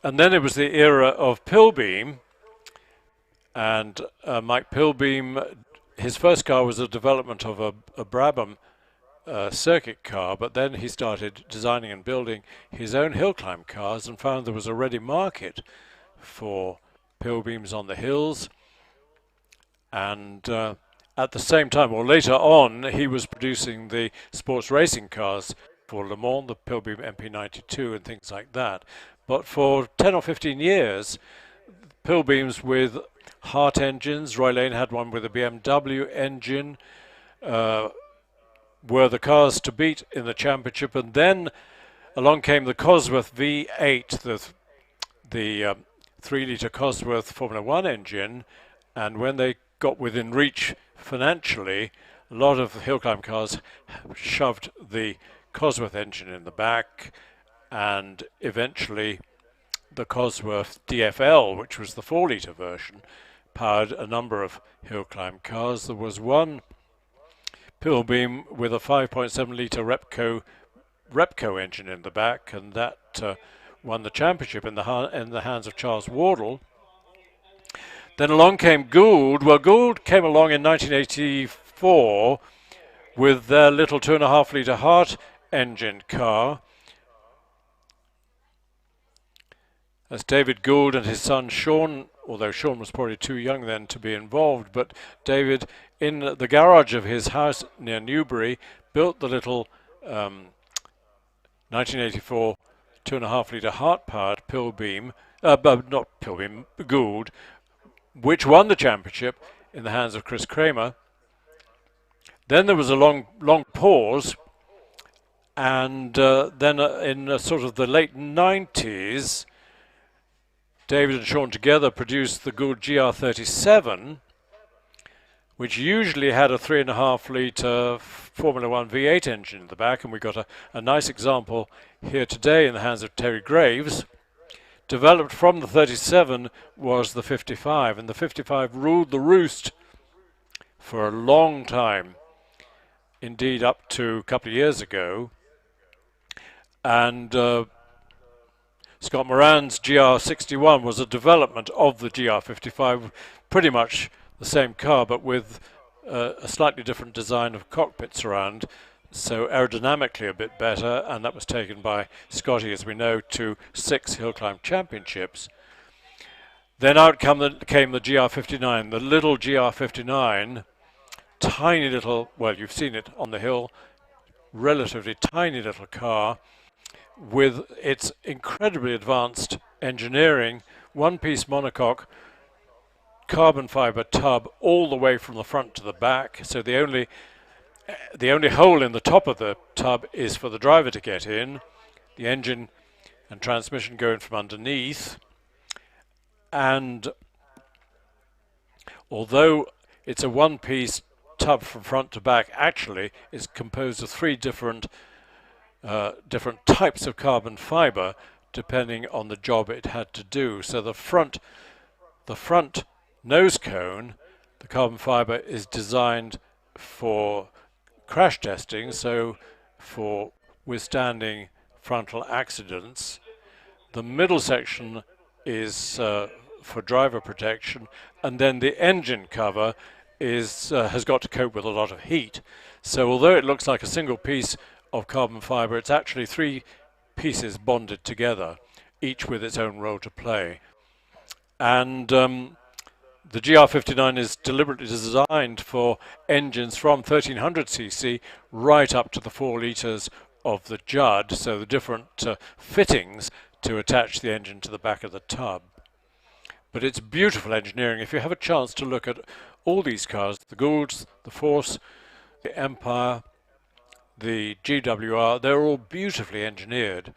And then it was the era of Pilbeam, and Mike Pilbeam, his first car was a development of a Brabham circuit car, but then he started designing and building his own hill climb cars and found there was a ready market for Pilbeams on the hills. And at the same time, or later on, he was producing the sports racing cars for Le Mans, the Pilbeam MP92 and things like that. But for 10 or 15 years, Pilbeams with Hart engines, Roy Lane had one with a BMW engine, were the cars to beat in the championship. And then along came the Cosworth V8, the 3-litre Cosworth Formula 1 engine, and when they got within reach financially, a lot of hill climb cars shoved the Cosworth engine in the back, and eventually the Cosworth DFL, which was the 4-litre version, powered a number of hill climb cars. There was one Pilbeam with a 5.7-litre Repco engine in the back, and that won the championship in the hands of Charles Wardle. Then along came Gould. Well, Gould came along in 1984 with their little 2.5-litre Hart engine car. As David Gould and his son Sean, although Sean was probably too young then to be involved, but David, in the garage of his house near Newbury, built the little 1984 2.5-litre Hart-powered Pilbeam, not Pilbeam, Gould, which won the championship in the hands of Chris Kramer. Then there was a long pause, and then in sort of the late 90s, David and Sean together produced the Gould GR37, which usually had a 3.5-litre Formula 1 V8 engine in the back, and we got a nice example here today in the hands of Terry Graves. developed from the 37 was the 55, and the 55 ruled the roost for a long time, indeed up to a couple of years ago. And Scott Moran's GR61 was a development of the GR55, pretty much the same car, but with a slightly different design of cockpits around, so aerodynamically a bit better, and that was taken by Scotty, as we know, to 6 hill climb championships. Then out came the GR59, the little GR59, tiny little, well, you've seen it on the hill, relatively tiny little car with its incredibly advanced engineering, one-piece monocoque, carbon fiber tub all the way from the front to the back, so the only hole in the top of the tub is for the driver to get in. The engine and transmission go in from underneath, and although it's a one-piece tub from front to back, actually it's composed of 3 different types of carbon fiber depending on the job it had to do. So the front nose cone, the carbon fiber is designed for crash testing, so for withstanding frontal accidents. The middle section is for driver protection, and then the engine cover has got to cope with a lot of heat. So although it looks like a single piece of carbon fiber, it's actually 3 pieces bonded together, each with its own role to play. And the GR59 is deliberately designed for engines from 1300 cc right up to the 4 litres of the Judd, so the different fittings to attach the engine to the back of the tub. But it's beautiful engineering. If you have a chance to look at all these cars, the Goulds, the Force, the Empire, the GWR, they're all beautifully engineered.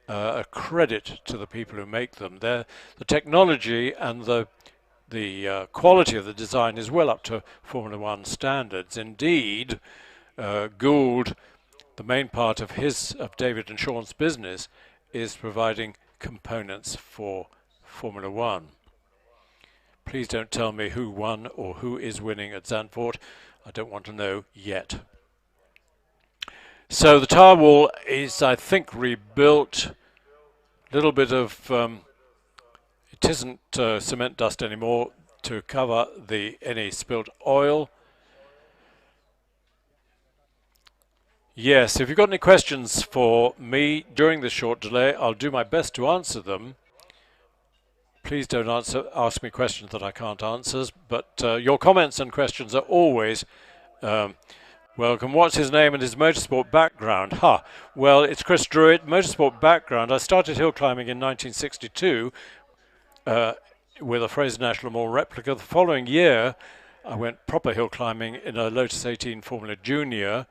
A credit to the people who make them. The technology and the quality of the design is well up to Formula One standards. Indeed, Gould, the main part of David and Sean's business, is providing components for Formula One. Please don't tell me who won or who is winning at Zandvoort. I don't want to know yet. So the tire wall is, I think, rebuilt. A little bit of, it isn't cement dust anymore to cover any spilt oil. Yes, if you've got any questions for me during this short delay, I'll do my best to answer them. Please don't ask me questions that I can't answer, but your comments and questions are always welcome. What's his name and his motorsport background? Well, it's Chris Druitt. Motorsport background. I started hill climbing in 1962 with a Fraser Nash Le Mans replica. The following year, I went proper hill climbing in a Lotus 18 Formula Junior,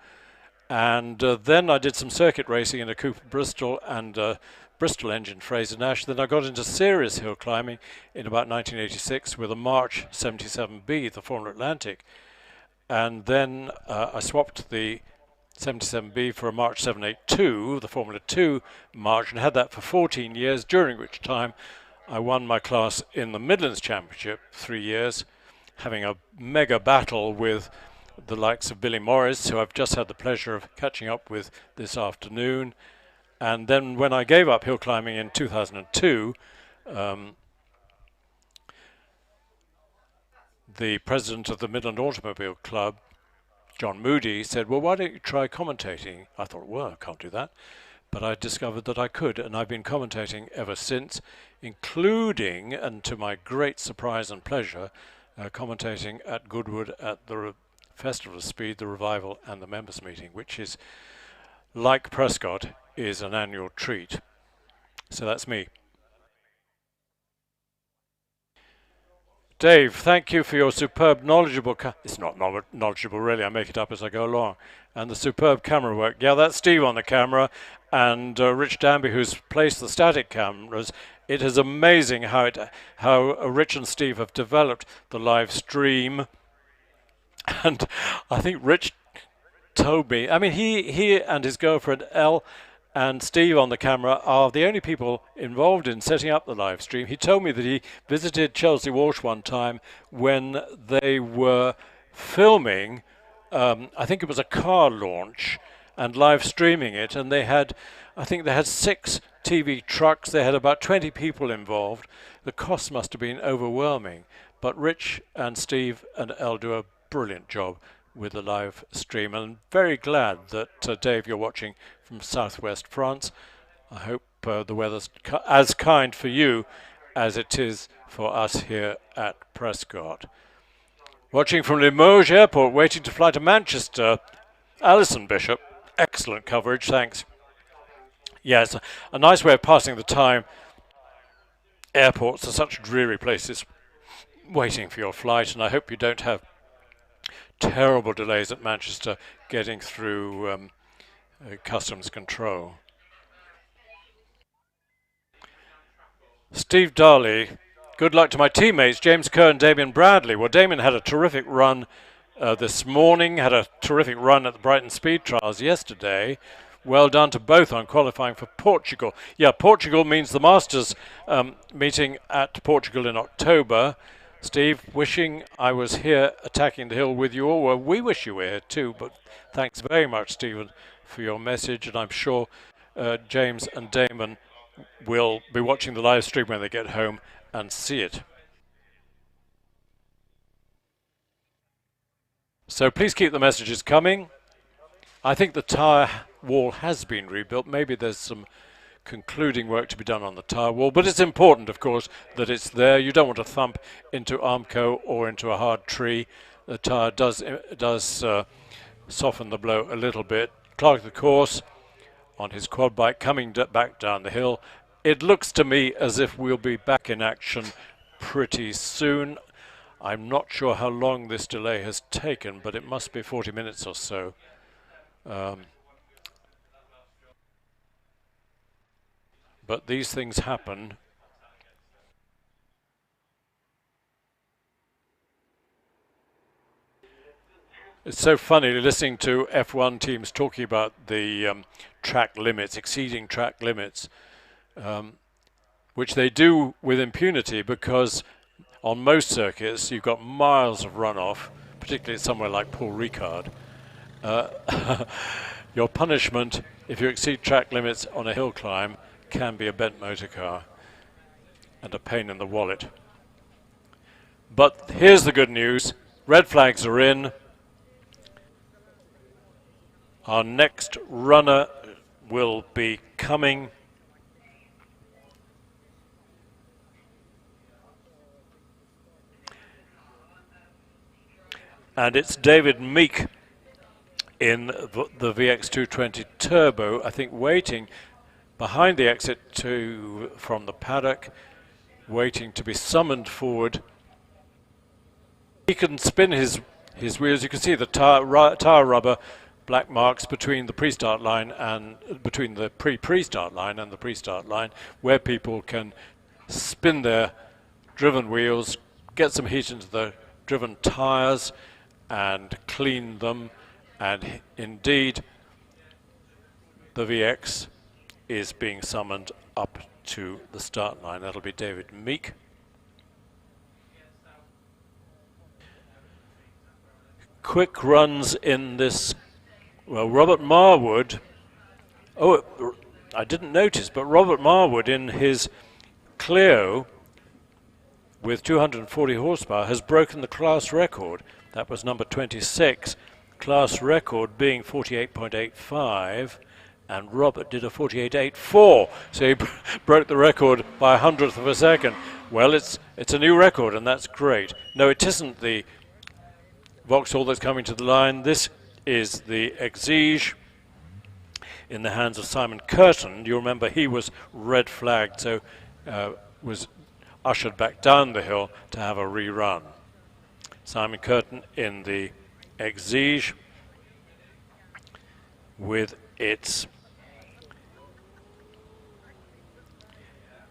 and then I did some circuit racing in a Cooper Bristol and Bristol engine Fraser Nash. Then I got into serious hill climbing in about 1986 with a March 77B, the Formula Atlantic. And then I swapped the 77B for a March 782, the Formula 2 March, and had that for 14 years, during which time I won my class in the Midlands Championship 3 years, having a mega battle with the likes of Billy Morris, who I've just had the pleasure of catching up with this afternoon. And then when I gave up hill climbing in 2002, the president of the Midland Automobile Club, John Moody, said, well, why don't you try commentating? I thought, well, I can't do that. But I discovered that I could, and I've been commentating ever since, including, and to my great surprise and pleasure, commentating at Goodwood at the Festival of Speed, the Revival, and the Members Meeting, which is, like Prescott, is an annual treat. So that's me. Dave, thank you for your superb, knowledgeable... It's not knowledgeable, really. I make it up as I go along. And the superb camera work. Yeah, that's Steve on the camera. And Rich Danby, who's placed the static cameras. It is amazing how Rich and Steve have developed the live stream. And I think Rich told me... I mean, he and his girlfriend, Elle, and Steve on the camera are the only people involved in setting up the live stream. He told me that he visited Chelsea Walsh one time when they were filming, I think it was a car launch, and live streaming it, and I think they had 6 TV trucks, they had about 20 people involved. The cost must have been overwhelming, but Rich and Steve and Elle do a brilliant job with the live stream, and I'm very glad that Dave, you're watching from southwest France. I hope the weather's as kind for you as it is for us here at Prescott. Watching from Limoges Airport, waiting to fly to Manchester, Alison Bishop. Excellent coverage, thanks. Yes, a nice way of passing the time. Airports are such dreary places waiting for your flight, and I hope you don't have terrible delays at Manchester getting through customs control. Steve Darley, good luck to my teammates, James Kerr and Damien Bradley. Well, Damien had a terrific run this morning, had a terrific run at the Brighton Speed Trials yesterday. Well done to both on qualifying for Portugal. Yeah, Portugal means the Masters meeting at Portugal in October. Steve, wishing I was here attacking the hill with you all. Well, we wish you were here too, but thanks very much, Stephen, for your message, and I'm sure James and Damon will be watching the live stream when they get home and see it. So please keep the messages coming. I think the tyre wall has been rebuilt. Maybe there's some concluding work to be done on the tyre wall, but it's important, of course, that it's there. You don't want to thump into Armco or into a hard tree. The tyre does soften the blow a little bit. Clark the course on his quad bike coming back down the hill. It looks to me as if we'll be back in action pretty soon. I'm not sure how long this delay has taken, but it must be 40 minutes or so. But these things happen. It's so funny listening to F1 teams talking about the track limits, exceeding track limits, which they do with impunity, because on most circuits you've got miles of runoff, particularly somewhere like Paul Ricard. Your punishment, if you exceed track limits on a hill climb, can be a bent motor car and a pain in the wallet. But here's the good news. Red flags are in. Our next runner will be coming. And it's David Meek in the VX220 Turbo, I think, waiting behind the exit from the paddock, waiting to be summoned forward. He can spin his wheels. You can see the tire rubber black marks between the pre-start line and between the pre-start line and the pre-start line, where people can spin their driven wheels, get some heat into the driven tires and clean them. And indeed, the VX is being summoned up to the start line. That'll be David Meek. Quick runs in this. Well, Robert Marwood, I didn't notice, but Robert Marwood in his Clio with 240 horsepower has broken the class record. That was number 26, class record being 48.85, and Robert did a 48.84, so he broke the record by a hundredth of a second. Well, it's a new record, and that's great. No, it isn't the Vauxhall that's coming to the line. This is the Exige in the hands of Simon Curtin. You remember he was red flagged, so was ushered back down the hill to have a rerun. Simon Curtin in the Exige with its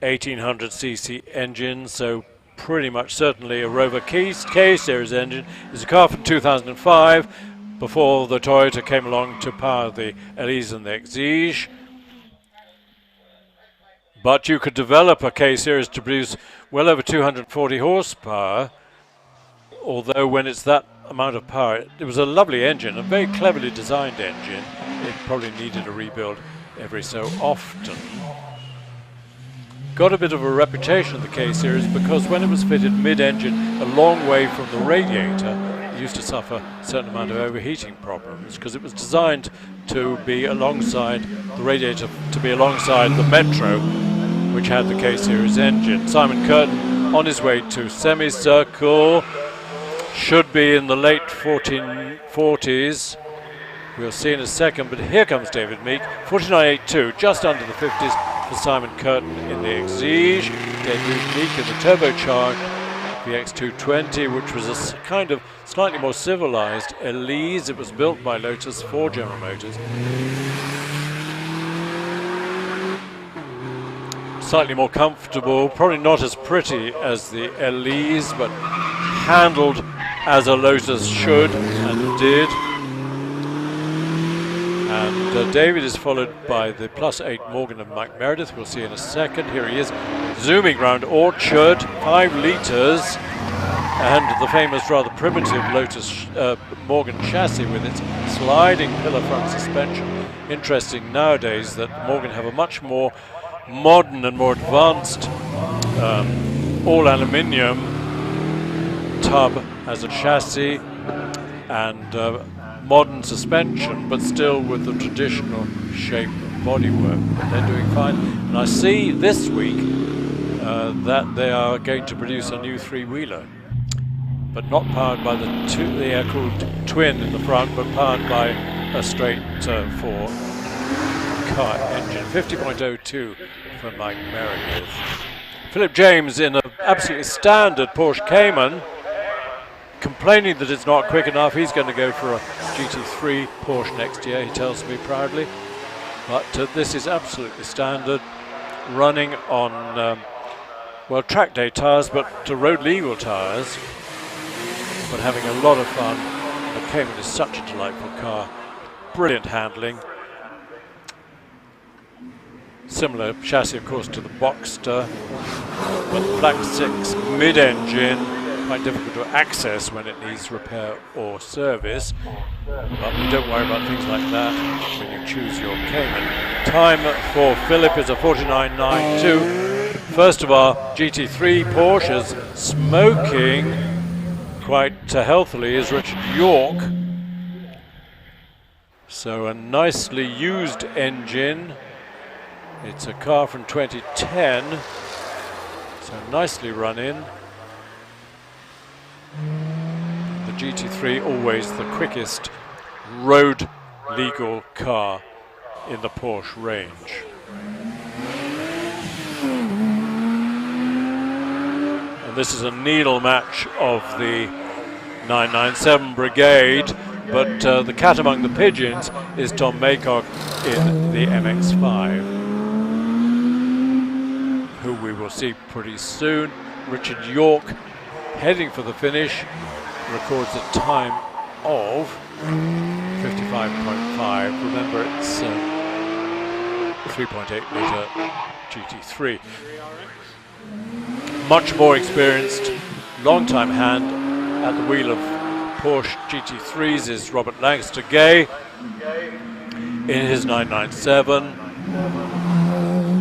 1800cc engine, so pretty much certainly a Rover K-Series engine. It's a car from 2005, before the Toyota came along to power the Elise and the Exige. But you could develop a K-Series to produce well over 240 horsepower, although when it's that amount of power, it was a lovely engine, a very cleverly designed engine. It probably needed a rebuild every so often. Got a bit of a reputation of the K-Series because when it was fitted mid-engine, a long way from the radiator, it used to suffer a certain amount of overheating problems because it was designed to be alongside the radiator, to be alongside the Metro, which had the K-Series engine. Simon Curtin on his way to semicircle, should be in the late 1440s. We'll see in a second, but here comes David Meek, 49.82, just under the 50s for Simon Curtin in the Exige. David Meek in the turbocharged VX220, which was a kind of slightly more civilized Elise. It was built by Lotus for General Motors. Slightly more comfortable, probably not as pretty as the Elise, but handled as a Lotus should and did. And David is followed by the +8 Morgan and Mike Meredith. We'll see in a second. Here he is, zooming round Orchard, 5 litres, and the famous, rather primitive Lotus Morgan chassis with its sliding pillar front suspension. Interesting nowadays that Morgan have a much more modern and more advanced all aluminium tub as a chassis and modern suspension, but still with the traditional shape bodywork. But they're doing fine. And I see this week that they are going to produce a new 3-wheeler, but not powered by the air-cooled twin in the front, but powered by a straight 4-car engine. 50.02 for Mike Meredith. Philip James in an absolutely standard Porsche Cayman, complaining that it's not quick enough. He's going to go for a GT3 Porsche next year, he tells me proudly. But this is absolutely standard, running on, well, track day tyres, but road legal tyres, but having a lot of fun. The Cayman is such a delightful car, brilliant handling. Similar chassis, of course, to the Boxster, but the Black 6 mid-engine, quite difficult to access when it needs repair or service, but you don't worry about things like that when you choose your Cayman. Time for Philip is a 49.92. First of our GT3 Porsches, smoking quite healthily is Richard York. So a nicely used engine. It's a car from 2010, so nicely run in. The GT3 always the quickest road legal car in the Porsche range. And this is a needle match of the 997 Brigade, but the cat among the pigeons is Tom Maycock in the MX-5, who we will see pretty soon. Richard York heading for the finish, records a time of 55.5. Remember, it's 3.8 litre GT3. Much more experienced, long-time hand at the wheel of Porsche GT3s is Robert Lancaster Gay in his 997.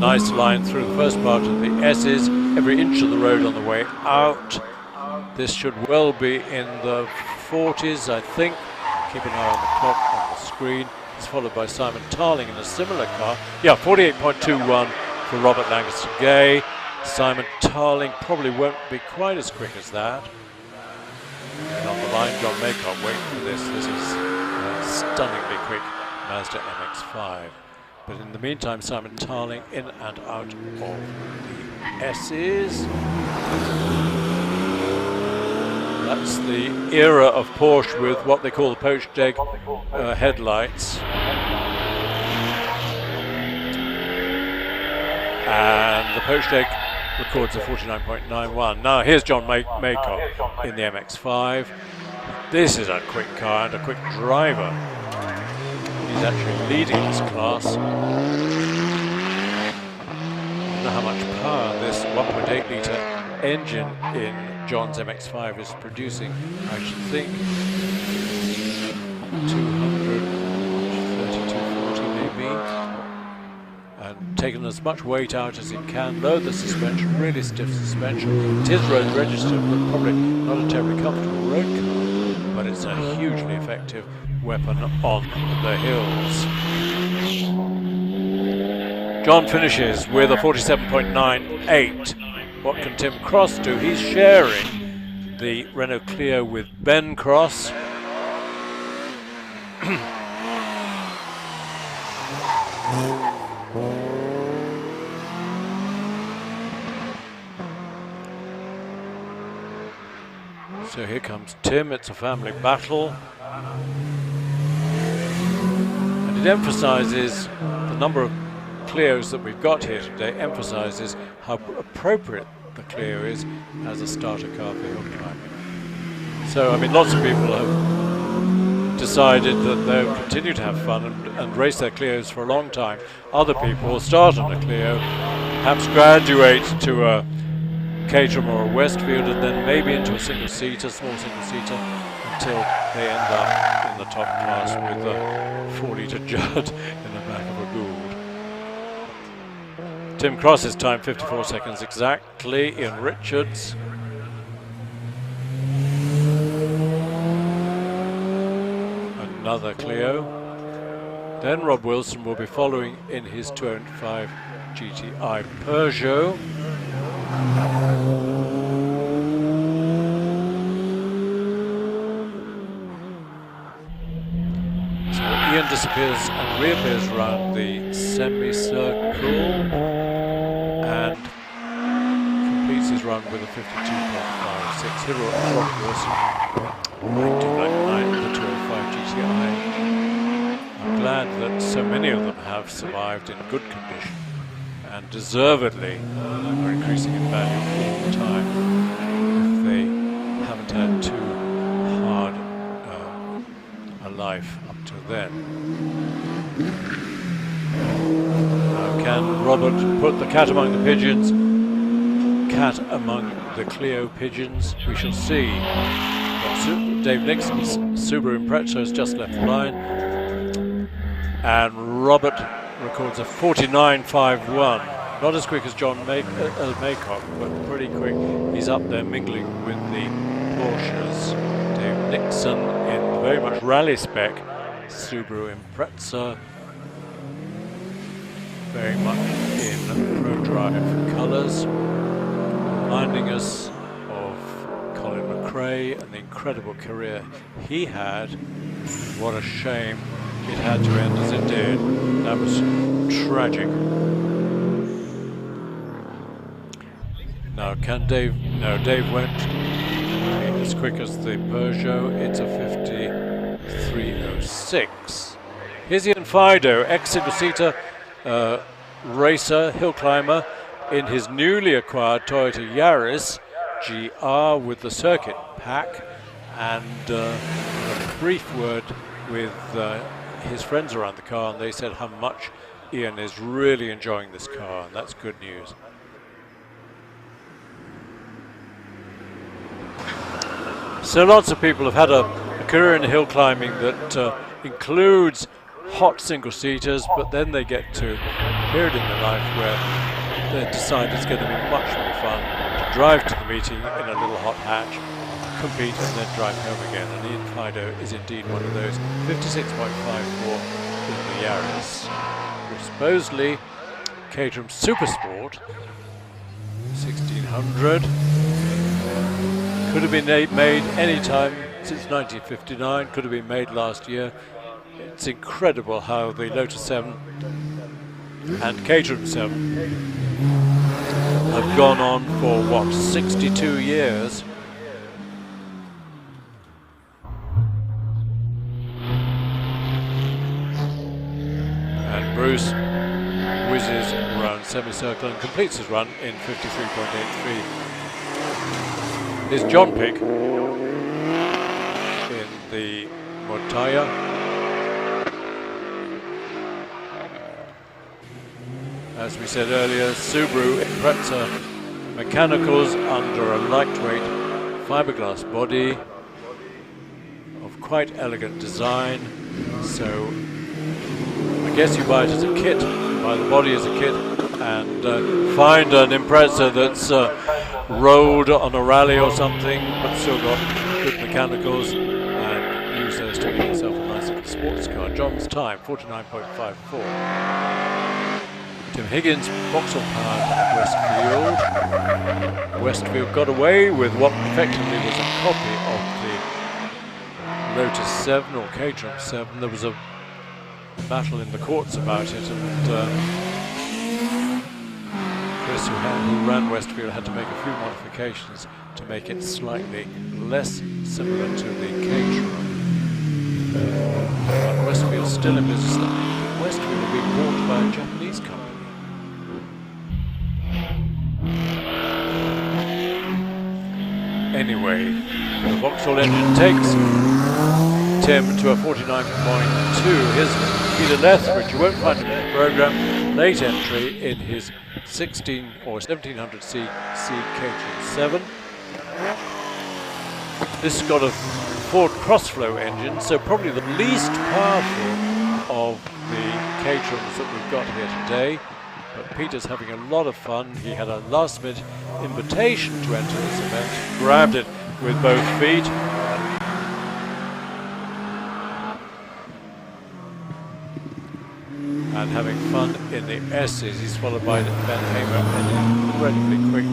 Nice line through the first part of the S's, every inch of the road on the way out. This should well be in the 40s, I think. Keep an eye on the clock on the screen. It's followed by Simon Tarling in a similar car. Yeah, 48.21 for Robert Lancaster Gay. Simon Tarling probably won't be quite as quick as that. And on the line, John Maycock waiting for this. This is a stunningly quick Mazda MX-5. But in the meantime, Simon Tarling in and out of the S's. That's the era of Porsche with what they call the poached egg headlights. And the poached egg records a 49.91. Now here's John Maycock in the MX-5. This is a quick car and a quick driver. He's actually leading this class. know how much power this 1.8 litre engine in John's MX-5 is producing. I should think 240 maybe, and taken as much weight out as it can. Load the suspension, really stiff suspension. It is road registered, but probably not a terribly comfortable road car, but it's a hugely effective weapon on the hills. John finishes with a 47.98. What can Tim Cross do? He's sharing the Renault Clio with Ben Cross. So here comes Tim. It's a family battle. And it emphasises the number of Clios that we've got here today, emphasises how appropriate the Clio is as a starter car for hill climbing. So, I mean, lots of people have decided that they'll continue to have fun and race their Clios for a long time. Other people will start on a Clio, perhaps graduate to a Caterham or a Westfield, and then maybe into a single-seater, small single-seater, until they end up in the top class with a 4-litre Judd in the back of a Gould. Tim Cross's time, 54 seconds exactly. Ian Richards. Another Clio. Then Rob Wilson will be following in his 205 GTI Peugeot. So Ian disappears and reappears around the semicircle and completes his run with a 52.56. Here Rob Wilson, 92.99, the 205 GTI. I'm glad that so many of them have survived in good condition, and deservedly are increasing in value all the time if they haven't had too hard a life up to then. Now, can Robert put the cat among the pigeons? Cat among the Clio pigeons? We shall see. But Dave Nixon's Subaru Impreza has just left the line, and Robert records a 49.51. Not as quick as John Maycock, but pretty quick. He's up there mingling with the Porsches. Dave Nixon in very much rally spec Subaru Impreza, very much in pro-drive colours, reminding us of Colin McRae and the incredible career he had. What a shame it had to end as it did. That was tragic. Now, can Dave? No, Dave went as quick as the Peugeot. It's a 53.06. Here's Ian Fido, ex-single-seater racer, hill climber, in his newly acquired Toyota Yaris GR with the circuit pack, and a brief word with his friends around the car, and they said how much Ian is really enjoying this car, and that's good news. So lots of people have had a career in hill climbing that includes hot single-seaters, but then they get to a period in their life where they decide it's going to be much more fun to drive to the meeting in a little hot hatch, compete, and then drive home again. And Ian Fido is indeed one of those. 56.54 in the Yaris, which supposedly Caterham Supersport 1600 could have been made any time since 1959, could have been made last year. It's incredible how the Lotus 7 and Caterham 7 have gone on for, what, 62 years? And Bruce whizzes around semicircle and completes his run in 53.83. Here's John Pick in the Montaya. as we said earlier, Subaru Impreza mechanicals under a lightweight fiberglass body of quite elegant design. So I guess you buy it as a kit, you buy the body as a kit, and find an Impreza that's rolled on a rally or something, but still got good mechanicals, and use those to make yourself a nice little sports car. John's time, 49.54. Tim Higgins, Vauxhall powered Westfield. Westfield got away with what effectively was a copy of the Lotus 7 or Caterham 7. There was a battle in the courts about it, and Chris, who ran Westfield, had to make a few modifications to make it slightly less similar to the Caterham. But Westfield's still in business. Westfield will be bought by a Japanese company. Anyway, the Vauxhall engine takes Tim to a 49.2. Here's Peter Lethbridge. You won't find him in the programme. Late entry in his 16 or 1700cc Caterham 7. This has got a Ford Crossflow engine, so probably the least powerful of the Caterhams that we've got here today. But Peter's having a lot of fun. He had a last-minute invitation to enter this event, grabbed it with both feet. And having fun in the S's. He's followed by Ben Hamer, an incredibly quick 1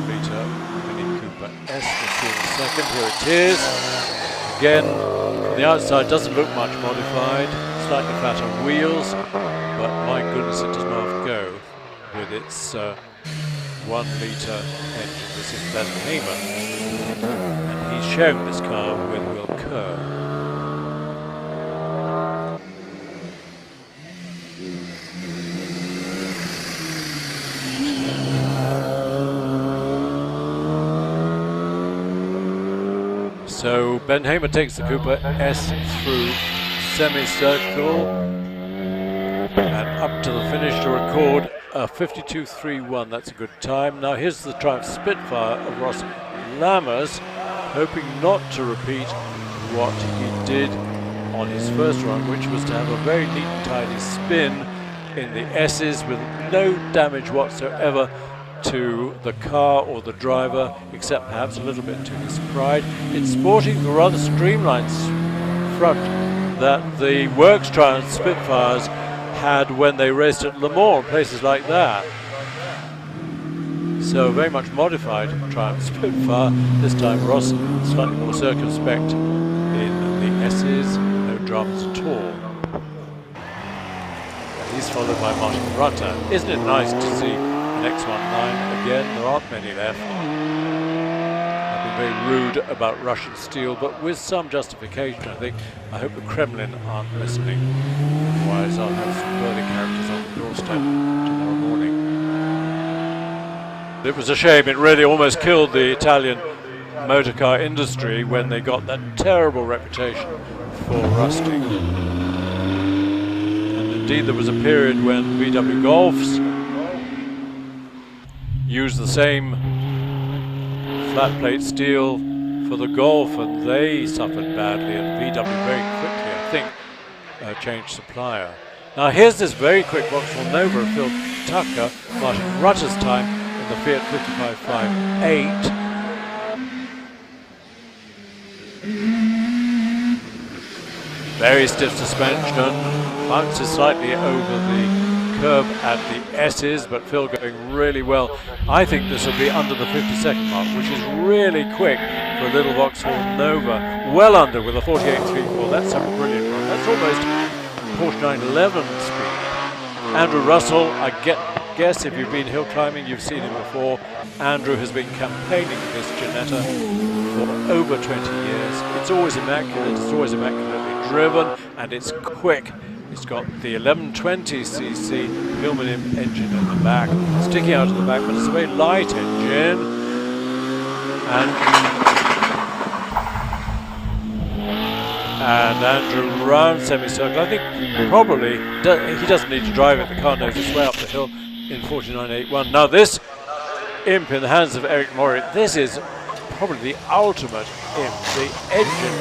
litre Mini Cooper S. We'll see in a second. Here it is. Again, from the outside, doesn't look much modified. Slightly fatter wheels, but my goodness, it does not go with its 1 litre engine. This is Ben Hamer, and he's sharing this car with Will Kerr. So Ben Hamer takes the Cooper S through semicircle and up to the finish to record a 52.31. That's a good time. Now here's the Triumph Spitfire of Ross Lammers, hoping not to repeat what he did on his first run, which was to have a very neat and tidy spin in the S's with no damage whatsoever to the car or the driver, except perhaps a little bit to his pride. It's sporting the rather streamlined front that the Works Triumph Spitfires had when they raced at Le Mans and places like that. So a very much modified Triumph Spitfire. This time Ross slightly more circumspect in the S's, no dramas at all. And he's followed by Martin Rutter. Isn't it nice to see an X19 again? There aren't many left. I've been very rude about Russian steel, but with some justification, I think. I hope the Kremlin aren't listening. Otherwise, I'll have some burly characters on the doorstep tomorrow morning. It was a shame. It really almost killed the Italian motor car industry when they got that terrible reputation for rusting. And indeed, there was a period when VW Golfs used the same flat plate steel for the Golf, and they suffered badly, and VW very quickly, I think, changed supplier. Now here's this very quick Vauxhall Nova of Phil Tucker, Martin Rutter's time in the Fiat 55.58. Very stiff suspension, bounces slightly over the curb at the S's, but Phil going really well. I think this will be under the 52nd mark, which is really quick for a little Vauxhall Nova. Well under with a 48.34. That's a brilliant run. That's almost Porsche 911 speed. Andrew Russell, I guess if you've been hill climbing, you've seen him before. Andrew has been campaigning this Ginetta for over 20 years. It's always immaculate, it's always immaculately driven, and it's quick. It's got the 1120cc Hillman engine in the back, sticking out of the back, but it's a very light engine. And Andrew round semicircle. I think probably he doesn't need to drive it. The car knows its way up the hill in 49.81. Now this imp in the hands of Eric Maury, this is probably the ultimate imp. The engine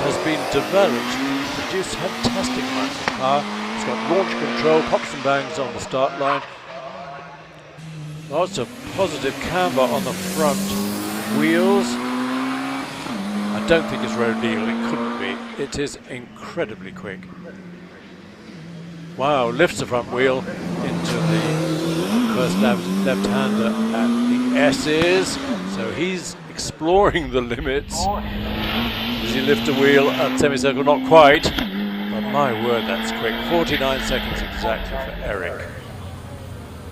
has been developed to produce fantastic amounts of power. It's got launch control, pops and bangs on the start line. Lots of positive camber on the front wheels. I don't think it's road legal, it couldn't be. It is incredibly quick. Wow, lifts the front wheel into the first left-hander at the S's. So he's exploring the limits. Does he lift a wheel at semicircle? Not quite. But my word, that's quick. 49 seconds exactly for Eric.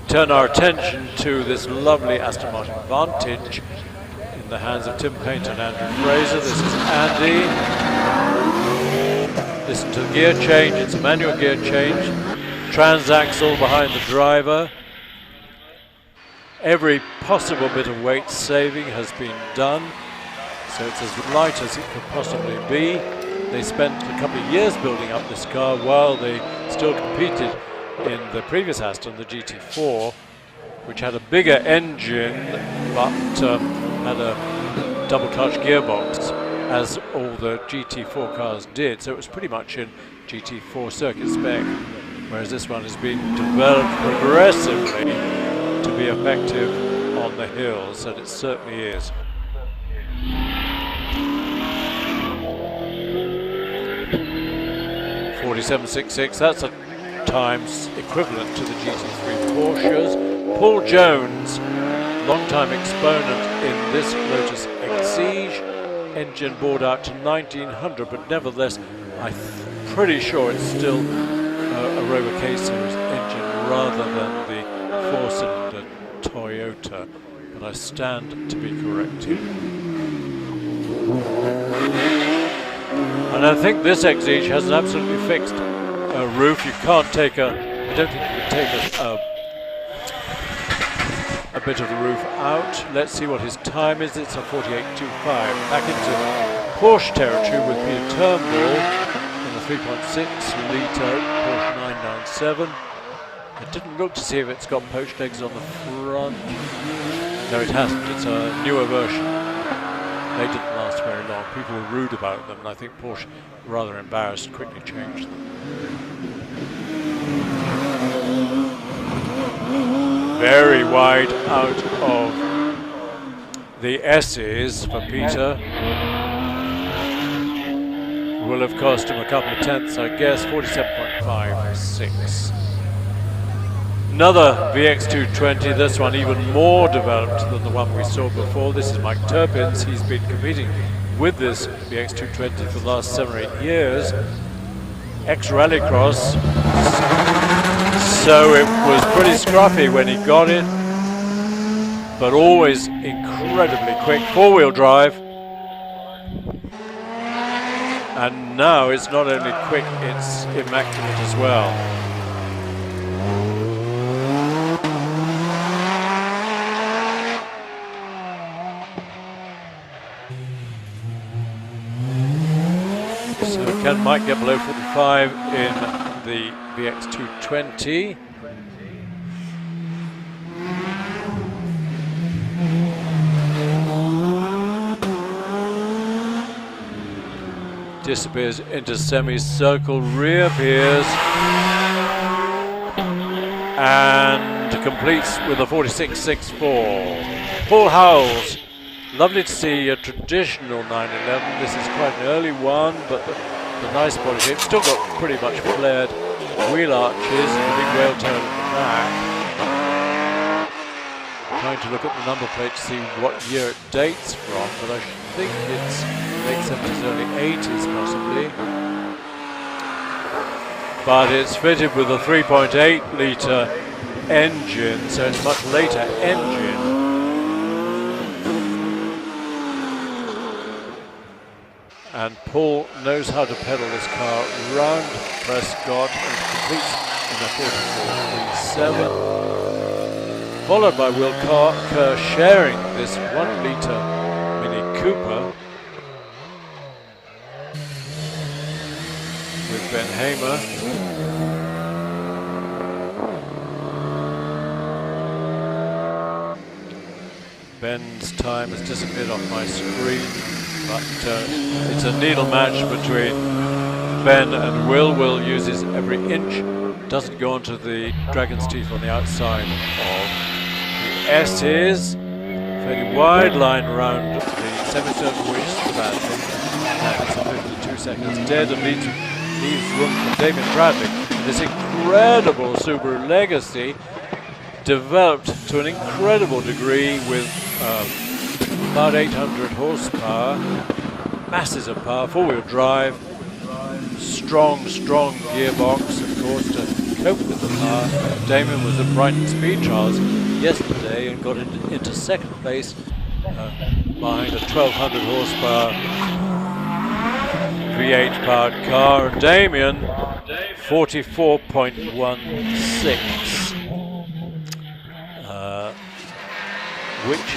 Turn our attention to this lovely Aston Martin Vantage in the hands of Tim Paynter and Andrew Fraser. This is Andy. Listen to the gear change. It's a manual gear change. Transaxle behind the driver. Every possible bit of weight saving has been done, so it's as light as it could possibly be. They spent a couple of years building up this car while they still competed in the previous Aston, the GT4, which had a bigger engine but had a double clutch gearbox, as all the GT4 cars did. So it was pretty much in GT4 circuit spec, whereas this one has been developed progressively to be effective on the hills, and it certainly is. .47.66, that's a times equivalent to the GT3 Porsches. Paul Jones, long-time exponent in this Lotus Exige, engine bored out to 1900, but nevertheless I'm pretty sure it's still a Rover K Series engine rather than the four-cylinder Toyota, but I stand to be corrected. And I think this Exige has an absolutely fixed roof. You can't take I don't think you can take a bit of the roof out. Let's see what his time is. It's a 48.25. Back into Porsche territory with Peter Turnbull in the 3.6 litre Porsche 997. I didn't look to see if it's got poached eggs on the front. No, it hasn't. It's a newer version. They didn't last very long. People were rude about them, and I think Porsche, rather embarrassed, quickly changed them. Very wide out of the S's for Peter. Will have cost him a couple of tenths, I guess. 47.56. Another VX220, this one even more developed than the one we saw before. This is Mike Turpin's. He's been competing with this VX220 for the last 7 or 8 years. Ex-rallycross. So it was pretty scruffy when he got it, but always incredibly quick. Four-wheel drive. And now it's not only quick, it's immaculate as well. So might get below 45 in the VX220. Disappears into semicircle, reappears, and completes with a 46.64. Paul Howells, lovely to see a traditional 911. This is quite an early one, but the nice body shape. Still got pretty much flared wheel arches and a big whale tail at the back. Trying to look at the number plate to see what year it dates from, but I think it's late 70s, early 80s possibly. But it's fitted with a 3.8 litre engine, so it's a much later engine. And Paul knows how to pedal this car round Prescott and completes in a 44.37. Followed by Will Kerr sharing this 1 litre Mini Cooper. Ben Hamer. Ben's time has disappeared off my screen, but it's a needle match between Ben and Will. Will uses every inch, doesn't go onto the Dragon's Teeth on the outside of the S's. Fairly wide line around the semicircle, which is the bad thing. And it's a 52 seconds dead and leaves room for Damien Bradley. This incredible Subaru Legacy, developed to an incredible degree with about 800 horsepower, masses of power, four-wheel drive, strong gearbox, of course, to cope with the power. Damien was at Brighton Speed Trials yesterday and got into second place behind a 1200 horsepower V8 powered car. And Damien, 44.16, which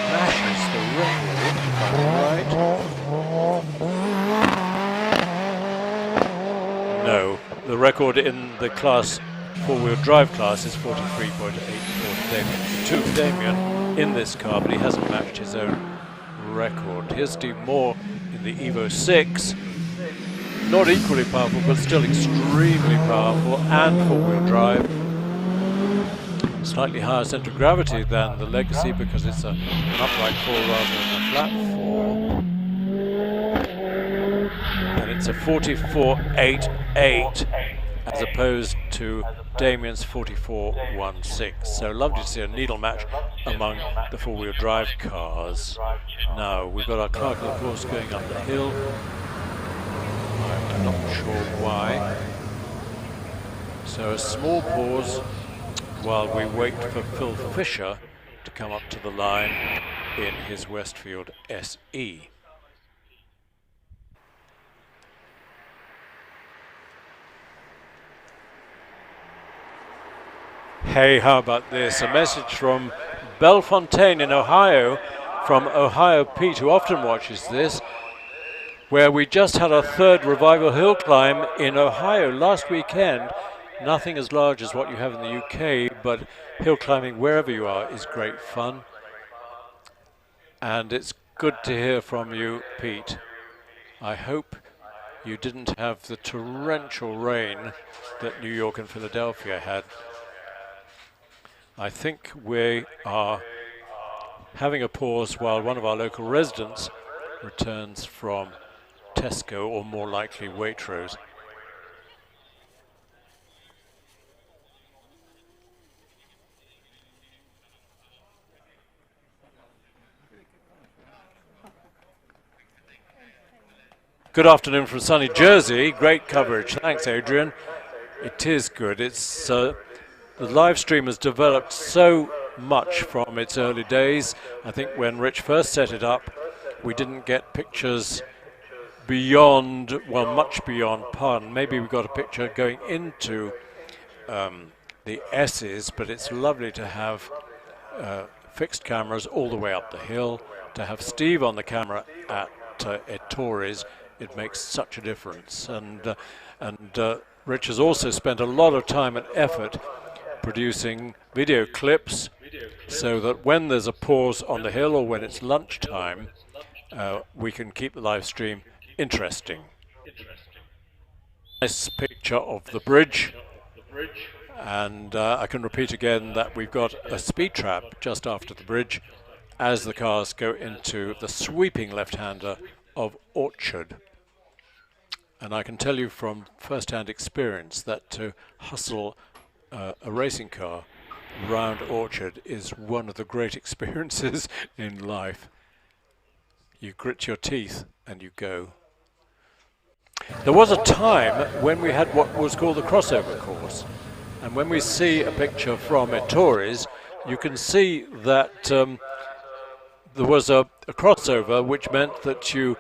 smashes the record, if I'm right. No, the record in the class four-wheel drive class is 43.84 to Damien in this car, but he hasn't matched his own record. Here's Steve Moore in the Evo 6, not equally powerful, but still extremely powerful and four-wheel drive. Slightly higher centre of gravity than the Legacy because it's an upright four rather than a flat four. And it's a 44.88 as opposed to Damien's 44.16. So lovely to see a needle match among the four-wheel drive cars. Now we've got our car, of course, going up the hill. I'm not sure why. So a small pause while we wait for Phil Fisher to come up to the line in his Westfield SE. Hey, how about this? A message from Bellefontaine in Ohio, from Ohio Pete, who often watches this, where we just had our third revival hill climb in Ohio last weekend. Nothing as large as what you have in the UK, but hill climbing wherever you are is great fun. And it's good to hear from you, Pete. I hope you didn't have the torrential rain that New York and Philadelphia had. I think we are having a pause while one of our local residents returns from Tesco, or more likely Waitrose. Good afternoon from sunny Jersey. Great coverage. Thanks, Adrian. It is good. It's the live stream has developed so much from its early days. I think when Rich first set it up, we didn't get pictures beyond, well, much beyond pun. Maybe we got a picture going into the S's, but it's lovely to have fixed cameras all the way up the hill, to have Steve on the camera at Ettores. It makes such a difference. And Rich has also spent a lot of time and effort producing video clips so that when there's a pause on the hill or when it's lunchtime, we can keep the live stream interesting. Nice picture of the bridge, and I can repeat again that we've got a speed trap just after the bridge as the cars go into the sweeping left-hander of Orchard. And I can tell you from first-hand experience that to hustle a racing car round Orchard is one of the great experiences in life. You grit your teeth and you go. There was a time when we had what was called the crossover course, and when we see a picture from Ettores, you can see that there was a crossover, which meant that you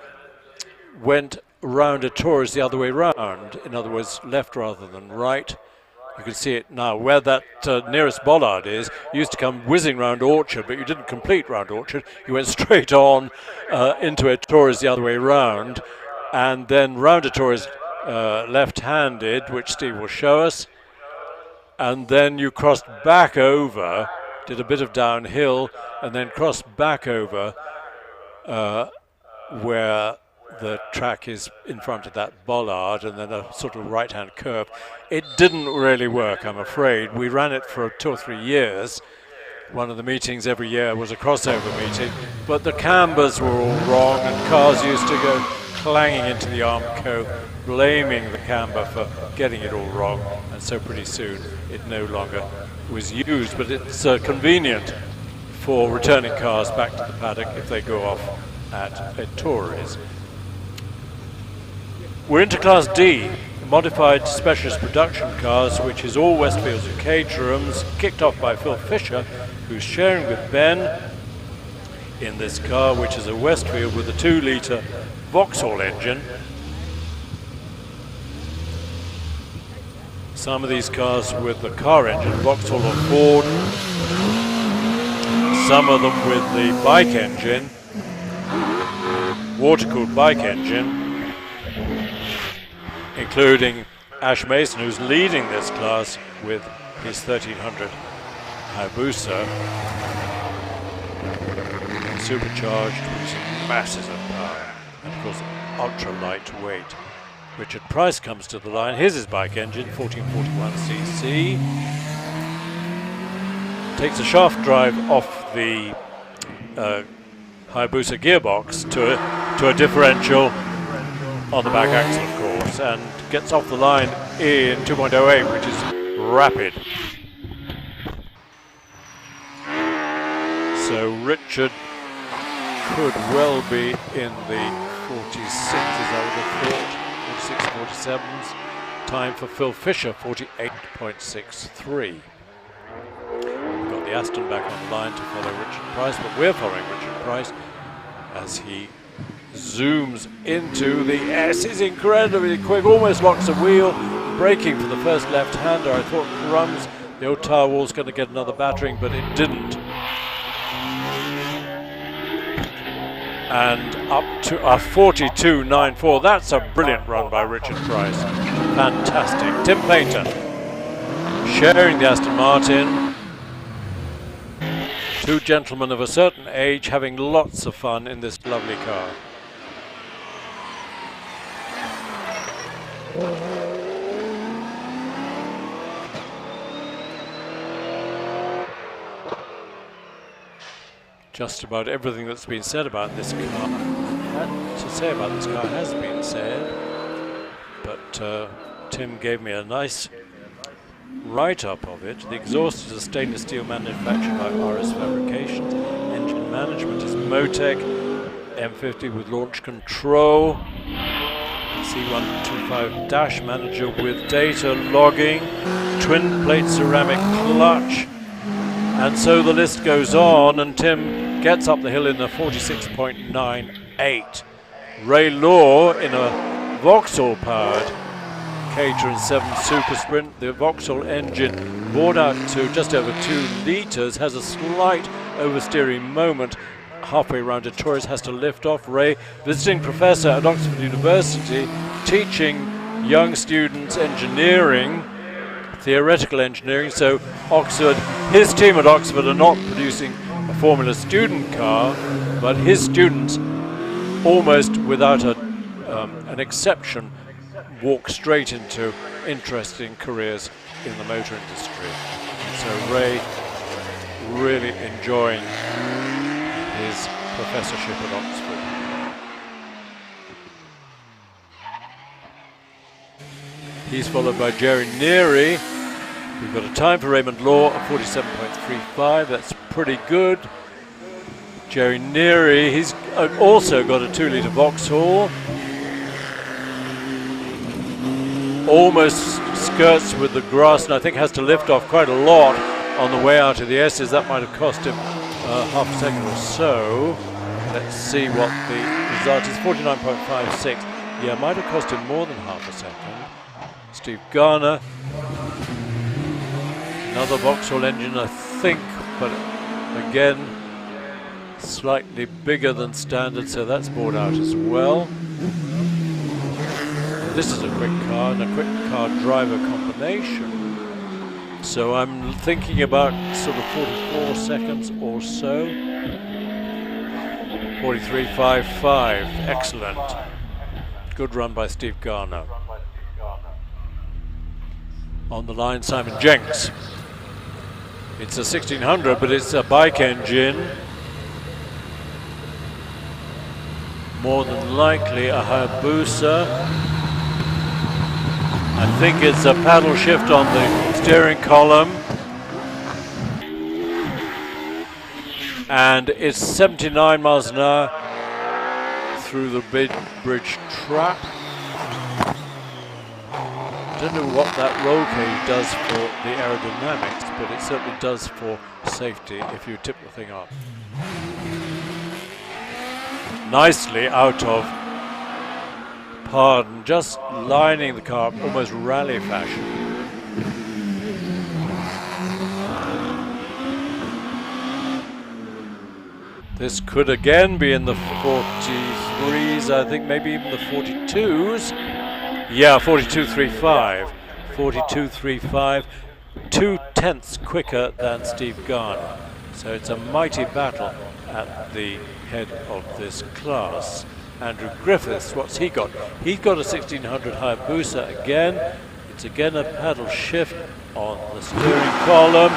went round Ettores the other way round, in other words, left rather than right. You can see it now where that nearest bollard is. You used to come whizzing round Orchard, but you didn't complete round Orchard. You went straight on into Ettores the other way round, and then round Ettores left-handed, which Steve will show us, and then you crossed back over, did a bit of downhill, and then crossed back over where the track is in front of that bollard, and then a sort of right-hand curve. It didn't really work, I'm afraid. We ran it for 2 or 3 years. One of the meetings every year was a crossover meeting, but the cambers were all wrong, and cars used to go clanging into the Armco, blaming the camber for getting it all wrong, and so pretty soon it no longer was used. But it's convenient for returning cars back to the paddock if they go off at Tories. We're into Class D, modified specialist production cars, which is all Westfields and Caterhams, kicked off by Phil Fisher, who's sharing with Ben in this car, which is a Westfield with a 2-litre Vauxhall engine. Some of these cars with the car engine, Vauxhall or Ford, some of them with the bike engine, water-cooled bike engine, including Ash Mason, who's leading this class with his 1300 Hayabusa, supercharged with some masses of power, and of course ultra lightweight. Richard Price comes to the line. Here's his bike engine, 1441cc. Takes a shaft drive off the Hayabusa gearbox to a differential on the back axle, of course, and gets off the line in 2.08, which is rapid. So Richard could well be in the 46s, I would have thought, 46, 47s. Time for Phil Fisher, 48.63. We've got the Aston back on the line to follow Richard Price, but we're following Richard Price as he zooms into the S. Is incredibly quick, almost locks a wheel, braking for the first left-hander. I thought crumbs, the old tire wall's going to get another battering, but it didn't. And up to a 42.94. That's a brilliant run by Richard Price. Fantastic. Tim Painter sharing the Aston Martin. Two gentlemen of a certain age having lots of fun in this lovely car. Just about everything that's been said about this car, has been said, but Tim gave me a nice write-up of it. The exhaust is a stainless steel manufactured by RS Fabrications. Engine management is Motec. M50 with launch control. C125 dash manager with data logging. Twin plate ceramic clutch. And so the list goes on, and Tim gets up the hill in a 46.98. Ray Law in a Vauxhall-powered Caterham 7 Super Sprint. The Vauxhall engine, bored out to just over 2 litres, has a slight oversteering moment halfway around it. Torres has to lift off. Ray, visiting professor at Oxford University, teaching young students engineering, theoretical engineering. So Oxford, his team at Oxford are not producing a Formula student car, but his students, almost without an exception, walk straight into interesting careers in the motor industry. And so Ray really enjoying his professorship at Oxford. He's followed by Jerry Neary. We've got a time for Raymond Law of 47.35. That's pretty good. Jerry Neary, he's also got a 2-litre Vauxhall. Almost skirts with the grass, and I think has to lift off quite a lot on the way out of the S's. That might have cost him half a second or so. Let's see what the result is. 49.56. Yeah, might have cost him more than half a second. Steve Garner. Another Vauxhall engine, I think, but again, slightly bigger than standard, so that's bored out as well. this is a quick car and a quick car driver combination. So I'm thinking about sort of 44 seconds or so. 43.55, excellent. Good run by Steve Garner. On the line, Simon Jenks. It's a 1600, but it's a bike engine. More than likely a Hayabusa. I think it's a paddle shift on the steering column. And it's 79 miles an hour through the bridge trap. I don't know what that roll cage does for the aerodynamics, but it certainly does for safety if you tip the thing up. Nicely out of pardon, just lining the car up, almost rally fashion. This could again be in the 43s, I think maybe even the 42s. Yeah, 42.35. 42.35, 2/10 quicker than Steve Garner. So it's a mighty battle at the head of this class. Andrew Griffiths, what's he got? He's got a 1600 Hayabusa again. It's again a paddle shift on the steering column,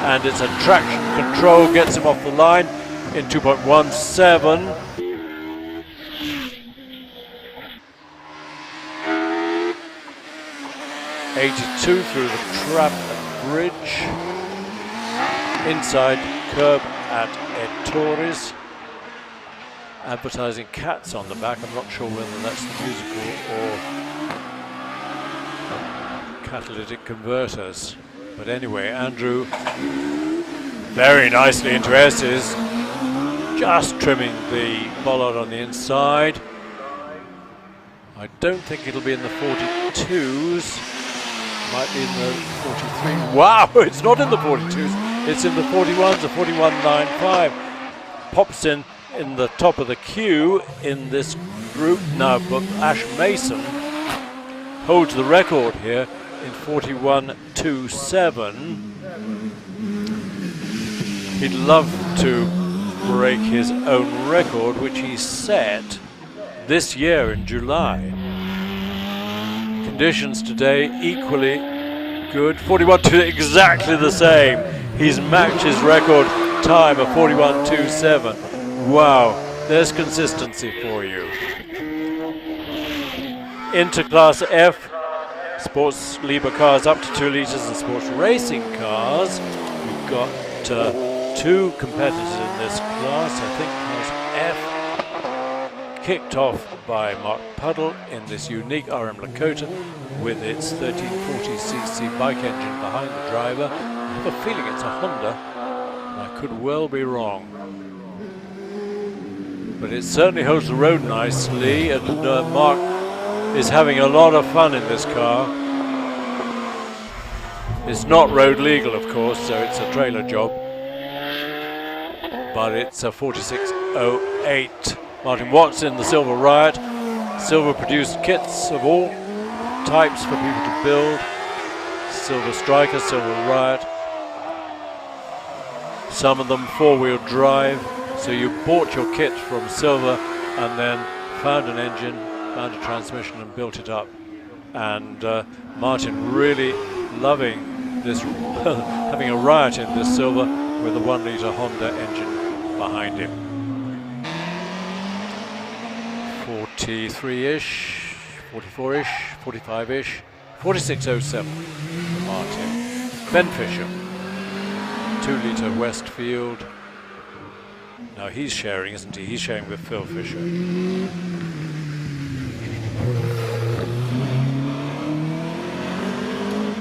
and it's a traction control, gets him off the line in 2.17. .82 through the trap and bridge. Inside curb at Ettores. Advertising cats on the back. I'm not sure whether that's the musical or catalytic converters. But anyway, Andrew very nicely into S's. Just trimming the bollard on the inside. I don't think it'll be in the 42s. Might be in the 43. Wow, it's not in the 42s. It's in the 41s, a 41.95. Pops in the top of the queue in this group now, but Ash Mason holds the record here in 41.27. He'd love to break his own record, which he set this year in July. Conditions today equally good. 41.2, exactly the same. He's matched his record time of 41.27. Wow, there's consistency for you. Interclass F, sports Libre cars up to 2 litres and sports racing cars. We've got 2 competitors in this class. I think class F, kicked off by Mark Puddle in this unique RM Lakota with its 1340cc bike engine behind the driver. I have a feeling it's a Honda. I could well be wrong. But it certainly holds the road nicely, and Mark is having a lot of fun in this car. It's not road legal, of course, so it's a trailer job. But it's a 46.08. Martin Watts in the Silver Riot. Silver produced kits of all types for people to build. Silver Striker, Silver Riot. Some of them 4-wheel drive. So you bought your kit from Silver and then found an engine, found a transmission and built it up. And Martin really loving this, having a riot in this Silver with a 1-litre Honda engine behind him. 43-ish, 44-ish, 45-ish, 46.07 for Martin. Ben Fisher, 2-litre Westfield. Now he's sharing, isn't he? He's sharing with Phil Fisher.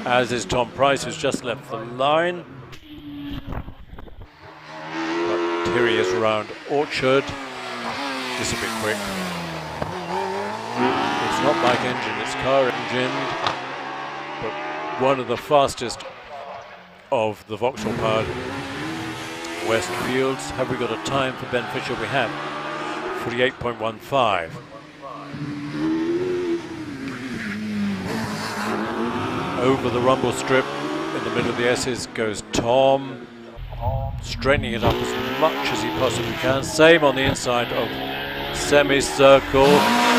As is Tom Price, who's just left the line. But here he is around Orchard. This will be quick. It's not bike engine, it's car engined. But one of the fastest of the Vauxhall powered Westfields. Have we got a time for Ben Fisher? We have. 48.15. Over the rumble strip in the middle of the S's goes Tom, straightening it up as much as he possibly can. Same on the inside of semicircle.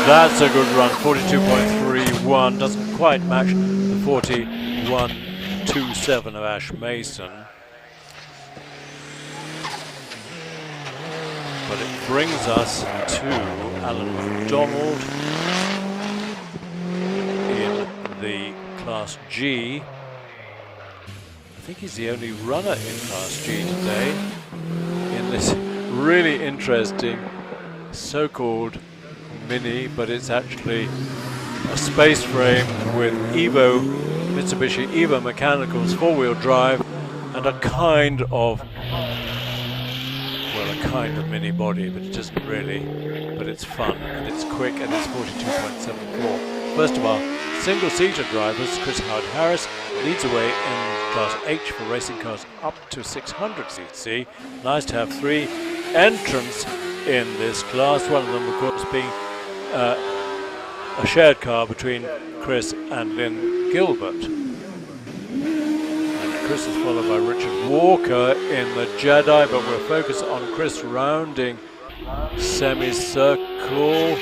That's a good run, 42.31. Doesn't quite match the 41.27 of Ash Mason. But it brings us to Alan McDonald in the Class G. I think he's the only runner in Class G today in this really interesting so-called Mini, but it's actually a space frame with Mitsubishi Evo Mechanicals four-wheel drive and a kind of mini body, but it isn't really, but it's fun and it's quick and it's 42.74. First of our single-seater drivers, Chris Howard Harris leads away in Class H for racing cars up to 600 cc. Nice to have three entrants in this class, one of them of course being a shared car between Chris and Lynn Gilbert. Chris is followed by Richard Walker in the Jedi, but we're focused on Chris rounding semicircle,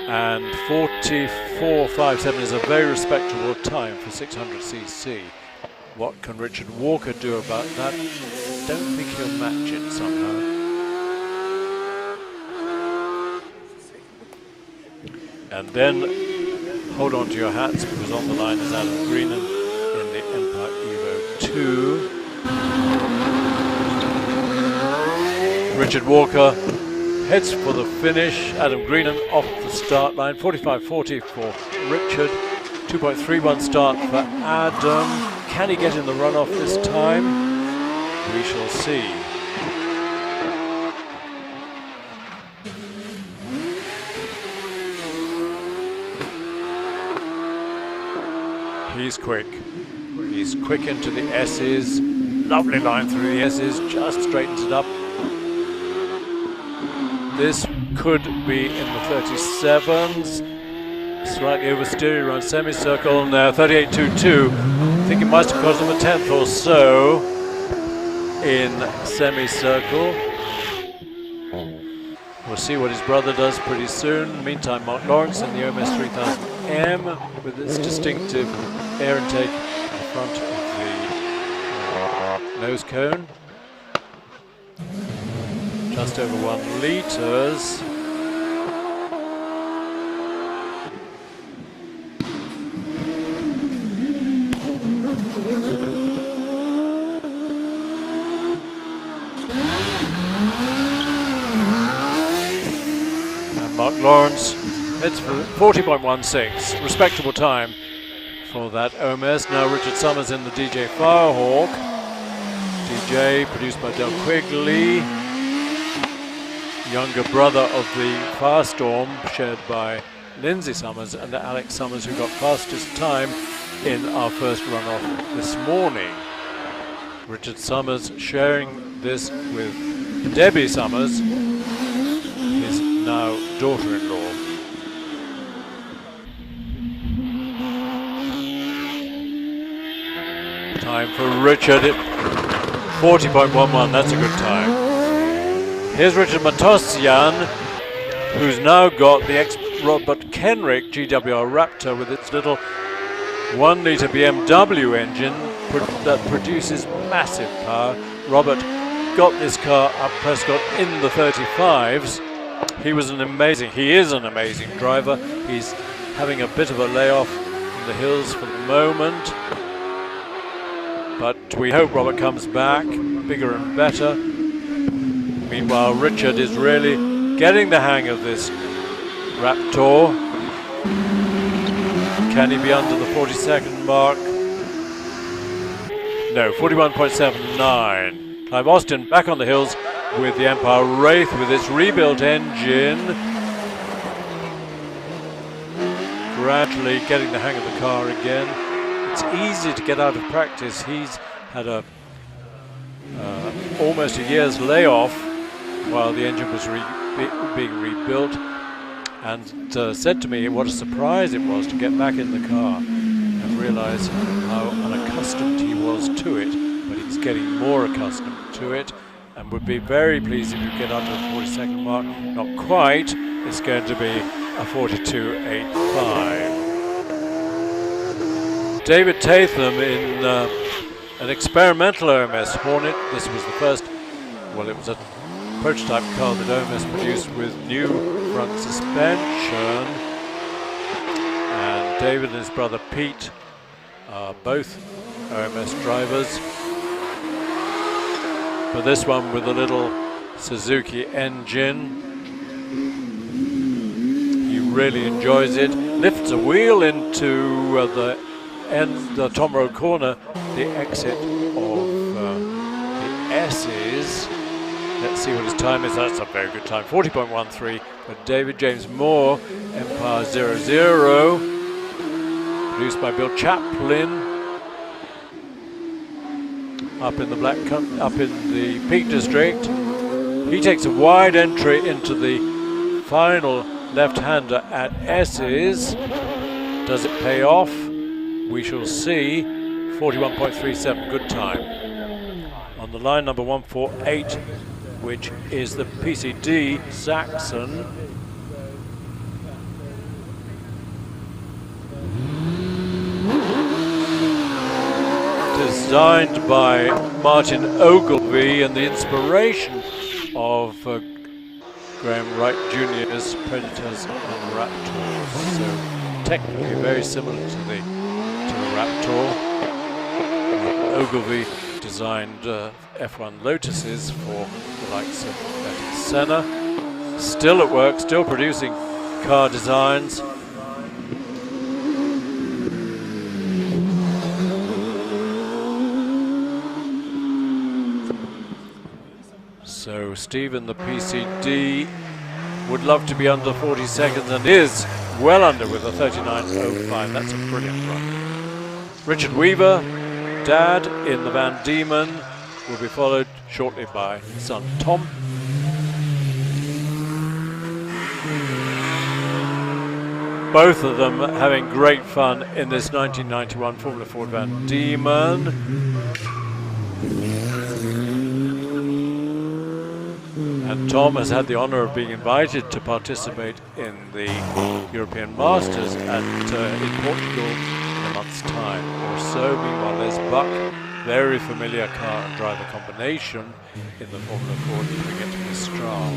and 44.57 is a very respectable time for 600cc. What can Richard Walker do about that? Don't think he'll match it somehow. And then hold on to your hats, because on the line is Adam Greenan in the Empire Evo 2. Richard Walker heads for the finish. Adam Greenan off the start line. 45.40 for Richard. 2.31 start for Adam. Can he get in the runoff this time? We shall see. He's quick. He's quick into the S's. Lovely line through the S's, just straightens it up. This could be in the 37s. Slightly oversteer around semicircle now, 38.22. I think it must have cost him a tenth or so in semicircle. We'll see what his brother does pretty soon. Meantime, Mark Lawrence in the OMS 3000M with its distinctive air intake in front of the nose cone. Just over 1 litres. Mark Lawrence heads for 40.16, respectable time for that OMS. Now Richard Summers in the DJ Firehawk. DJ produced by Del Quigley, younger brother of the Firestorm, shared by Lindsay Summers and Alex Summers, who got fastest time in our first runoff this morning. Richard Summers sharing this with Debbie Summers, his now daughter-in-law. Time for Richard, 40.11, that's a good time. Here's Richard Matosian, who's now got the ex-Robert Kenrick GWR Raptor with its little 1-litre BMW engine that produces massive power. Robert got this car up Prescott in the 35s. He is an amazing driver. He's having a bit of a layoff in the hills for the moment, but we hope Robert comes back bigger and better. Meanwhile, Richard is really getting the hang of this Raptor. Can he be under the 40-second mark? No, 41.79. Clive Austin back on the hills with the Empire Wraith with its rebuilt engine. Gradually getting the hang of the car again. It's easy to get out of practice. He's had almost a year's layoff while the engine was being rebuilt, and said to me what a surprise it was to get back in the car and realise how unaccustomed he was to it, but he's getting more accustomed to it, and would be very pleased if you get under the 40-second mark. Not quite. It's going to be a 42.85. David Tatham in an experimental OMS Hornet. This was the first, well, it was a prototype car that OMS produced with new front suspension. And David and his brother Pete are both OMS drivers. But this one with a little Suzuki engine. He really enjoys it. Lifts a wheel into the Tom Road corner, the exit of the S's. Let's see what his time is. That's a very good time, 40.13 for David. James Moore, Empire 00, produced by Bill Chaplin, up in the Peak District. He takes a wide entry into the final left-hander at S's. Does it pay off? We shall see. 41.37, good time. On the line, number 148, which is the PCD Saxon. Designed by Martin Ogilvy and the inspiration of Graham Wright Jr.'s Predators and Raptors. So technically very similar to the Raptor. Ogilvy designed F1 Lotuses for the likes of Ayrton Senna. Still at work, still producing car designs. So Steve in the PCD would love to be under 40 seconds and is well under with a 39.05. That's a brilliant run. Richard Weaver, Dad in the Van Diemen, will be followed shortly by son Tom. Both of them having great fun in this 1991 Formula Ford Van Diemen. And Tom has had the honour of being invited to participate in the European Masters in Portugal in a month's time or so. Meanwhile, there's Buck, very familiar car and driver combination in the Formula Ford coming into Mistral.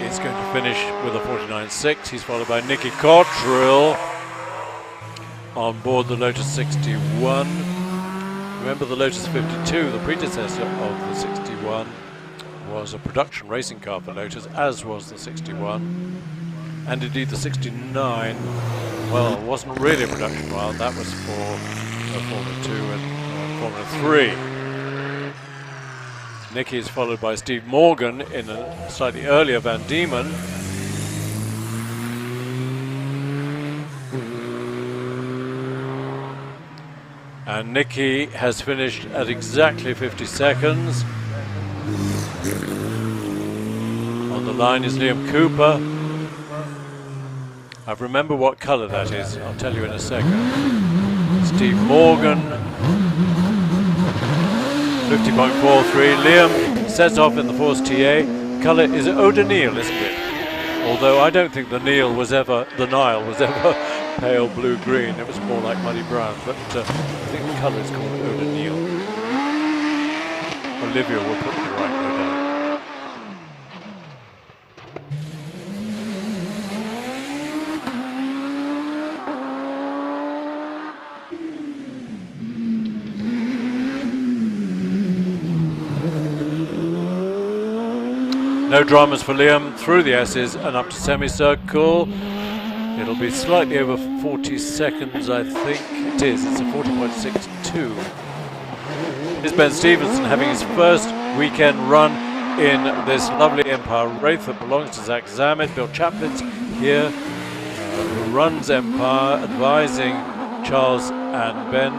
He's going to finish with a 49.6. He's followed by Nicky Cottrell on board the Lotus 61. Remember, the Lotus 52, the predecessor of the 61, was a production racing car for Lotus, as was the 61. And indeed the 69, well, wasn't really a production one. That was for Formula 2 and Formula 3. Nicky is followed by Steve Morgan in a slightly earlier Van Diemen. And Nicky has finished at exactly 50 seconds. On the line is Liam Cooper. I remember what colour that is, I'll tell you in a second. Steve Morgan, 50.43. Liam sets off in the Force TA. Colour is O'Donnell, isn't it? Although I don't think the Nile was ever pale blue-green. It was more like muddy brown. But I think the colour is called O'Donnell. Olivia will put me right, no doubt. No dramas for Liam, through the S's and up to semicircle. It'll be slightly over 40 seconds, I think. It is, it's a 40.62. Here's Ben Stevenson having his first weekend run in this lovely Empire Wraith that belongs to Zach Zammit. Bill Chaplin's here, who runs Empire, advising Charles and Ben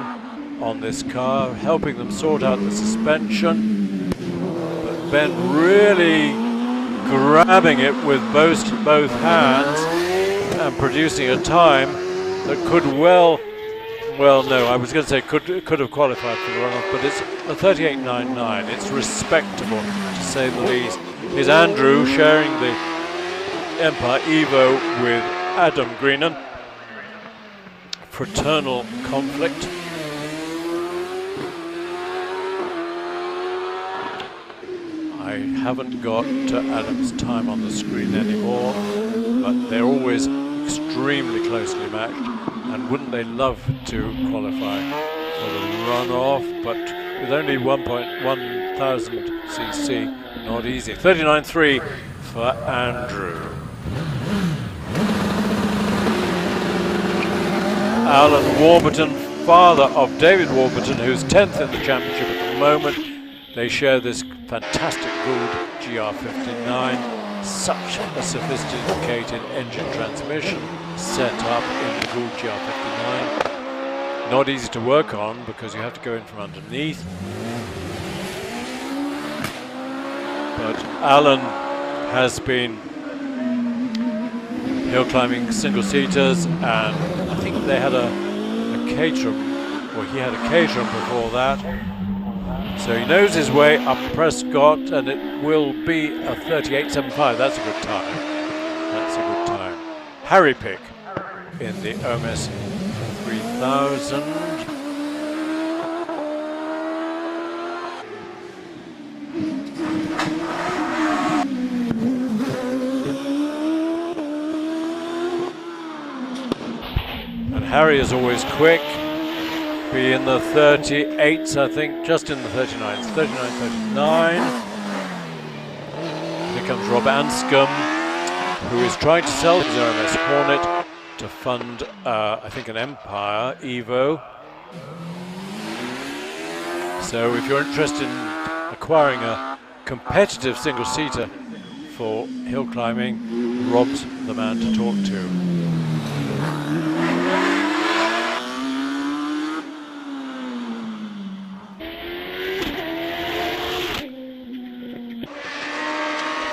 on this car, helping them sort out the suspension. But Ben really grabbing it with both hands and producing a time that could no, I was going to say could have qualified for the runoff, but it's a 38.99. It's respectable, to say the least. Here's Andrew sharing the Empire Evo with Adam Greenan. Fraternal conflict. I haven't got Adam's time on the screen anymore, but they're always extremely closely matched. And wouldn't they love to qualify for the runoff, but with only 1,000 cc, not easy. 39.3 for Andrew. Alan Warburton, father of David Warburton, who's 10th in the championship at the moment. They share this fantastic Gould GR59. Such a sophisticated engine transmission set up in the Gould GR59. Not easy to work on because you have to go in from underneath. But Alan has been hill climbing single-seaters, and I think they had a Caterham, or he had a Caterham before that. So he knows his way up Prescott, and it will be a 38.75. That's a good time. That's a good time. Harry Pick in the OMS 3000. And Harry is always quick. Be in the 38s, I think, just in the 39s. 39.39. Here comes Rob Anscombe, who is trying to sell his OMS Hornet to fund, I think, an Empire Evo. So if you're interested in acquiring a competitive single-seater for hill climbing, Rob's the man to talk to.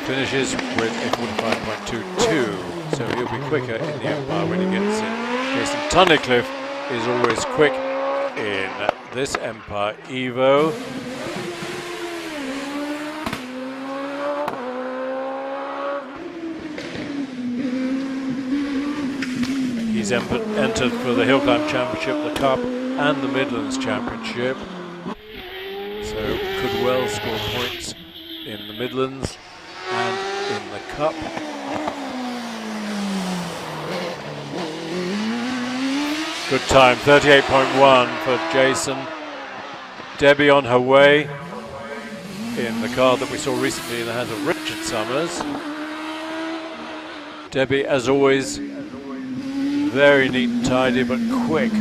Finishes with a 45.22, so he'll be quicker in the Empire when he gets in. Jason Tunnicliffe is always quick in this Empire Evo. He's entered for the Hill Climb Championship, the Cup, and the Midlands Championship, so could well score points in the Midlands and in the Cup. Good time, 38.1 for Jason. Debbie on her way in the car that we saw recently in the hands of Richard Summers. Debbie, as always, very neat and tidy, but quick.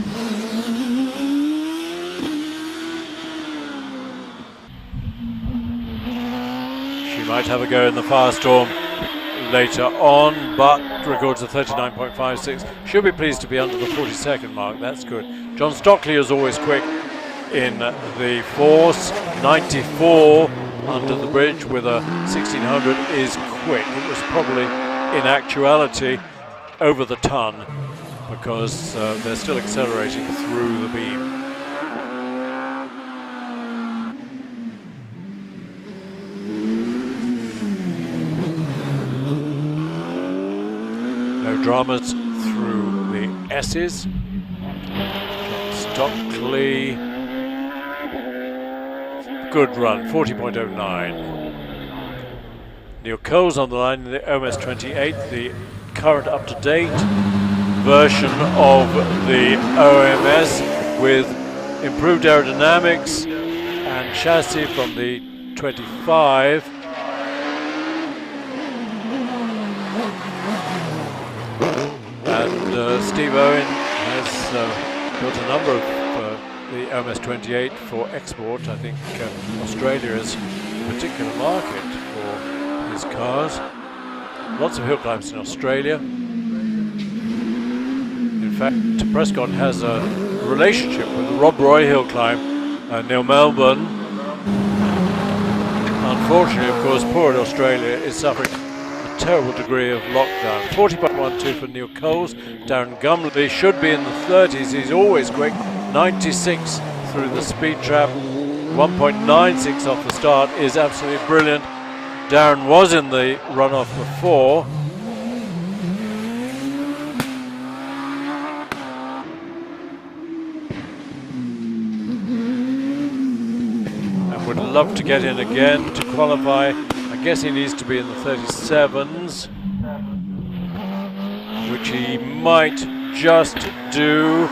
Might have a go in the firestorm later on, but records a 39.56. Should be pleased to be under the 40-second mark. That's good. John Stockley is always quick in the Force. 94 under the bridge with a 1600 is quick. It was probably, in actuality, over the ton because they're still accelerating through the beam. Dramas through the S's. John Stockley. Good run, 40.09. Neil Cole's on the line in the OMS 28, the current up-to-date version of the OMS with improved aerodynamics and chassis from the 25. And Steve Owen has built a number of the OMS 28 for export. I think Australia is a particular market. for his cars. Lots of hill climbs in Australia. In fact, Prescott has a relationship with the Rob Roy hill climb near Melbourne. Unfortunately, of course, poor Australia is suffering a terrible degree of lockdown. 40.12 for Neil Coles. Darren Gumley should be in the 30s. He's always quick. 96 through the speed trap. 1.96 off the start is absolutely brilliant. Darren was in the runoff before. Would love to get in again to qualify. I guess he needs to be in the 37s, which he might just do.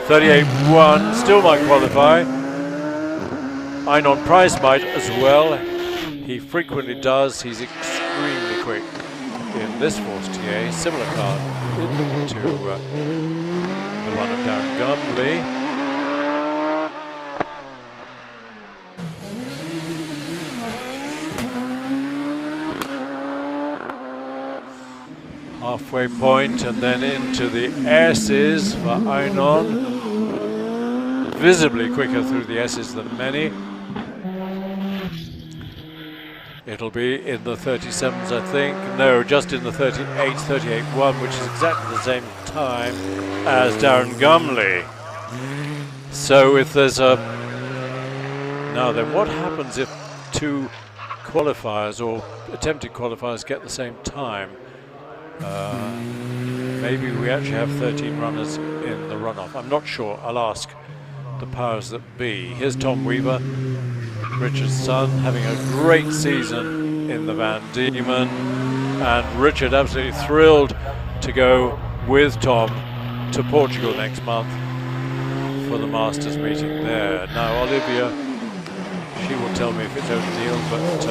38.1, still might qualify. Einon Price might as well. He frequently does. He's extremely quick in this Force TA. Similar car to the one of Darren Gumley. Halfway point and then into the S's for Einon. Visibly quicker through the S's than many. It'll be in the 37s, I think. No, just in the 38s, 38.1, which is exactly the same time as Darren Gumley. So if there's a... Now then, what happens if two qualifiers or attempted qualifiers get the same time? Maybe we actually have 13 runners in the runoff. I'm not sure. I'll ask the powers that be. Here's Tom Weaver, Richard's son, having a great season in the Van Diemen, and Richard absolutely thrilled to go with Tom to Portugal next month for the Masters meeting there. Now Olivia, she will tell me if it's O'Neill, but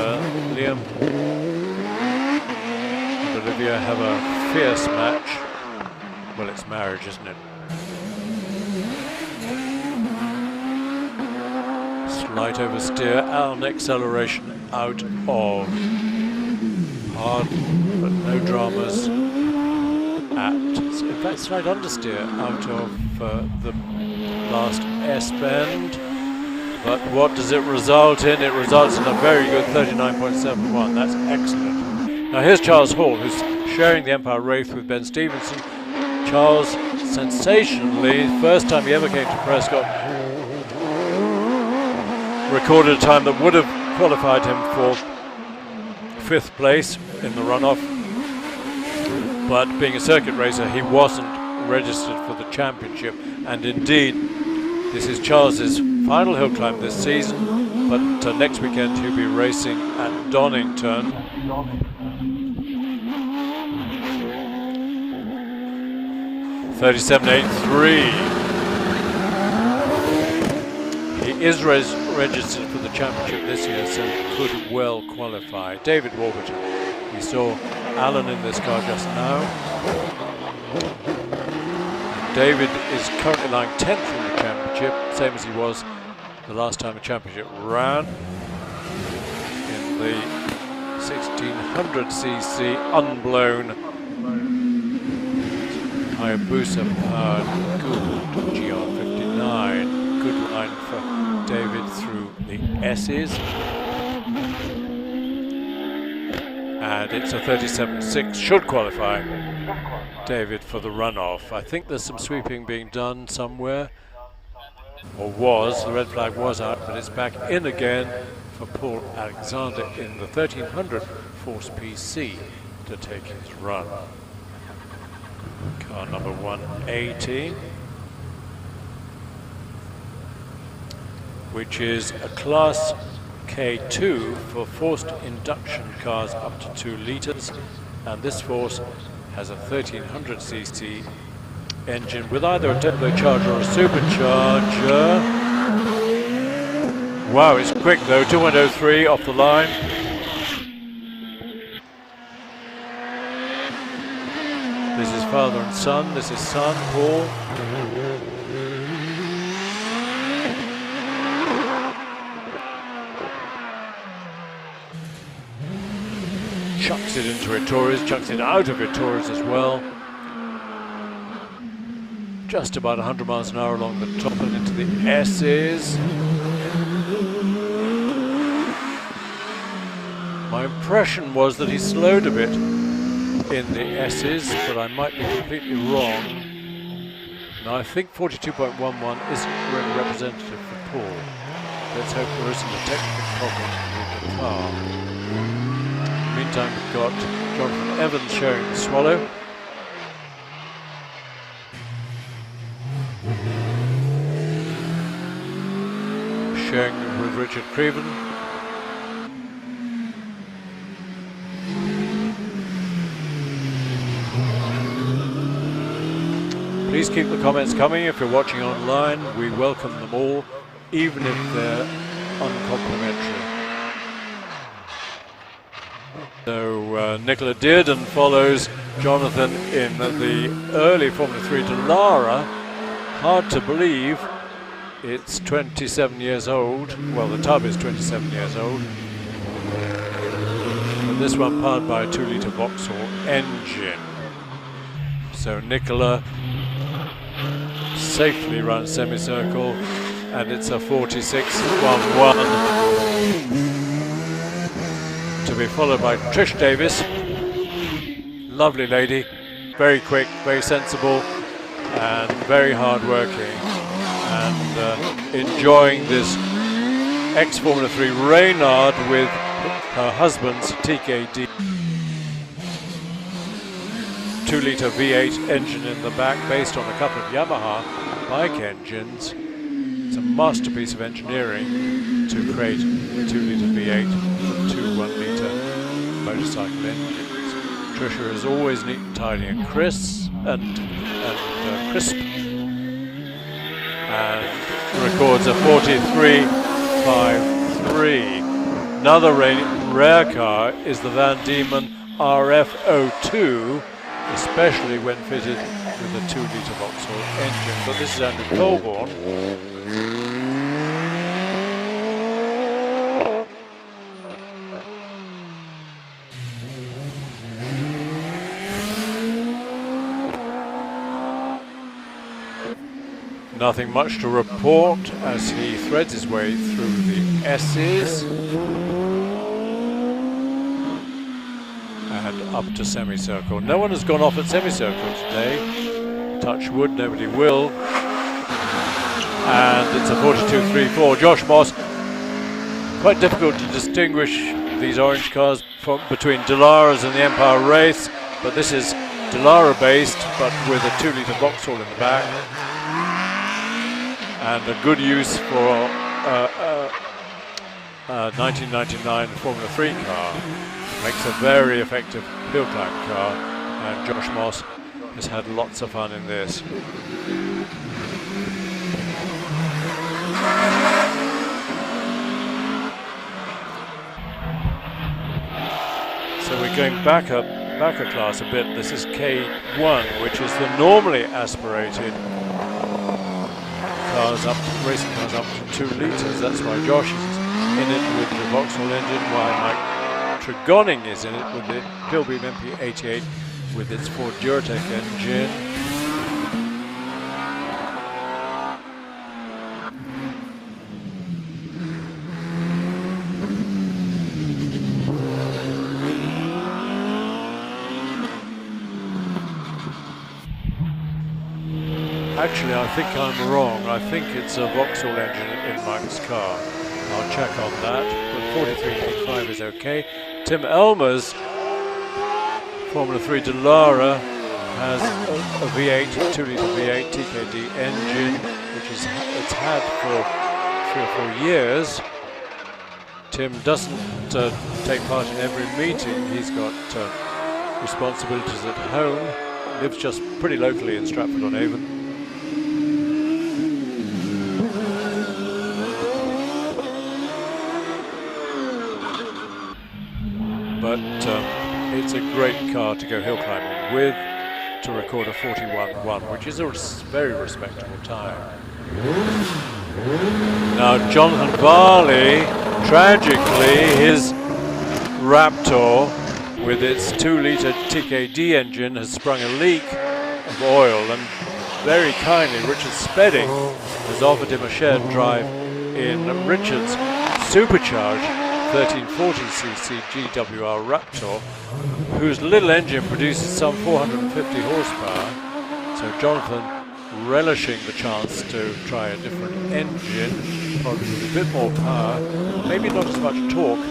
Liam and Olivia have a fierce match. Well, it's marriage, isn't it? Slight oversteer, and acceleration out of hard, but no dramas at, in fact, slight understeer out of the last S-bend. But what does it result in? It results in a very good 39.71. That's excellent. Now here's Charles Hall, who's sharing the Empire Wraith with Ben Stevenson. Charles, sensationally, first time he ever came to Prescott, recorded a time that would have qualified him for 5th place in the runoff. But being a circuit racer, he wasn't registered for the championship. And indeed, this is Charles's final hill climb this season. But next weekend he'll be racing at Donington. 37.83. He is registered for the championship this year, so could well qualify. David Warburton. We saw Alan in this car just now. David is currently lying 10th in the championship, same as he was the last time a championship ran. In the 1600cc unblown Hayabusa powered good GR59. Good line for David through the S's. And it's a 37.6, should qualify David for the runoff. I think there's some sweeping being done somewhere, or was. The red flag was out, but it's back in again for Paul Alexander in the 1300 Force PC to take his run. Car number 180, which is a Class K2 for forced induction cars up to 2 litres, and this Force has a 1300cc engine with either a turbocharger or a supercharger. Wow, it's quick though, 2.103 off the line. This is father and son, this is son, Paul. chucks it into Ettores, chucks it out of Ettores as well. Just about 100 miles an hour along the top and into the S's. My impression was that he slowed a bit in the S's, but I might be completely wrong. Now I think 42.11 isn't really representative for Paul. Let's hope there isn't a technical problem with the car. Meantime, we've got Jonathan Evans showing the Swallow. Sharing with Richard Creven. Please keep the comments coming if you're watching online. We welcome them all, even if they're uncomplimentary. So Nicola Dearden follows Jonathan in the early Formula 3 Dallara. Hard to believe it's 27 years old. Well, the tub is 27 years old. But this one powered by a 2-litre Vauxhall engine. So Nicola safely runs semicircle, and it's a 46.11 to be followed by Trish Davis. Lovely lady, very quick, very sensible, and very hard-working, and enjoying this ex-Formula 3 Reynard with her husband's TKD 2-litre V8 engine in the back, based on a couple of Yamaha bike engines. It's a masterpiece of engineering to create a 2-litre V8 to 1-litre motorcycle engines. Trisha is always neat and tidy and crisp, and crisp, and records a 43.53. Another rare car is the Van Diemen RF02, especially when fitted with a 2-litre Vauxhall engine. But this is Andrew Colborne. Nothing much to report as he threads his way through the S's and up to semicircle. No one has gone off at semicircle today. Touch wood, nobody will. And it's a 42.34. Josh Moss. Quite difficult to distinguish these orange cars between Dallara's and the Empire Race, but this is Dallara based, but with a 2-litre Vauxhall in the back. And a good use for 1999 Formula 3 car. Makes a very effective hill climb car, and Josh Moss has had lots of fun in this. So we're going back a class a bit. This is K1, which is the normally aspirated racing cars up to 2 litres. That's why Josh is in it with the Vauxhall engine, why Mike Tregoning is in it with the Pilbeam MP88 with its Ford Duratec engine. Actually, I think I'm wrong. I think it's a Vauxhall engine in Mike's car. I'll check on that, but 43.85 is okay. Tim Elmer's Formula 3 Dallara has a V8, 2-litre V8 TKD engine, which it's had for 3 or 4 years. Tim doesn't take part in every meeting. He's got responsibilities at home. Lives just pretty locally in Stratford-on-Avon. But it's a great car to go hill climbing with, to record a 41.1, which is a very respectable time. Now Jonathan Varley, tragically, his Raptor with its 2-litre TKD engine has sprung a leak of oil, and very kindly Richard Spedding has offered him a shared drive in Richard's supercharged 1340cc GWR Raptor, whose little engine produces some 450 horsepower. So Jonathan relishing the chance to try a different engine, probably with a bit more power, maybe not as much torque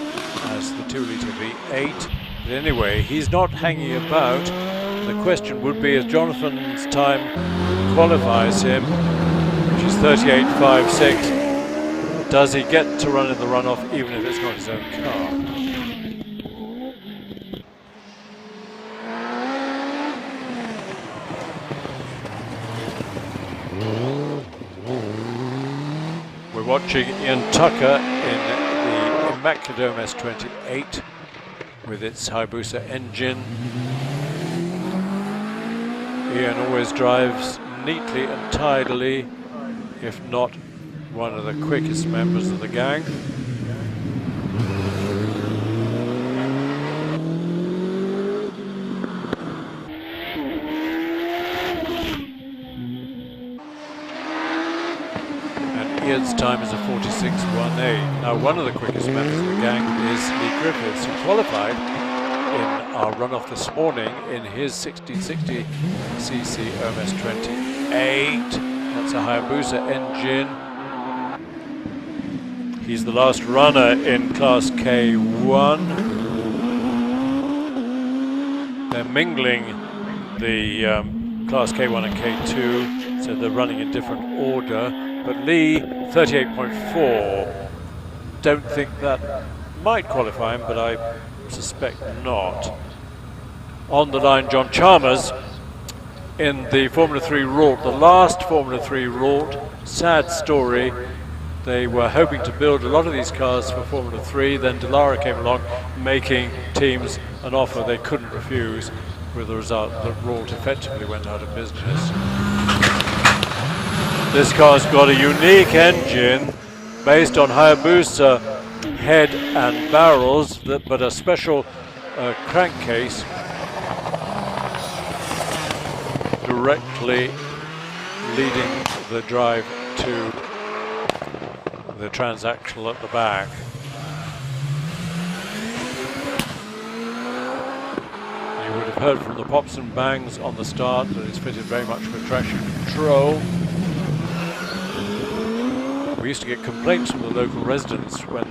as the 2-litre V8. But anyway, he's not hanging about. The question would be, if Jonathan's time qualifies him, which is 38.56, does he get to run in the runoff even if it's not his own car? We're watching Ian Tucker in the immaculate MS28 with its Hayabusa engine. Ian always drives neatly and tidily, if not one of the quickest members of the gang. And Ian's time is a 46.18. Now, one of the quickest members of the gang is Lee Griffiths, who qualified in our runoff this morning in his 1660cc MS28. That's a Hayabusa engine. He's the last runner in Class K1. They're mingling the Class K1 and K2, so they're running in different order. But Lee, 38.4. Don't think that might qualify him, but I suspect not. On the line, John Chalmers in the Formula 3 Rort, the last Formula 3 Rort. Sad story. They were hoping to build a lot of these cars for Formula 3, then Dallara came along, making teams an offer they couldn't refuse, with the result that Rort effectively went out of business. This car's got a unique engine based on Hayabusa head and barrels, but a special crankcase directly leading the drive to the transaxle at the back. You would have heard from the pops and bangs on the start that it's fitted very much with traction control. We used to get complaints from the local residents when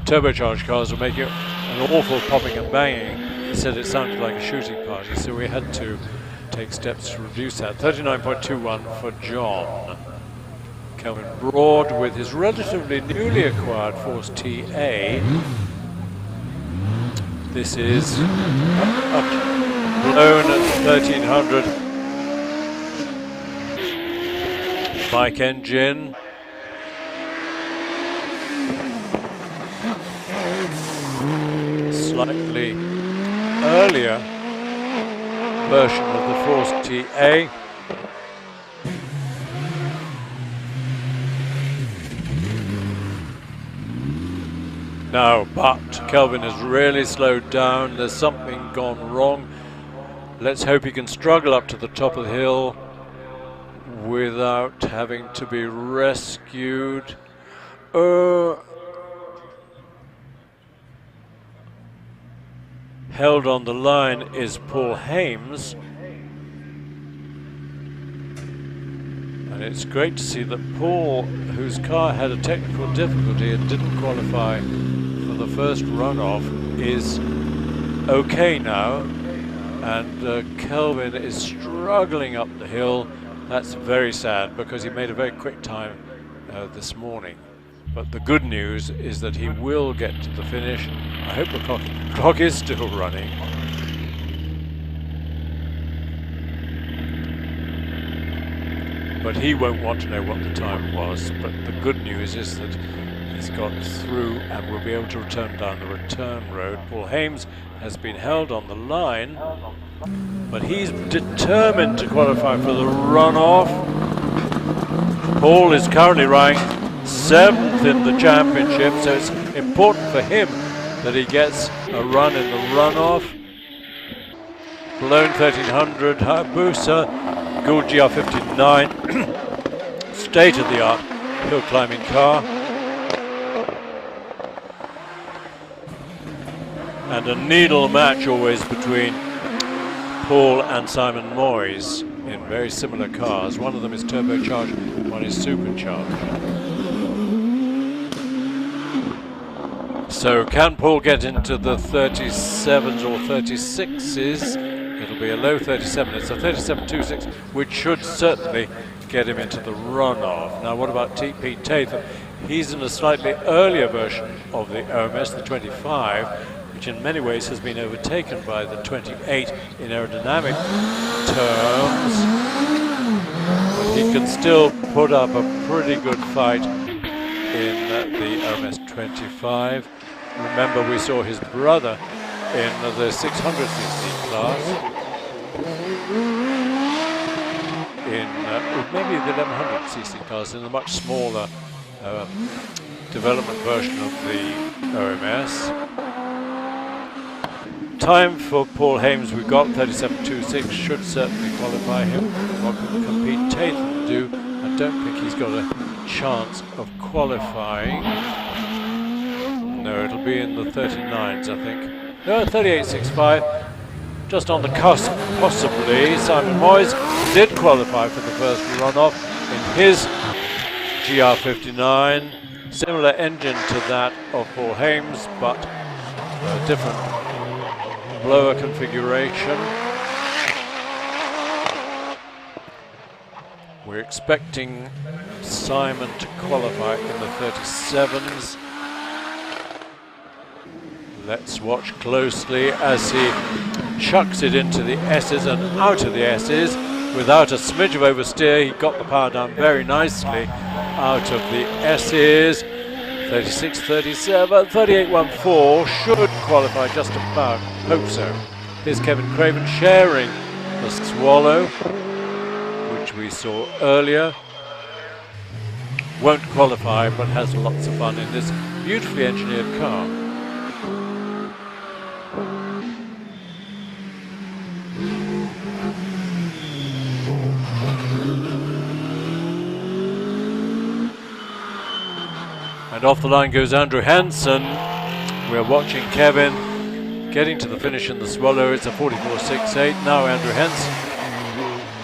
turbocharged cars were making an awful popping and banging. They said it sounded like a shooting party, so we had to take steps to reduce that. 39.21 for John. Kelvin Broad with his relatively newly acquired Force TA. This is blown at 1300. Bike engine. Slightly earlier version of the Force TA. No, but Kelvin has really slowed down. There's something gone wrong. Let's hope he can struggle up to the top of the hill without having to be rescued. Held on the line is Paul Hames. And it's great to see that Paul, whose car had a technical difficulty and didn't qualify for the first runoff, is okay now. And Kelvin is struggling up the hill. That's very sad because he made a very quick time this morning. But the good news is that he will get to the finish. I hope the clock is still running. But he won't want to know what the time was. But the good news is that he's got through and will be able to return down the return road. Paul Hames has been held on the line, but he's determined to qualify for the runoff. Paul is currently ranked 7th in the championship, so it's important for him that he gets a run in the runoff. Blown 1300 Hayabusa, Gould GR59, state-of-the-art hill climbing car. And a needle match always between Paul and Simon Moyes in very similar cars. One of them is turbocharged, one is supercharged. So can Paul get into the 37s or 36s? It'll be a low 37. It's a 37.26, which should certainly get him into the runoff. Now what about Pete Tatham? He's in a slightly earlier version of the OMS, the 25, which in many ways has been overtaken by the 28 in aerodynamic terms. But he can still put up a pretty good fight in the OMS 25. Remember, we saw his brother in the 600cc class, in maybe the 1100cc class, in the much smaller development version of the OMS. Time for Paul Hames, we've got 37.26, should certainly qualify him. What can Pete Tatham do? I don't think he's got a chance of qualifying. No, it'll be in the 39s, I think. No, 38.65, just on the cusp, possibly. Simon Moyes did qualify for the first runoff in his GR59. Similar engine to that of Paul Hames, but a different blower configuration. We're expecting Simon to qualify in the 37s. Let's watch closely as he chucks it into the S's and out of the S's without a smidge of oversteer. He got the power down very nicely out of the S's. 36, 37, 38.14 should qualify just about. Hope so. Here's Kevin Craven sharing the Swallow, which we saw earlier. Won't qualify, but has lots of fun in this beautifully engineered car. And off the line goes Andrew Hansen. We're watching Kevin getting to the finish in the Swallow. It's a 44.68. Now Andrew Hansen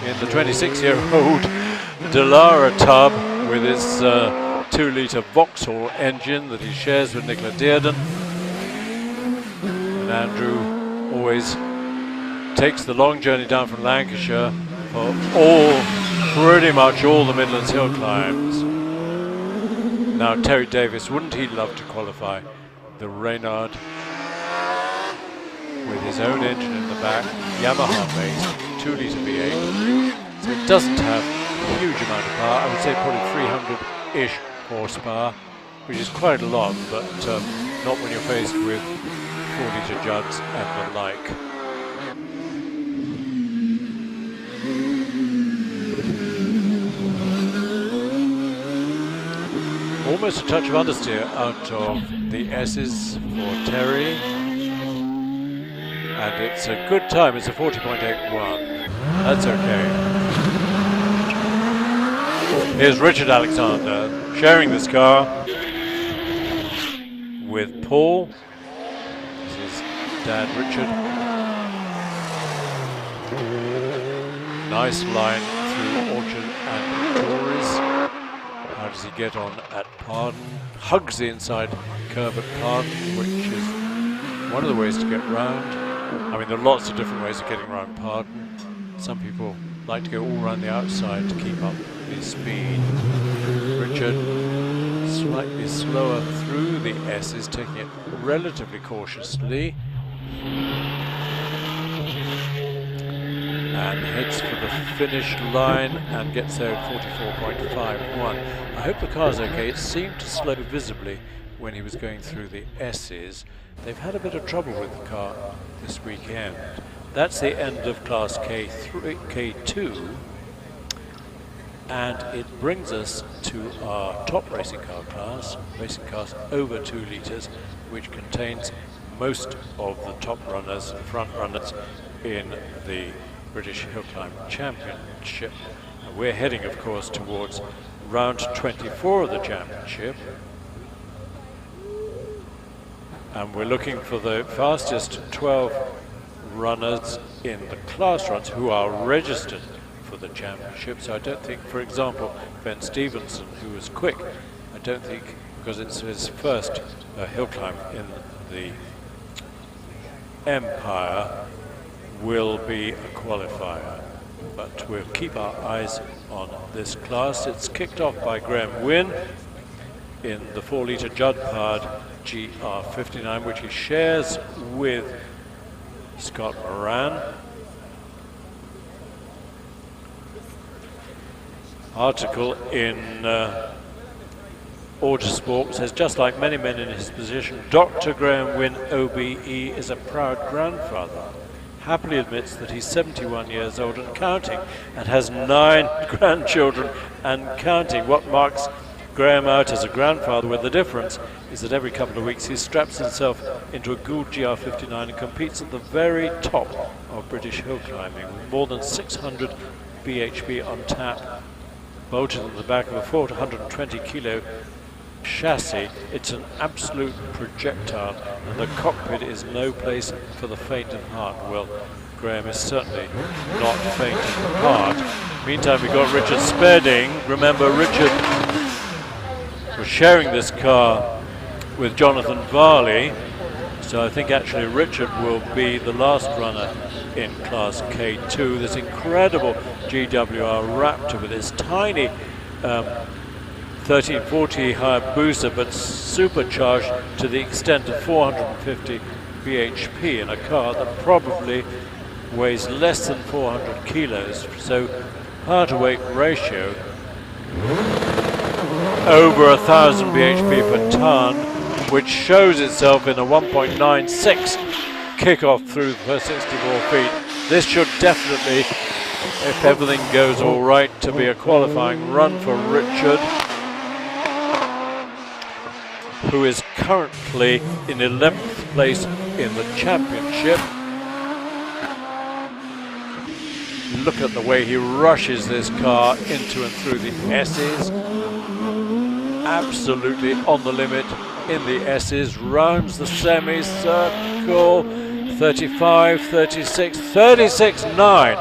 in the 26-year-old Delara tub with his 2-litre Vauxhall engine that he shares with Nicola Dearden. And Andrew always takes the long journey down from Lancashire for pretty much all the Midlands hill climbs. Now Terry Davis, wouldn't he love to qualify the Reynard with his own engine in the back, Yamaha based, 2-litre V8. So it doesn't have a huge amount of power. I would say probably 300-ish horsepower, which is quite a lot, but not when you're faced with 4-litre jugs and the like. Almost a touch of understeer out of the S's for Terry. And it's a good time, it's a 40.81. That's okay. Here's Richard Alexander sharing this car with Paul. This is Dad Richard. Nice line through Orchard and Tories. How does he get on at Pardon? Hugs the inside curve at Pardon, which is one of the ways to get round. I mean, there are lots of different ways of getting around Pardon. Some people like to go all around the outside to keep up his speed. Richard slightly slower through the S's, taking it relatively cautiously. And heads for the finish line and gets there at 44.51. I hope the car's okay. It seemed to slow visibly when he was going through the S's. They've had a bit of trouble with the car this weekend. That's the end of Class K2. And it brings us to our top racing car class, racing cars over 2 litres. which contains most of the top runners, front runners in the British Hill Climb Championship. And we're heading, of course, towards round 24 of the championship. And we're looking for the fastest 12 runners in the class runs who are registered for the championship. So I don't think, for example, Ben Stevenson, who was quick, I don't think, because it's his first hill climb in the Empire, will be a qualifier. But we'll keep our eyes on this class. It's kicked off by Graham Wynne in the 4-litre Judd-powered GR59, which he shares with Scott Moran. Article in Autosport says, just like many men in his position, Dr. Graham Wynne OBE is a proud grandfather. Happily admits that he's 71 years old and counting, and has 9 grandchildren and counting. What marks Graham out as a grandfather, with the difference, is that every couple of weeks he straps himself into a Gould GR59 and competes at the very top of British hill climbing, with more than 600 bhp on tap, bolted on the back of a 420 kilo chassis. It's an absolute projectile, and the cockpit is no place for the faint of heart. Well, Graham is certainly not faint of heart. Meantime, we've got Richard Spedding. Remember, Richard was sharing this car with Jonathan Varley, so I think actually Richard will be the last runner in Class K2. This incredible GWR Raptor with its tiny 1340 Hayabusa, but supercharged to the extent of 450 bhp in a car that probably weighs less than 400 kilos. So power to weight ratio over 1,000 bhp per ton, which shows itself in a 1.96 kickoff through the first 64 feet. This should definitely, if everything goes all right, to be a qualifying run for Richard, who is currently in 11th place in the championship. Look at the way he rushes this car into and through the S's. Absolutely on the limit in the S's, rounds the semicircle, 35, 36, 36.9.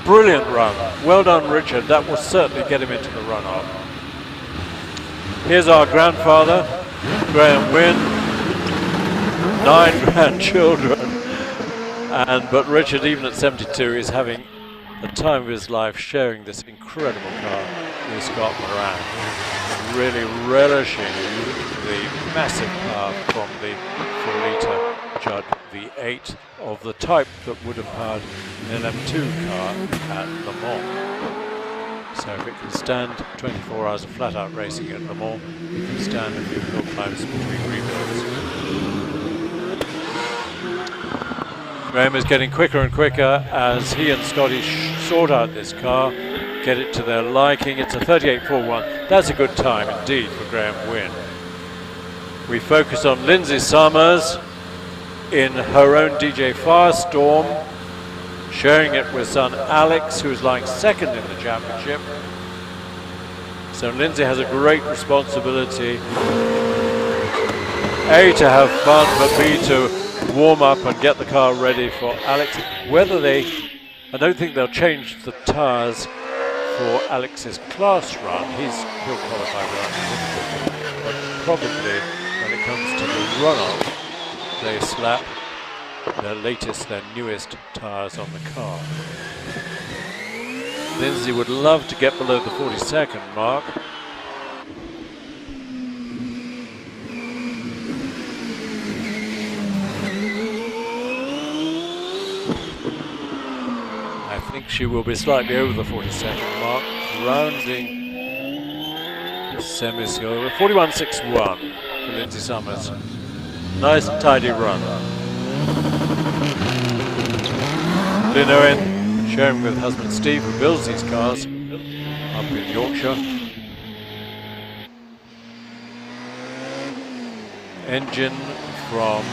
Brilliant run. Well done, Richard. That will certainly get him into the run-up. Here's our grandfather, Graham Wynne, 9 grandchildren. But Richard, even at 72, is having the time of his life sharing this incredible car with Scott Moran. Really relishing the massive power from the 4-litre Judd V8 of the type that would have powered an LM2 car at Le Mans. So if it can stand 24 hours of flat-out racing at Le Mans, it can stand a few hill climbs between rebuilds. Graham is getting quicker and quicker as he and Scotty sort out this car, get it to their liking. It's a 38.41. That's a good time indeed for Graham Wynne. We focus on Lindsay Summers in her own DJ Firestorm, sharing it with son Alex, who's lying second in the championship. So Lindsay has a great responsibility, A, to have fun, but B, to warm up and get the car ready for Alex. Whether they, I don't think they'll change the tyres for Alex's class run. He'll qualify without, but probably when it comes to the run-up, they slap their newest tyres on the car. Lindsay would love to get below the 42nd mark. I think she will be slightly over the 42nd mark, rounding the semicircle. 41.61 for Lindsay Summers. Nice tidy run. Lynn Owen sharing with husband Steve, who builds these cars up in Yorkshire. Engine from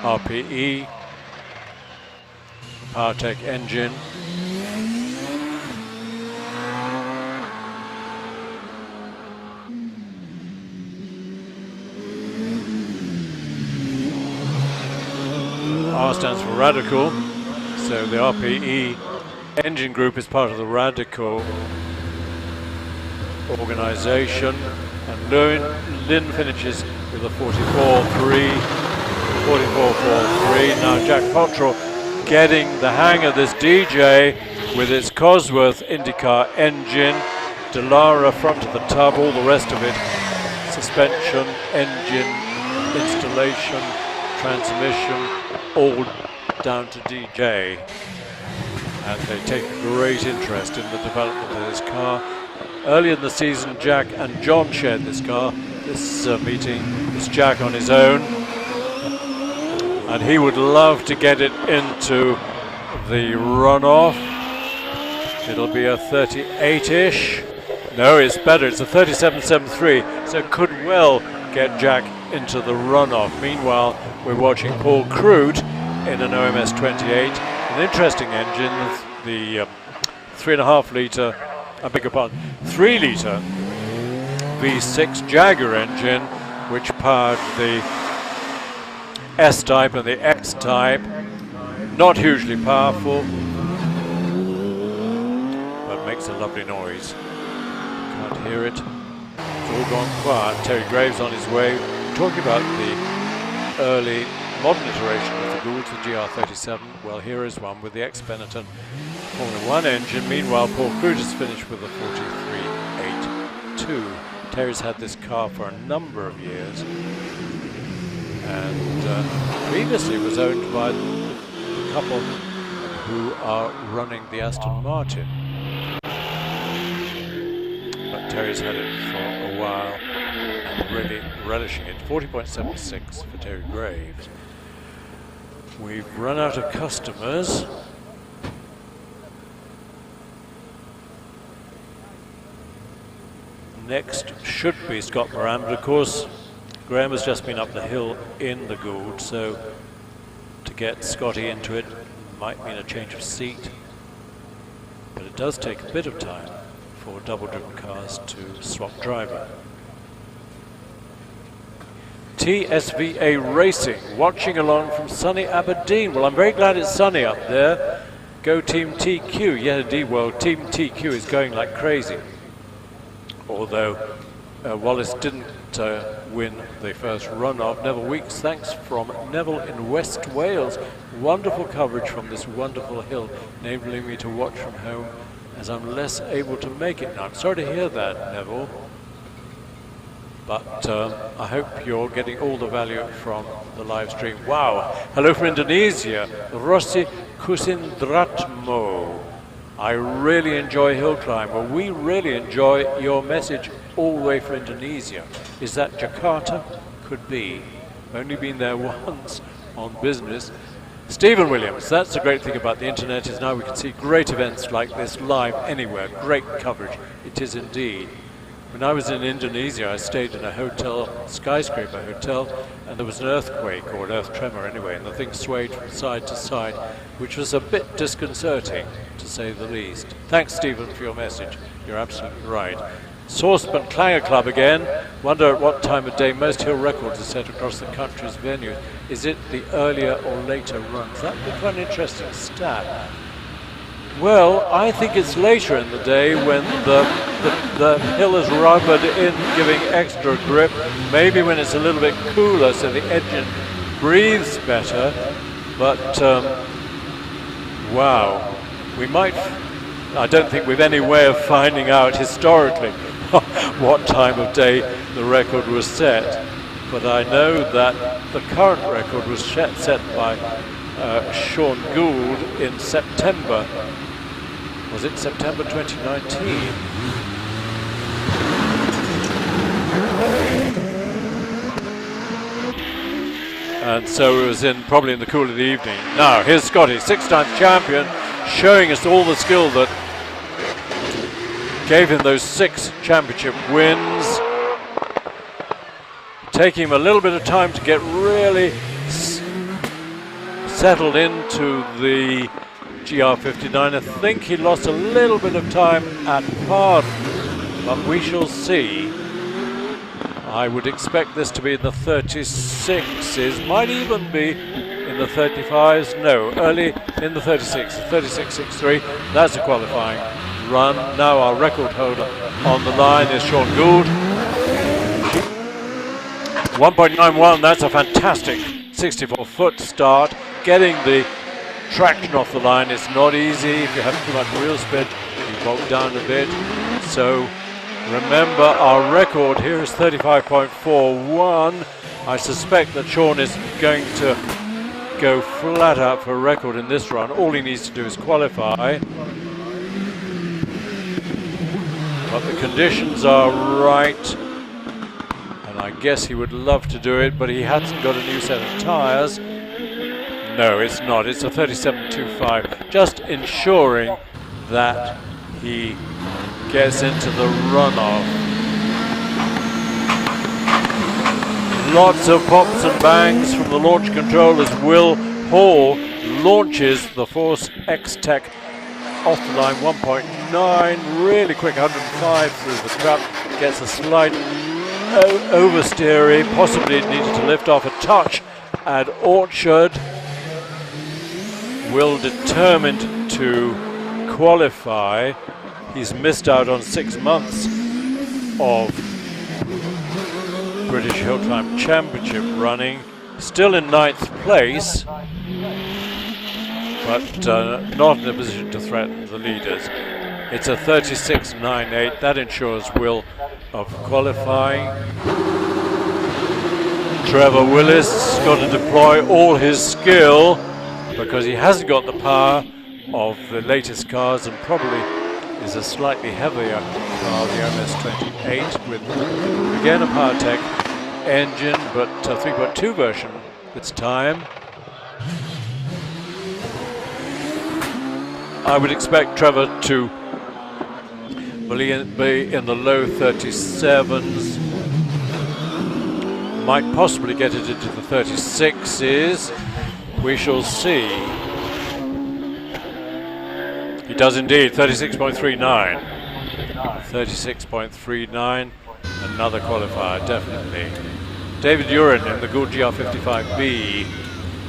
RPE, PowerTech engine. R stands for Radical, so the RPE engine group is part of the Radical organization, and Lynn finishes with a 44.3, 44.43. Now Jack Cottrell getting the hang of this DJ with its Cosworth IndyCar engine, Delara front of the tub, all the rest of it, suspension, engine, installation, transmission, all down to DJ. And they take great interest in the development of this car. Early in the season, Jack and John shared this car. This meeting is Jack on his own, and he would love to get it into the runoff. It'll be a 38-ish. No, it's better. It's a 37.73, so it could well get Jack into the runoff. Meanwhile, we're watching Paul Crude in an OMS 28, an interesting engine, the 3.5 litre, I beg your pardon, 3 litre V6 Jaguar engine, which powered the S-Type and the X-Type. Not hugely powerful, but makes a lovely noise. Can't hear it. It's all gone quiet. Terry Graves on his way, talking about the early modern iteration of the Gould, the GR37. Well, here is one with the ex-Benetton Formula 1 engine. Meanwhile, Paul Crude has finished with a 43.82. Terry's had this car for a number of years, and previously was owned by the couple who are running the Aston Martin. But Terry's had it for a while and really relishing it. 40.76 for Terry Graves. We've run out of customers. Next should be Scott Moran, but of course Graham has just been up the hill in the Gould, so to get Scotty into it might mean a change of seat, but it does take a bit of time for double-driven cars to swap driver. TSVA Racing, watching along from sunny Aberdeen. Well, I'm very glad it's sunny up there. Go Team TQ. Yeah, indeed, well, Team TQ is going like crazy. Although Wallace didn't win the first runoff. Neville Weeks, thanks from Neville in West Wales. Wonderful coverage from this wonderful hill, enabling me to watch from home as I'm less able to make it now. I'm sorry to hear that, Neville. But I hope you're getting all the value from the live stream. Wow, hello from Indonesia, Rossi Kusindratmo. I really enjoy hill climb. Well, we really enjoy your message all the way from Indonesia. Is that Jakarta? Could be. Only been there once on business. Stephen Williams, that's the great thing about the internet, is now we can see great events like this live anywhere. Great coverage. It is indeed. When I was in Indonesia, I stayed in a hotel, skyscraper hotel, and there was an earthquake, or an earth tremor anyway, and the thing swayed from side to side, which was a bit disconcerting, to say the least. Thanks, Stephen, for your message. You're absolutely right. Saucepan Clanger Club again. Wonder at what time of day most hill records are set across the country's venues. Is it the earlier or later runs? That would be quite an interesting stat. Well, I think it's later in the day when the hill is rubbered in, giving extra grip. Maybe when it's a little bit cooler, so the engine breathes better. But wow, we might. I don't think we've any way of finding out historically what time of day the record was set. But I know that the current record was set by Sean Gould in September. Was it September 2019? And so it was probably in the cool of the evening. Now, here's Scotty, 6-time champion, showing us all the skill that gave him those 6 championship wins, taking him a little bit of time to get really settled into the GR59. I think he lost a little bit of time at Pardon, but we shall see. I would expect this to be in the 36s, might even be in the 35s. No, early in the 36s, 36.63. That's a qualifying run. Now our record holder on the line is Sean Gould. 1.91, that's a fantastic 64-foot start. Getting the traction off the line, it's not easy. If you have too much wheel spin, you bolt down a bit. So remember, our record here is 35.41. I suspect that Sean is going to go flat out for a record in this run. All he needs to do is qualify. But the conditions are right. And I guess he would love to do it, but he hasn't got a new set of tyres. No, it's not. It's a 37.25. Just ensuring that he gets into the runoff. Lots of pops and bangs from the launch control as Will Hall launches the Force X-Tech off the line. 1.9, really quick, 105 through the trap. Gets a slight oversteery, possibly it needed to lift off a touch at Orchard. Will determined to qualify. He's missed out on 6 months of British Hill Climb Championship running. Still in 9th place, but not in a position to threaten the leaders. It's a 36.98. That ensures Will of qualifying. Trevor Willis got to deploy all his skill because he hasn't got the power of the latest cars and probably is a slightly heavier car, the MS-28, with again a PowerTech engine, but a 3.2 version this time. I would expect Trevor to be in the low 37s, might possibly get it into the 36s. We shall see. He does indeed, 36.39. 36.39, another qualifier, definitely. David Urin in the Gould GR55B.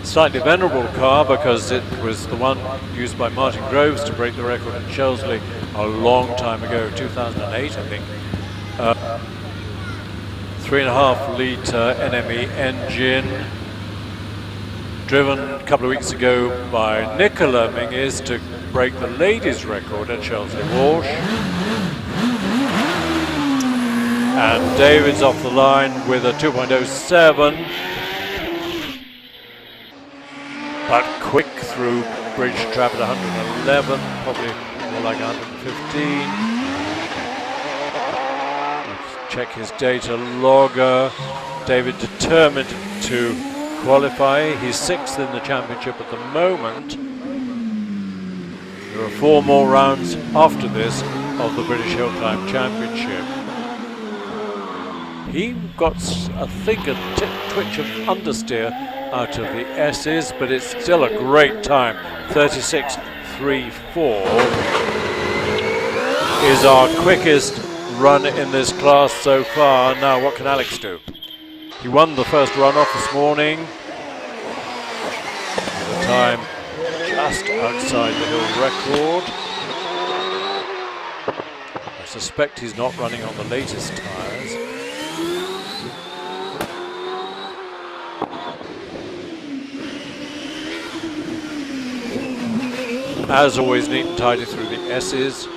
Slightly venerable car because it was the one used by Martin Groves to break the record at Chelsley a long time ago, 2008 I think. 3.5 litre NME engine, driven a couple of weeks ago by Nicola Menzies to break the ladies' record at Chelsley Walsh. And David's off the line with a 2.07. But quick through bridge trap at 111, probably more like 115. Let's check his data logger. David determined to qualify. He's 6th in the championship at the moment. There are 4 more rounds after this of the British Hill Climb Championship. He got, I think, a twitch of understeer out of the S's, but it's still a great time. 36.34 is our quickest run in this class so far. Now, what can Alex do? He won the first run-off this morning. The time just outside the hill record. I suspect he's not running on the latest tyres. As always, neat and tidy through the S's.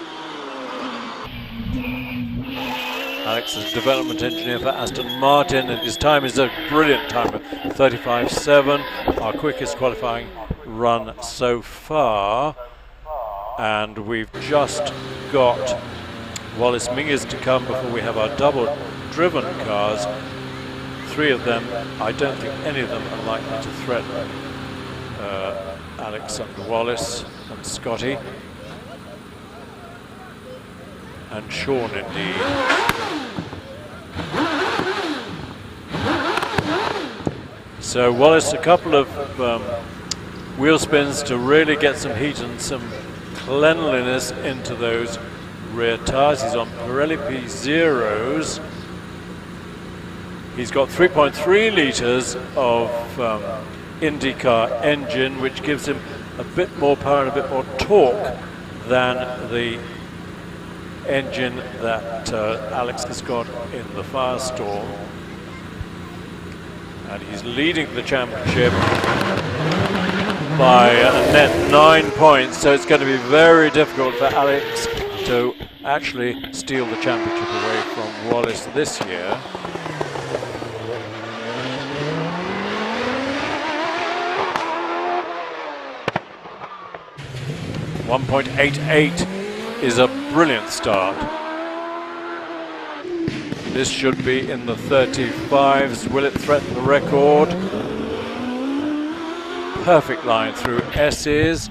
Alex is development engineer for Aston Martin, and his time is a brilliant time of 35.7, our quickest qualifying run so far. And we've just got Wallace Menzies to come before we have our double driven cars. 3 of them, I don't think any of them are likely to threaten Alex and Wallace and Scotty. and Sean indeed. So Wallace, a couple of wheel spins to really get some heat and some cleanliness into those rear tyres. He's on Pirelli P0s. He's got 3.3 litres of IndyCar engine, which gives him a bit more power and a bit more torque than the engine that Alex has got in the Firestorm. And he's leading the championship by a net 9 points, so it's going to be very difficult for Alex to actually steal the championship away from Wallace this year. .88 is a brilliant start. This should be in the 35s. Will it threaten the record? Perfect line through S's.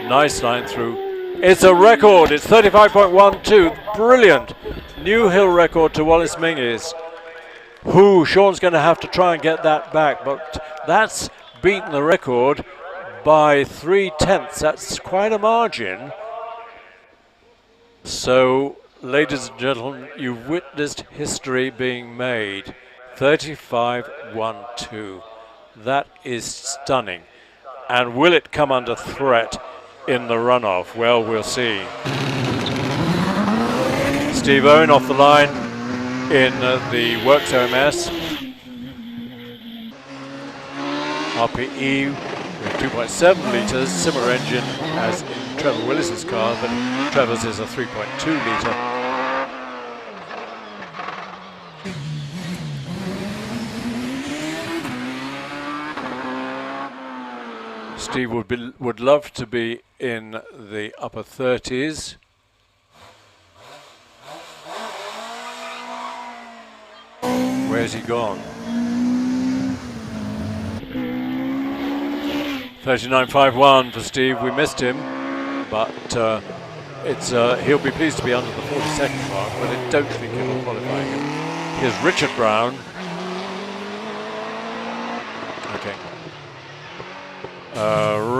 Nice line through. It's a record. It's 35.12. Brilliant. New hill record to Wallace Menzies. Sean's going to have to try and get that back, but that's beaten the record by 3/10. That's quite a margin. So, ladies and gentlemen, you've witnessed history being made. 35.12. That is stunning. And will it come under threat in the runoff? Well, we'll see. Steve Owen off the line in the Works OMS. RPE with 2.7 litres, similar engine as in Trevor Willis's car, but Trevor's is a 3.2 litre. Steve would love to be in the upper 30s. Where's he gone? 39.51 for Steve. We missed him, but he'll be pleased to be under the 42nd mark, but I don't think he'll qualify him. Here's Richard Brown. Okay.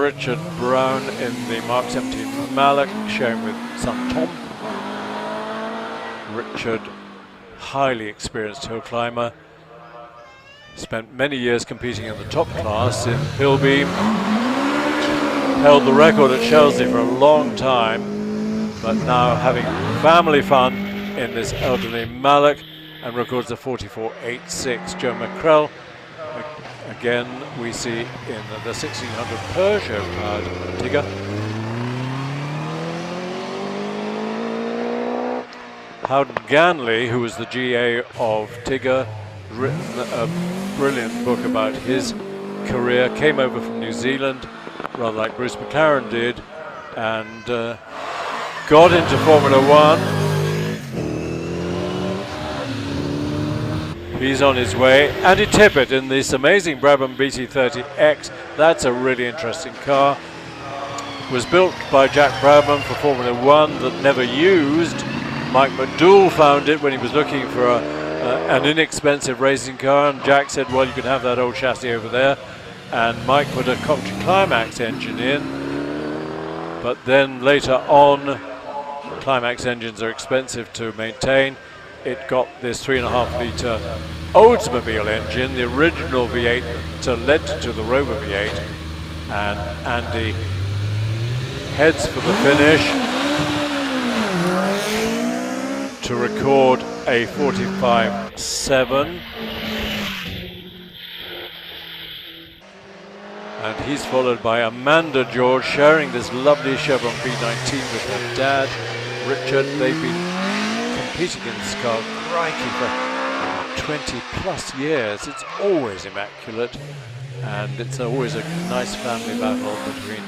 Richard Brown in the Mark 17 Mallock, sharing with son Tom. Richard, highly experienced hill climber, spent many years competing in the top class in hill beam, held the record at Chelsea for a long time, but now having family fun in this elderly Mallock, and records a 44.86. Joe McCrell, again we see in the 1600 Peugeot powered Tigger. Howden Ganley, who was the GA of Tigger, written a brilliant book about his career, came over from New Zealand, rather like Bruce McLaren did, and got into Formula One. He's on his way. Andy Tippett in this amazing Brabham BT30X. That's a really interesting car. Was built by Jack Brabham for Formula One that never used. Mike McDougall found it when he was looking for an inexpensive racing car, and Jack said, well, you can have that old chassis over there. And Mike put a Coventry Climax engine in. But then later on, Climax engines are expensive to maintain. It got this 3.5 litre Oldsmobile engine, the original V8 that led to the Rover V8. And Andy heads for the finish to record a 45.7. And he's followed by Amanda George, sharing this lovely Chevron B19 with her dad, Richard. They've been competing in this car, crikey, for 20 plus years. It's always immaculate, and it's always a nice family battle between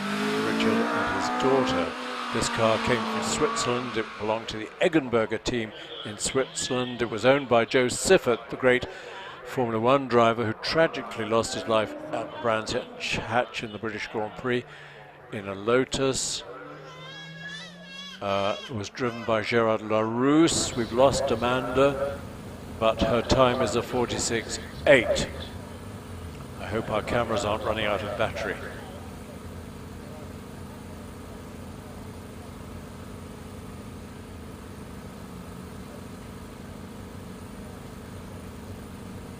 Richard and his daughter. This car came from Switzerland. It belonged to the Eggenberger team in Switzerland. It was owned by Joe Siffert, the great Formula One driver who tragically lost his life at Brands Hatch in the British Grand Prix in a Lotus. was driven by Gerard Larousse. We've lost Amanda, but her time is a 46.8. I hope our cameras aren't running out of battery.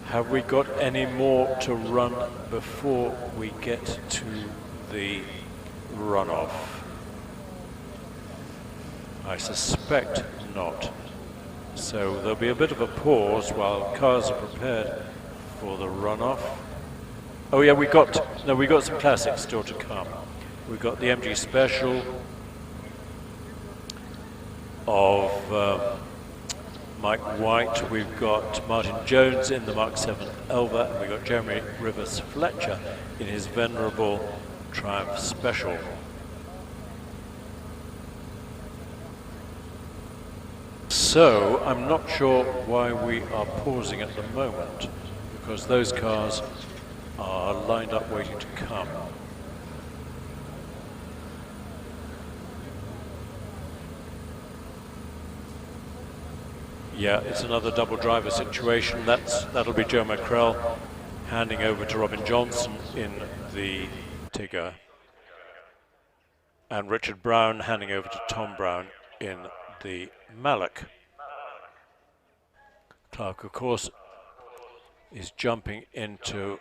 Have we got any more to run before we get to the runoff? I suspect not. So there'll be a bit of a pause while cars are prepared for the runoff. Oh yeah, we got some classics still to come. We've got the MG Special of Mike White, we've got Martin Jones in the Mark 7 Elva, and we've got Jeremy Rivers Fletcher in his venerable Triumph Special. So I'm not sure why we are pausing at the moment, because those cars are lined up waiting to come. Yeah, it's another double driver situation. That'll be Joe McCrell handing over to Robin Johnson in the Tigger, and Richard Brown handing over to Tom Brown in the Malloch. Clark, of course, is jumping into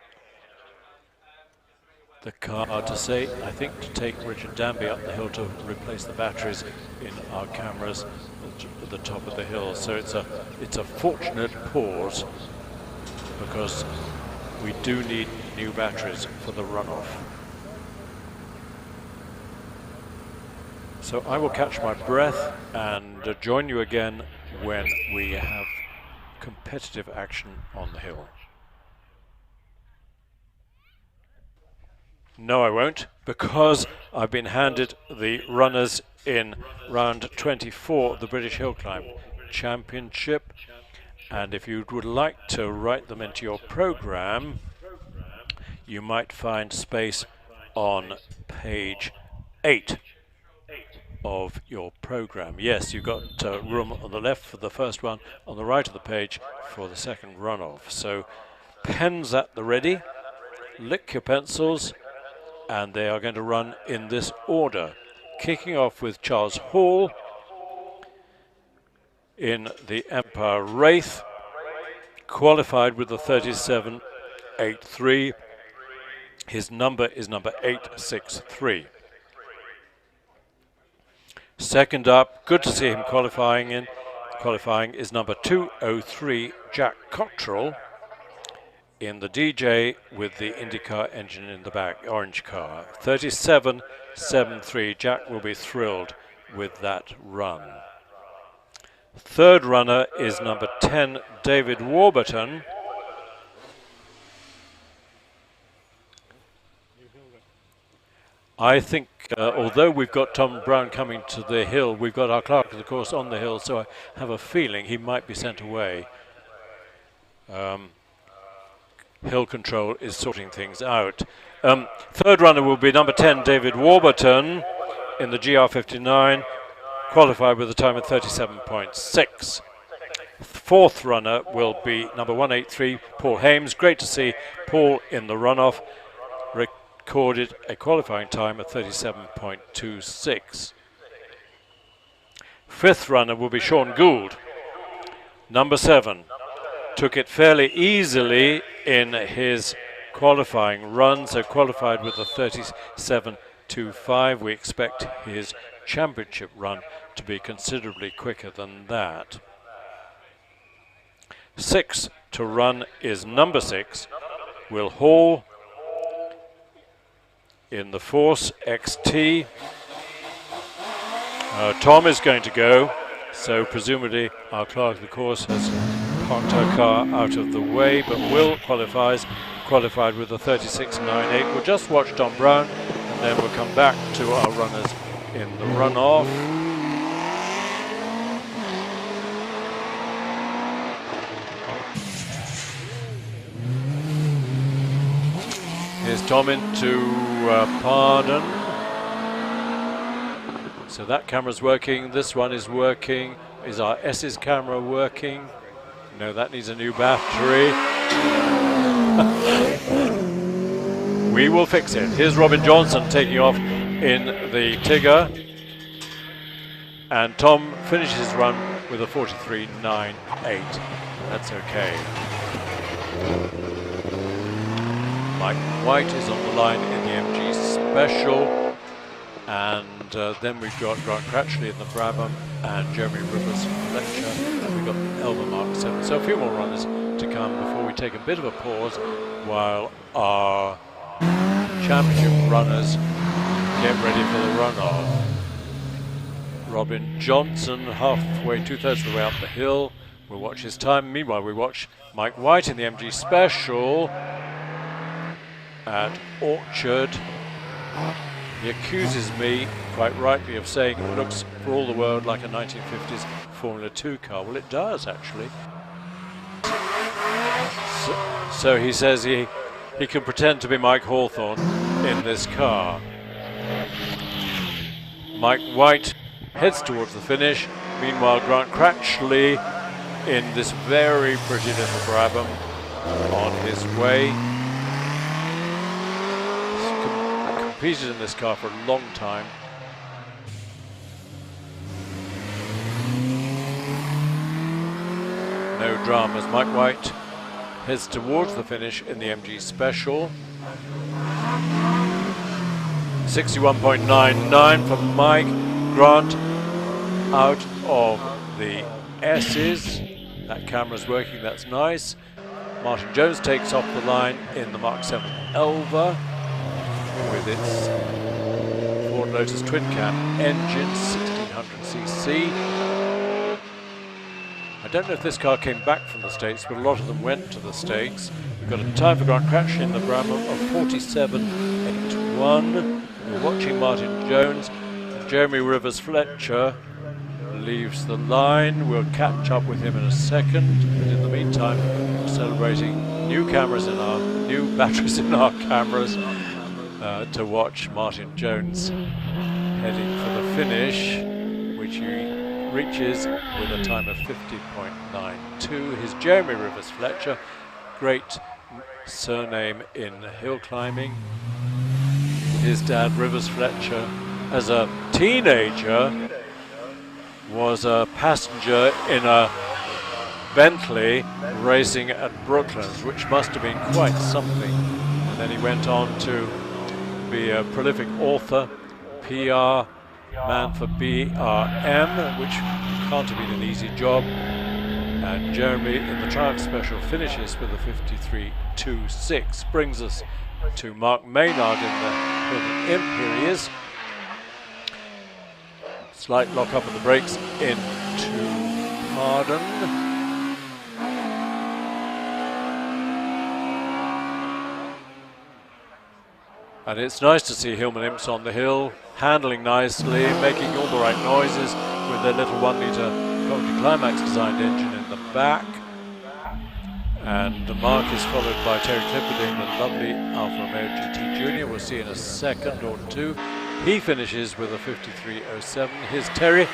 the car to say, I think, to take Richard Danby up the hill to replace the batteries in our cameras at the top of the hill. So it's a fortunate pause, because we do need new batteries for the runoff. So I will catch my breath and join you again when we have competitive action on the hill. No, I won't, because I've been handed the runners in round 24 of the British Hill Climb Championship, and if you would like to write them into your program, you might find space on page 8 of your program. Yes, you've got room on the left for the first one, on the right of the page for the second runoff. So pens at the ready, lick your pencils, and they are going to run in this order. Kicking off with Charles Hall in the Empire Wraith, qualified with the 37.83. His number is number 863. Second up, good to see him qualifying is number 203, Jack Cottrell in the DJ with the IndyCar engine in the back, orange car. 37.73. Jack will be thrilled with that run. Third runner is number 10, David Warburton. I think, although we've got Tom Brown coming to the hill, we've got our clerk of the course on the hill, so I have a feeling he might be sent away. Hill control is sorting things out. Third runner will be number 10, David Warburton in the GR59, qualified with a time of 37.6. Fourth runner will be number 183, Paul Hames. Great to see Paul in the runoff. Recorded a qualifying time of 37.26. Fifth runner will be Sean Gould, number 7. Took it fairly easily in his qualifying run, so qualified with a 37.25. We expect his championship run to be considerably quicker than that. 6 to run is number 6, Will Hall in the Force XT. Tom is going to go, so presumably our clerk of the course has parked her car out of the way, but Will qualified with a 36.98. We'll just watch Tom Brown, and then we'll come back to our runners in the runoff. Here's Tom into Pardon. So that camera's working, this one is working. Is our S's camera working? No, that needs a new battery. We will fix it. Here's Robin Johnson taking off in the Tigger. And Tom finishes his run with a 43.98. That's okay. Mike White is on the line in the MG Special. And then we've got Grant Cratchley in the Brabham and Jeremy Rivers Fletcher. And we've got the Elva Mark 7. So a few more runners to come before we take a bit of a pause while our championship runners get ready for the runoff. Robin Johnson halfway, 2/3 of the way up the hill. We'll watch his time. Meanwhile, we watch Mike White in the MG Special at Orchard. He accuses me, quite rightly, of saying it looks for all the world like a 1950s Formula 2 car. Well, it does, actually. So he says he can pretend to be Mike Hawthorne in this car. Mike White heads towards the finish. Meanwhile, Grant Cratchley in this very pretty little Brabham on his way. He's competed in this car for a long time. No dramas. Mike White heads towards the finish in the MG Special. 61.99 for Mike. Grant out of the S's. That camera's working, that's nice. Martin Jones takes off the line in the Mark 7 Elva with its Ford Lotus twin cam engine, 1600cc. I don't know if this car came back from the States, but a lot of them went to the States. We've got a time for Grant Cratchley in the Brabham of 47.81. We're watching Martin Jones. Jeremy Rivers Fletcher leaves the line. We'll catch up with him in a second, but in the meantime, we're celebrating new batteries in our cameras to watch Martin Jones heading for the finish, which he reaches with a time of 50.92. His Jeremy Rivers Fletcher, great surname in hill climbing. His dad, Rivers Fletcher, as a teenager, was a passenger in a Bentley racing at Brooklands, which must have been quite something. And then he went on to be a prolific author, PR man for BRM, which can't have been an easy job. And Jeremy in the Triumph Special finishes with a 53.26. Brings us to Mark Maynard in the Imp. Here he is. Slight lock up of the brakes into Pardon. And it's nice to see Hillman Imps on the hill, handling nicely, making all the right noises with their little 1 litre Coventry Climax designed engine in the back. And Mark is followed by Terry Clifford in the lovely Alfa Romeo GT Junior. We'll see in a second or two. He finishes with a 53.07. Here's Terry.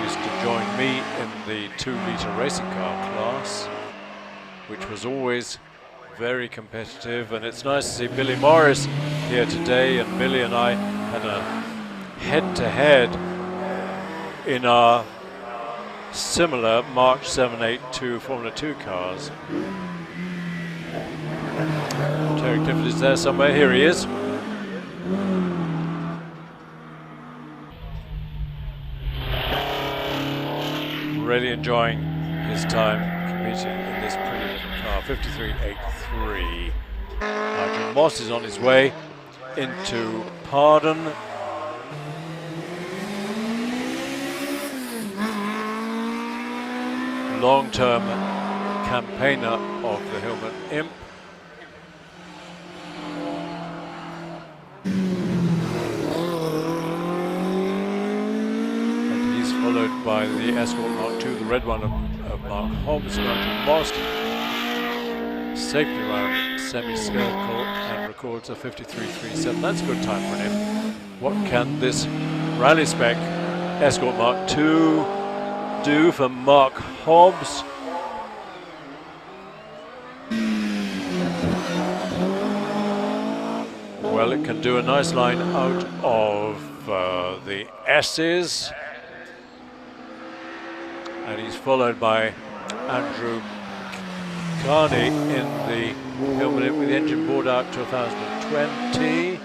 Used to join me in the 2 litre racing car class, which was always very competitive. And it's nice to see Billy Morris here today. And Billy and I had a head-to-head in our similar March 782 Formula 2 cars. Terry Clifford is there somewhere. Here he is. Really enjoying his time competing in this pretty little car. 53.83. Nigel Moss is on his way into Pardon. Long-term campaigner of the Hillman Imp. And he's followed by the Escort Mark II, the red one of Mark Hobbs, Nigel Moss. safely around semicircle and records a 53.37. That's a good time for him. What can this Rally Spec Escort Mark II do for Mark Hobbs? Well, it can do a nice line out of the S's, and he's followed by Andrew Carney in the Hillman with the engine board out to 1020.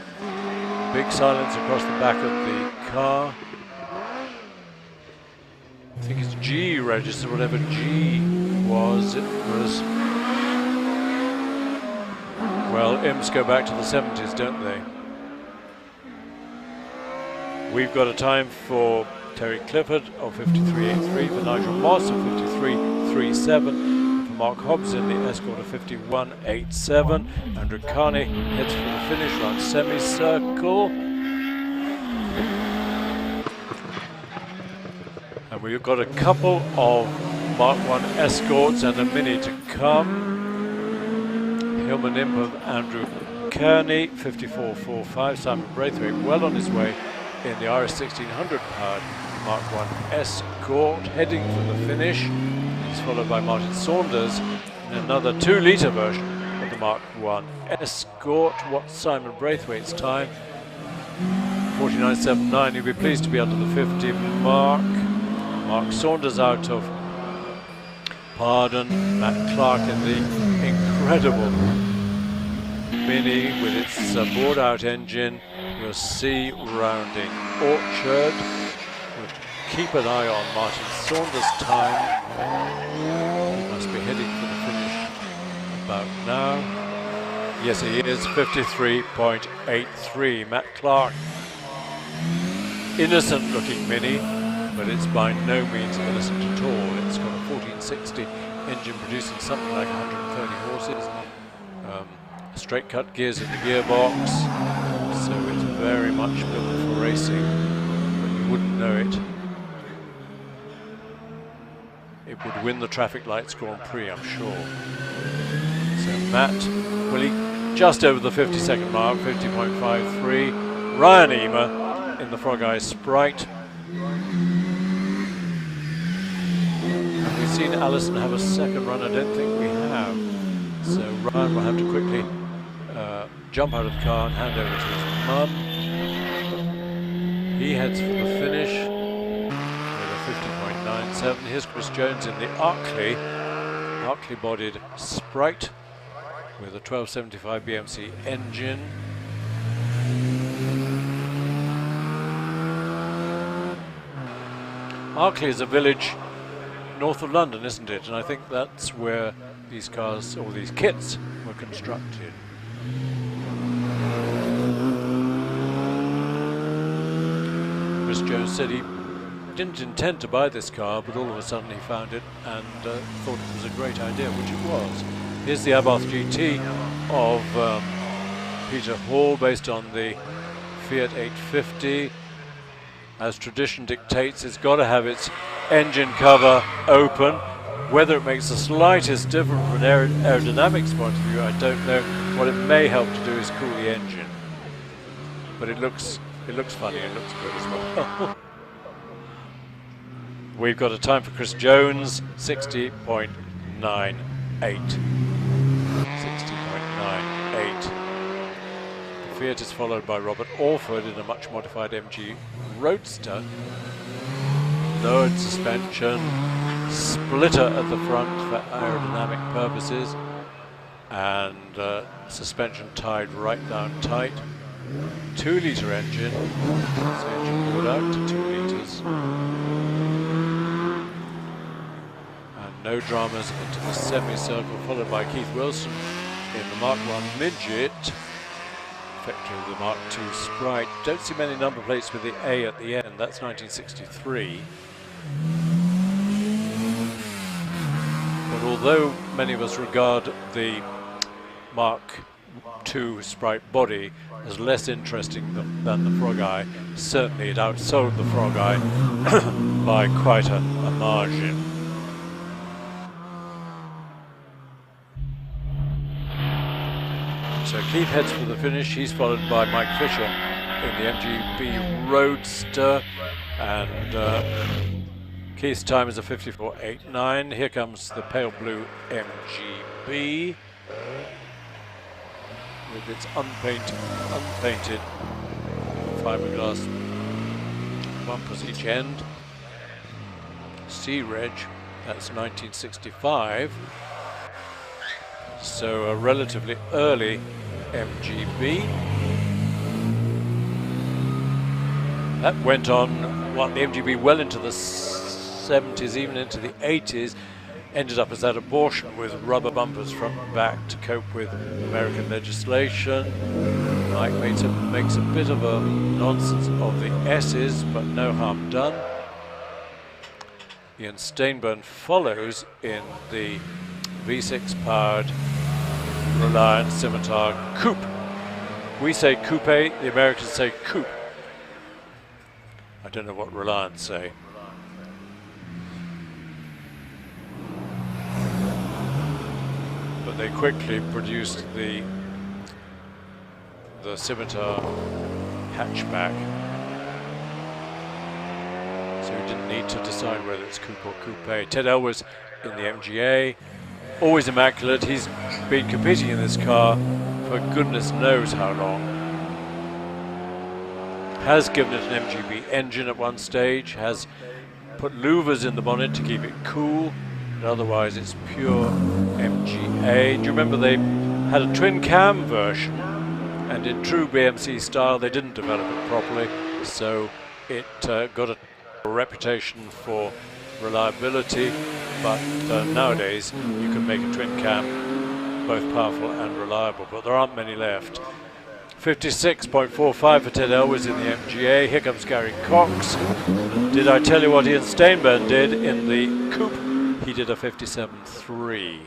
Big silence across the back of the car. I think it's G registered, whatever G was. It was. Well, IMS go back to the 70s, don't they? We've got a time for Terry Clifford of 53.83, for Nigel Moss of 53.37, for Mark Hobbs in the Escort of 51.87. Andrew Carney heads for the finish round semicircle. And we've got a couple of Mark I Escorts and a Mini to come. Hillman Imp of Andrew Kearney, 54.45. Simon Braithwaite well on his way in the RS 1600 powered Mark I Escort, heading for the finish. He's followed by Martin Saunders in another 2-litre version of the Mark I Escort. What's Simon Braithwaite's time? 49.79. He'll be pleased to be under the 50 mark. Mark Saunders out of Pardon. Matt Clark in the incredible Mini with its board-out engine. You'll see rounding Orchard. We'll keep an eye on Martin Saunders' time. He must be heading for the finish about now. Yes, he is. 53.83. Matt Clark. Innocent-looking Mini, but it's by no means innocent at all. It's got a 1460 engine producing something like 130 horses. Straight cut gears in the gearbox, so it's very much built for racing, but you wouldn't know it. It would win the Traffic Lights Grand Prix, I'm sure. So Matt, well, he just over the 50-second mark, 50.53. Ryan Emer in the Frog Eye Sprite. Have we seen Allison have a second run? I don't think we have. So Ryan will have to quickly jump out of the car and hand over to his mum. He heads for the finish with a 50.97. Here's Chris Jones in the Arkley bodied Sprite with a 1275 BMC engine. Arkley is a village north of London, isn't it? And I think that's where these cars, or these kits, were constructed. Chris Jones said he didn't intend to buy this car, but all of a sudden he found it and thought it was a great idea, which it was. Here's the Abarth GT of Peter Hall, based on the Fiat 850. As tradition dictates, it's got to have its engine cover open. Whether it makes the slightest difference from an aerodynamics point of view, I don't know. What it may help to do is cool the engine. But it looks funny, it looks good as well. We've got a time for Chris Jones, 60.98. 60.98. The Fiat is followed by Robert Orford in a much modified MG Roadster. Lowered suspension, splitter at the front for aerodynamic purposes, and suspension tied right down tight. 2-litre engine, so engine board out to 2 litres. And no dramas into the semicircle, followed by Keith Wilson in the Mark I Midget, effectively the Mark II Sprite. Don't see many number plates with the A at the end, that's 1963. But although many of us regard the Mark II Sprite body as less interesting than the Frog Eye, certainly it outsold the Frog Eye by quite a margin. So Keith heads for the finish. He's followed by Mike Fisher in the MGB Roadster, and Keith's time is a 54.89. Here comes the pale blue MGB with its unpainted fiberglass bumpers each end. C-Reg, that's 1965. So a relatively early MGB. That went on, well, the MGB well into the 70s, even into the 80s. Ended up as that abortion with rubber bumpers front and back to cope with American legislation. Mike makes a bit of a nonsense of the S's, but no harm done. Ian Stainburn follows in the V6 powered Reliant Scimitar Coupe. We say coupe, the Americans say coupe. I don't know what Reliant say. But they quickly produced the Scimitar hatchback. So we didn't need to decide whether it's coupe or coupe. Ted Elwes in the MGA, always immaculate. He's been competing in this car for goodness knows how long. Has given it an MGB engine at one stage, has put louvers in the bonnet to keep it cool, but otherwise it's pure MGA. Do you remember they had a twin cam version, and in true BMC style they didn't develop it properly, so it got a reputation for reliability, but nowadays you can make a twin cam both powerful and reliable, but there aren't many left. 56.45 for Ted Elwes in the MGA. Here comes Gary Cox. Did I tell you what Ian Stainburn did in the coupe? He did a 57.3.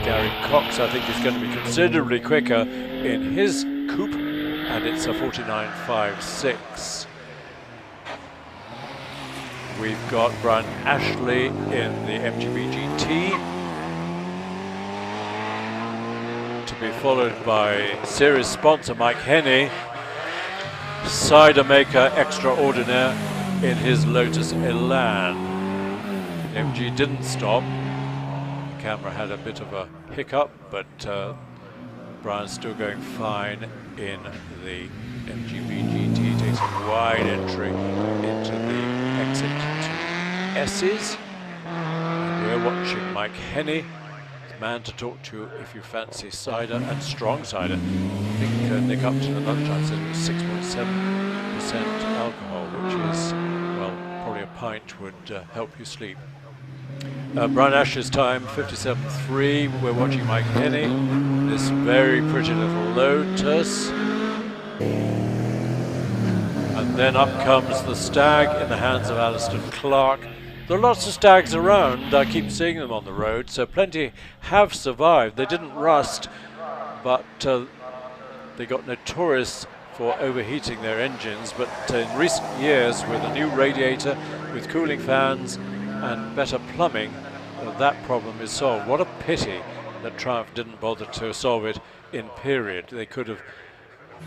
Gary Cox, I think, is going to be considerably quicker in his coupe, and it's a 49.56. We've got Brian Ashley in the MGB GT, to be followed by series sponsor Mike Henney, cider maker extraordinaire in his Lotus Elan. The MG didn't stop. The camera had a bit of a hiccup, but Brian's still going fine in the MGB GT. Takes a wide entry into the exit to S's. And we're watching Mike Henney, the man to talk to if you fancy cider, and strong cider. I think Nick Upton at lunchtime said it was 6.7% alcohol, which is, well, probably a pint would help you sleep. Brian Ashley's time, 57.3. We're watching Mike Henney, this very pretty little Lotus. And then up comes the Stag in the hands of Alistair Clark. There are lots of Stags around. I keep seeing them on the road, so plenty have survived. They didn't rust, but they got notorious for overheating their engines. But in recent years, with a new radiator, with cooling fans and better plumbing, that problem is solved. What a pity that Triumph didn't bother to solve it in period. They could have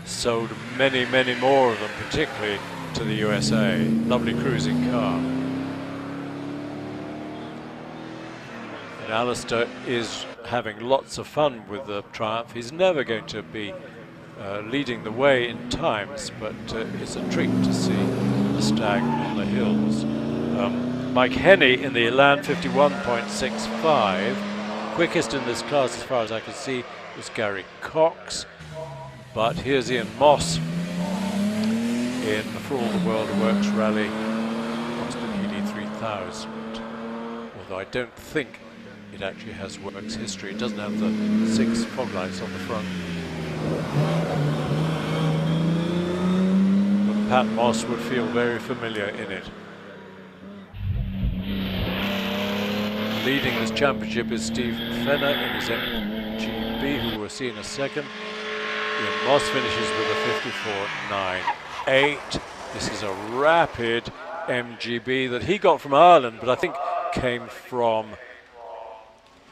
sold many, many more of them, particularly to the USA. Lovely cruising car. And Alistair is having lots of fun with the Triumph. He's never going to be leading the way in times, but it's a treat to see the Stag on the hills. Mike Henney in the Elan, 51.65. Quickest in this class, as far as I can see, was Gary Cox. But here's Ian Moss in the For All the World Works Rally, Oxford Healy 3000. Although I don't think it actually has Works history. It doesn't have the 6 fog lights on the front. But Pat Moss would feel very familiar in it. Leading this championship is Steve Fenner in his MGB, who we'll see in a second. Ian Moss finishes with a 54.98. This is a rapid MGB that he got from Ireland, but I think came from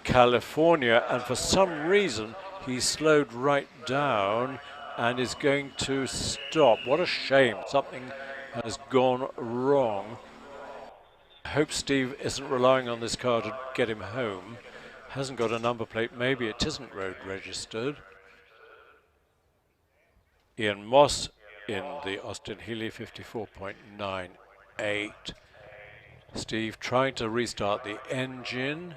California, and for some reason he slowed right down and is going to stop. What a shame. Something has gone wrong. I hope Steve isn't relying on this car to get him home. Hasn't got a number plate. Maybe it isn't road registered. Ian Moss in the Austin Healey 54.98. Steve trying to restart the engine.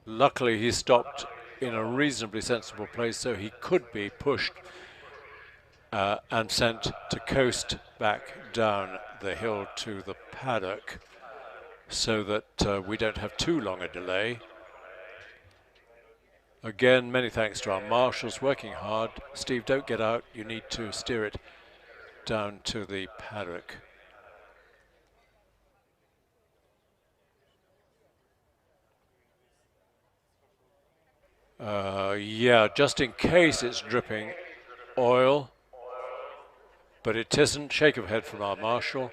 Luckily he stopped in a reasonably sensible place, so he could be pushed and sent to coast back down the hill to the paddock, so that we don't have too long a delay. Again, many thanks to our marshals working hard. Steve, don't get out. You need to steer it down to the paddock. Yeah, just in case it's dripping oil, but it isn't. Shake of head from our marshal,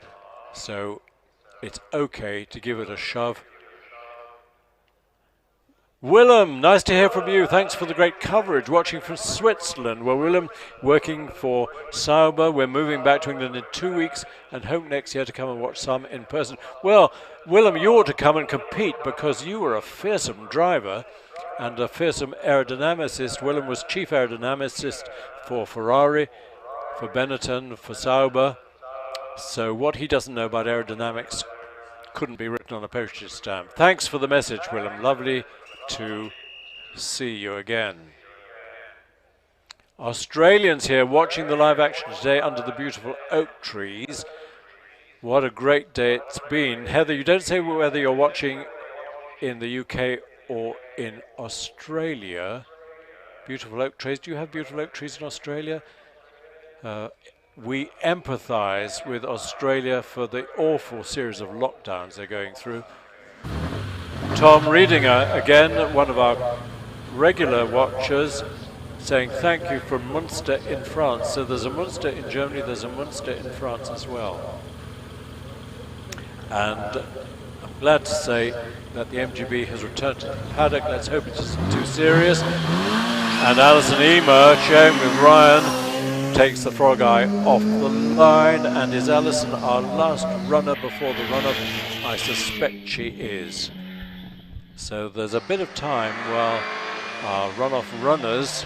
so it's okay to give it a shove. Willem, nice to hear from you. Thanks for the great coverage. Watching from Switzerland. Well, Willem, working for Sauber. We're moving back to England in 2 weeks and hope next year to come and watch some in person. Well, Willem, you ought to come and compete because you were a fearsome driver and a fearsome aerodynamicist. Willem was chief aerodynamicist for Ferrari, for Benetton, for Sauber. So what he doesn't know about aerodynamics couldn't be written on a postage stamp. Thanks for the message, Willem. Lovely to see you again. Australians here watching the live action today under the beautiful oak trees. What a great day it's been. Heather, you don't say whether you're watching in the UK or in Australia. Beautiful oak trees. Do you have beautiful oak trees in Australia? We empathise with Australia for the awful series of lockdowns they're going through. Tom Reedinger, again, one of our regular watchers, saying thank you from Munster in France. So there's a Munster in Germany, there's a Munster in France as well. And I'm glad to say that the MGB has returned to the paddock. Let's hope it isn't too serious. And Alison Emer, sharing with Ryan, takes the frog eye off the line. And is Alison our last runner before the run-up? I suspect she is. So there's a bit of time while our run-off runners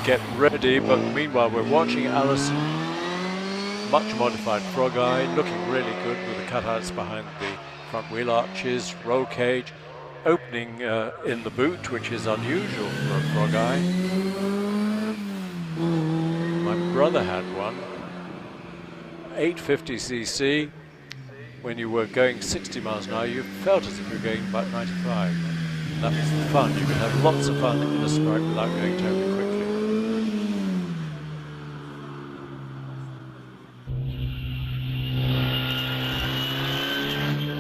get ready, but meanwhile we're watching Alison, much modified frog eye, looking really good with the cutouts behind the front wheel arches, roll cage, opening in the boot, which is unusual for a frog eye. My brother had one, 850cc. When you were going 60 miles an hour, you felt as if you were going about 95. And that was the fun. You could have lots of fun in a strike without going terribly quickly.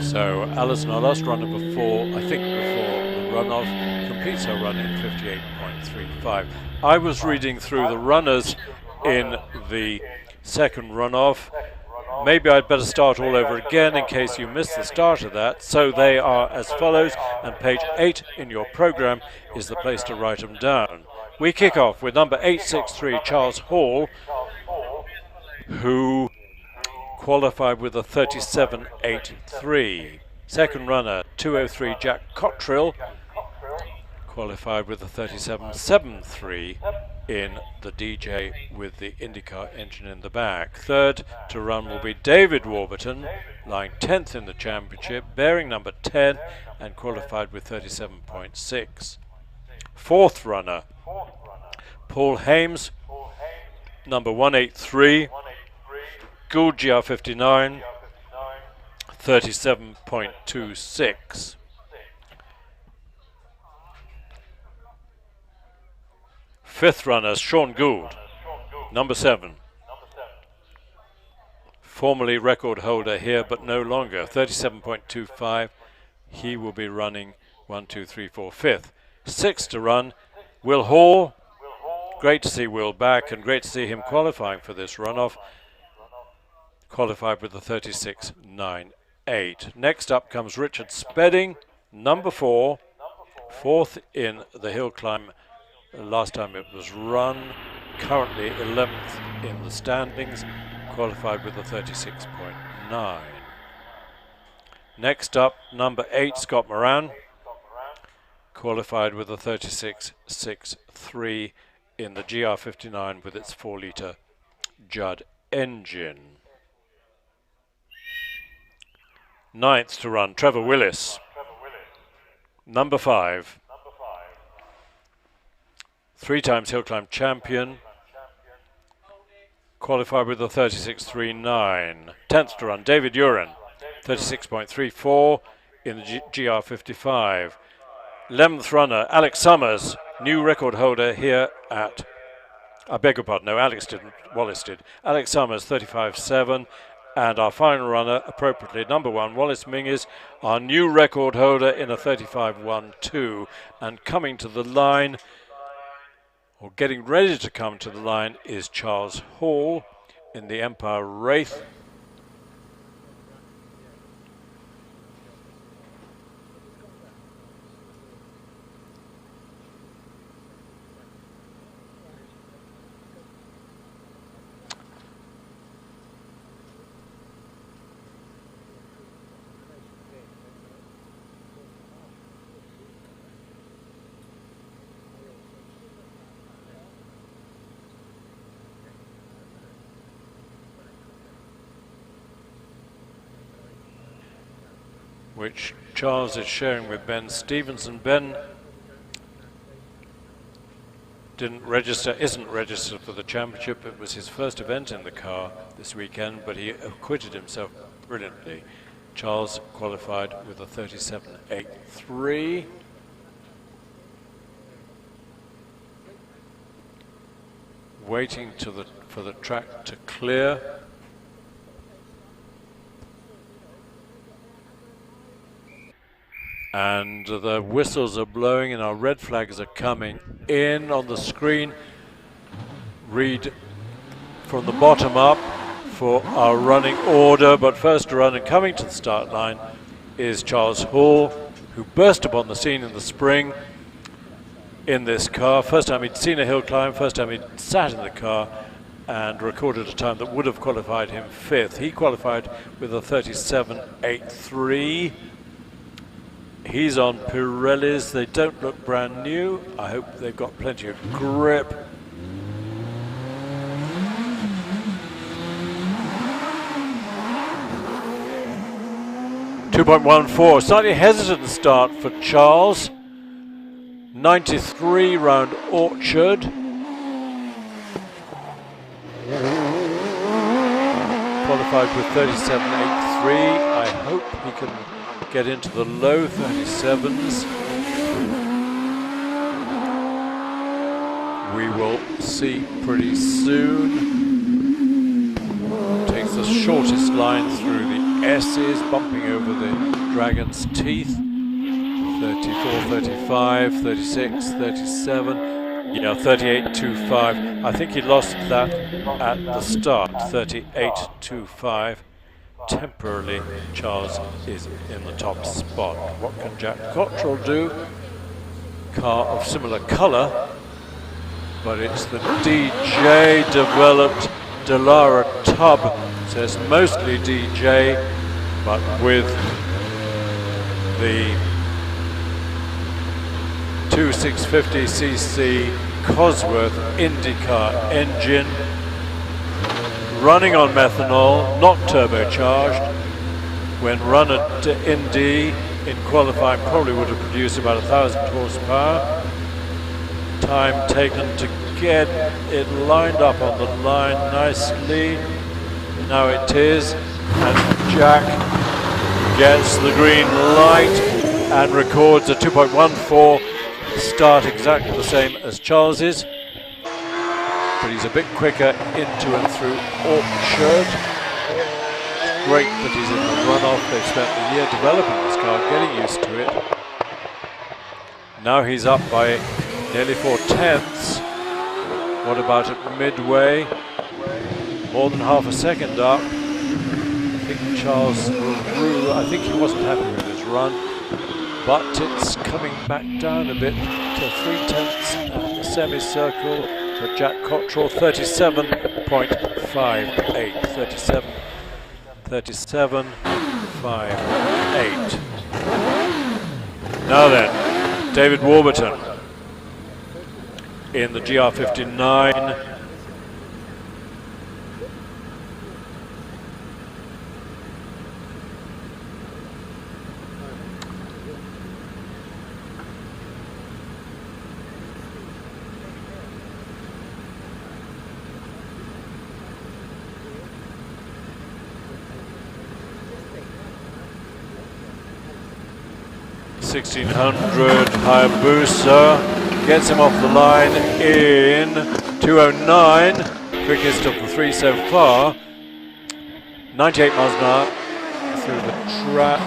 So Alison, our last runner before the run-off, completes her run in 58.35. I was reading through the runners in the second run-off. Maybe I'd better start all over again in case you missed the start of that. So they are as follows, and page 8 in your program is the place to write them down. We kick off with number 863, Charles Hall, who qualified with a 37.83. Second runner, 203, Jack Cottrell, qualified with a 37.73 in the DJ with the IndyCar engine in the back. Third to run will be David Warburton, lying 10th in the championship, bearing number 10 and qualified with 37.6. Fourth runner, Paul Hames, number 183, Gould GR59, 37.26. Fifth runner, Sean Gould, number 7. Formerly record holder here, but no longer, 37.25. He will be running 1, 2, 3, 4, 5th. Sixth to run, Will Hall. Great to see Will back and great to see him qualifying for this runoff. qualified with a 36.98. Next up comes Richard Spedding, number 4, fourth in the hill climb. Last time it was run, currently 11th in the standings, qualified with a 36.9. Next up, number 8, Scott Moran, qualified with a 36.63 in the GR59 with its 4-litre Judd engine. Ninth to run, Trevor Willis, number 5. 3 times hill climb champion, qualified with a 36.39. 10th to run, David Uren, 36.34 in the GR55. 11th runner, Alex Summers, new record holder here at, I beg your pardon, no, Alex didn't, Wallace did. Alex Summers, 35.7. And our final runner, appropriately, number 1, Wallace Menzies, our new record holder in a 35.12. And coming to the line, or getting ready to come to the line, is Charles Hall in the Empire Wraith. Which Charles is sharing with Ben Stevenson. Ben isn't registered for the championship. It was his first event in the car this weekend, but he acquitted himself brilliantly. Charles qualified with a 37.83. Waiting for the track to clear. And the whistles are blowing and our red flags are coming in on the screen. Read from the bottom up for our running order, but first to run and coming to the start line is Charles Hall, who burst upon the scene in the spring in this car. First time he'd seen a hill climb, first time he'd sat in the car and recorded a time that would have qualified him 5th. He qualified with a 37.83. He's on Pirellis. They don't look brand new. I hope they've got plenty of grip. .2.14, slightly hesitant start for Charles. 93 round Orchard. Qualified with 37.83. I hope he can get into the low 37s. We will see pretty soon. Takes the shortest line through the S's, bumping over the Dragon's Teeth. 34, 35, 36, 37. Yeah, 38.25. I think he lost that at the start. 38.25. Temporarily, Charles is in the top spot. What can Jack Cottrell do? Car of similar colour, but it's the DJ developed Delara tub, so it's mostly DJ, but with the 2650cc Cosworth IndyCar engine, running on methanol, not turbocharged. When run at Indy in qualifying, probably would have produced about 1,000 horsepower. Time taken to get it lined up on the line nicely. Now it is, and Jack gets the green light and records a 2.14 start, exactly the same as Charles's. But he's a bit quicker into and through Orchard. It's great that he's in the runoff. They've spent a year developing this car, getting used to it. Now he's up by nearly 4/10. What about at midway? More than half a second up. think Charles LaRue, I think he wasn't happy with his run, but it's coming back down a bit to 3/10 at the semicircle for Jack Cottrell, 37.58. 37.58. Now then, David Warburton in the GR59. $1,600 Hayabusa gets him off the line in 2:09, quickest of the three so far. 98 miles an hour through the track,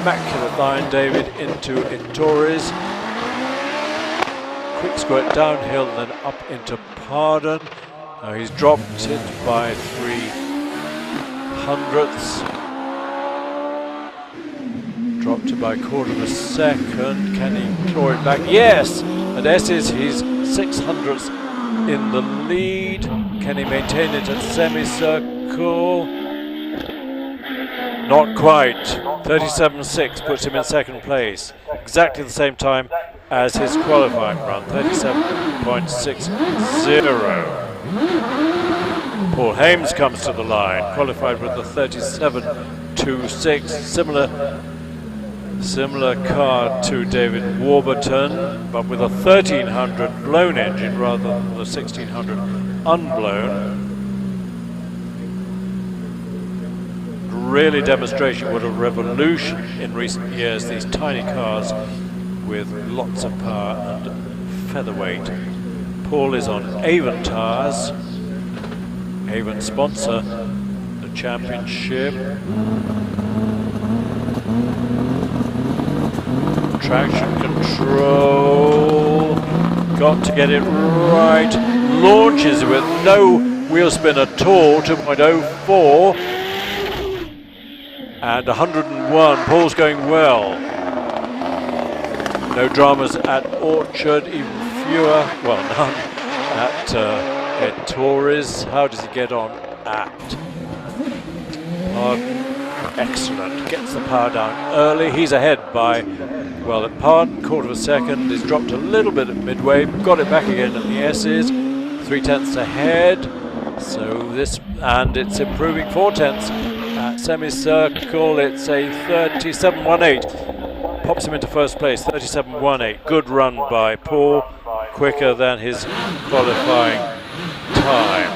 immaculate line, David, into Torres. Quick squirt downhill, then up into Pardon. Now he's dropped it by 3/100ths. Dropped it by a quarter of a second. Can he claw it back? Yes! At S's, he's 600ths in the lead. Can he maintain it at semicircle? Not quite. 37.6 puts him in second place. Exactly the same time as his qualifying run. 37.60. Paul Hames comes to the line. Qualified with the 37.26. Similar car to David Warburton, but with a 1300 blown engine rather than the 1600 unblown. Really demonstration what a revolution in recent years, these tiny cars with lots of power and featherweight. Paul is on Avon tyres. Avon sponsor the championship. Traction control, got to get it right, launches with no wheel spin at all, 2.04 and 101, Paul's going well. No dramas at Orchard, even fewer, well none at Torres. How does he get on at Pardon? Excellent, gets the power down early, he's ahead by, well, at Pardon, quarter of a second. He's dropped a little bit at Midway, got it back again at the S's, 3/10 ahead. So this, and it's improving 4/10 at semicircle. It's a 37.18, pops him into first place, 37.18. Good run by Paul, quicker than his qualifying time.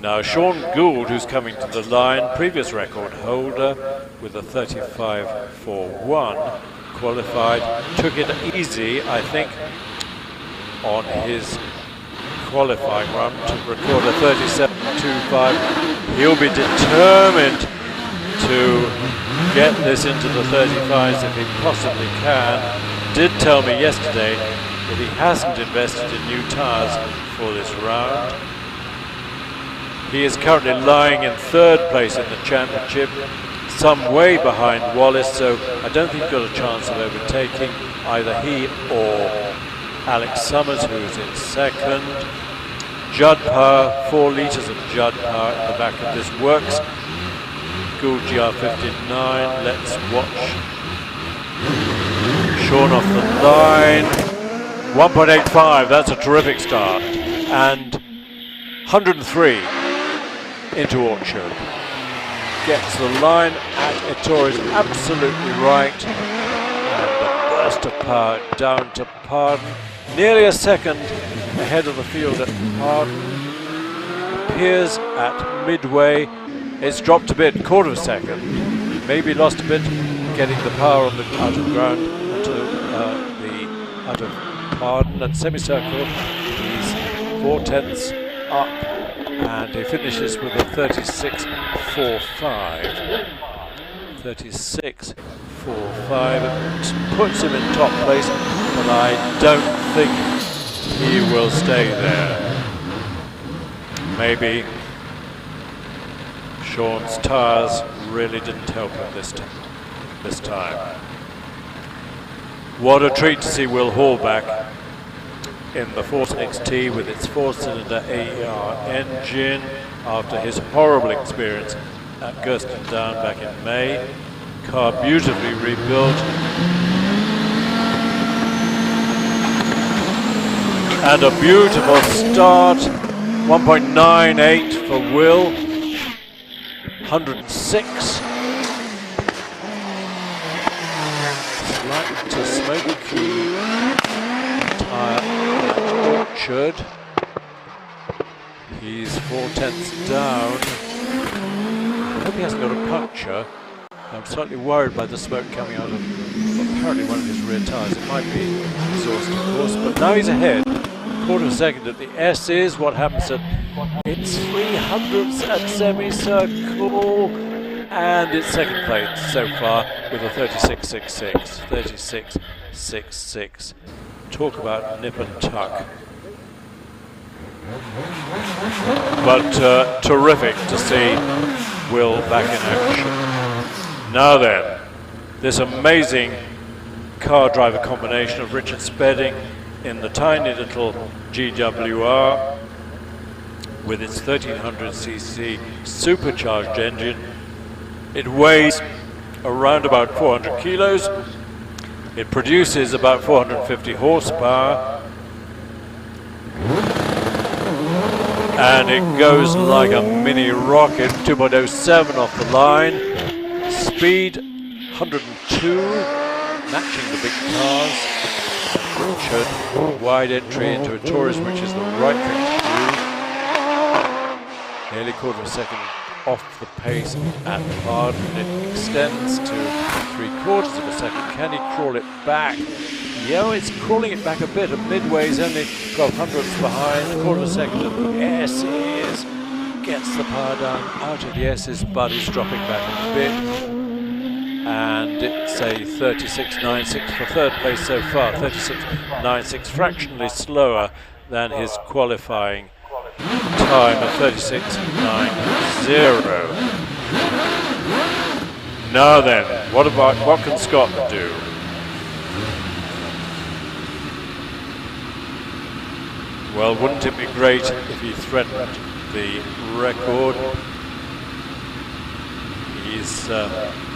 Now Sean Gould, who's coming to the line, previous record holder with a 35.41, qualified, took it easy, I think, on his qualifying run to record a 37.25. He'll be determined to get this into the 35s if he possibly can. Did tell me yesterday that he hasn't invested in new tyres for this round. He is currently lying in third place in the championship, some way behind Wallace, so I don't think he's got a chance of overtaking either he or Alex Summers, who's in second. Judd power, 4 litres of Judd power at the back of this works. Gould GR59, let's watch. Sean off the line, 1.85, that's a terrific start, and 103 into Orchard. Gets the line at Ettore, absolutely right, and a burst of power down to Pardon. Nearly a second ahead of the field at Pardon. Appears at Midway. It's dropped a bit, quarter of a second. Maybe lost a bit getting the power on the out of ground out of Pardon at semicircle. He's 4/10 up. And he finishes with a 36.45. 36.45. It puts him in top place, but I don't think he will stay there. maybe Sean's tyres really didn't help him this time. What a treat to see Will Hall back in the Force XT with its 4-cylinder AER engine after his horrible experience at Gurston Down back in May. Car beautifully rebuilt. And a beautiful start. 1.98 for Will. 106. Slightly smoky tyre at Orchard. He's 4/10 down. I hope he hasn't got a puncture. I'm slightly worried by the smoke coming out of apparently one of his rear tyres. It might be exhaust, of course, but now he's ahead. Quarter of a second at the S's. What happens at its 300ths at semicircle, and it's second place so far with a 36.66. 36.66. Talk about nip and tuck. But terrific to see Will back in action. Now then, this amazing car driver combination of Richard Spedding in the tiny little GWR with its 1300cc supercharged engine. It weighs around about 400 kilos. It produces about 450 horsepower. And it goes like a mini rocket. 2.07 off the line. Speed 102, matching the big cars. Richard, wide entry into a Taurus, which is the right thing to do. Nearly quarter of a second off the pace at Parden. It extends to 3/4 of a second. Can he crawl it back? Yeah, it's crawling it back a bit. At midway, he's only 1200ths behind. Quarter of a second at the S's. Gets the power down out of the S's, but he's dropping back a bit. And it's a 36.96 for third place so far. 36.96, fractionally slower than his qualifying time of 36.90. Now then, what can Scott do? Well, wouldn't it be great if he threatened the record? He's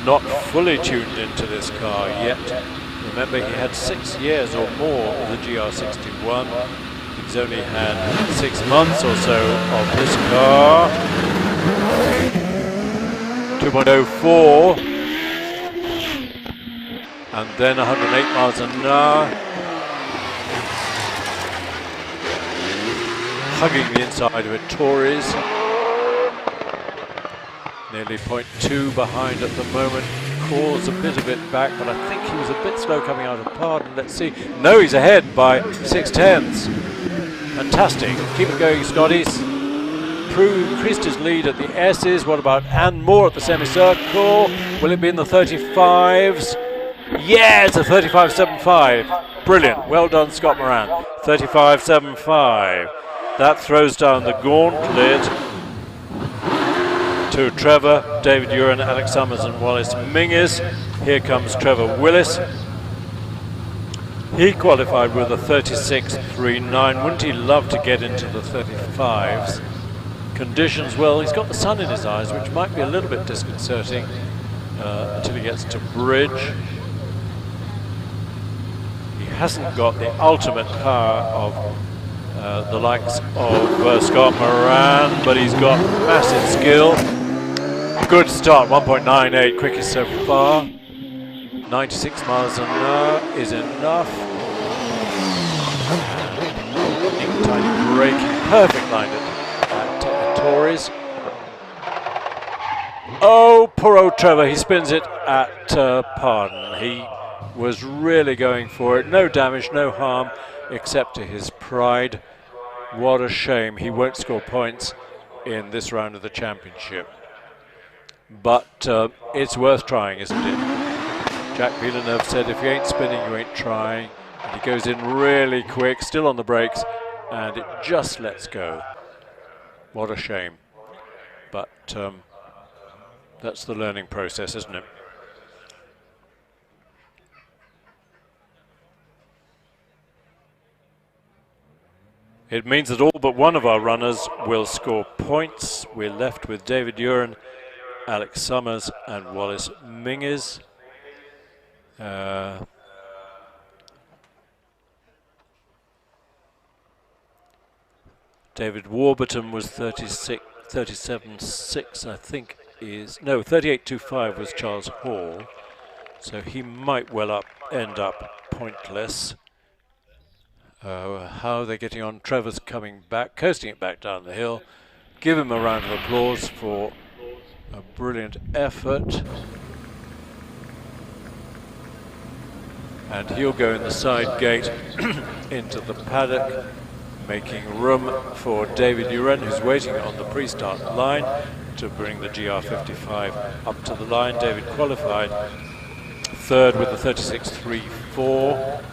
not fully tuned into this car yet. Remember, he had 6 years or more of the GR61. He's only had 6 months or so of this car. 2.04. And then 108 miles an hour. Hugging the inside of a Tories. Nearly 0.2 behind at the moment. Crawls a bit of it back, but I think he was a bit slow coming out of Parden. Let's see. No, he's ahead by 6/10. Fantastic. Keep it going, Scotties. Increased his lead at the S's. What about and more at the semicircle? Will it be in the 35s? Yeah, it's a 35.75. Brilliant. Well done, Scott Moran. 35.75. That throws down the gauntlet to Trevor, David Uren, Alex Summers and Wallace Menzies. Here comes Trevor Willis. He qualified with a 36.39. Wouldn't he love to get into the 35s? Conditions, well, he's got the sun in his eyes, which might be a little bit disconcerting until he gets to Bridge. He hasn't got the ultimate power of the likes of Scott Moran, but he's got massive skill. Good start, 1.98, quickest so far. 96 miles an hour is enough. Tiny braking, perfect line at Tories. Oh, poor old Trevor, he spins it at Parden. He was really going for it. No damage, no harm, except to his pride. What a shame he won't score points in this round of the championship. But it's worth trying, isn't it? Jack Villeneuve said, if you ain't spinning, you ain't trying. And he goes in really quick, still on the brakes, and it just lets go. What a shame. But that's the learning process, isn't it? It means that all but one of our runners will score points. We're left with David Uren, Alex Summers and Wallace Menzies. David Warburton was 37.6, I think is, no, 38.25 was Charles Hall. So he might well end up pointless. How are they getting on? Trevor's coming back, coasting it back down the hill. Give him a round of applause for a brilliant effort. And he'll go in the side gate into the paddock, making room for David Uren, who's waiting on the pre-start line to bring the GR55 up to the line. David qualified third with the 36.34.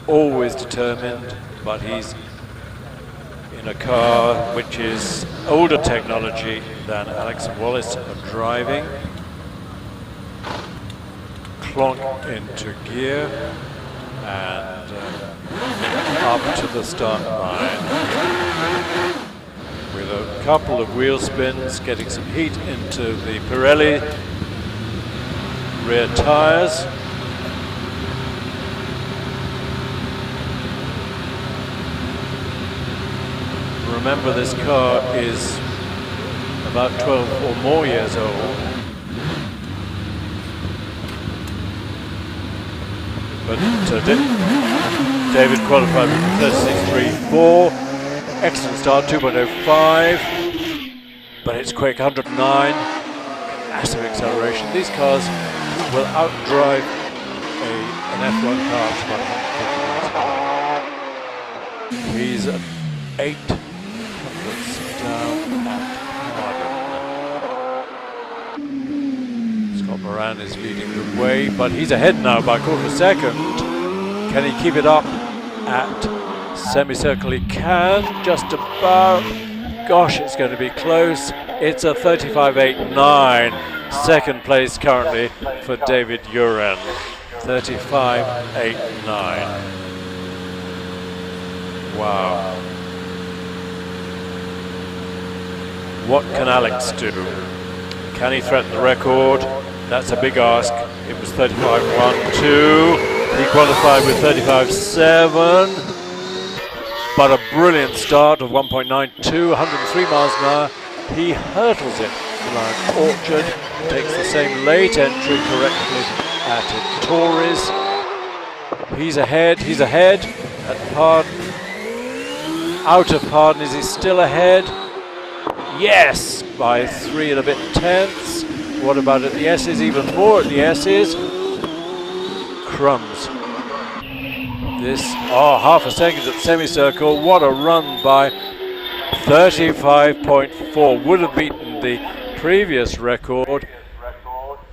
Always determined, but he's in a car which is older technology than Alex and Wallace are driving. Clonk into gear and up to the start line with a couple of wheel spins, getting some heat into the Pirelli rear tyres. Remember, this car is about 12 or more years old. But David qualified with 36.34. Excellent start, 2.05. But it's quick, 109. Massive acceleration. These cars will outdrive an F1 car to about 150 miles an hour. He's at 8. Down at Scott Moran is leading the way, but he's ahead now by a quarter of a second. Can he keep it up at semicircle? He can, just about. Gosh, it's going to be close. It's a 35.89. Second place currently for David Uren. 35.89. Wow. What can Alex do? Can he threaten the record? That's a big ask. It was 35.12. He qualified with 35.7. But a brilliant start of 1.92, 103 miles an hour. He hurdles it like Orchard, takes the same late entry correctly at Torres. He's ahead at Pardon. Out of Pardon, is he still ahead? Yes, by 3 and a bit tenths. What about at the S's? Even more at the S's. Crumbs. This, half a second at the semicircle. What a run by 35.4. Would have beaten the previous record.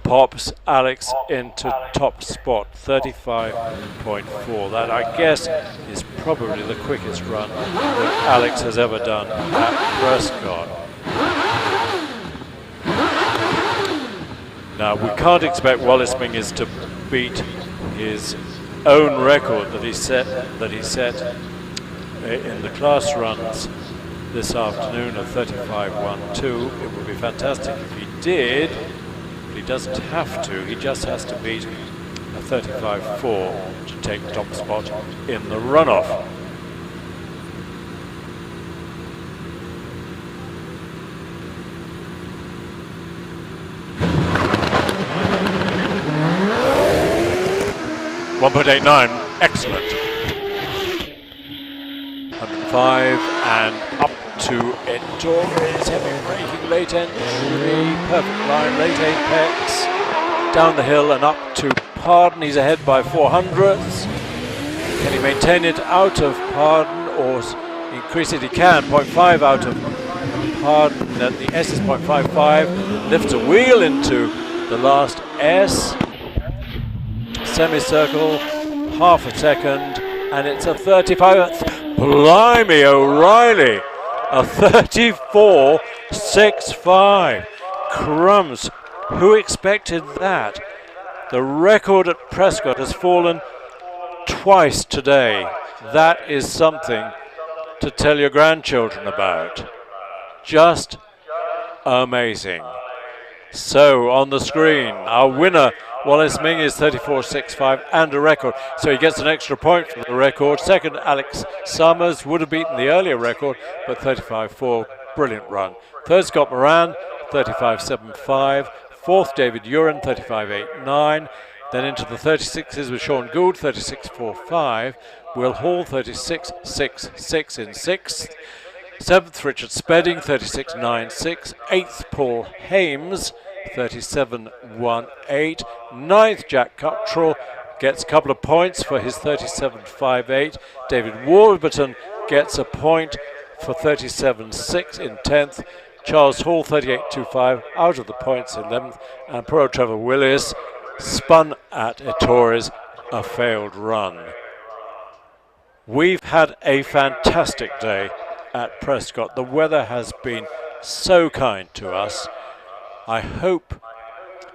Pops Alex into top spot, 35.4. That, I guess, is probably the quickest run that Alex has ever done at Prescott. Now, we can't expect Wallace Menzies to beat his own record that he set in the class runs this afternoon of 35.12. It would be fantastic if he did, but he doesn't have to. He just has to beat a 35.4 to take the top spot in the runoff. .89, excellent. 105 and up to Torres, heavy braking, late entry, perfect line, late apex, down the hill and up to Pardon. He's ahead by 400ths. Can he maintain it out of Pardon or increase it? He can, 0.5 out of Pardon, then the S is 0.55, lifts a wheel into the last S. Semicircle, half a second, and it's a 35th. Blimey, O'Reilly a 34.65. Crumbs, who expected that? The record at Prescott has fallen twice today. That is something to tell your grandchildren about. Just amazing. So on the screen, our winner, Wallace Menzies, 34.65 and a record. So he gets an extra point for the record. Second, Alex Summers would have beaten the earlier record, but 35.4, brilliant run. Third, Scott Moran, 35.75. Fourth, David Uren, 35.89. Then into the 36s with Sean Gould, 36.45. Will Hall, 36.66 in sixth. Seventh, Richard Spedding, 36.96. Eighth, Paul Hames, 37.18. Ninth, Jack Cuttrell gets a couple of points for his 37.58. David Warburton gets a point for 37.6 in 10th. Charles Hall, 38.25, out of the points, 11th. And Pro Trevor Willis spun at Ettores, a failed run. We've had a fantastic day at Prescott. The weather has been so kind to us. I hope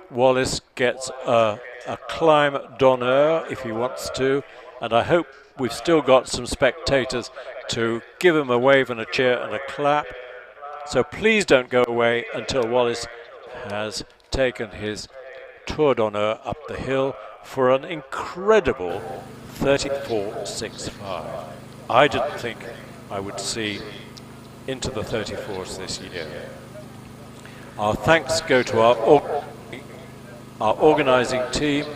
Wallace gets a climb d'honneur if he wants to, and I hope we've still got some spectators to give him a wave and a cheer and a clap. So please don't go away until Wallace has taken his tour d'honneur up the hill for an incredible 34.65. I didn't think I would see into the 34s this year. Our thanks go to our organising team,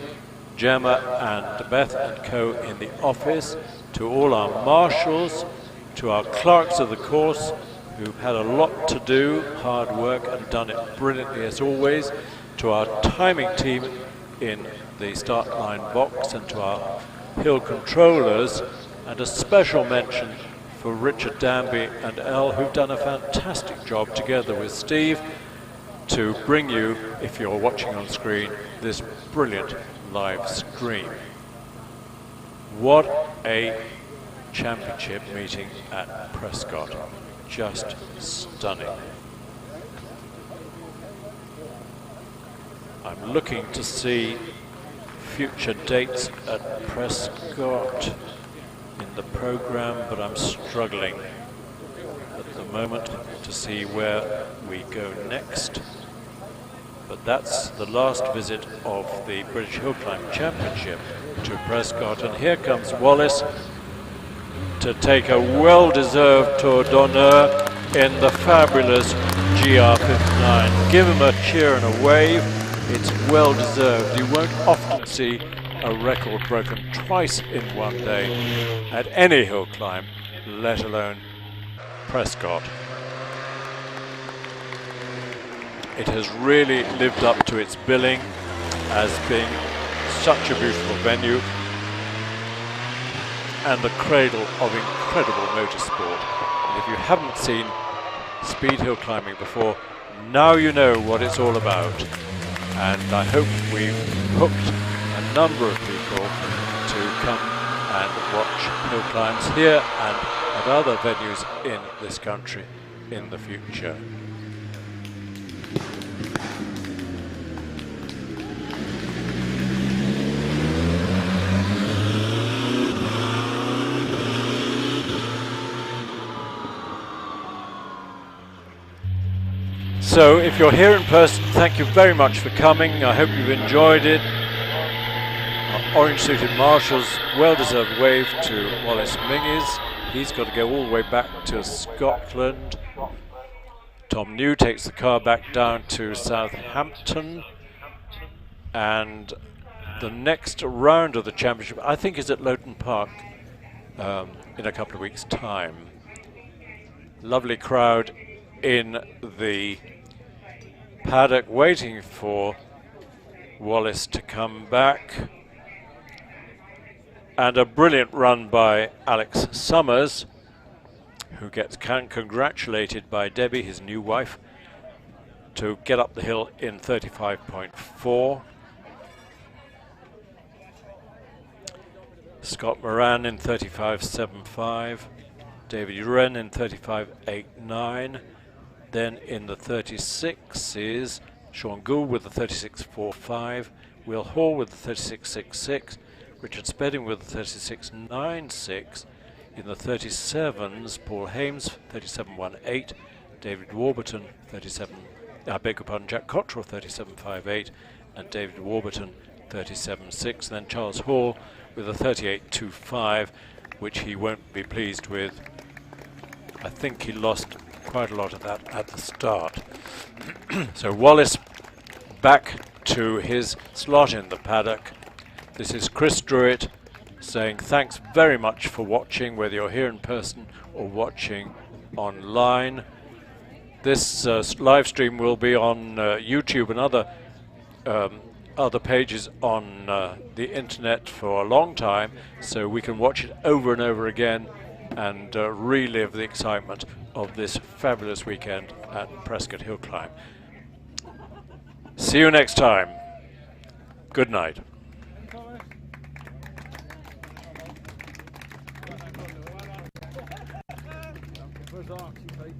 Gemma and Beth and co in the office, to all our marshals, to our clerks of the course who've had a lot to do, hard work, and done it brilliantly as always, to our timing team in the start line box, and to our hill controllers, and a special mention for Richard Danby and Elle, who've done a fantastic job together with Steve to bring you, if you're watching on screen, this brilliant live stream. What a championship meeting at Prescott. Just stunning. I'm looking to see future dates at Prescott in the program, but I'm struggling at the moment to see where we go next. But that's the last visit of the British Hill Climb Championship to Prescott, and here comes Wallace to take a well-deserved tour d'honneur in the fabulous GR59. Give him a cheer and a wave. It's well-deserved. You won't often see a record broken twice in one day at any hill climb, let alone Prescott. It has really lived up to its billing as being such a beautiful venue and the cradle of incredible motorsport. And if you haven't seen speed hill climbing before, now you know what it's all about. And I hope we've hooked a number of people to come and watch hill climbs here and at other venues in this country in the future. So if you're here in person, thank you very much for coming. I hope you've enjoyed it. Our orange-suited marshals, well-deserved wave to Wallace Menzies. He's got to go all the way back to Scotland. Tom New takes the car back down to Southampton. And the next round of the championship, I think, is at Lowton Park in a couple of weeks' time. Lovely crowd in the paddock waiting for Wallace to come back, and a brilliant run by Alex Summers, who gets congratulated by Debbie, his new wife, to get up the hill in 35.4. Scott Moran in 35.75. David Uren in 35.89. Then in the 36s, Sean Gould with the 36.45, Will Hall with the 36.66, Richard Spedding with the 36.96. In the 37s, Paul Hames 37.18, David Warburton 37. I beg your pardon, Jack Cottrell 37.58, and David Warburton 37.6. Then Charles Hall with a 38.25, which he won't be pleased with. I think he lost quite a lot of that at the start. So Wallace back to his slot in the paddock. This is Chris Druitt saying thanks very much for watching, whether you're here in person or watching online. This live stream will be on YouTube and other pages on the internet for a long time, so we can watch it over and over again and relive the excitement of this fabulous weekend at Prescott Hill Climb. See you next time. Good night. Where's Archie, Pete?